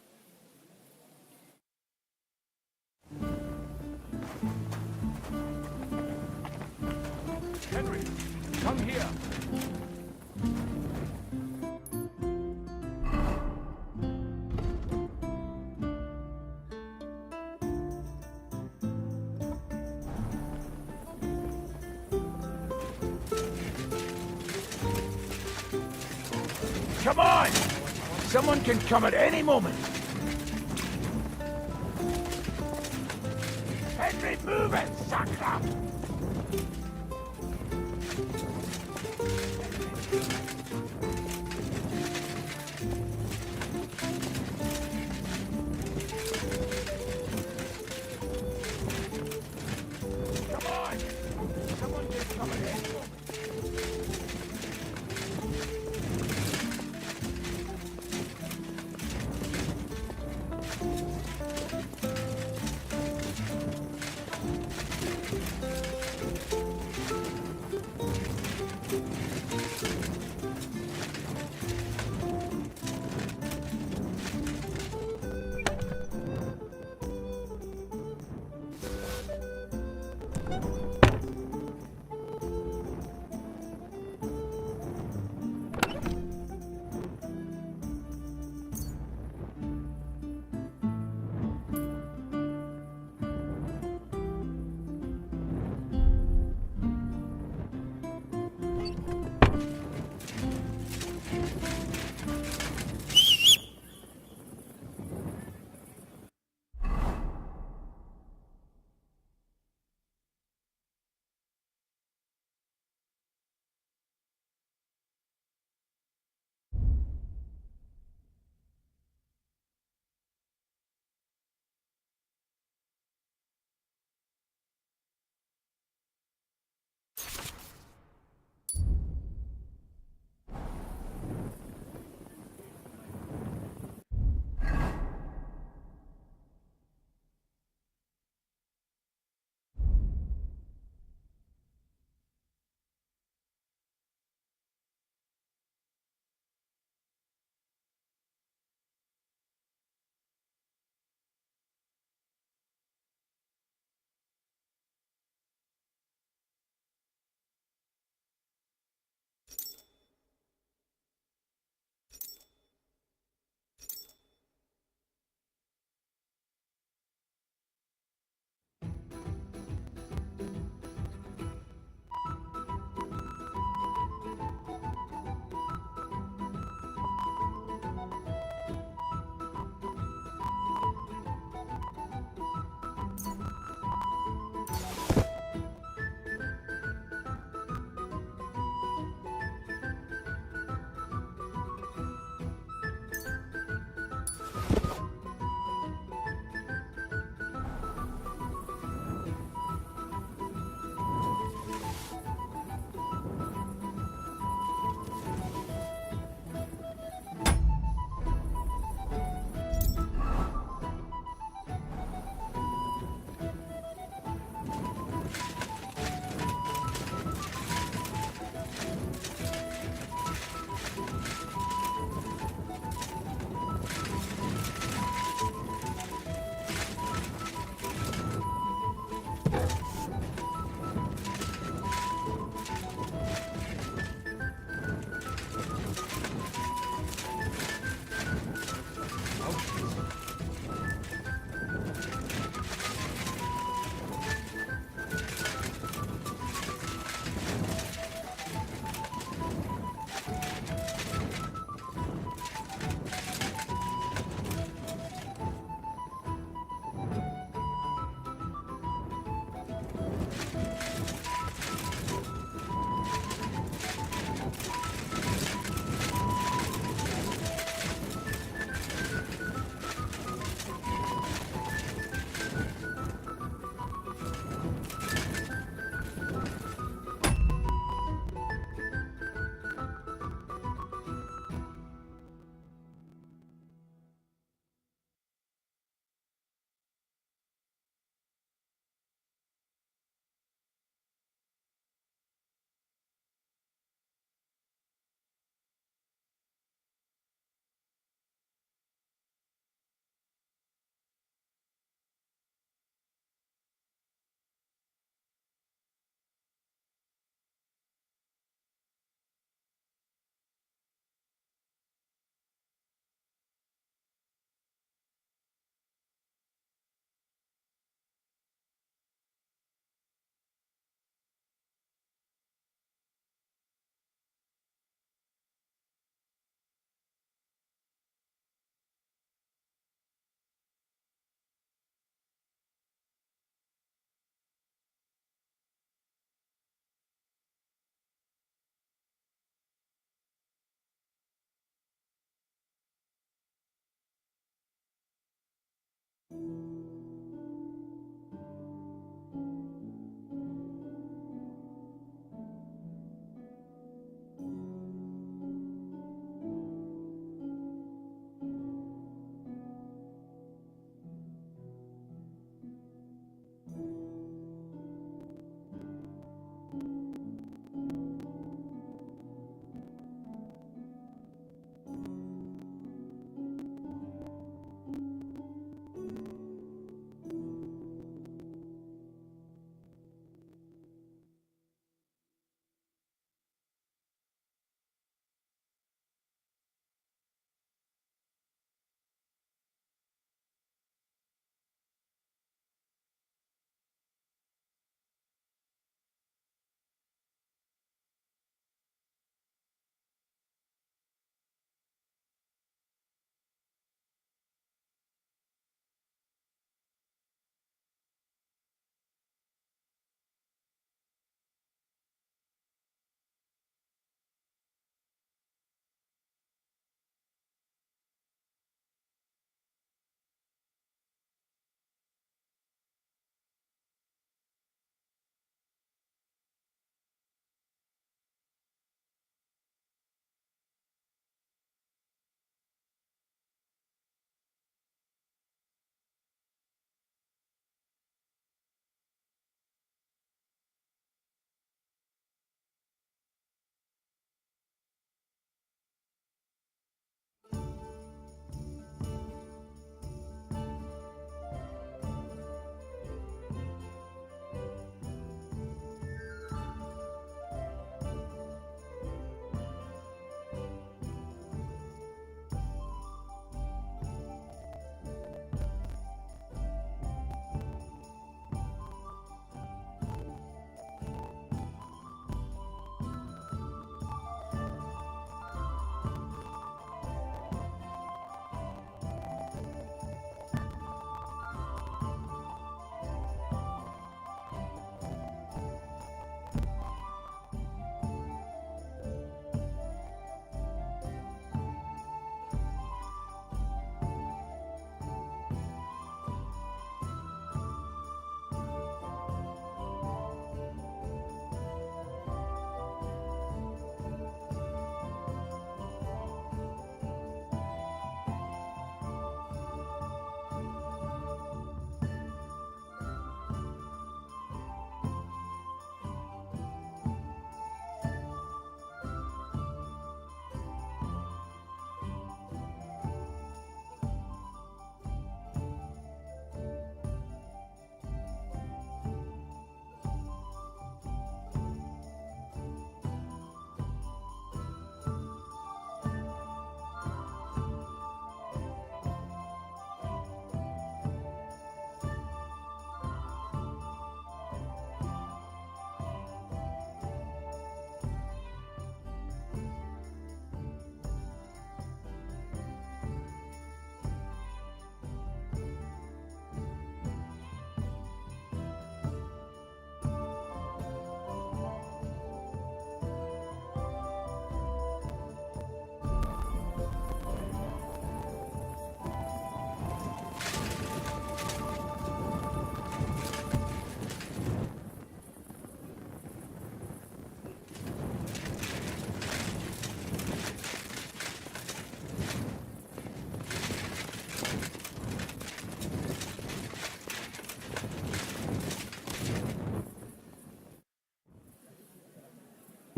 Henry, come here. Come on! Someone can come at any moment. Henry, move it, sucker!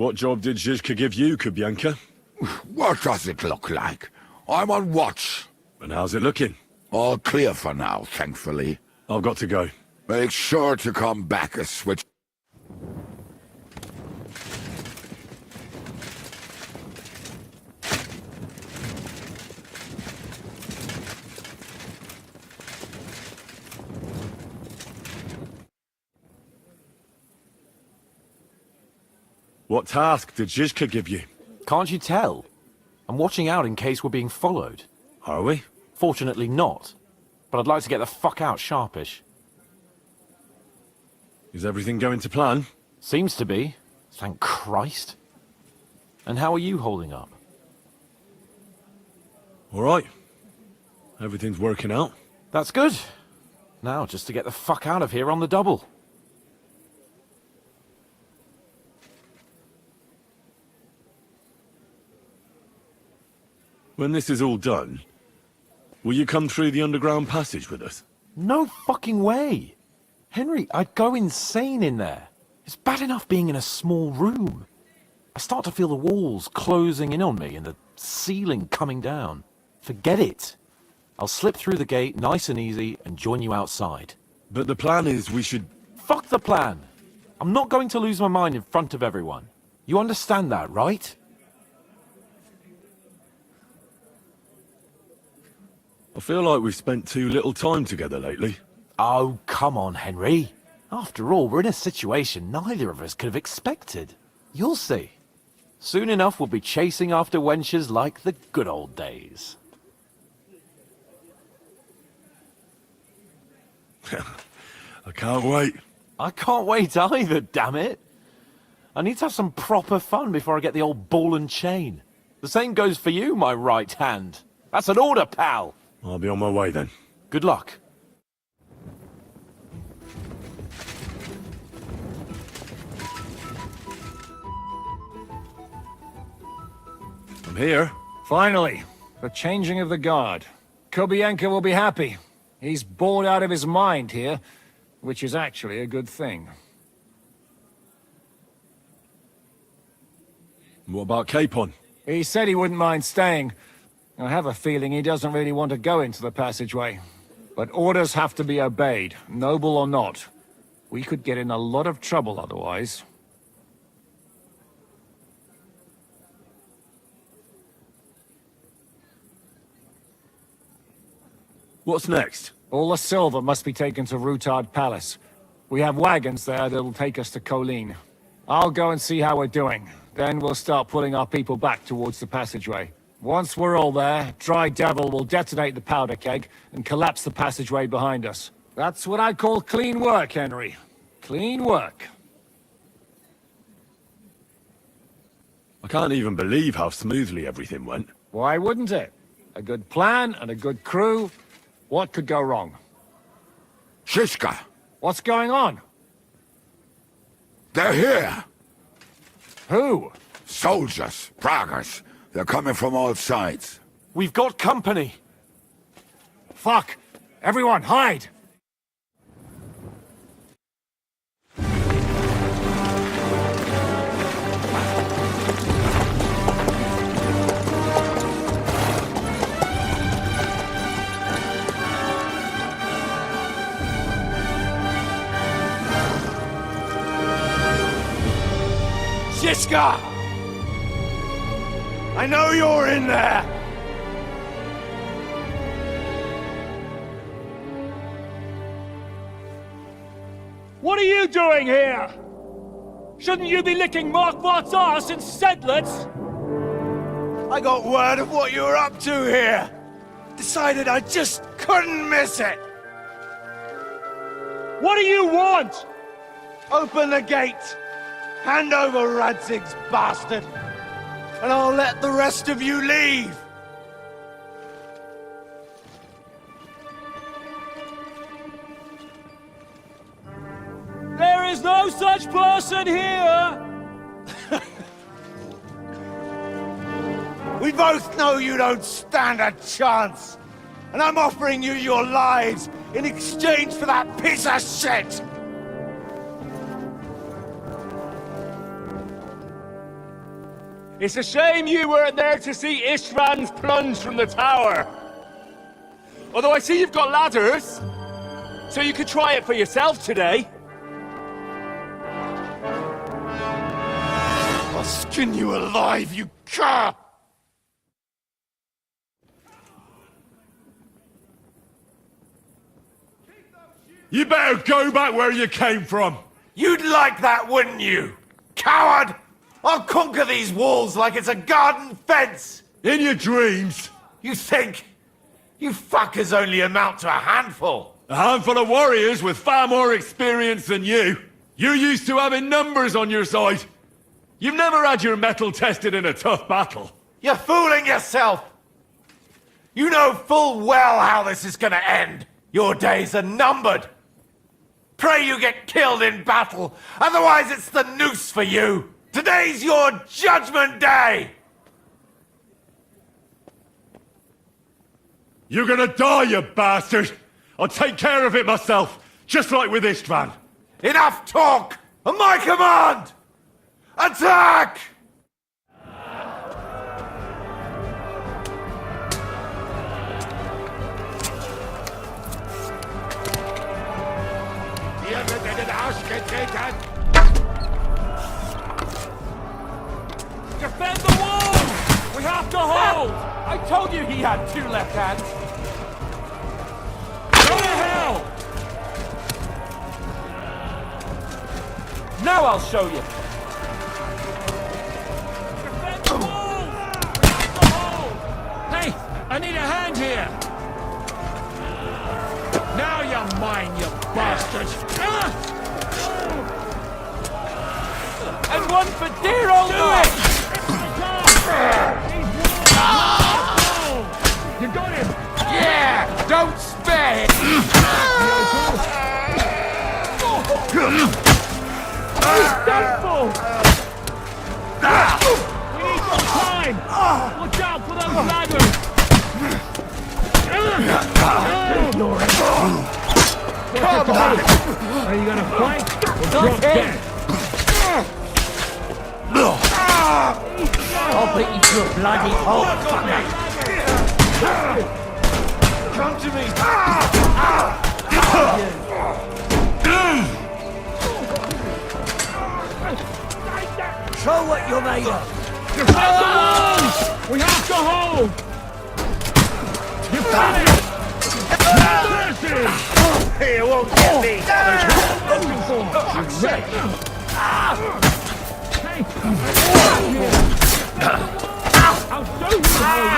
What job did Zizka give you, Kubyanka? What does it look like? I'm on watch. And how's it looking? All clear for now, thankfully. I've got to go. Make sure to come back a switch. What task did Zizka give you? Can't you tell? I'm watching out in case we're being followed. Are we? Fortunately not. But I'd like to get the fuck out sharpish. Is everything going to plan? Seems to be. Thank Christ. And how are you holding up? All right. Everything's working out. That's good. Now, just to get the fuck out of here on the double. When this is all done, will you come through the underground passage with us? No fucking way. Henry, I'd go insane in there. It's bad enough being in a small room. I start to feel the walls closing in on me and the ceiling coming down. Forget it. I'll slip through the gate nice and easy and join you outside. But the plan is we should... Fuck the plan. I'm not going to lose my mind in front of everyone. You understand that, right? I feel like we've spent too little time together lately. Oh, come on, Henry. After all, we're in a situation neither of us could have expected. You'll see. Soon enough, we'll be chasing after wenches like the good old days. I can't wait. I can't wait either, damn it. I need to have some proper fun before I get the old ball and chain. The same goes for you, my right hand. That's an order, pal. I'll be on my way then. Good luck. I'm here. Finally, the changing of the guard. Kubyanka will be happy. He's bored out of his mind here, which is actually a good thing. What about Capon? He said he wouldn't mind staying. I have a feeling he doesn't really want to go into the passageway. But orders have to be obeyed, noble or not. We could get in a lot of trouble otherwise. What's next? All the silver must be taken to Rutard Palace. We have wagons there that'll take us to Colleen. I'll go and see how we're doing. Then we'll start pulling our people back towards the passageway. Once we're all there, Dry Devil will detonate the powder keg and collapse the passageway behind us. That's what I call clean work, Henry. Clean work. I can't even believe how smoothly everything went. Why wouldn't it? A good plan and a good crew. What could go wrong? Shishka! What's going on? They're here! Who? Soldiers, Pragas. They're coming from all sides. We've got company. Fuck! Everyone, hide! Shishka! I know you're in there! What are you doing here? Shouldn't you be licking Markvart's ass in Sedlitz? I got word of what you were up to here. Decided I just couldn't miss it. What do you want? Open the gate. Hand over Radzig's bastard. And I'll let the rest of you leave. There is no such person here! We both know you don't stand a chance. And I'm offering you your lives in exchange for that piece of shit! It's a shame you weren't there to see Ishtvan's plunge from the tower. Although I see you've got ladders, so you could try it for yourself today. I'll skin you alive, you cur! You better go back where you came from! You'd like that, wouldn't you? Coward! I'll conquer these walls like it's a garden fence! In your dreams! You think? You fuckers only amount to a handful! A handful of warriors with far more experience than you! You're used to having numbers on your side! You've never had your mettle tested in a tough battle! You're fooling yourself! You know full well how this is gonna end! Your days are numbered! Pray you get killed in battle, otherwise it's the noose for you! Today's your judgment day! You're gonna die, you bastard! I'll take care of it myself, just like with Ishtvan. Enough talk! On my command! Attack! Defend the wall! We have to hold! I told you he had two left hands! Go to hell! Now I'll show you! Defend the wall! We have to hold! Hey, I need a hand here! Now you're mine, you bastard! And one for dear old Mike! You got him! Yeah! Don't spare him! He's done for! We need some time! Watch out for those ladders! Come on! Are you gonna fight? Or drop dead? I'll beat you to a bloody pulp, fucker! Come to me! Show what you're made of! Defend the walls! We have to hold! Defend it! Here, won't get me! I'll show you how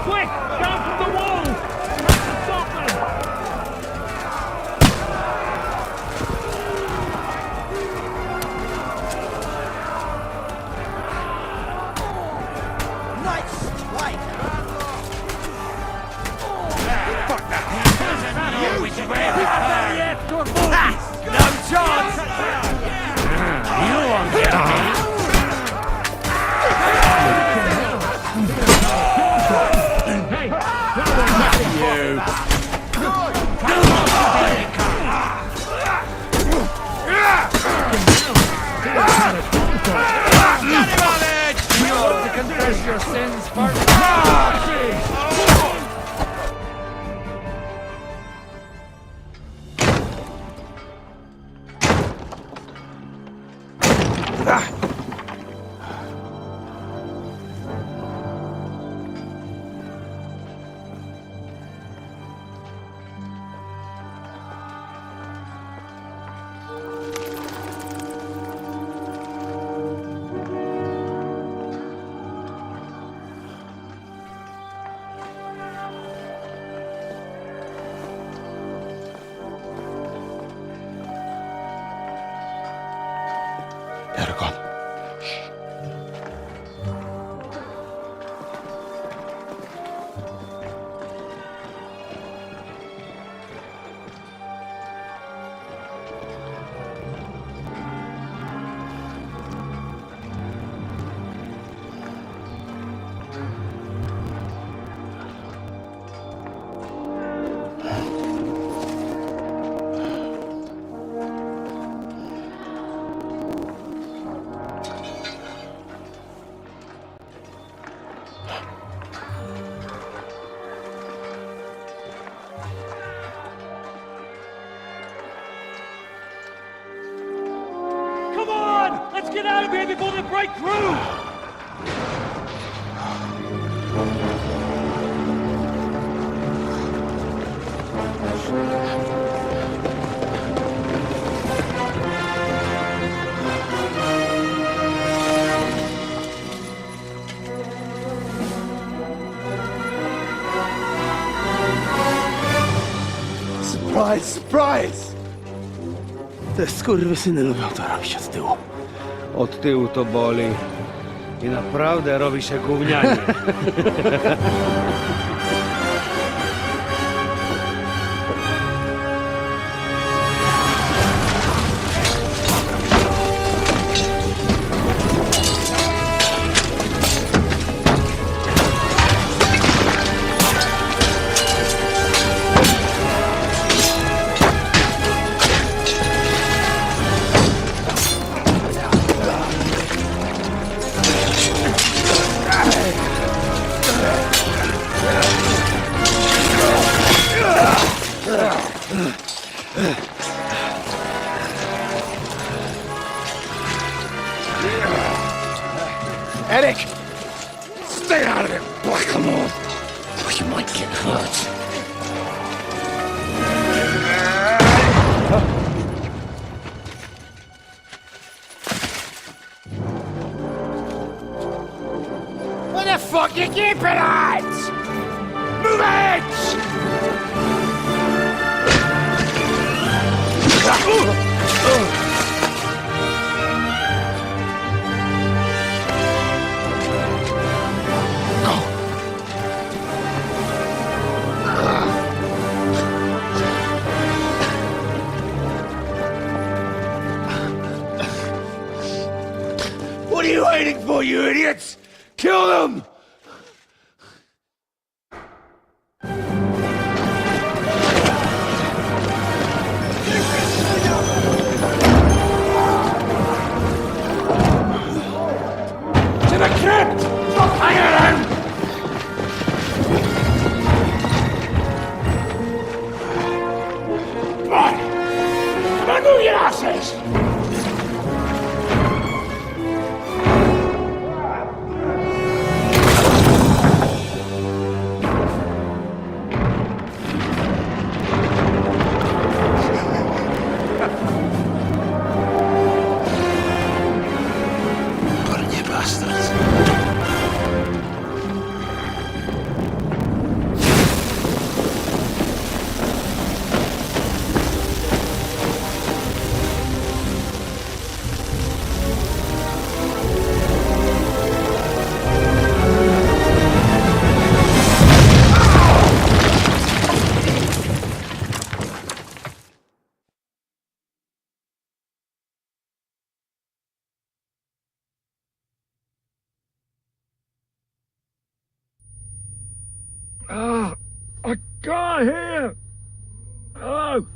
Quick! Down from the wall! We have to stop them! No chance! You won't get me! You want to confess your sins first? Ergon. on! Let's get out of here before they break through! Surprise, surprise! Te skurwysyny lubią to robić od tyłu. Od tyłu to boli. I naprawdę robi się gównianie. Eric! Stay out of it, Blackamoor! Or you might get hurt. What the fuck you keeping at? Move it! What are you waiting for, you idiots? Kill them! To the crypt! Stop hanging around! Come on! Come on, move your asses! I can't hear. Oh.